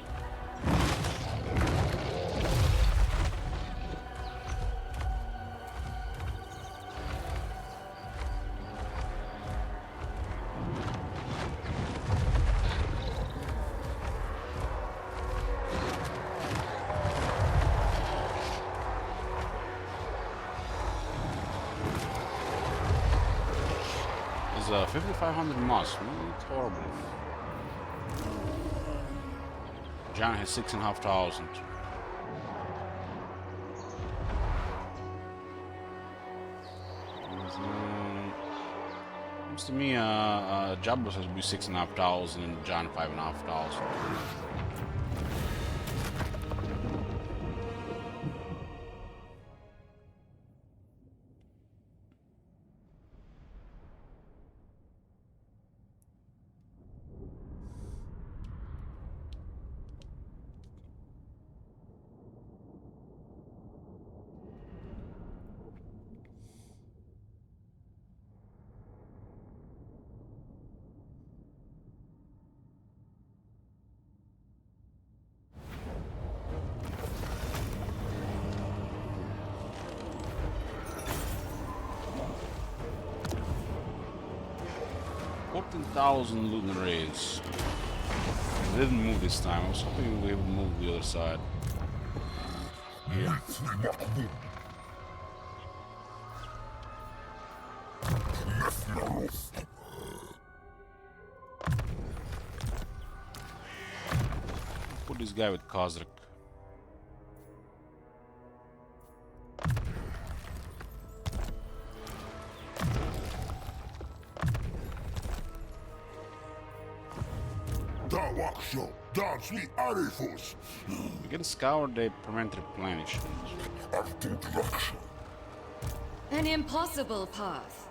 is 5,500 moss. It's horrible. John has 6,500. Seems to me, Jabba has to be 6,500 and John 5,500. 14,000 lunar rays. They didn't move this time. I was hoping we would move the other side. Put this guy with Kozrik. We can scour the permanent replenishment. An impossible path.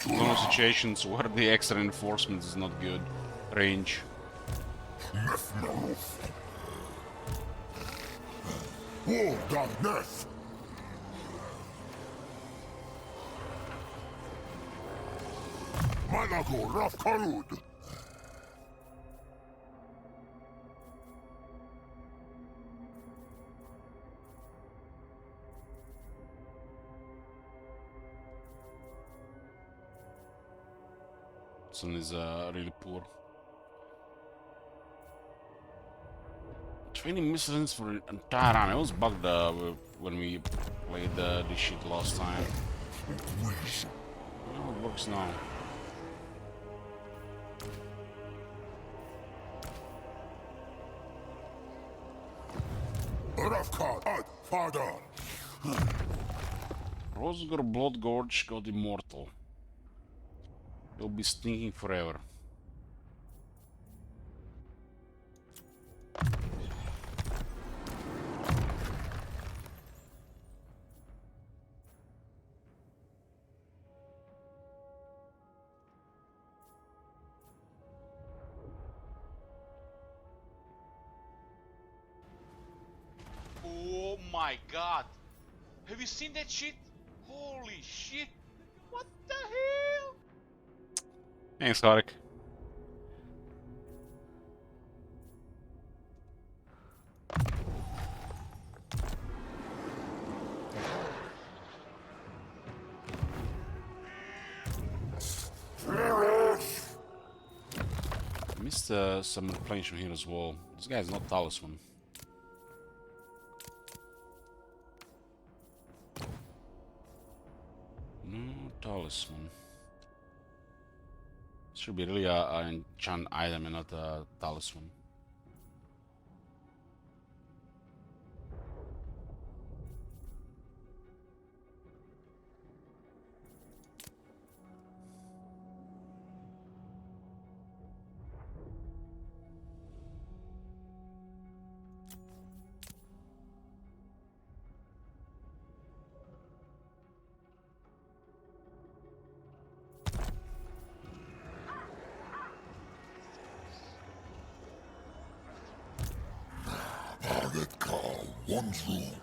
Some situations where the extra enforcement is not good. Range. Sun is really poor. 20 missiles for an entire army. I was bugged when we played this shit last time. Oh, it works now. Rosgar Blood Gorge got immortal. He'll be stinking forever. Oh my god! Have you seen that shit? Holy shit! What the hell? Thanks, Harik. Missed some replenishment here as well. This guy is not talisman. No talisman. Should be really an enchant item and not a talisman. One's rule.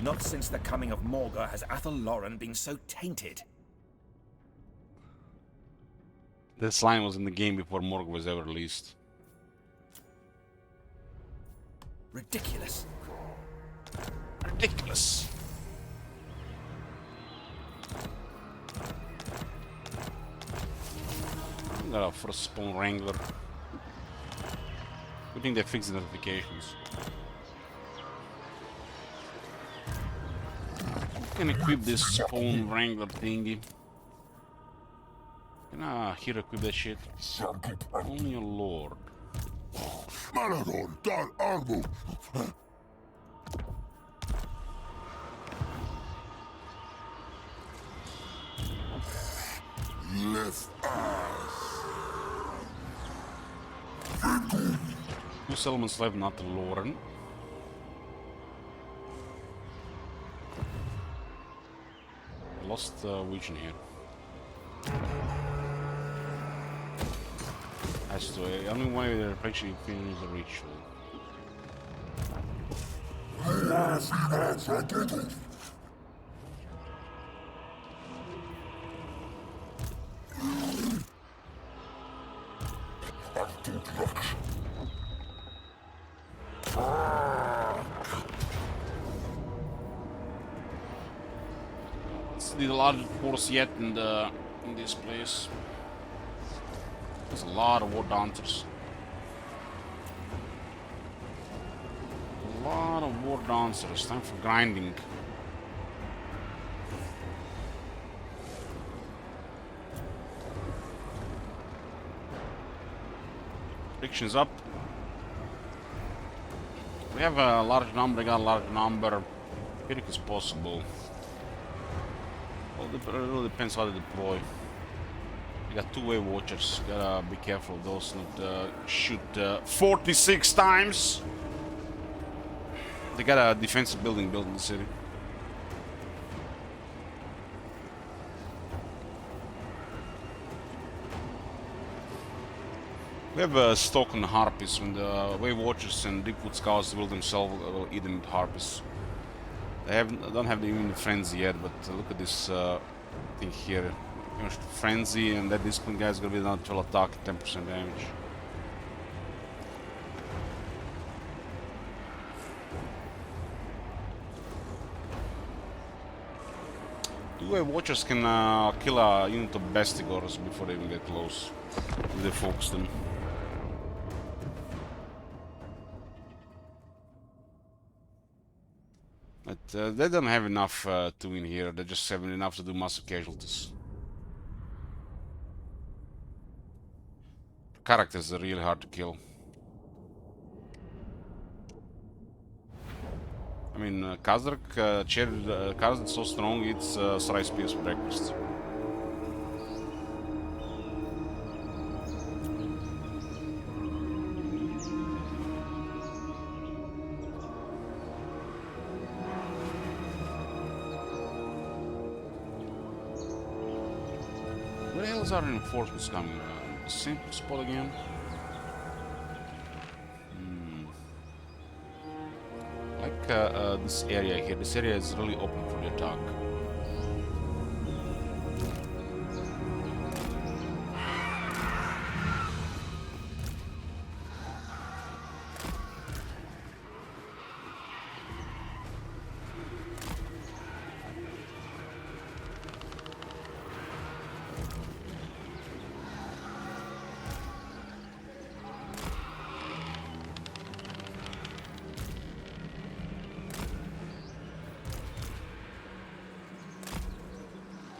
Not since the coming of Morga has Athelloren been so tainted. This line was in the game before Morg was ever released. Ridiculous. Ridiculous. Got a first spawn wrangler. Good thing they fixed the notifications. Can equip this spawn wrangler thingy. Can I here equip that shit? Only a lord. Marathon, dar armu. Left ass. Two settlements left, not the Lauren. I lost vision here. Has to. Only way they're actually finish the ritual. Need a lot of force yet in this place. There's a lot of war dancers. A lot of war dancers. Time for grinding. Predictions up. We have a large number. Got a large number. I think it's possible. Well, it really depends how they deploy. You got two-way watchers. Gotta be careful of those. Not shoot 46 times. They got a defensive building built in the city. We have a stock on harpies. When the wave watchers and deepwood scouts will themselves eat them with harpies. They don't have even the frenzy yet, but look at this thing here. Frenzy, and that discipline guy is gonna be another 12 attack, 10% damage. Two-way watchers can kill a unit of Bestigors before they even get close, if they focus them. But they don't have enough to win here. They just have enough to do massive casualties. Characters are really hard to kill. I mean, Kazark, Kazark is so strong, it's rice peas for breakfast. Where the hell is our reinforcements coming? Same spot again? Like this area here. This area is really open for the attack.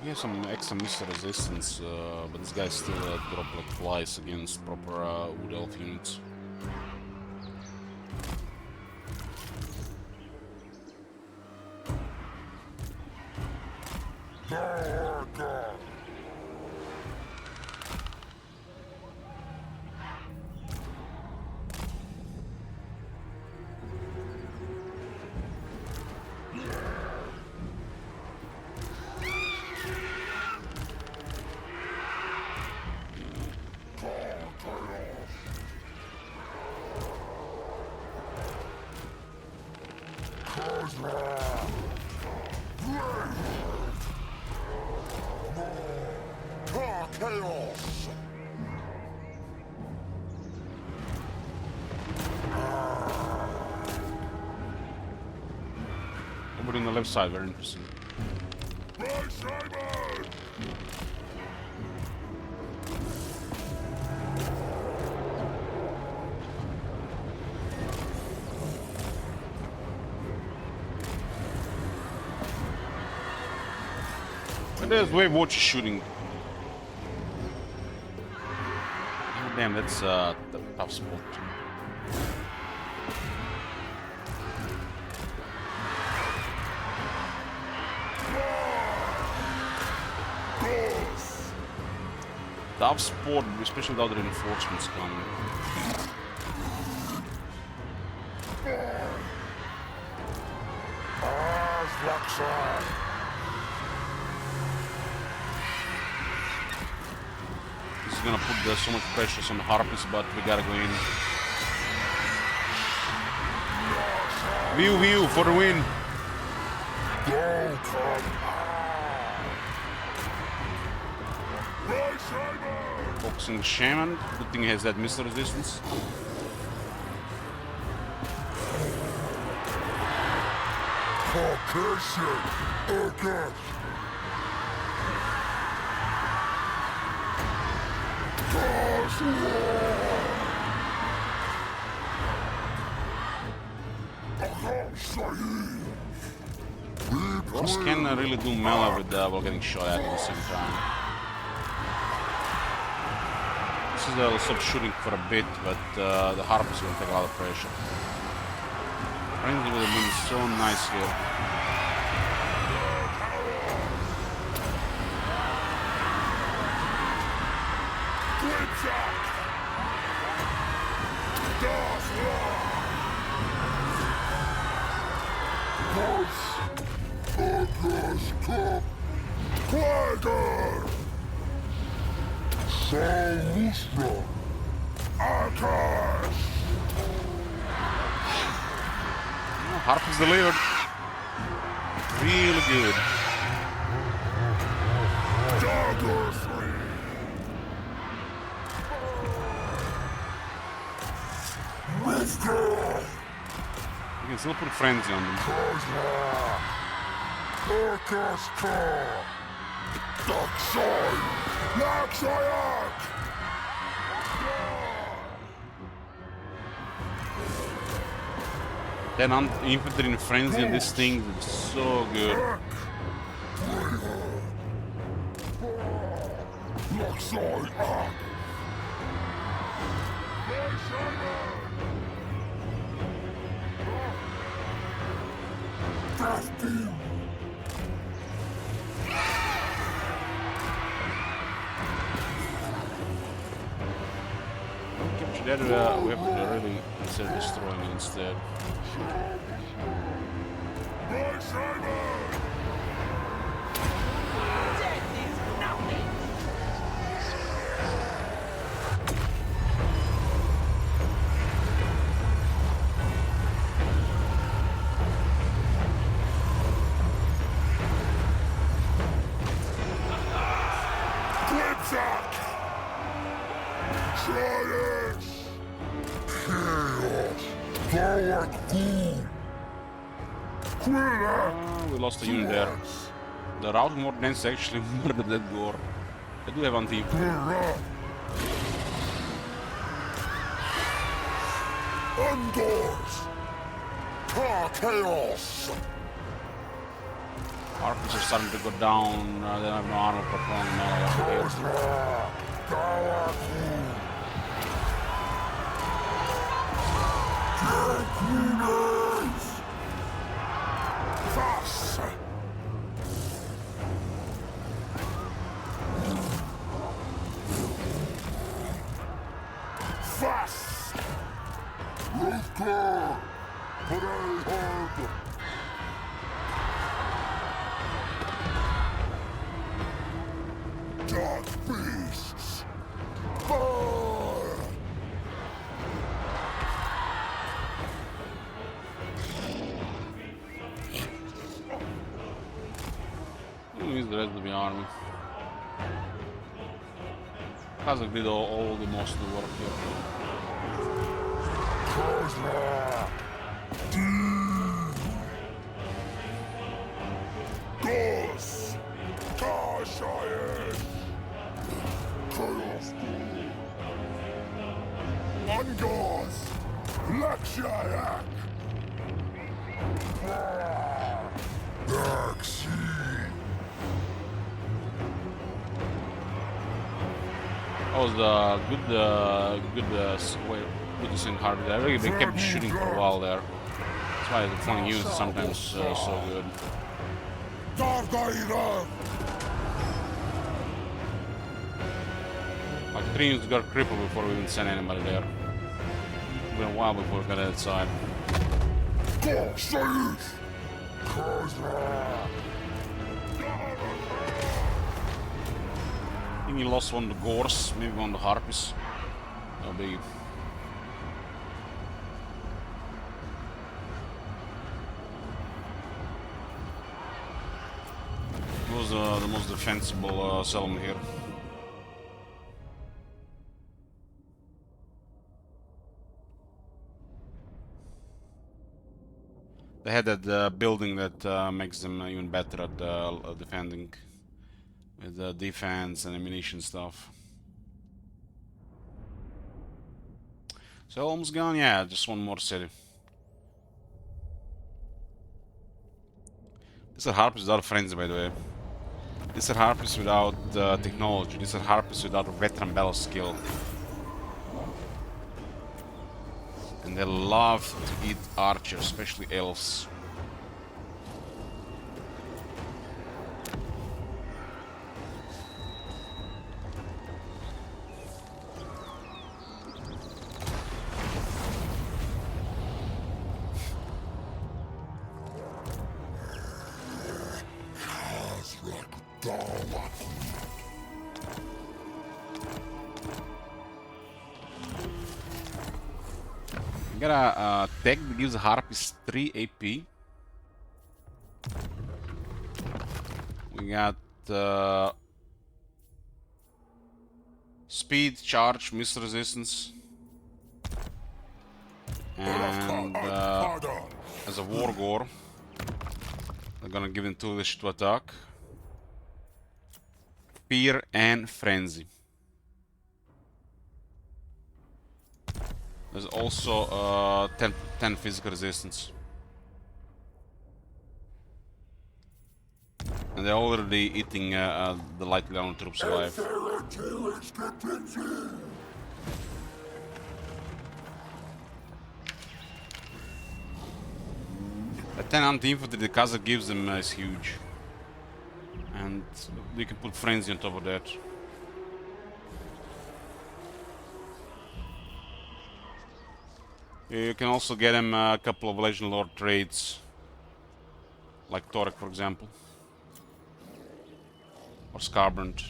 We have some extra missile resistance, but this guy still drop like flies against proper wood elf units. left side, very interesting. And there's Wave Watch shooting. Oh, damn, that's the tough spot. Tough spot, especially without the reinforcements coming. This is gonna put so much pressure on the Harpies, but we gotta go in. View for the win! Boxing Shaman, good thing he has that missile resistance. Boss can really do melee with while getting shot at the same time. I'll stop shooting for a bit, but the Harpies will take a lot of pressure. Frenzy would have been so nice here. Harpies delivered. Really good. You can still put frenzy on them. Then infantry in frenzy and this thing is so good. That we have to really consider destroying it instead. We lost a unit there. The routing more dense actually murdered that gore. I do have anti. Chaos. Archers are starting to go down. They have no armor performing melee. Use the rest of the army. Kazakh did all the most of the work here. Lungors! Blackshayak! Dark Sea! Oh, the good to sing hard there. Really, they kept shooting for a while there. That's why the flying units is sometimes so good. Like 3 units got crippled before we even sent anybody there. It's been a while before we got that side. I think he lost one of the Gores, maybe one of the Harpies. No biggie. It was the most defensible settlement here. They had that building that makes them even better at defending with defense and ammunition stuff. So almost gone, yeah, just one more city. These are Harpies without friends, by the way. These are Harpies without technology. These are Harpies without veteran battle skill. And they love to eat archers, especially elves. We got a tech that gives the Harpies 3 AP. We got speed, charge, missile resistance. And as a War Gore, they're gonna give them 2 to attack. Fear and Frenzy. There's also 10 physical resistance. And they're already eating the lightly armored troops alive. A 10 anti-infantry the Kazakh gives them is huge. And you can put Frenzy on top of that. You can also get him a couple of Legend Lord trades, like Torek, for example, or Scarbrand.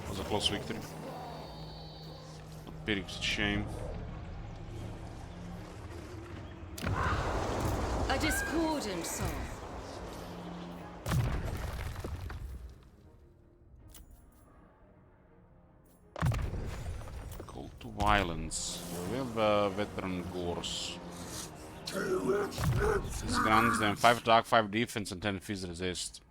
Was a close victory. A big shame. A discordant song. Call to violence. We have veteran Gores. This grants them 5 attack, 5 defense, and 10 phys resist.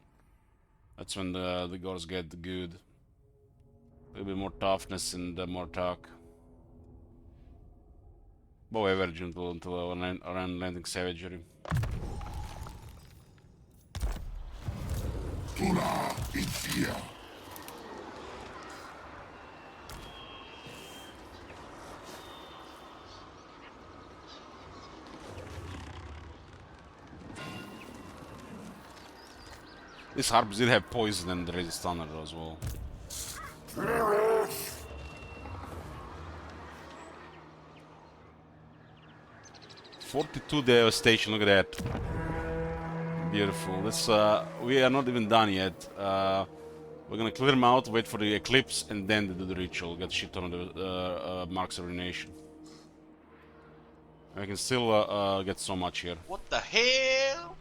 That's when the Gores get good. A little bit more toughness and more attack. Bow average until around landing savagery. These harps did have poison and resist thunder as well. 42 devastation, look at that. Beautiful. This we are not even done yet. We're gonna clear them out, wait for the eclipse, and then do the ritual. Get shit on the marks of ruination. I can still get so much here. What the hell?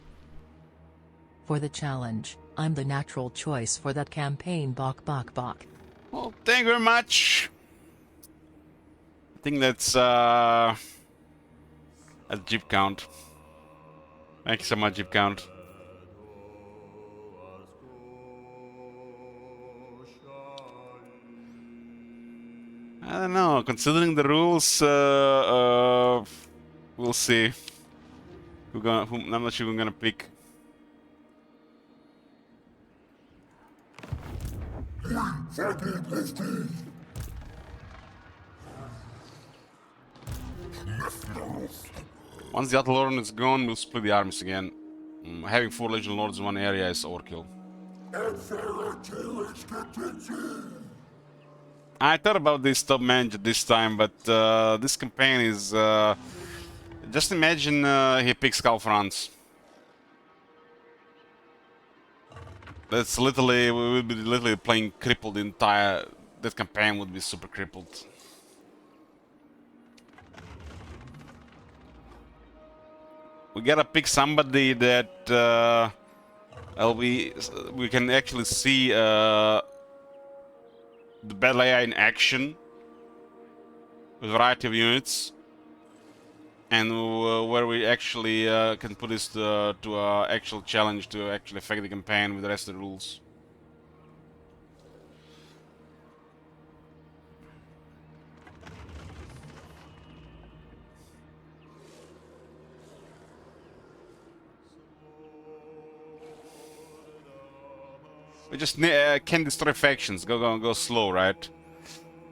For the challenge, I'm the natural choice for that campaign. Bok bok bok. Well, thank you very much. I think that's Jeep count. Thank you so much, Jeep count. I don't know. Considering the rules, we'll see. I'm not sure who I'm gonna pick. Once the Atha Loren is gone, we'll split the armies again. Having 4 Legion Lords in one area is overkill. I thought about this top manager this time, but this campaign is... just imagine he picks Cal France. That's literally... we would be literally playing crippled the entire... that campaign would be super crippled. We gotta pick somebody that we can actually see the battle AI in action with a variety of units, and where we actually can put this to an actual challenge to actually affect the campaign with the rest of the rules. We just can destroy factions, go slow, right?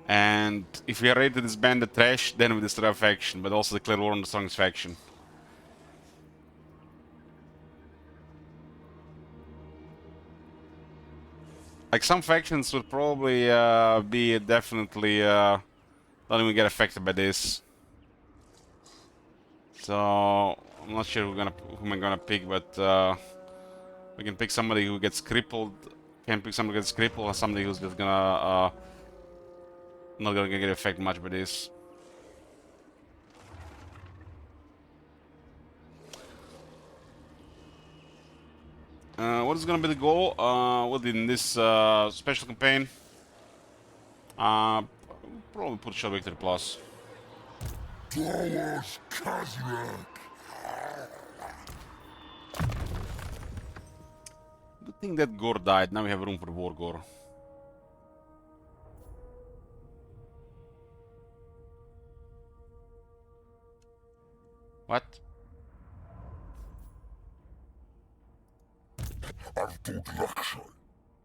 And if we are ready to disband the trash, then we destroy a faction, but also declare war on the strongest faction. Like, some factions would probably be definitely don't even get affected by this. So I'm not sure who I'm gonna pick, but we can pick somebody who gets crippled. Can pick somebody who gets crippled, or somebody who's just gonna not gonna get affected much by this. What is gonna be the goal within this special campaign? Probably put Shell Victory Plus. Good thing that Gore died. Now we have room for War Gore. What?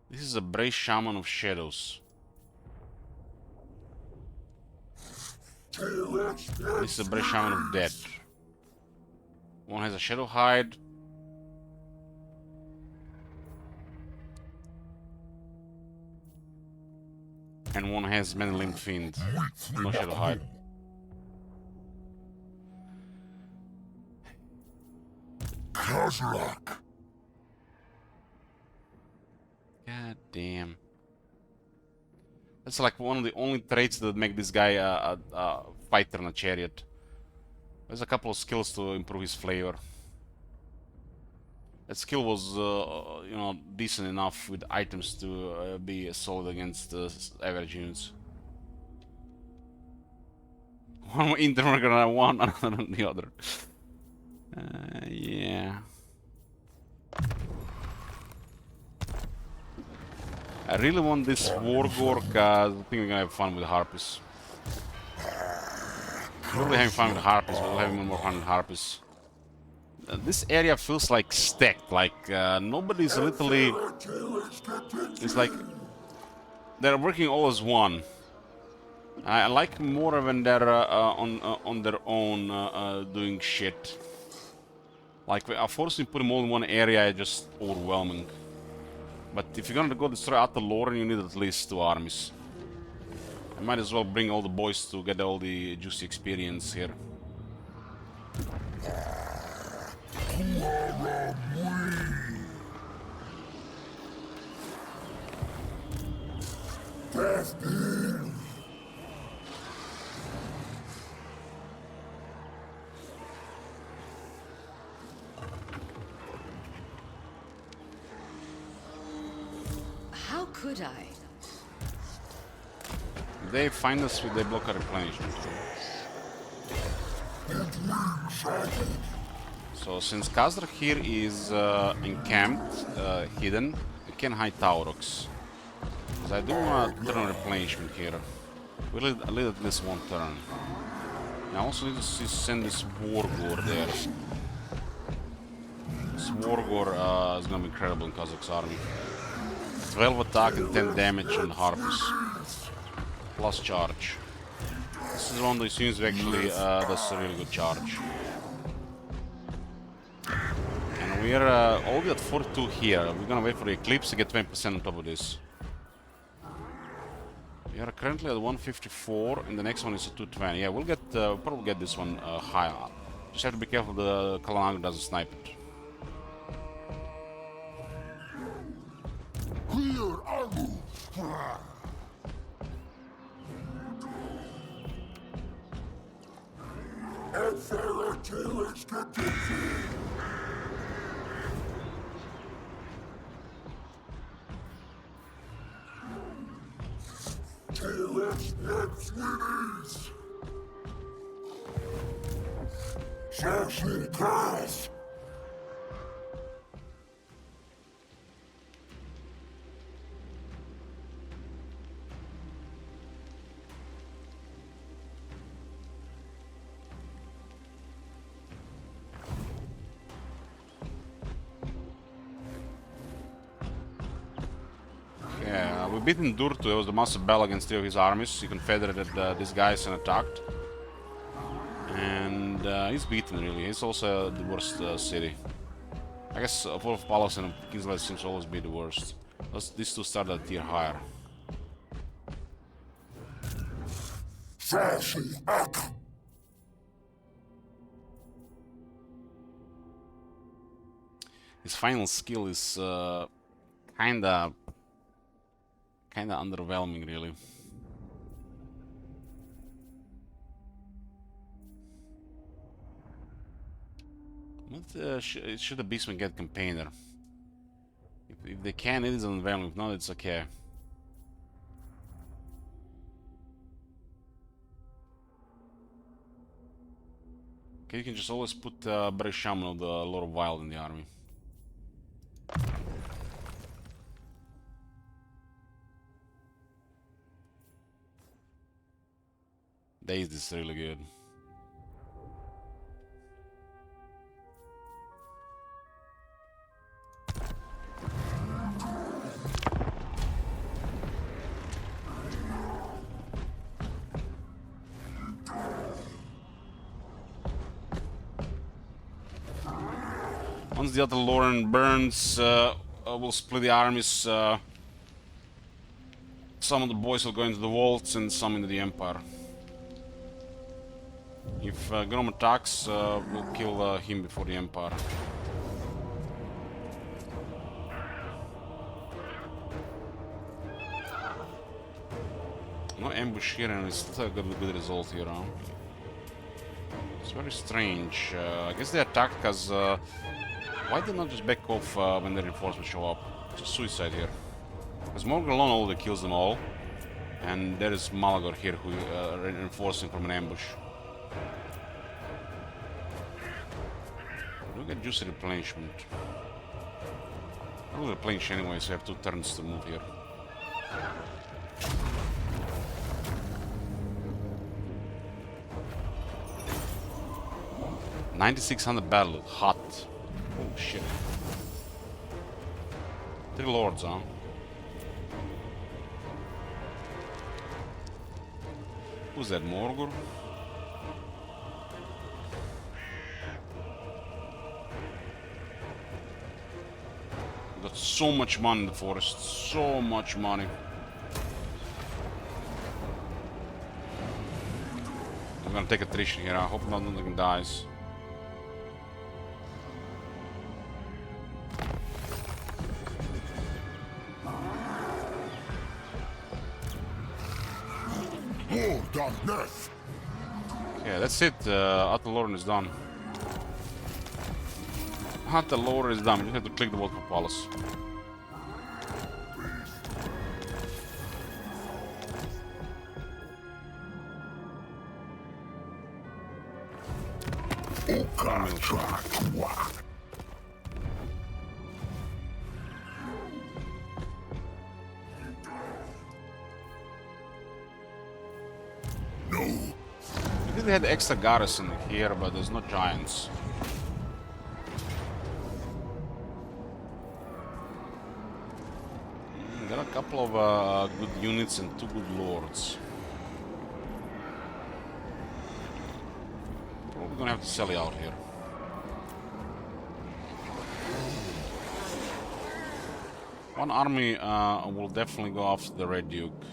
This is a Brace Shaman of Shadows. This is a Brace Shaman of Death. One has a Shadow Hide. And one has Many Limbed Fiend. No Shadow Hide. God damn. That's like one of the only traits that make this guy a fighter in a chariot. There's a couple of skills to improve his flavor. That skill was, you know, decent enough with items to be solid against average units. One more intermarker on one, another on the other. Yeah. I really want this Wargore because I think we're gonna have fun with Harpies. We're really having fun with Harpies, but we'll have even more fun with Harpies. This area feels like stacked, like nobody's literally... It's like they're working all as one. I like more when they're on their own doing shit. Like, forcing to put them all in one area is just overwhelming. But if you're gonna go destroy Atha Loren, you need at least 2 armies. I might as well bring all the boys to get all the juicy experience here. How could I? They find us with the block our replenishment. So since Khazra here is encamped, hidden, we can hide Taurox. Because I do want to turn on replenishment here. We'll lead at least one turn. I also need to send this Warherd there. This Warherd is gonna be incredible in Kazakh's army. 12 attack and 10 damage on the Harpies. Plus charge. This is one of those units who actually does a really good charge. And we are already at 42 here. We're gonna wait for the eclipse to get 20% on top of this. We are currently at 154, and the next one is at 220. Yeah, we'll get probably get this one higher. Just have to be careful the Kalanaga doesn't snipe it. Clear armor. Yeah, we beat Durtu. It was the massive battle against 3 of his armies. He confederated these guys and attacked. And he's beaten, really. He's also the worst city. I guess both Palace and Kislev seems to always be the worst. These two start at tier higher. His final skill is kinda underwhelming, really. But should the Beastmen get Campaigner? If they can, it is underwhelming. If not, it's okay. Okay, you can just always put Barry Shaman of the Lord of Wild in the army. Dazed is really good. Once the other Lauren burns, we'll split the armies. Some of the boys will go into the vaults and some into the Empire. If Gnom attacks, we'll kill him before the Empire. No ambush here, and it's still got a good result here, huh? It's very strange. I guess they attacked because... why did they not just back off when the reinforcements show up? It's a suicide here. Because Morgan alone already kills them all. And there is Malagor here who reinforcing from an ambush. Look at juicy replenishment. I will replenish anyway, so I have 2 turns to move here. $9,600 battle, hot. Oh shit. 3 lords, huh? Who's that, Morgor? Got so much money in the forest, so much money. I'm gonna take attrition here. I hope nothing dies. Yeah, that's it. Ataloran is done. Ataloran is done. We just have to click the vote for Palace. we had extra garrison here, but there's no giants. There are a couple of good units and 2 good lords. Probably gonna have to sell you out here. One army will definitely go after the Red Duke.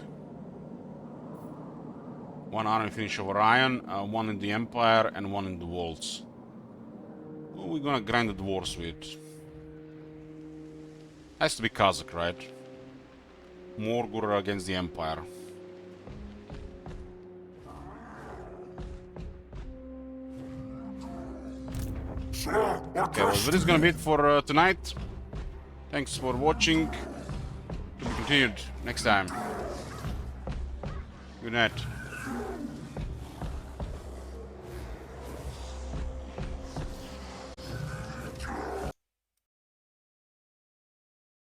One army finish over Iron, one in the Empire, and one in the Walls. Who are we gonna grind the dwarves with? Has to be Kazakh, right? Morgur against the Empire. Okay, well, that is gonna be it for tonight. Thanks for watching. To be continued next time. Good night.